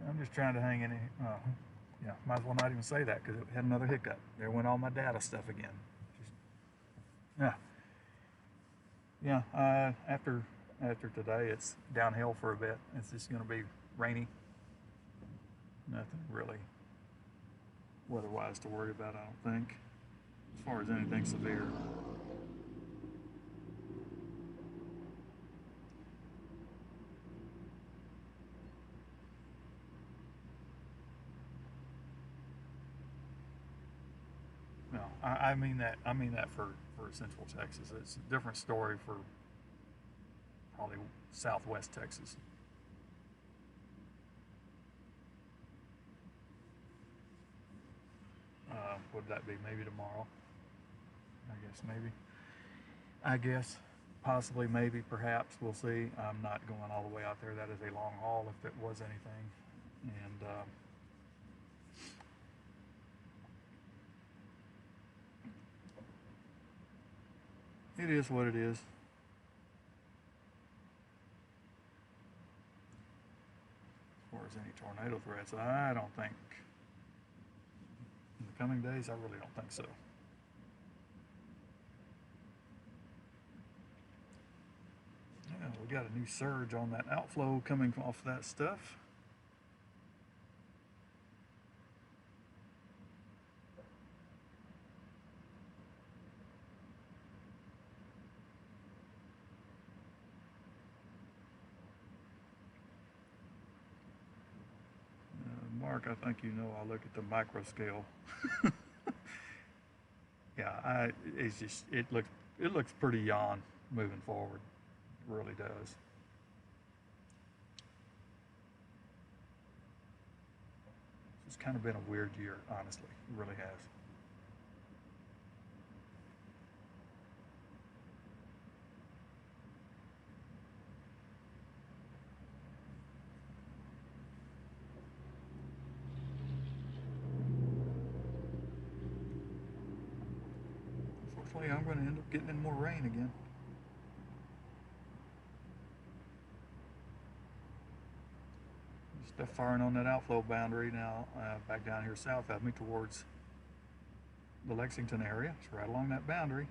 I'm just trying to hang in. Yeah, might as well not even say that because it had another hiccup. There went all my data stuff again. Yeah. Yeah. After today, it's downhill for a bit. It's just going to be rainy. Nothing really weather-wise to worry about, I don't think, as far as anything severe. No, I mean that. I mean that for Central Texas. It's a different story for probably Southwest Texas. What would that be? Maybe tomorrow. I guess, possibly, maybe, perhaps. We'll see. I'm not going all the way out there. That is a long haul if it was anything. And it is what it is. As far as any tornado threats, I don't think. In the coming days, I really don't think so. Yeah, we got a new surge on that outflow coming off that stuff. Mark, I think you know I look at the micro scale. Yeah, it looks pretty yawn moving forward. It really does. It's kind of been a weird year, honestly. It really has. Unfortunately, I'm going to end up getting in more rain again. Stuff firing on that outflow boundary now, back down here south of me towards the Lexington area. It's right along that boundary.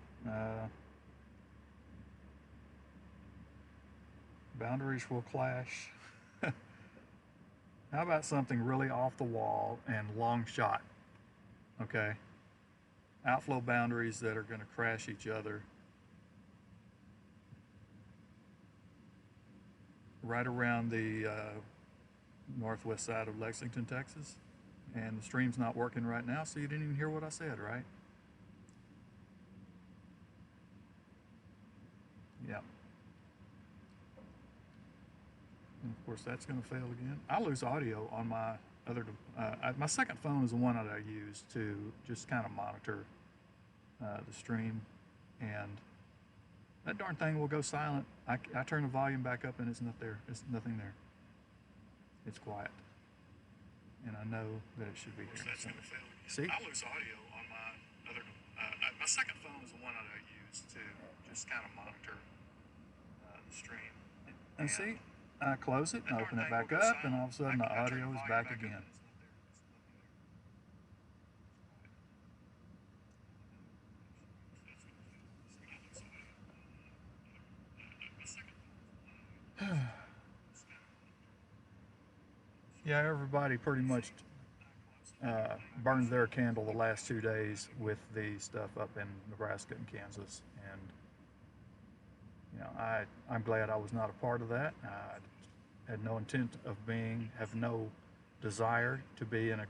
Boundaries will clash. How about something really off the wall and long shot? Okay. Outflow boundaries that are going to crash each other right around the northwest side of Lexington, Texas. And the stream's not working right now, so you didn't even hear what I said, right? Yeah. And of course, that's going to fail again. I lose audio on my other. My second phone is the one that I use to just kind of monitor the stream, and that darn thing will go silent. I turn the volume back up, and it's not there. It's nothing there. It's quiet, and I know that it should be here. So, see? I lose audio on my other. My second phone is the one that I use to just kind of monitor the stream. And see, I close it and open it back up, and all of a sudden the audio is back again. Yeah, everybody pretty much burned their candle the last 2 days with the stuff up in Nebraska and Kansas, and you know, I'm glad I was not a part of that. I had no intent of have no desire to be in a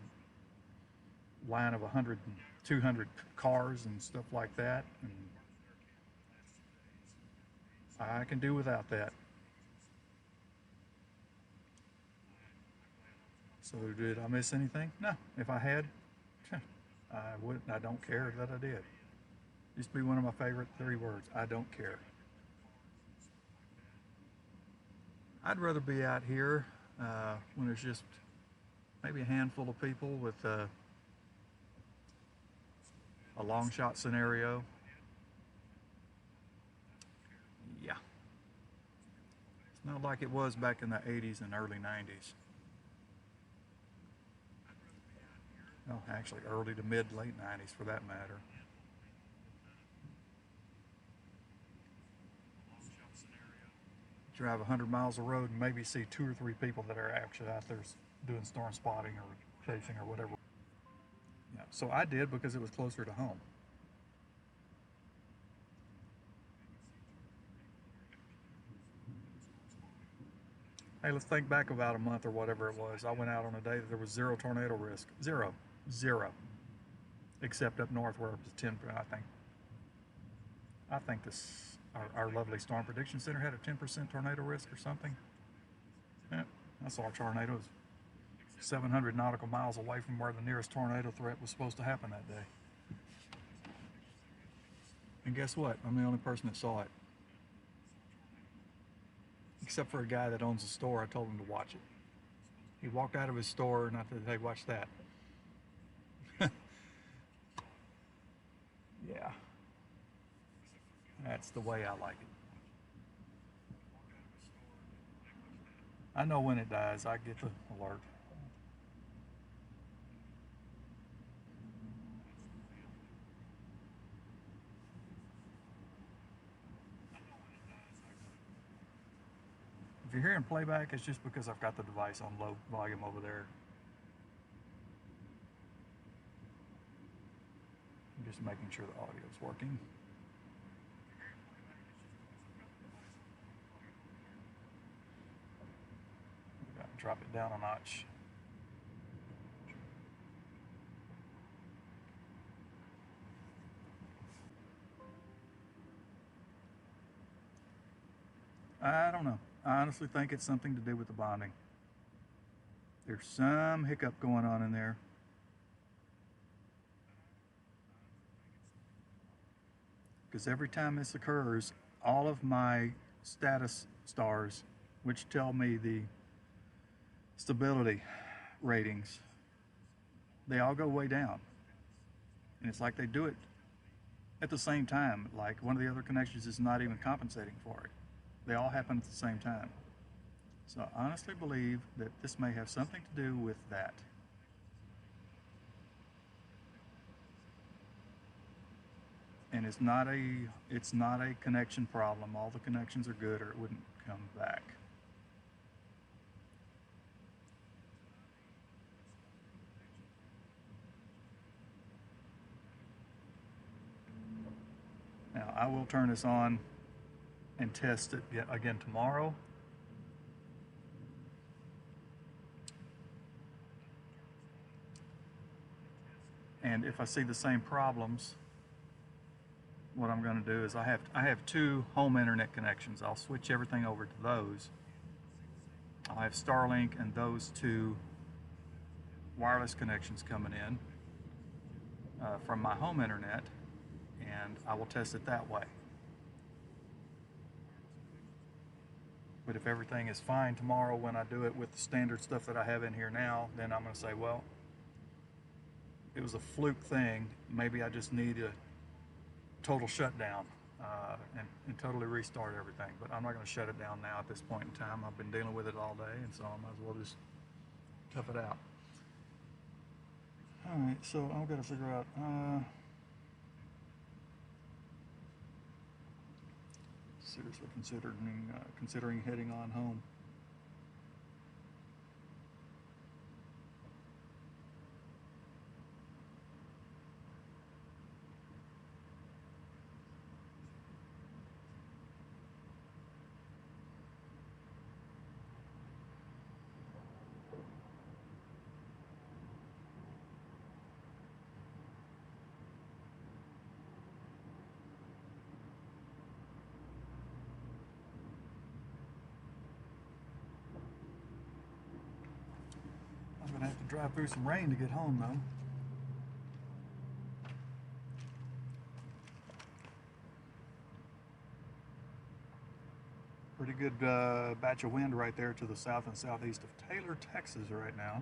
line of 100 and 200 cars and stuff like that, and I can do without that. So did I miss anything? No. If I had, I don't care that I did. Used to be one of my favorite 3 words. I don't care. I'd rather be out here when there's just maybe a handful of people with a long shot scenario. Yeah. It's not like it was back in the 80s and early 90s. Well, actually early to mid late 90s for that matter. Drive 100 miles of road and maybe see 2 or 3 people that are actually out there doing storm spotting or chasing or whatever. Yeah, so I did because it was closer to home. Hey, let's think back about a month or whatever it was. I went out on a day that there was 0 tornado risk. Zero. Except up north where it was 10, I think this, our lovely Storm Prediction Center had a 10% tornado risk or something. Yeah, I saw tornadoes 700 nautical miles away from where the nearest tornado threat was supposed to happen that day. And guess what? I'm the only person that saw it. Except for a guy that owns a store, I told him to watch it. He walked out of his store and I said, hey, watch that. Yeah. That's the way I like it. I know when it dies, I get the alert. If you're hearing playback, it's just because I've got the device on low volume over there. I'm just making sure the audio is working. We got to drop it down a notch. I don't know. I honestly think it's something to do with the bonding. There's some hiccup going on in there. Because every time this occurs, all of my status stars, which tell me the stability ratings, they all go way down. And it's like they do it at the same time. Like one of the other connections is not even compensating for it. They all happen at the same time. So I honestly believe that this may have something to do with that. And it's not a connection problem. All the connections are good or it wouldn't come back. Now I will turn this on and test it again tomorrow. And if I see the same problems, what I'm going to do is I have 2 home internet connections. I'll switch everything over to those. I'll have Starlink and those 2 wireless connections coming in from my home internet, and I will test it that way. But if everything is fine tomorrow when I do it with the standard stuff that I have in here now, then I'm going to say, well, it was a fluke thing. Maybe I just need a total shutdown and totally restart everything. But I'm not going to shut it down now at this point in time. I've been dealing with it all day, and so I might as well just tough it out. All right, so I've got to figure out. Seriously considering heading on home. I'm gonna have to drive through some rain to get home though. Pretty good batch of wind right there to the south and southeast of Taylor, Texas right now.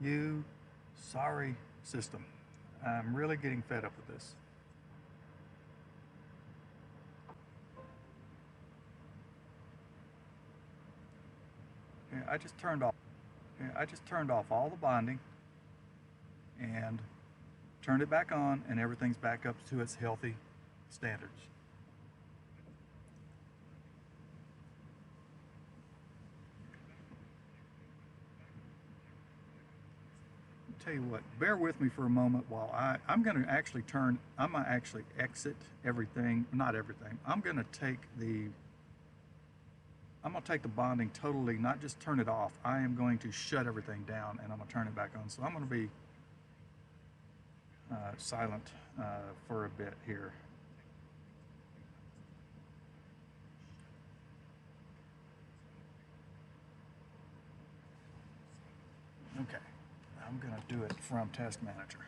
You sorry system. I'm really getting fed up with this. I just turned off all the bonding and turned it back on, and everything's back up to its healthy standards. Tell you what, bear with me for a moment while I'm going to actually exit everything, not everything. I'm going to take the bonding totally, not just turn it off. I am going to shut everything down, and I'm going to turn it back on. So I'm going to be silent for a bit here. Okay, I'm going to do it from Task Manager.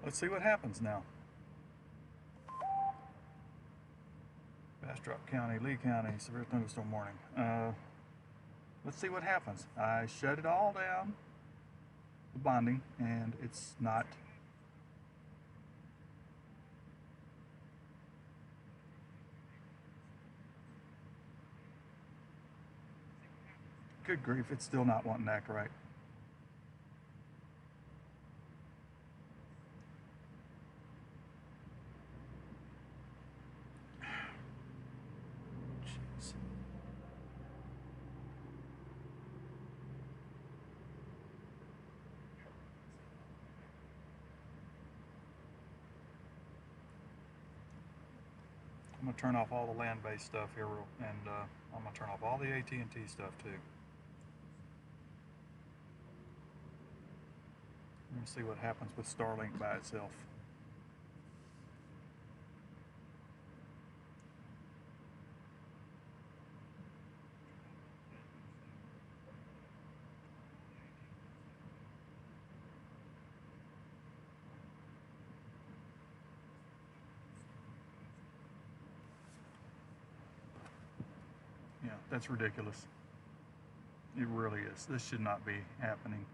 Let's see what happens now. Bastrop County, Lee County, severe thunderstorm warning. Let's see what happens. I shut it all down, the bonding, and it's not. Good grief, it's still not wanting to act right. I'm going to turn off all the land-based stuff here, and I'm going to turn off all the AT&T stuff too. Let me see what happens with Starlink by itself. Yeah, that's ridiculous. It really is. This should not be happening.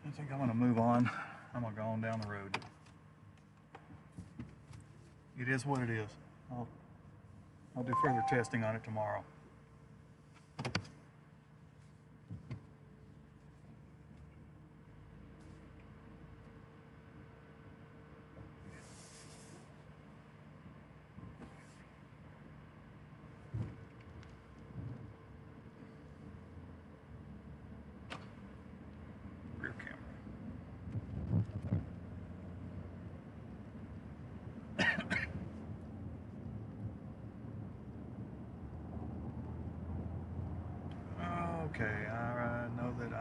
I think I'm going to move on. I'm going to go on down the road. It is what it is. I'll do further testing on it tomorrow. Rear camera. Okay, I know that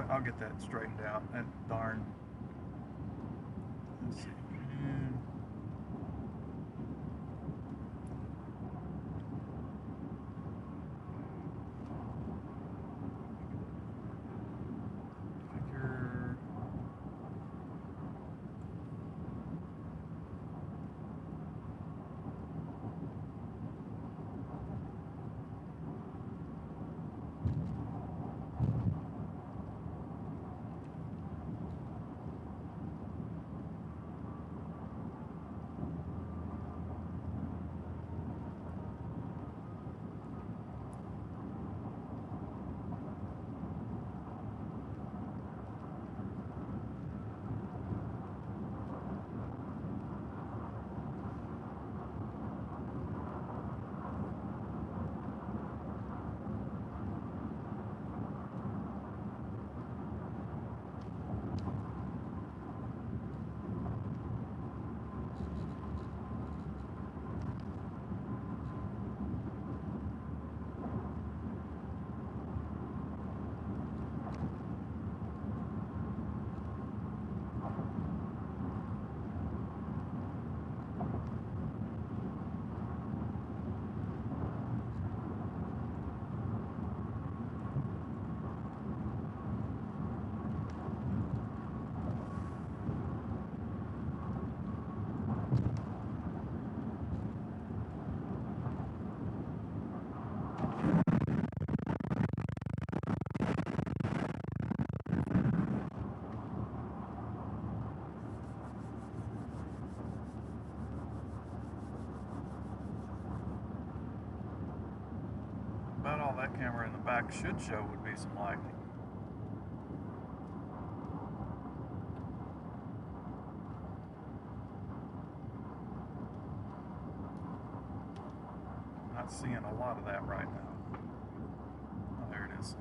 I'll get that straightened out. That darn. Let's see. Figure. that camera in the back should show would be some lightning. Not seeing a lot of that right now. Oh, there it is.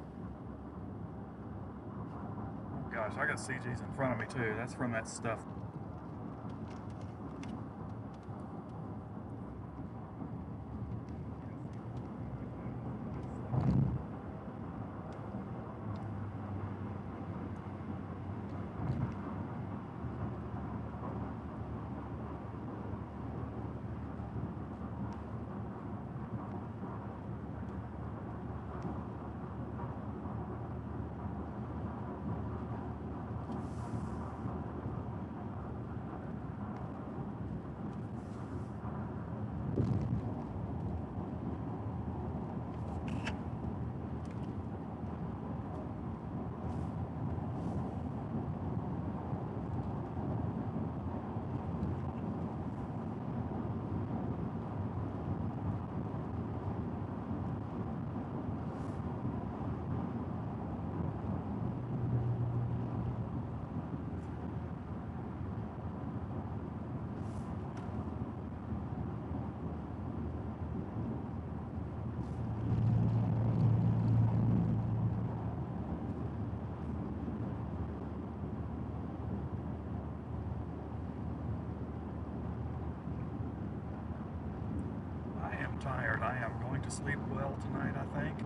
Oh gosh, I got CGs in front of me too. That's from that stuff. Tired. I am going to sleep well tonight, I think.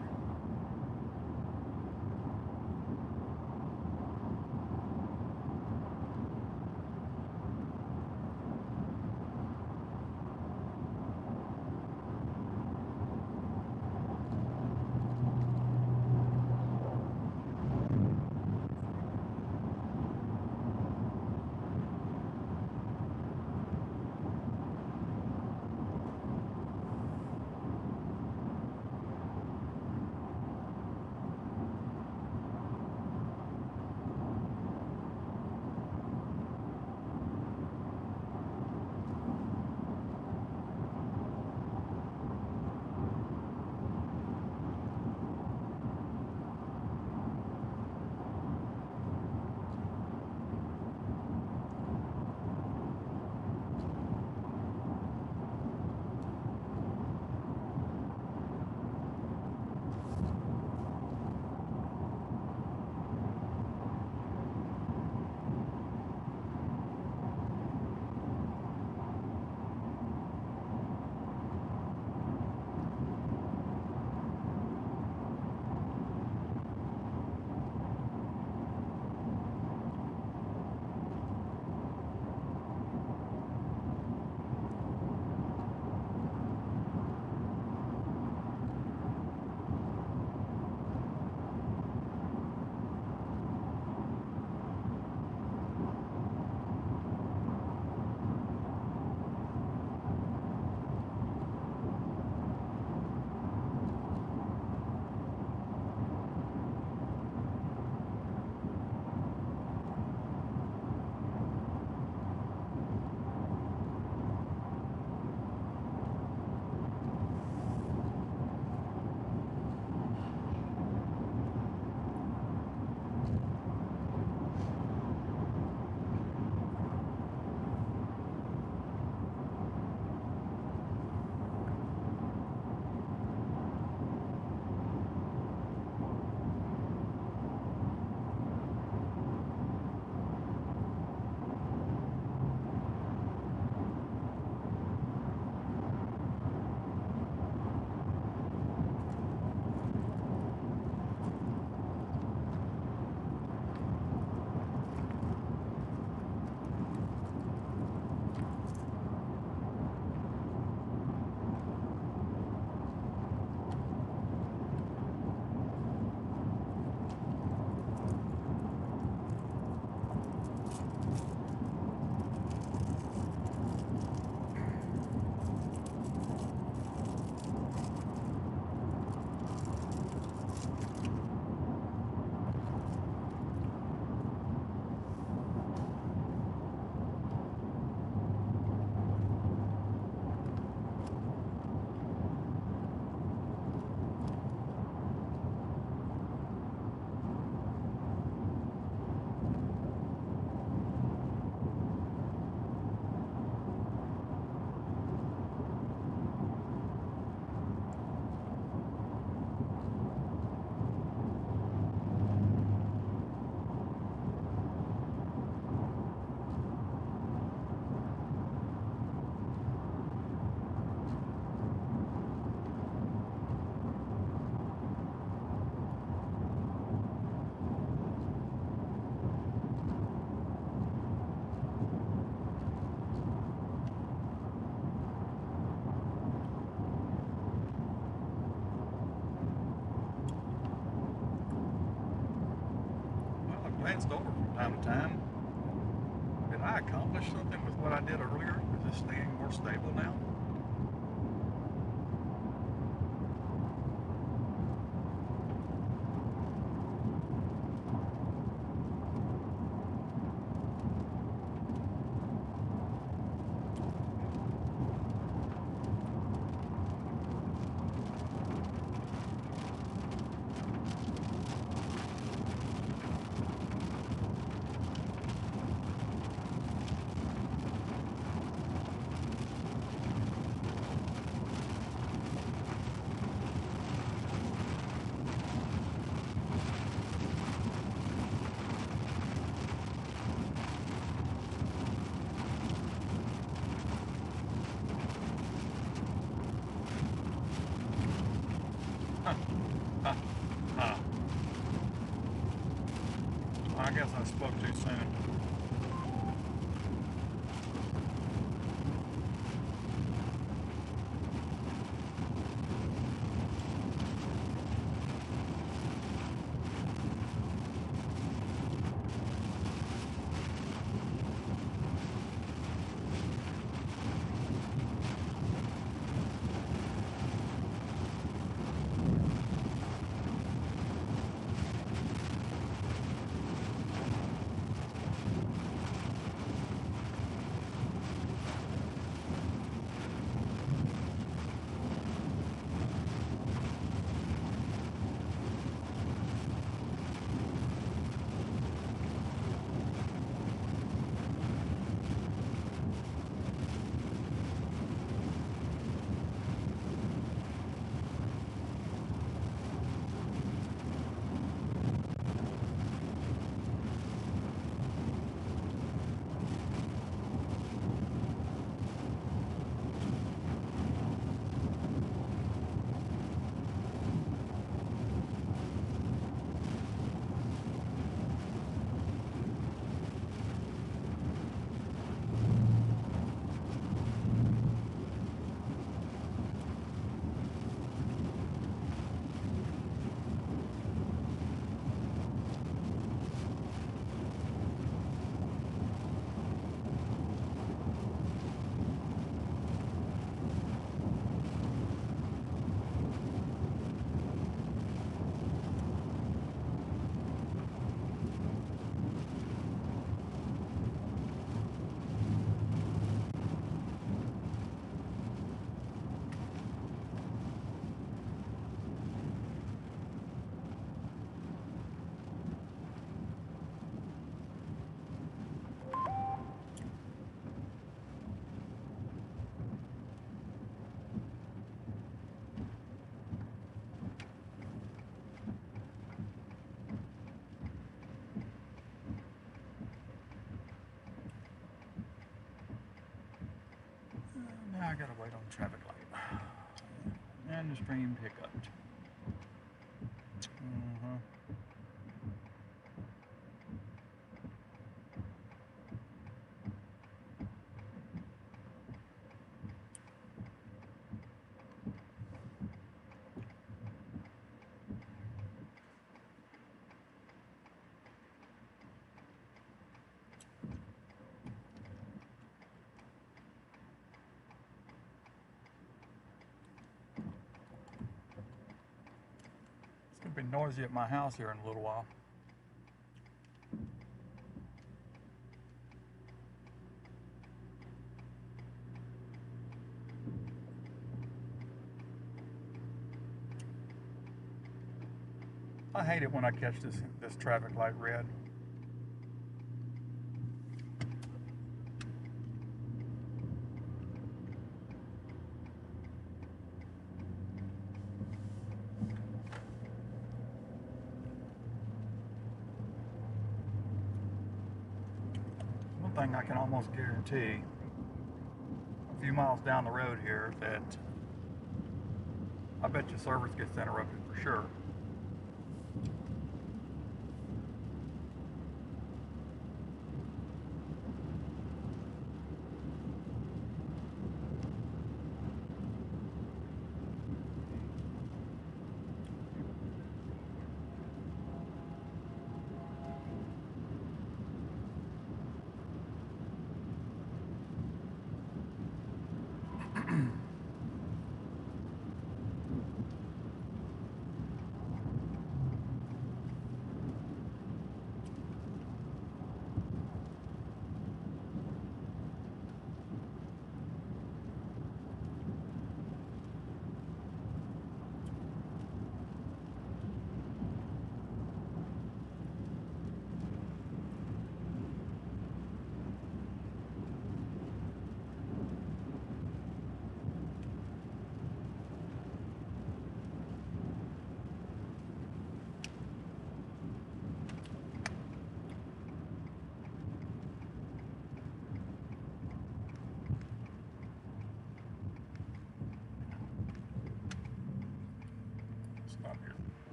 glanced over from time to time. Did I accomplish something with what I did earlier? Is this staying more stable now? I guess I spoke too soon. Now I gotta wait on the traffic light. And the stream hiccuped. Be noisy at my house here in a little while. I hate it when I catch this traffic light red. Thing I can almost guarantee a few miles down the road here that I bet your service gets interrupted for sure.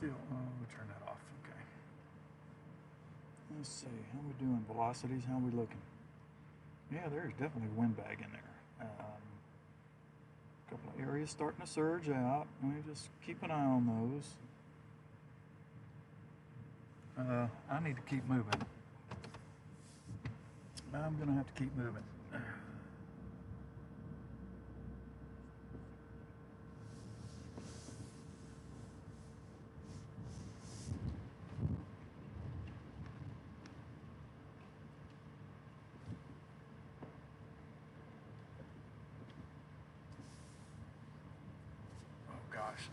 still, we'll turn that off, okay. Let's see, how we doing? Velocities, how we looking? Yeah, there's definitely a wind bag in there. A couple of areas starting to surge out. Let me just keep an eye on those. I need to keep moving. I'm gonna have to keep moving.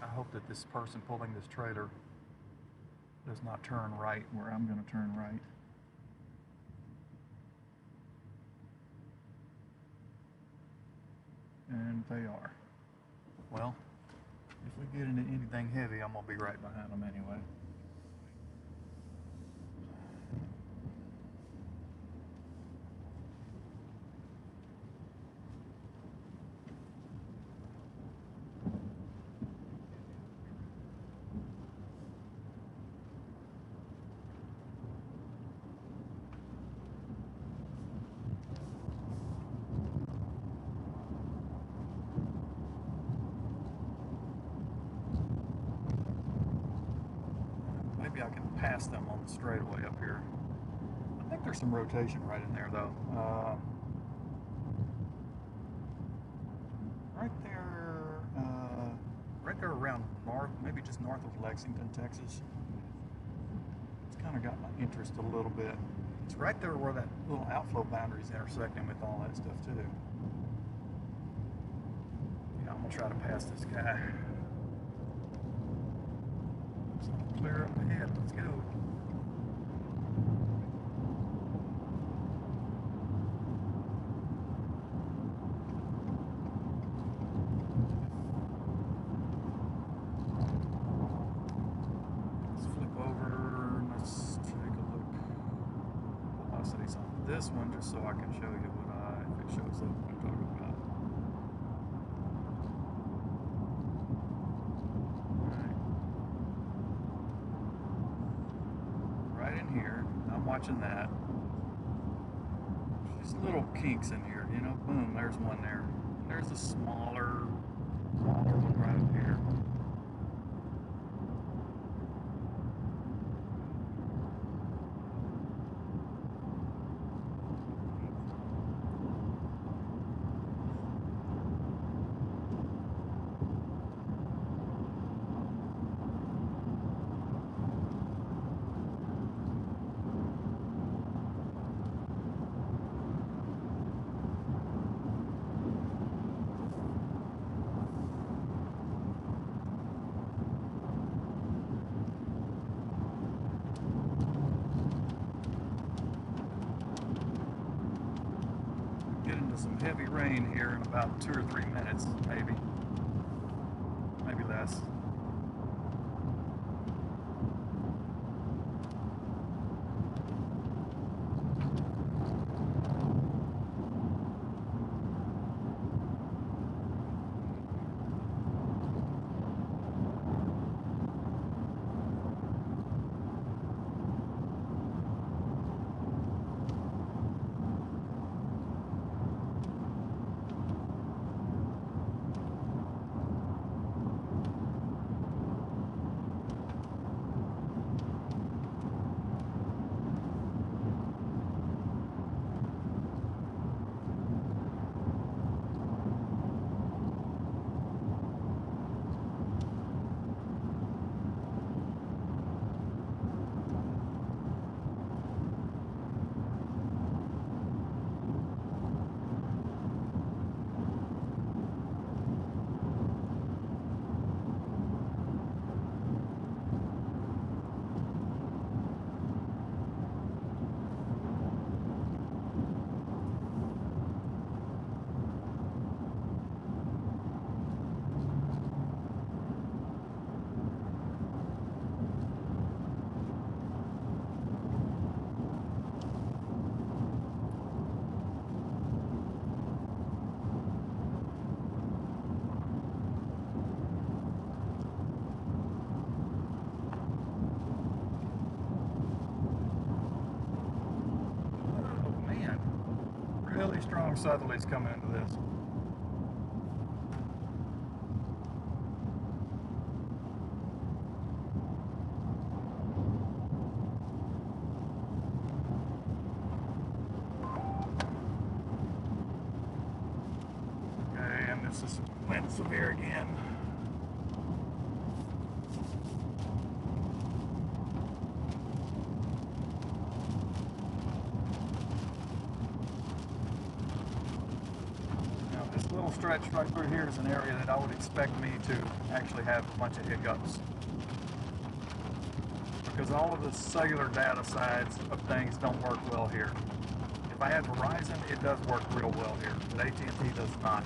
I hope that this person pulling this trailer does not turn right where I'm going to turn right. And they are. Well, if we get into anything heavy, I'm going to be right behind them anyway. Maybe I can pass them on the straightaway up here. I think there's some rotation right in there though. Right there around north, maybe just north of Lexington, Texas. It's kind of got my interest a little bit. It's right there where that little outflow boundary is intersecting with all that stuff too. Yeah, I'm gonna try to pass this guy. Clear up ahead, let's go. Let's flip over and let's take a look. Velocities on this one just so I can show you if it shows up what I'm talking about. Here, I'm watching that. There's little kinks in here, you know. Boom, there's one there. There's a smaller one right up here. Some heavy rain here in about 2 or 3 minutes, maybe less. really strong southerlies coming into this. Okay, and this is wind severe again. Little stretch right through here is an area that I would expect me to actually have a bunch of hiccups, because all of the cellular data sides of things don't work well here. If I had Verizon, it does work real well here, but AT&T does not.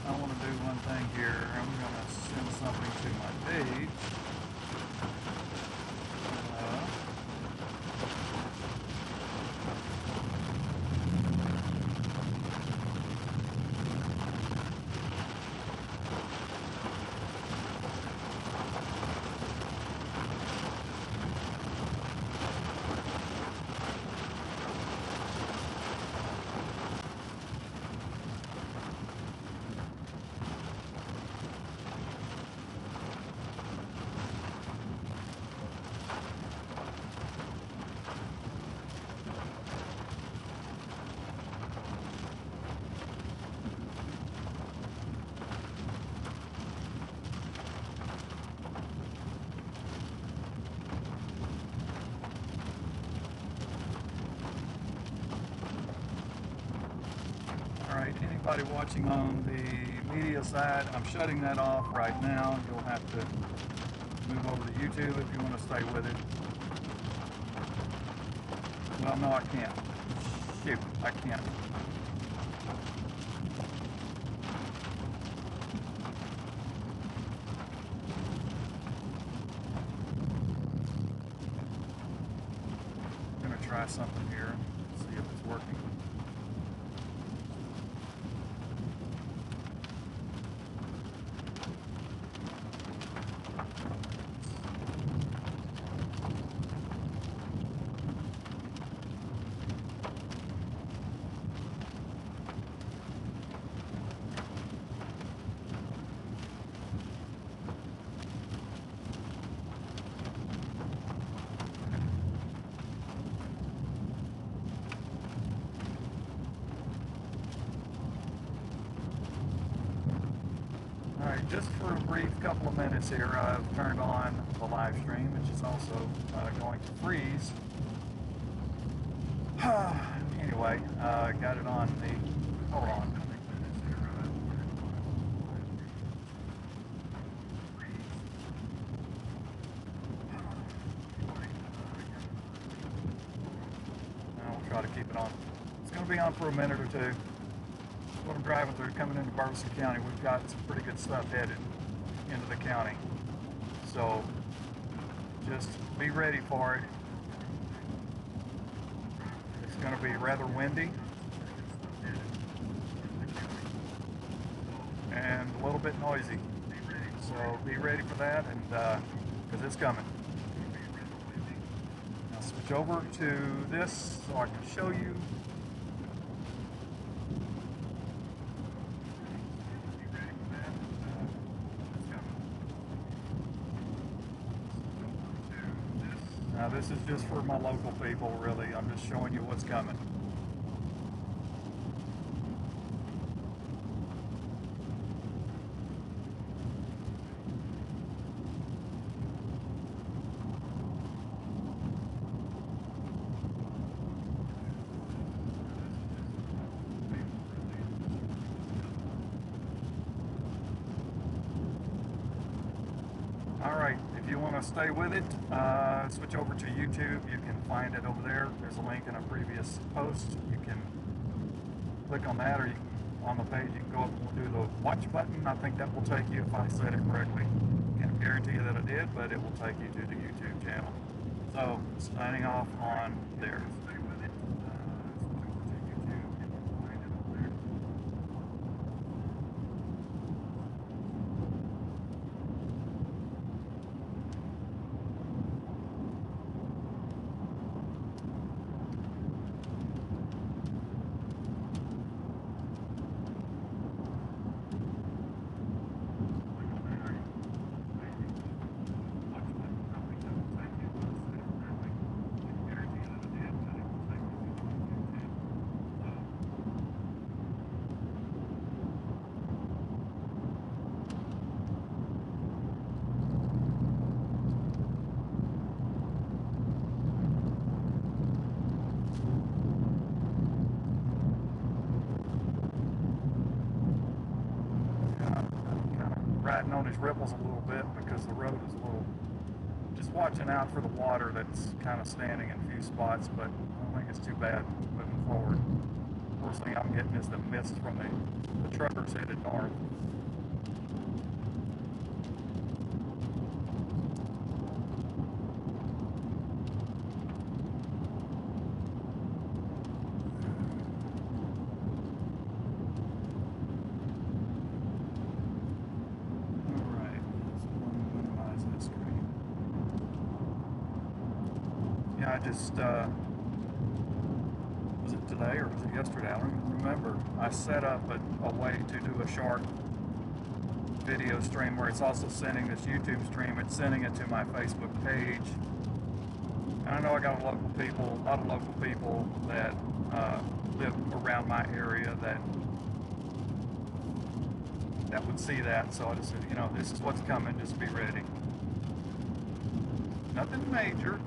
I want to do one thing here. I'm going to send something to my page. Alright, anybody watching on the media side, I'm shutting that off right now. You'll have to move over to YouTube if you want to stay with it. Well, no, I can't. Shoot, I can't. I'm going to try something here, see if it's working. Alright, just for a brief couple of minutes here, I've turned on the live stream, which is also going to freeze. Anyway, got it on the, hold on. keep it on. It's going to be on for a minute or two. What I'm driving through, coming into Barberson County, we've got some pretty good stuff headed into the county. So just be ready for it. It's going to be rather windy and a little bit noisy. So be ready for that, and because it's coming. Now switch over to this so I can show you. Now this is just for my local people, really. I'm just showing you what's coming. Alright, if you want to stay with it, switch over to YouTube. You can find it over there. There's a link in a previous post. You can click on that, or you can, on the page you can go up and do the watch button. I think that will take you, if I said it correctly. Can't guarantee you that I did, but it will take you to the YouTube channel. So, signing off on there. Riding on these ripples a little bit because the road is a little, just watching out for the water that's kind of standing in a few spots, but I don't think it's too bad moving forward. First thing I'm getting is the mist from the truckers headed north. I just, was it today or was it yesterday? I don't even remember. I set up a way to do a short video stream where it's also sending this YouTube stream. It's sending it to my Facebook page. And I know I got a lot of local people that live around my area that would see that. So I just said, you know, this is what's coming. Just be ready. Nothing major,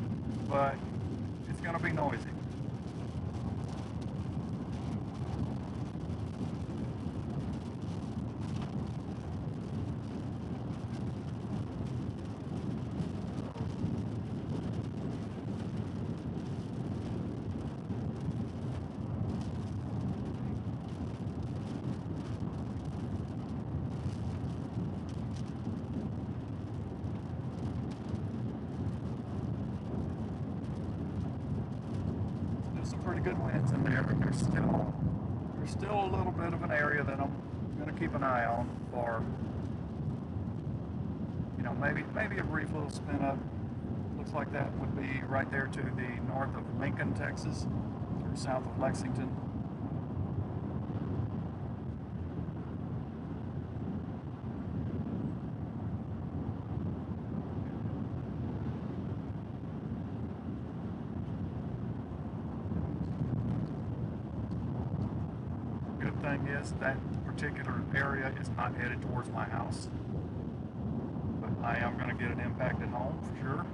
but it's going to be noisy. Pretty good winds in there, but there's still a little bit of an area that I'm going to keep an eye on for, you know, maybe a brief little spin up. Looks like that would be right there to the north of Lincoln, Texas, or south of Lexington. Thing is that particular area is not headed towards my house, but I am going to get an impact at home for sure.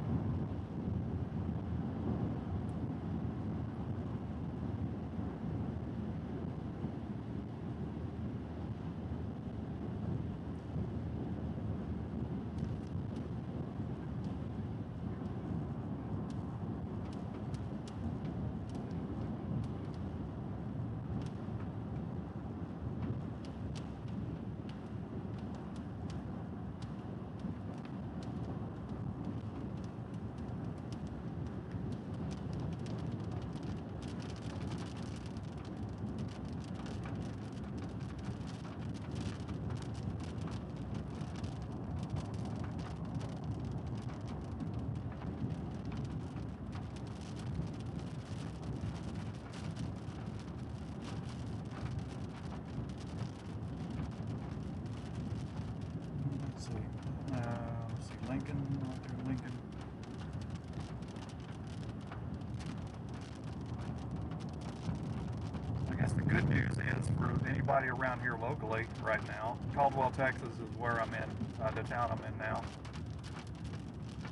guess the good news is for anybody around here locally right now, Caldwell, Texas is where I'm in, the town I'm in now.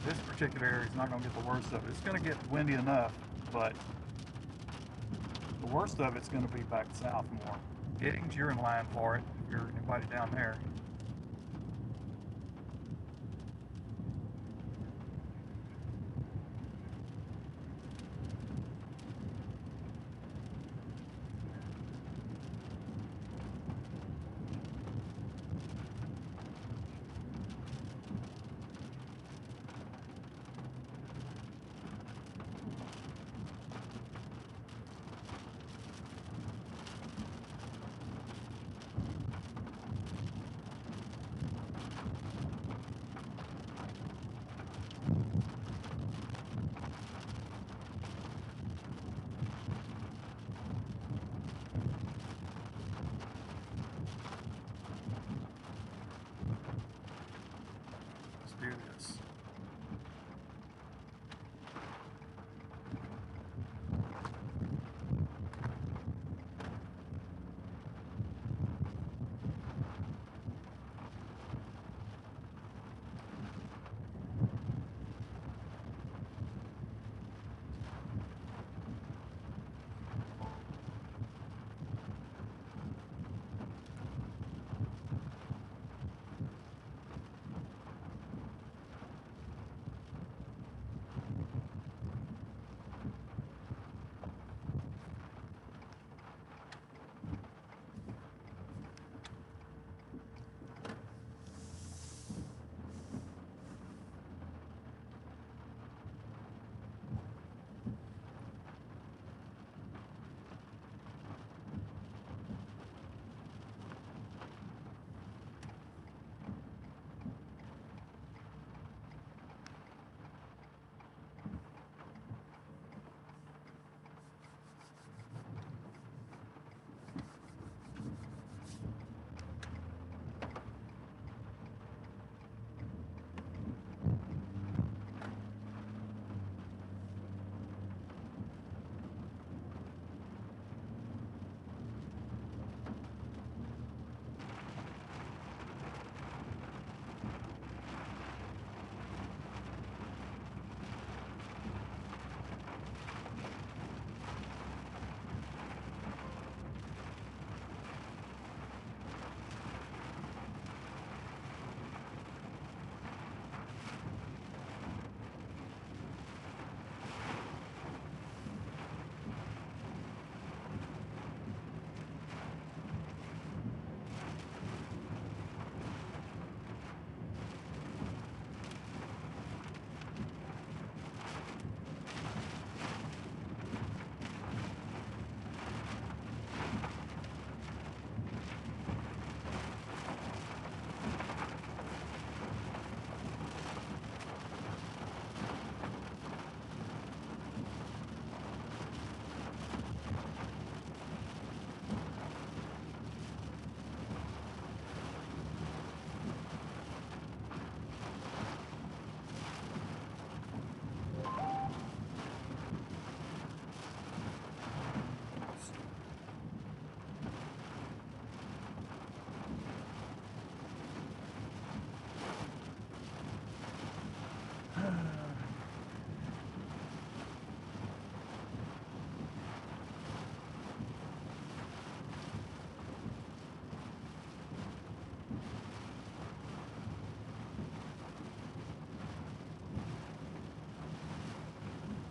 This particular area is not going to get the worst of it. It's going to get windy enough, but the worst of it's going to be back south more. Giddings, you're in line for it if you're anybody down there. Do this.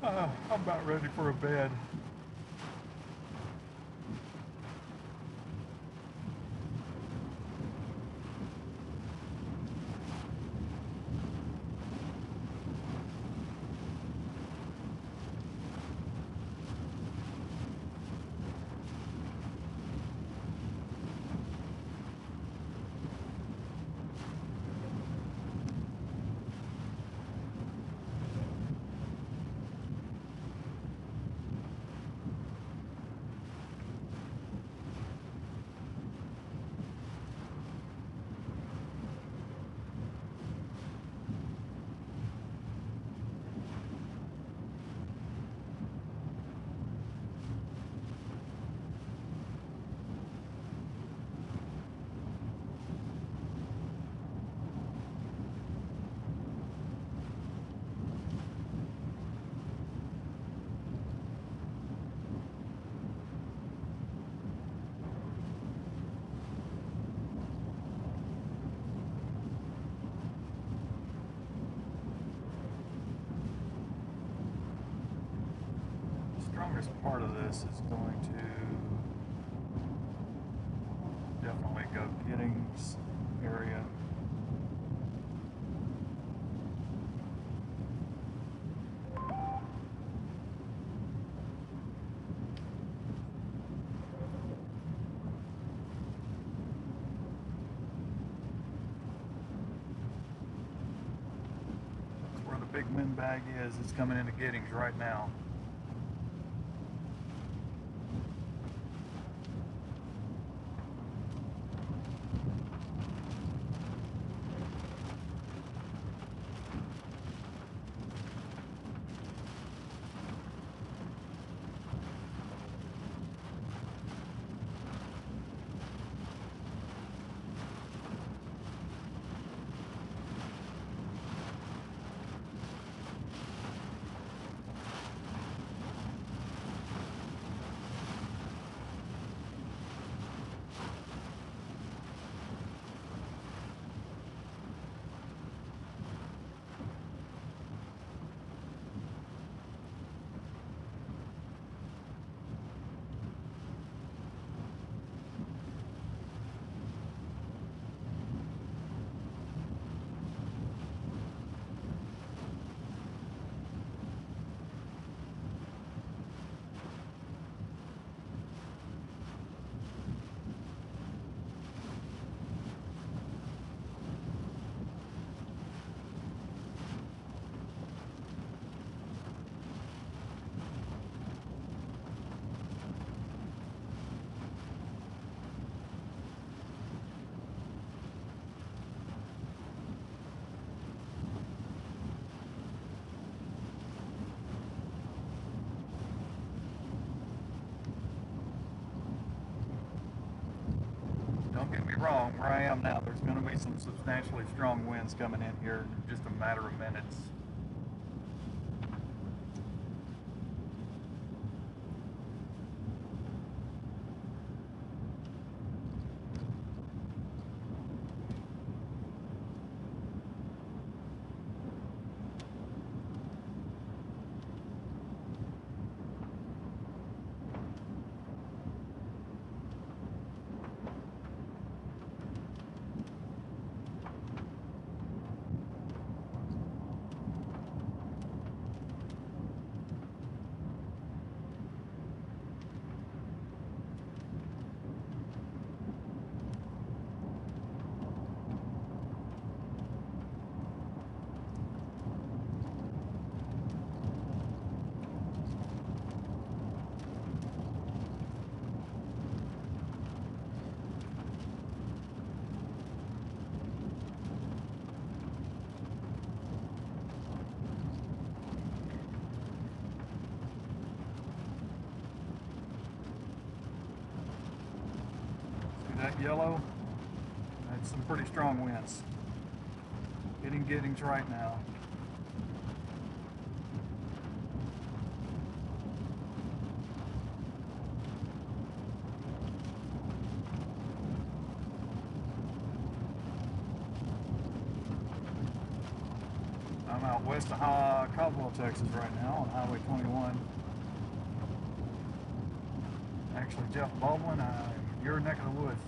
I'm about ready for a bed. strongest part of this is going to definitely go Giddings area. Where the big wind bag is, it's coming into Giddings right now. Don't get me wrong, where I am now, there's going to be some substantially strong winds coming in here in just a matter of minutes. That yellow, that's some pretty strong winds. Hitting Giddings right now. I'm out west of Caldwell, Texas right now on Highway 21. Actually, Jeff Baldwin, your neck of the woods.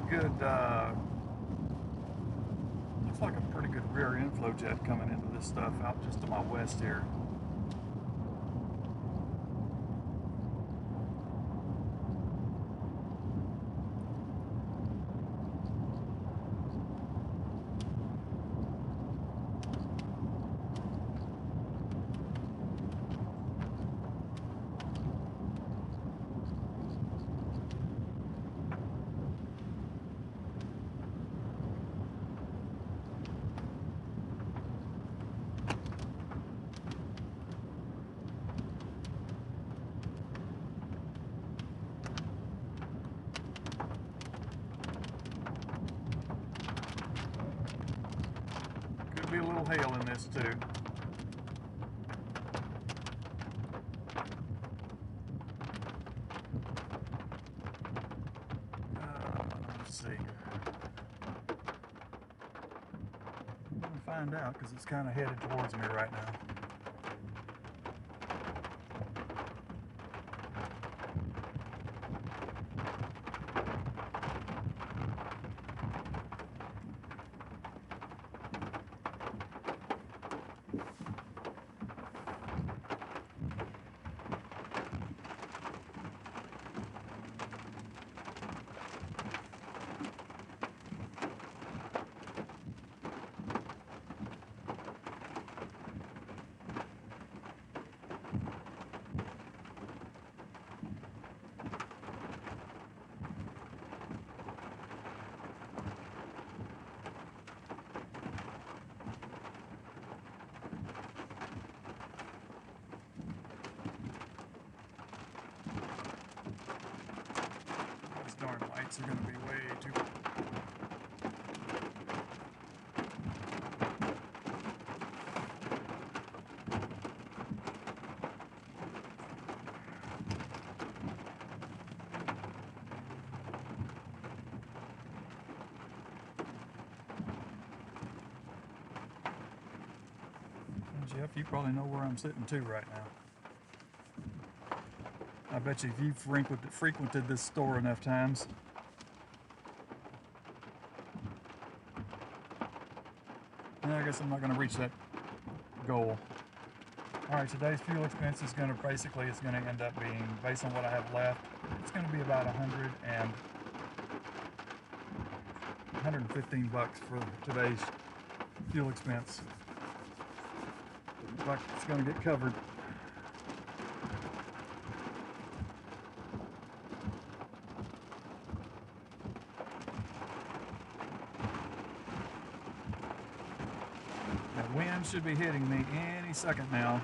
Good, looks like a pretty good rear inflow jet coming into this stuff out just to my west here. little hail in this too. Let's see. I'm gonna find out because it's kind of headed towards me right now. These darn lights are going to be way too... Jeff, you probably know where I'm sitting too right now. I bet you if you've frequented this store enough times. And I guess I'm not going to reach that goal. Alright, today's fuel expense is going to basically, it's going to end up being, based on what I have left, it's going to be about $115 for today's fuel expense. Looks like it's going to get covered. The wind should be hitting me any second now.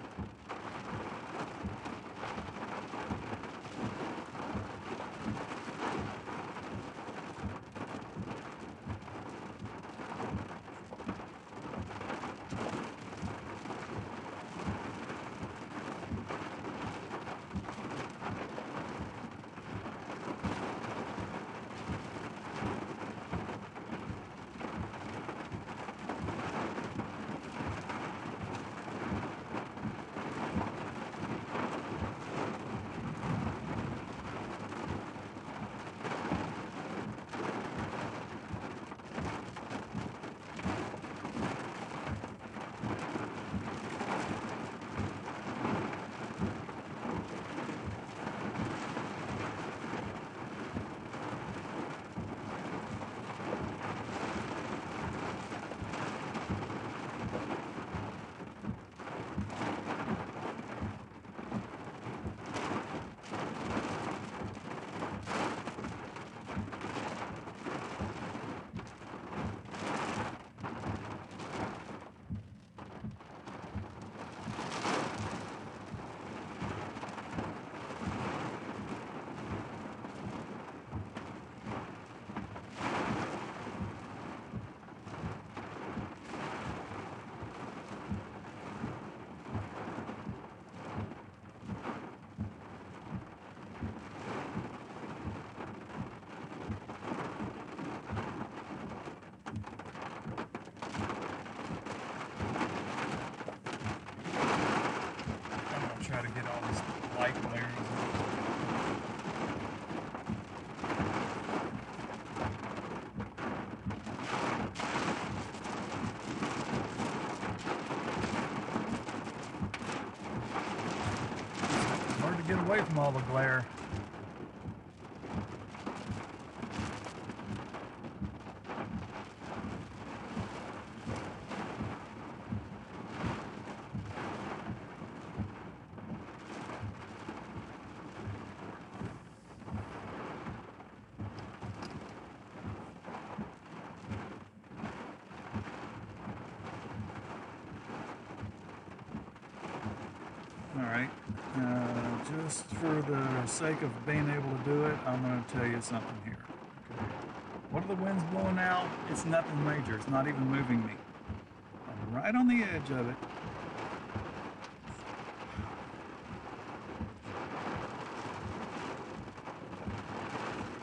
Try to get all this light glaring. It's hard to get away from all the glare. Alright, just for the sake of being able to do it, I'm going to tell you something here. Okay. What are the winds blowing now? It's nothing major. It's not even moving me. I'm right on the edge of it.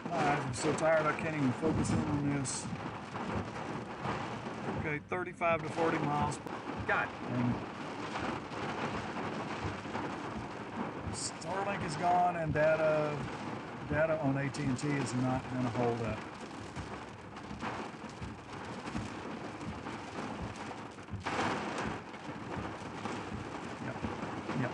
My eyes are so tired I can't even focus in on this. Okay, 35 to 40 miles. God. And Starlink is gone, and data on AT&T is not going to hold up. Yep. Yep.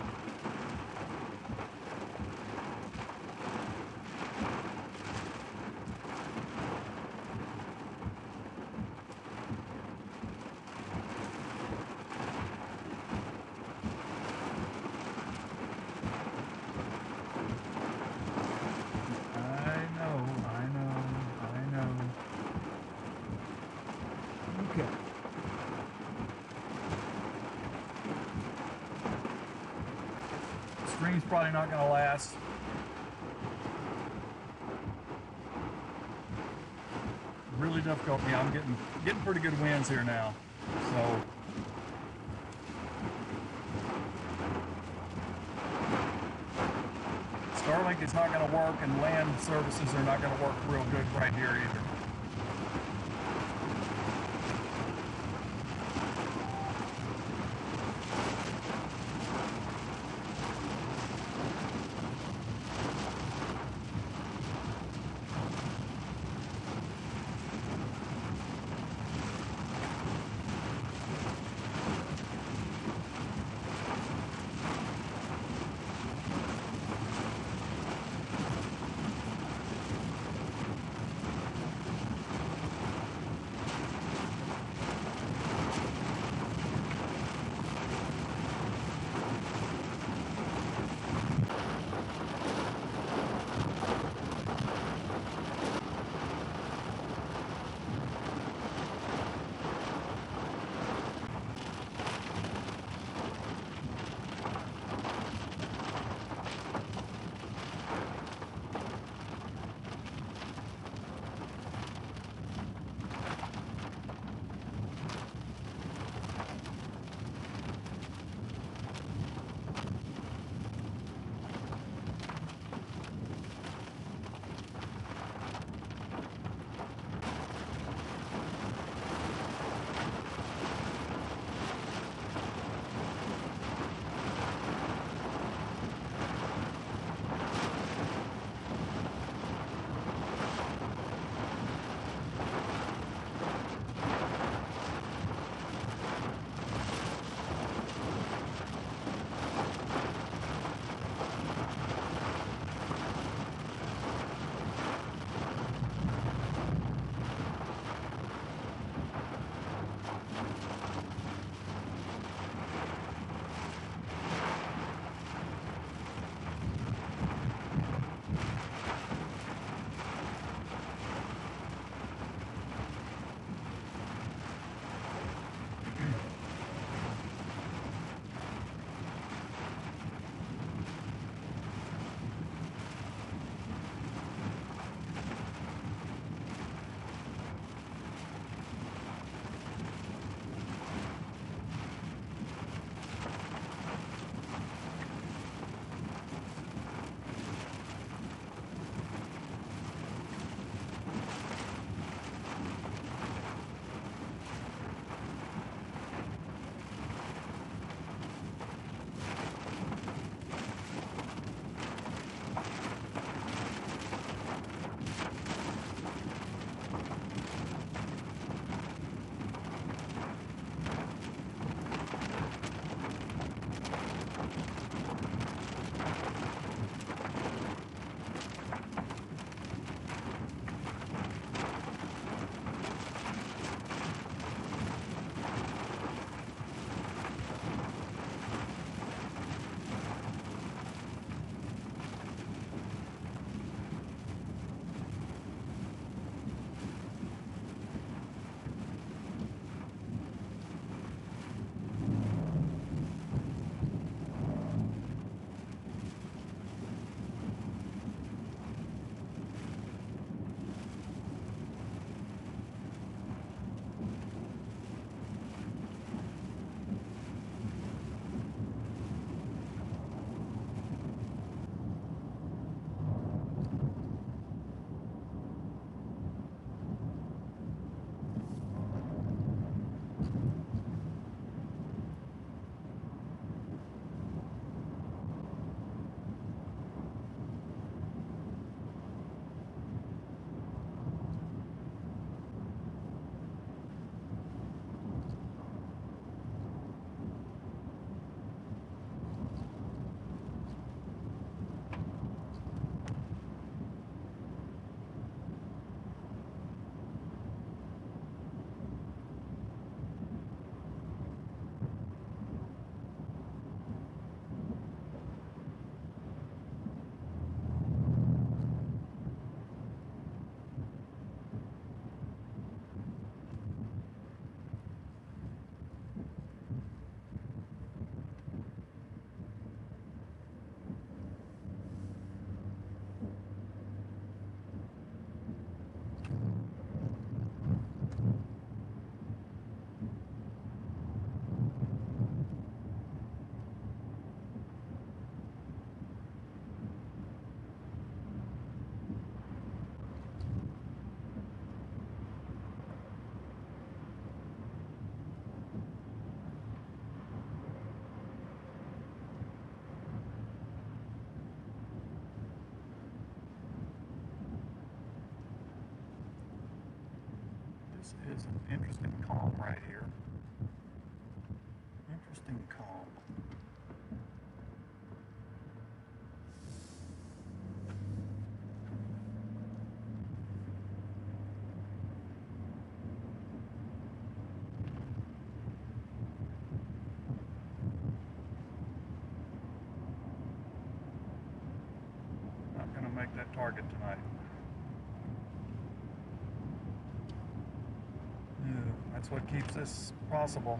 I know. Okay. Stream's probably not going to last. Really difficult. Yeah, I'm getting pretty good winds here now. So Starlink is not going to work, and land services are not going to work real good right here either. This is an interesting calm right here. Interesting calm. Not going to make that target tonight. Yeah, that's what keeps this possible.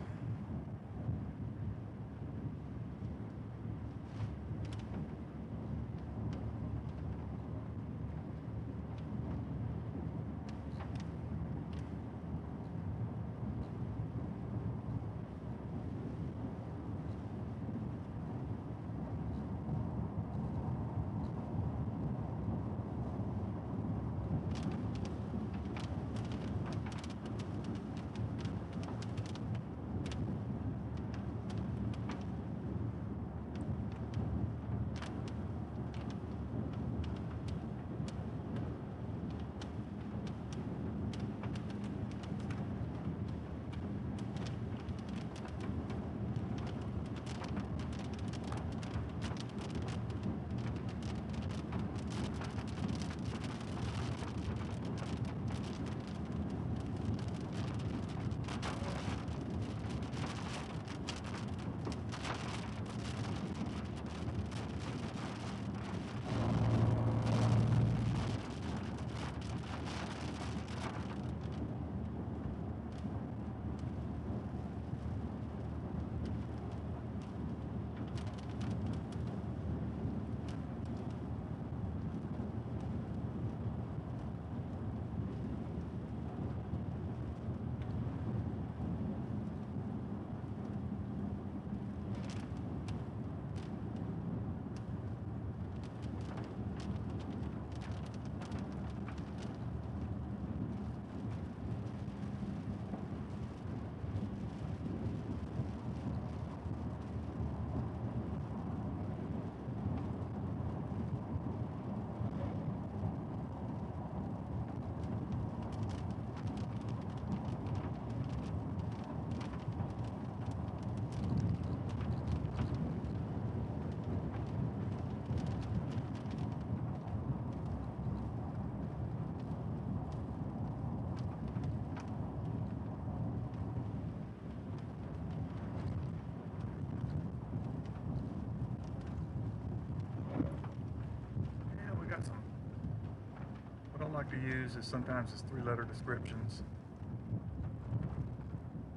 What I like to use is sometimes it's 3-letter descriptions.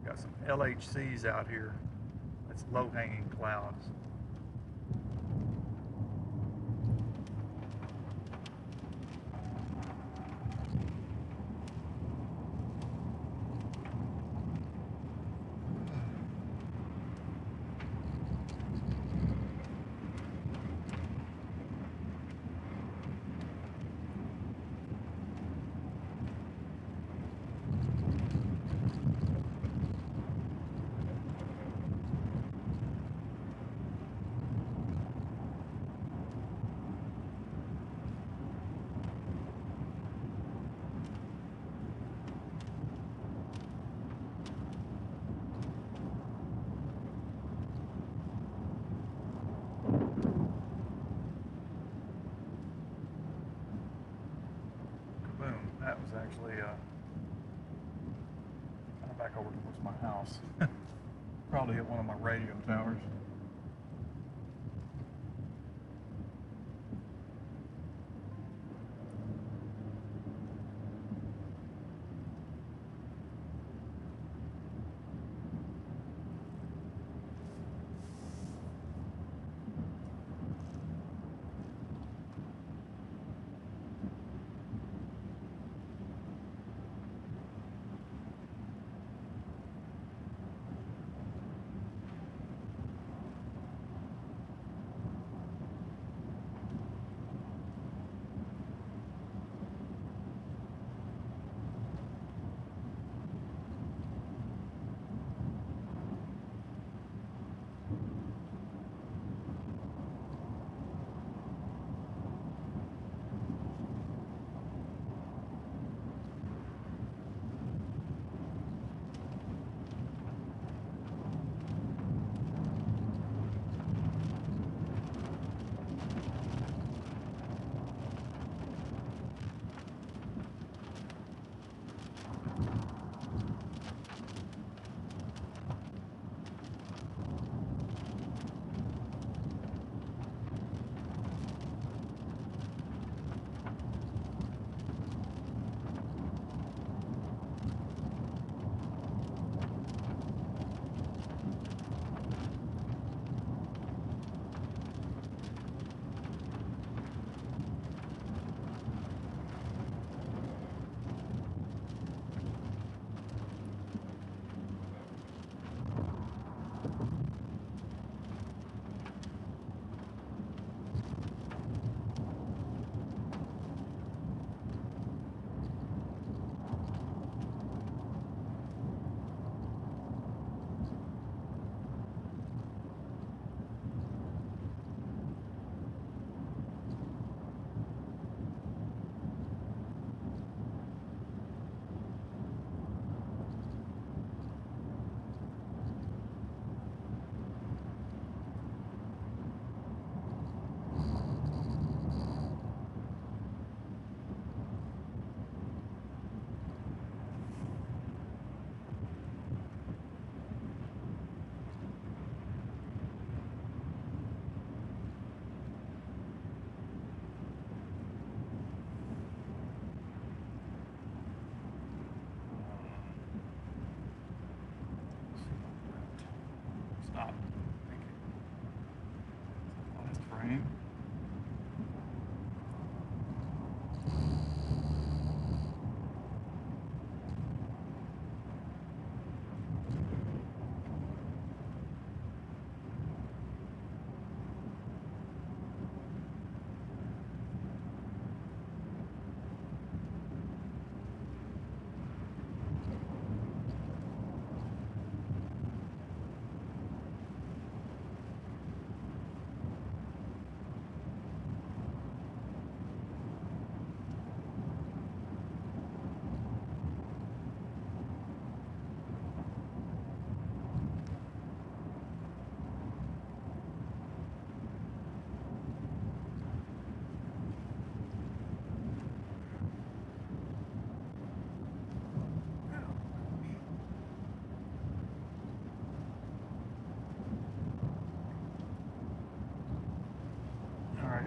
Got some LHCs out here. That's low-hanging clouds. That was actually kind of back over towards my house. Probably hit one of my radio towers.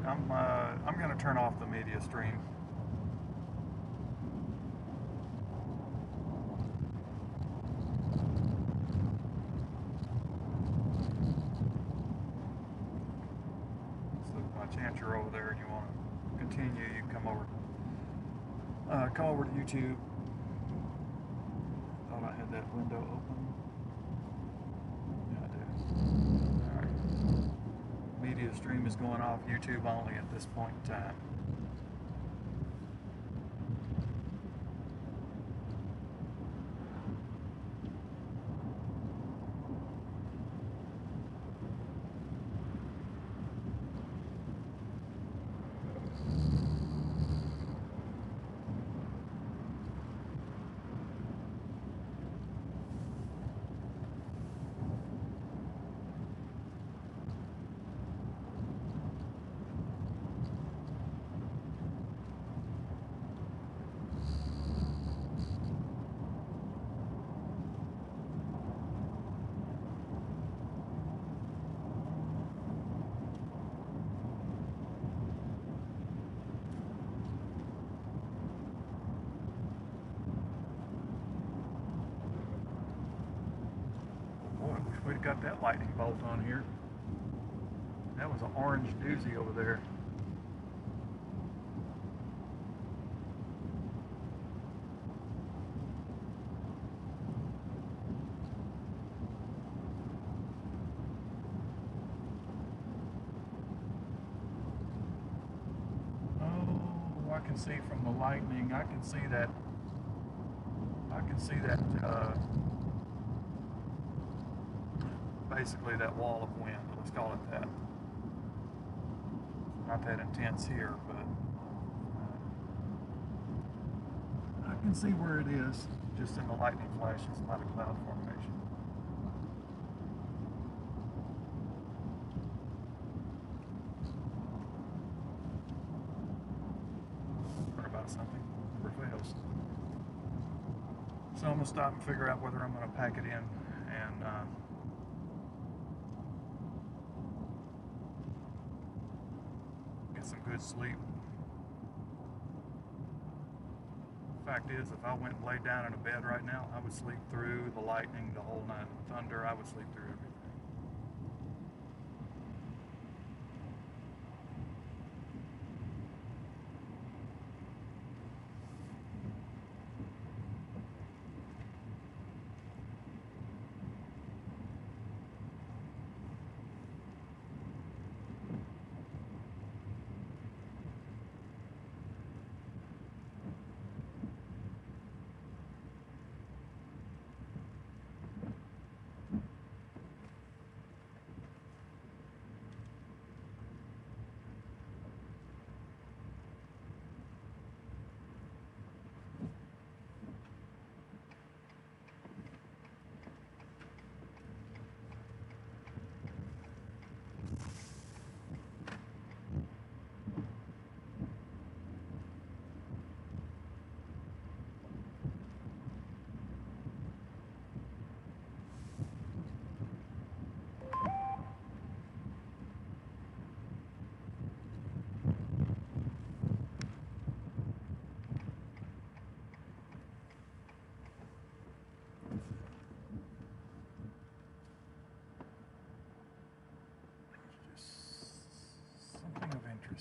I'm going to turn off the media stream. So by chance you're over there and you want to continue, you can come over to YouTube. Thought I had that window open. Yeah, I do. All right. Media stream is going off YouTube only at this point in time. We've got that lightning bolt on here. That was an orange doozy over there. Oh, I can see from the lightning, I can see that basically that wall of wind, let's call it that. Not that intense here, but I can see where it is, just in the lightning flash. It's not a cloud formation. Heard about something, never fails. So I'm going to stop and figure out whether I'm going to pack it in and some good sleep. Fact is, if I went and laid down in a bed right now, I would sleep through the lightning, the whole night, thunder. I would sleep through everything.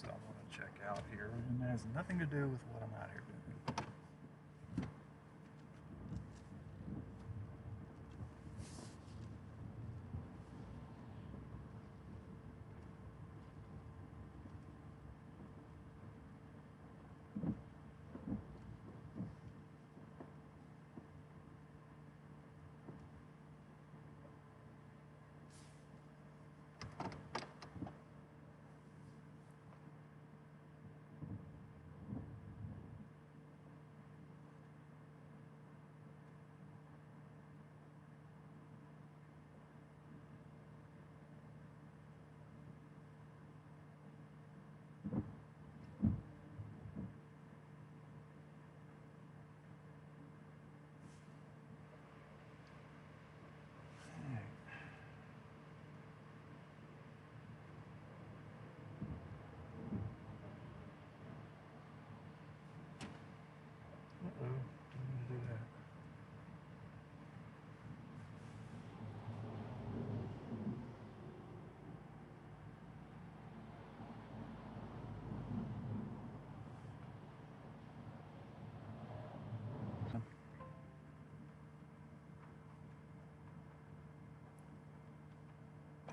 I want to check out here, and it has nothing to do with what I'm out here doing.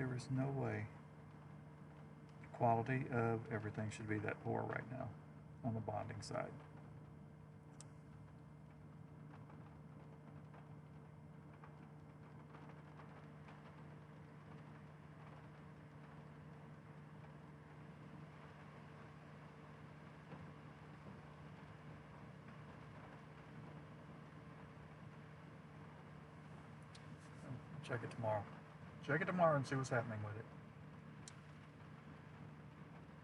there is no way the quality of everything should be that poor right now on the bonding side. Check it tomorrow. Check it tomorrow and see what's happening with it.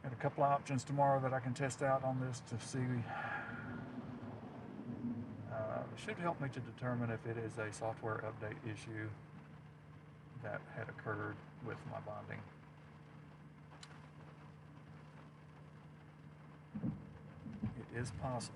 Got a couple of options tomorrow that I can test out on this to see. It should help me to determine if it is a software update issue that had occurred with my bonding. It is possible.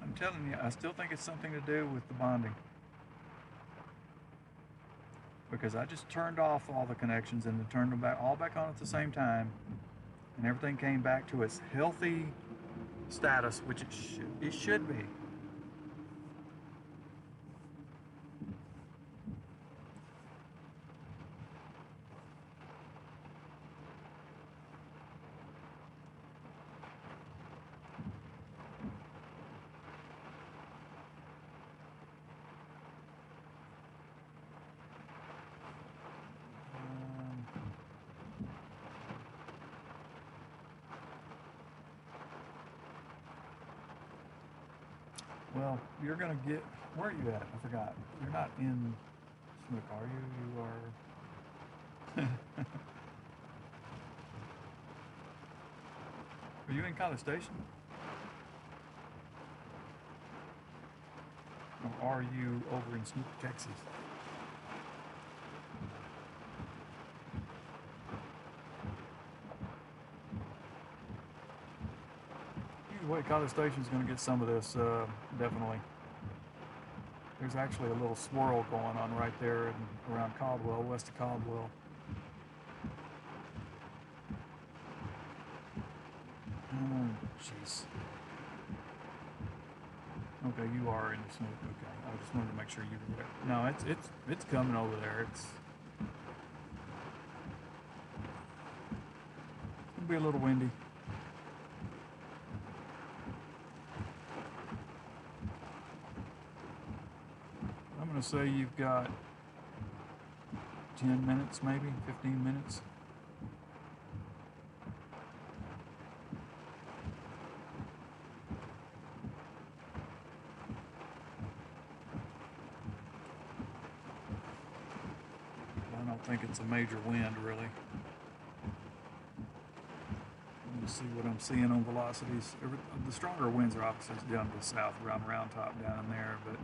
I'm telling you, I still think it's something to do with the bonding. Because I just turned off all the connections and then turned them all back on at the same time, and everything came back to its healthy status, which it should be. Well, you're going to get, where are you at? I forgot. You're not in Snook, are you? You are. Are you in College Station? Or are you over in Snook, Texas? Wait, College Station's going to get some of this, definitely. There's actually a little swirl going on right there around Caldwell, west of Caldwell. Oh, jeez. Okay, you are in the Snook. Okay, I just wanted to make sure you were there. No, it's coming over there. It's gonna be a little windy. I'm going to say you've got 10 minutes, maybe 15 minutes. I don't think it's a major wind, really. Let me see what I'm seeing on velocities. The stronger winds are obviously down to the south, around Round Top down in there, but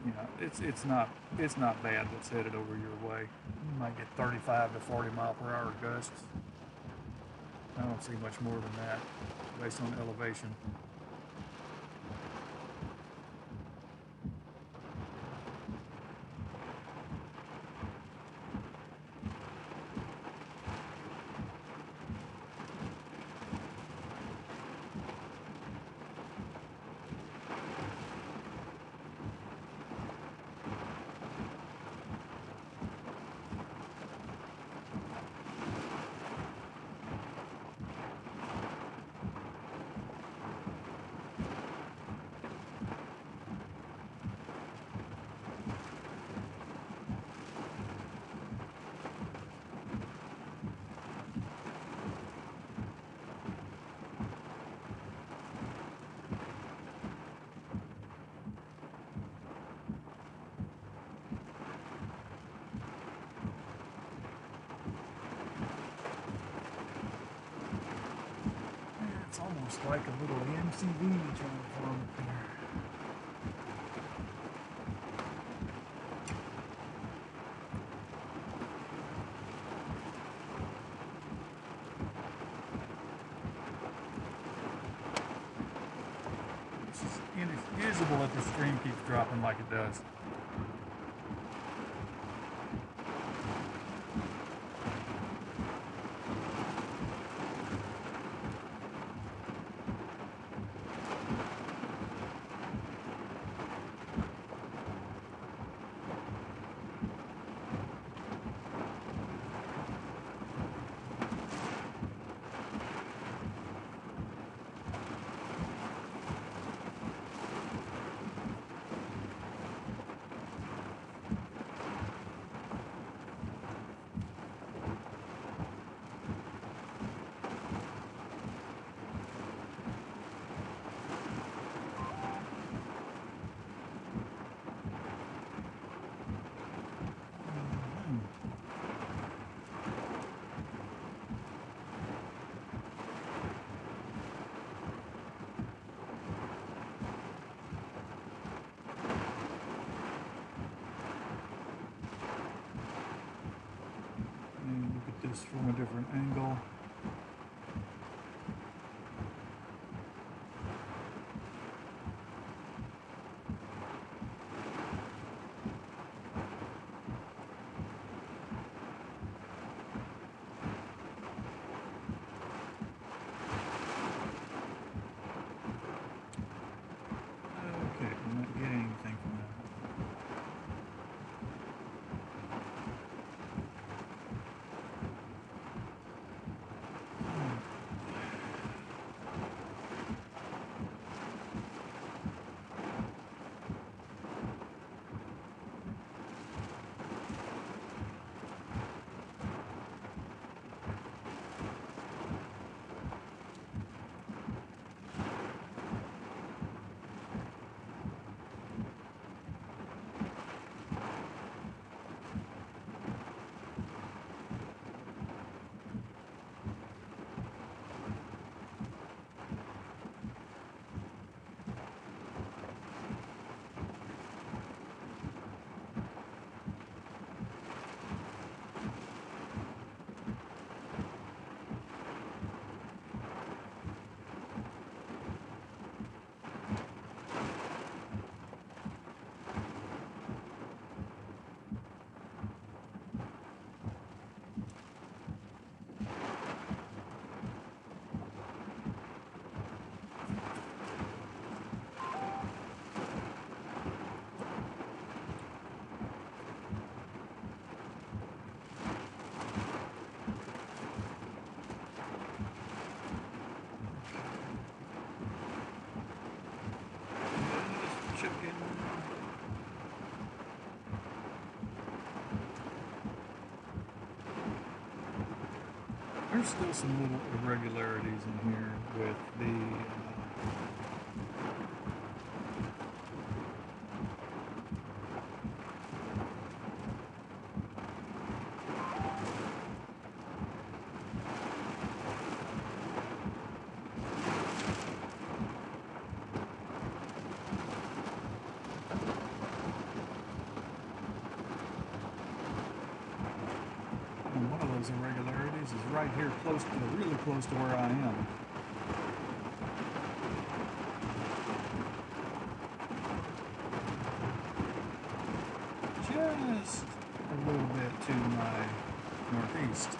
you know, it's not bad that's headed over your way. You might get 35 to 40 mile per hour gusts. I don't see much more than that based on elevation. almost like a little MCV transform up there. It's just inexcusable that the stream keeps dropping like it does. This from a different angle. Okay, I'm not getting anything from that. There's still some little irregularities in here with the one of those irregularities is right here close to, really close to where I am. Just a little bit to my northeast.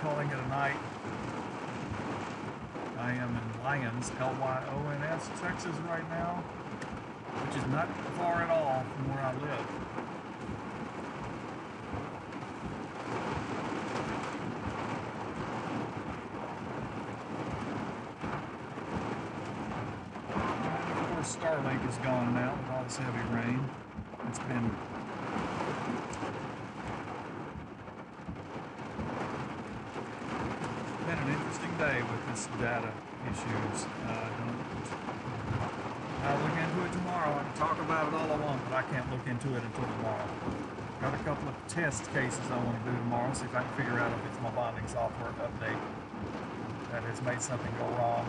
Calling it a night. I am in Lyons, Lyons, Texas right now. which is not far at all from where I live. Of course, Starlink is gone now with all this heavy rain. It's been an interesting day with this data issues. I'll look into it tomorrow. I can talk about it all I want, but I can't look into it until tomorrow. Got a couple of test cases I want to do tomorrow, see if I can figure out if it's my bonding software update that has made something go wrong.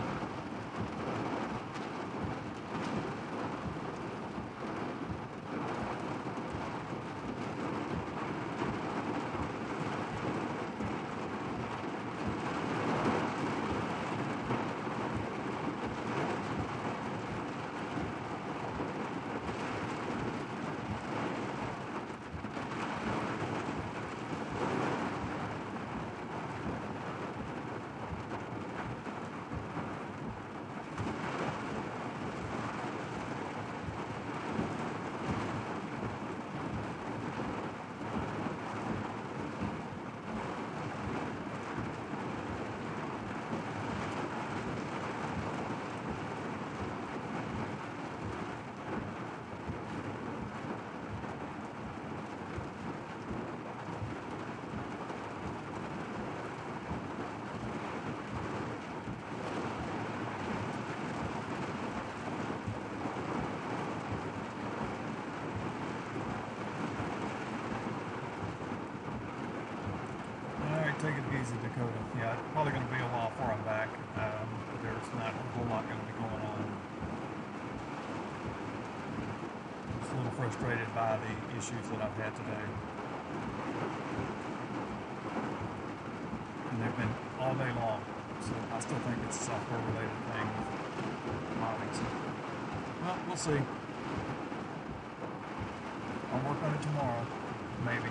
Take it easy, Dakota. Yeah, it's probably going to be a while before I'm back. There's not a whole lot going to be going on. Just a little frustrated by the issues that I've had today. And they've been all day long. So I still think it's a software-related thing with modding. So, well, we'll see. I'll work on it tomorrow, maybe.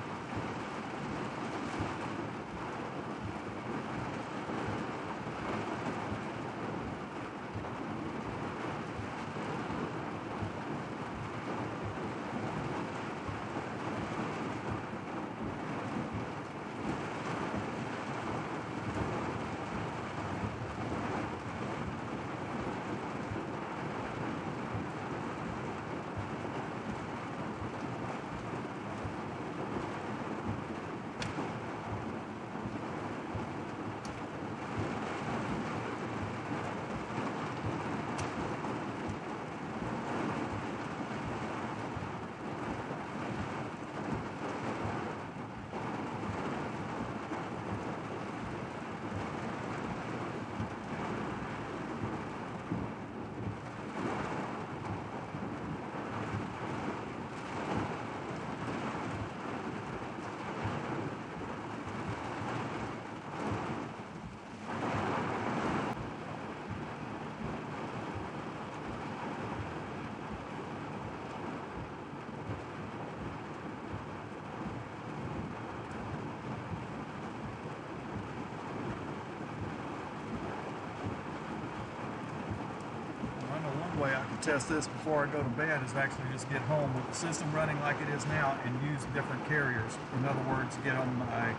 Way I can test this before I go to bed is actually just get home with the system running like it is now and use different carriers. In other words, get on my,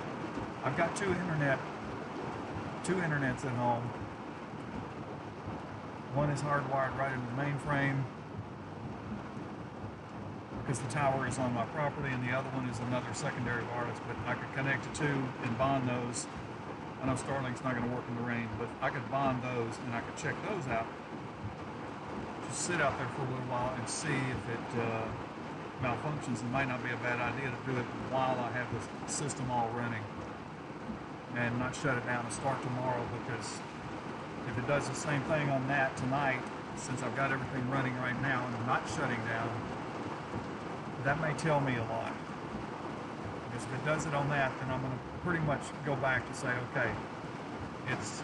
I've got two internets at home. One is hardwired right into the mainframe because the tower is on my property, and the other one is another secondary wireless, but I could connect the two and bond those. I know Starlink's not going to work in the rain, but I could bond those and I could check those out. Sit out there for a little while and see if it malfunctions. It might not be a bad idea to do it while I have the system all running and not shut it down and start tomorrow, because if it does the same thing on that tonight, since I've got everything running right now and I'm not shutting down, that may tell me a lot. Because if it does it on that, then I'm going to pretty much go back to say, okay, it's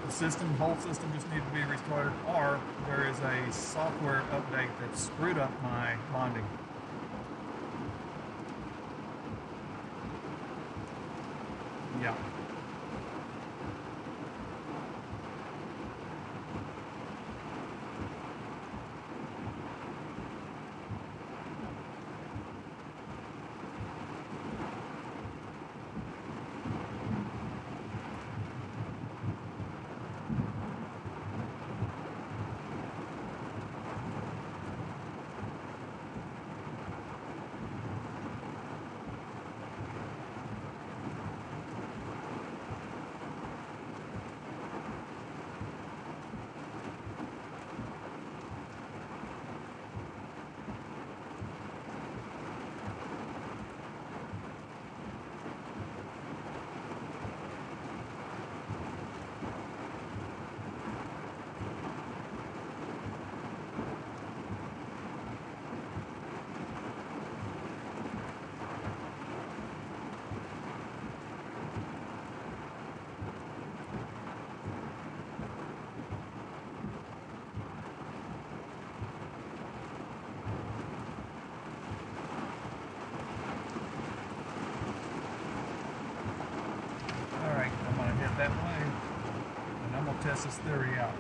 the whole system just needs to be restored, or there is a software update that screwed up my bonding. Yeah. test this theory out.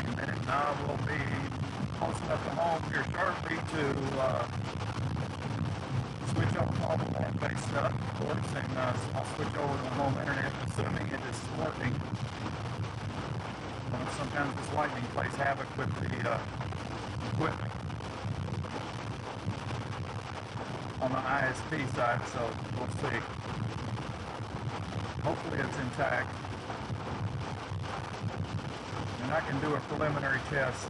a minute, and I will be close enough to home here shortly to switch over to all the web-based stuff, of course, and I'll switch over to the home internet, assuming it is working. Sometimes this lightning plays havoc with the equipment on the ISP side, so we'll see. Hopefully it's intact. And I can do a preliminary test.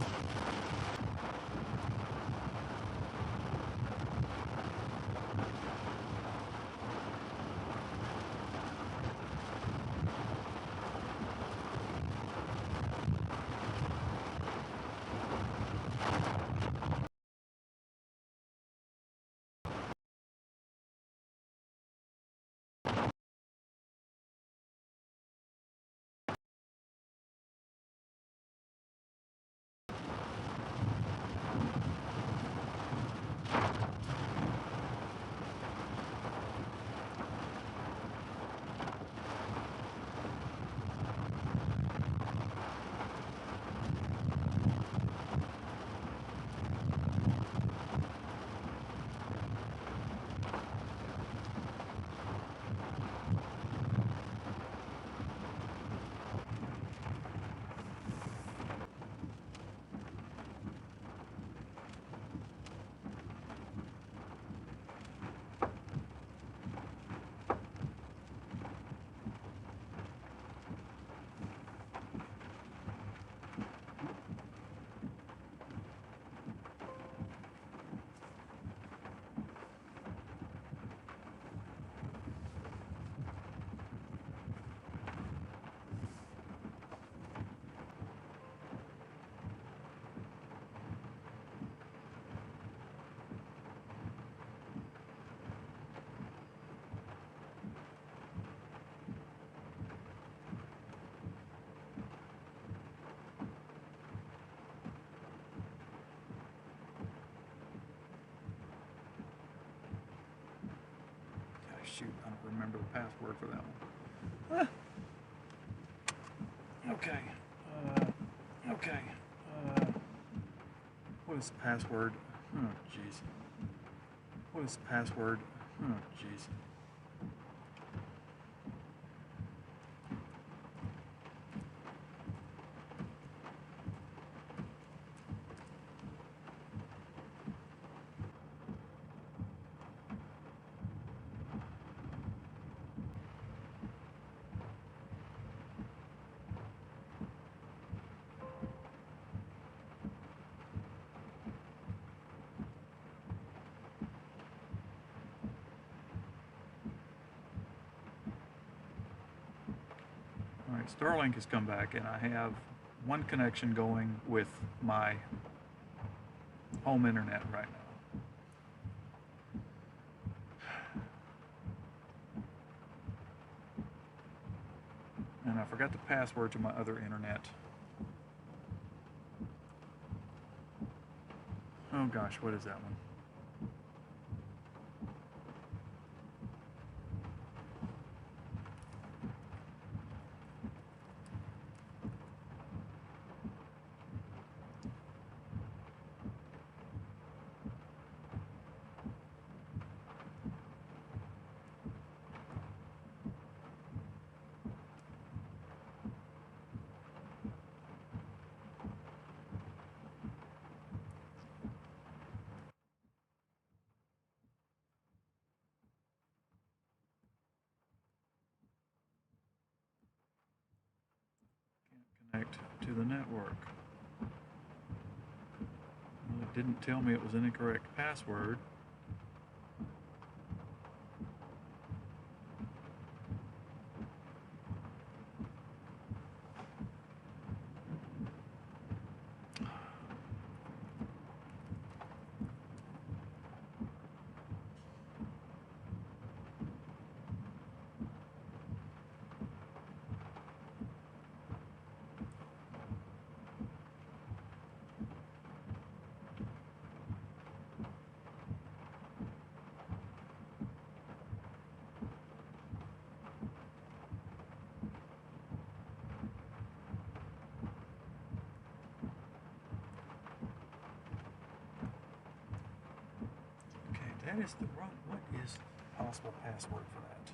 Shoot, I don't remember the password for that one. Okay. Okay. What is the password? Oh, jeez. What is the password? Oh, jeez. Starlink has come back, and I have one connection going with my home internet right now. And I forgot the password to my other internet. Oh gosh, what is that one? Connect to the network. Well, it didn't tell me it was an incorrect password. That is the wrong. What is the possible password for that?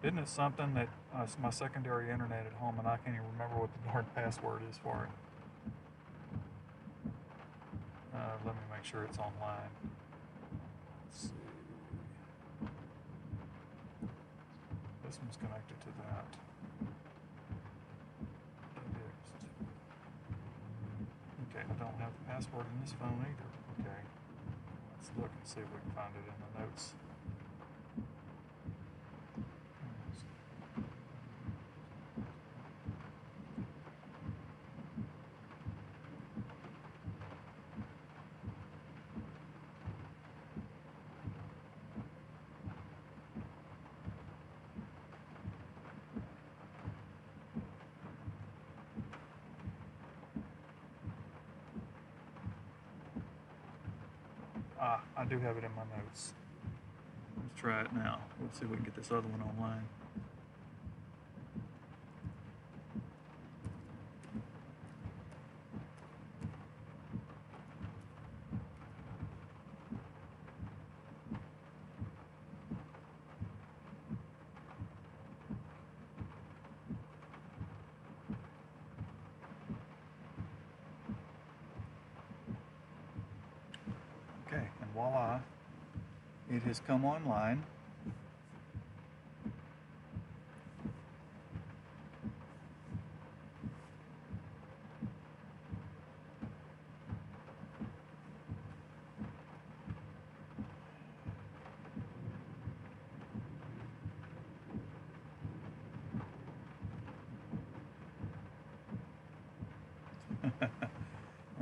Isn't it something that it's my secondary internet at home and I can't even remember what the darn password is for it? Let me make sure it's online. Let's see. This one's connected to that. Okay, I don't have the password in this phone either. Okay, let's look and see if we can find it in the notes. I do have it in my notes. Let's try it now. Let's see if we can get this other one online. Okay, and voila, it has come online.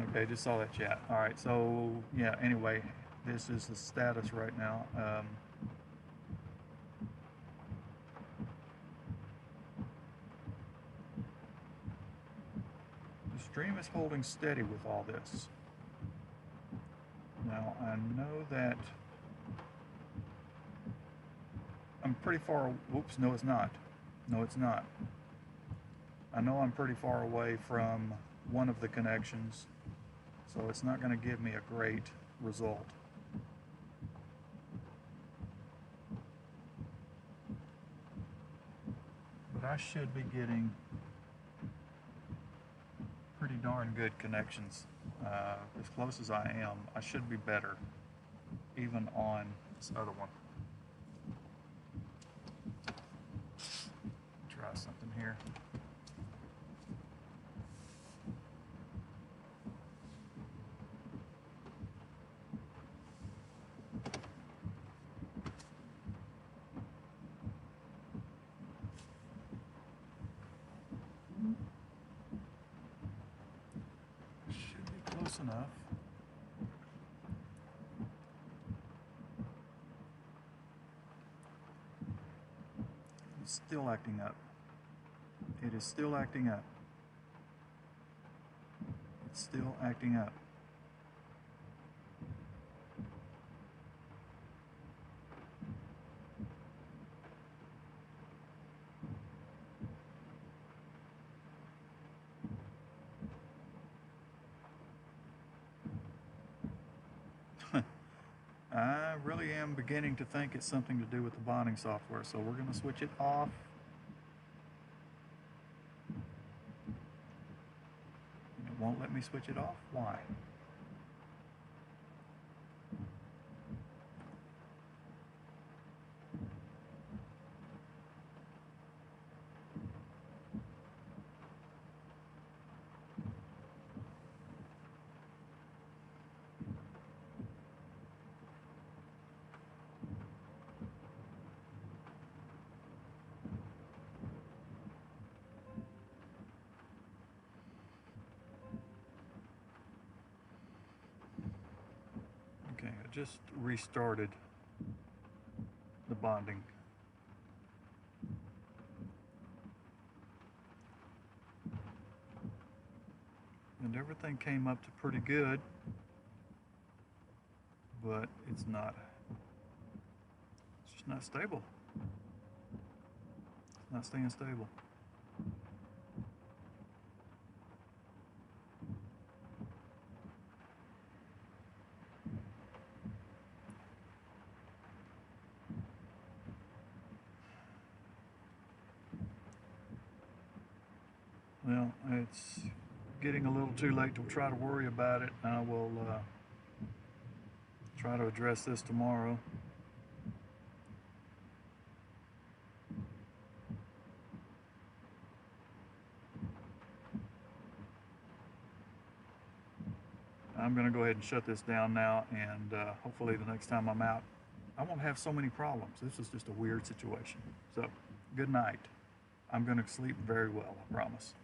Okay, just saw that chat. All right, so yeah, anyway, this is the status right now. The stream is holding steady with all this. Now, I know that I'm pretty far, whoops, no it's not. No, it's not. I know I'm pretty far away from one of the connections, so it's not going to give me a great result. But I should be getting pretty darn good connections. As close as I am, I should be better even on this other one. Try something here. Should be close enough. It's still acting up. It is still acting up. It's still acting up. I really am beginning to think it's something to do with the bonding software, so we're going to switch it off. It won't let me switch it off. Why? Okay, I just restarted the bonding. And everything came up to pretty good, but it's not. It's just not stable. It's not staying stable. Well, it's getting a little too late to try to worry about it. I will try to address this tomorrow. I'm going to go ahead and shut this down now, and hopefully the next time I'm out, I won't have so many problems. This is just a weird situation. So, good night. I'm going to sleep very well, I promise.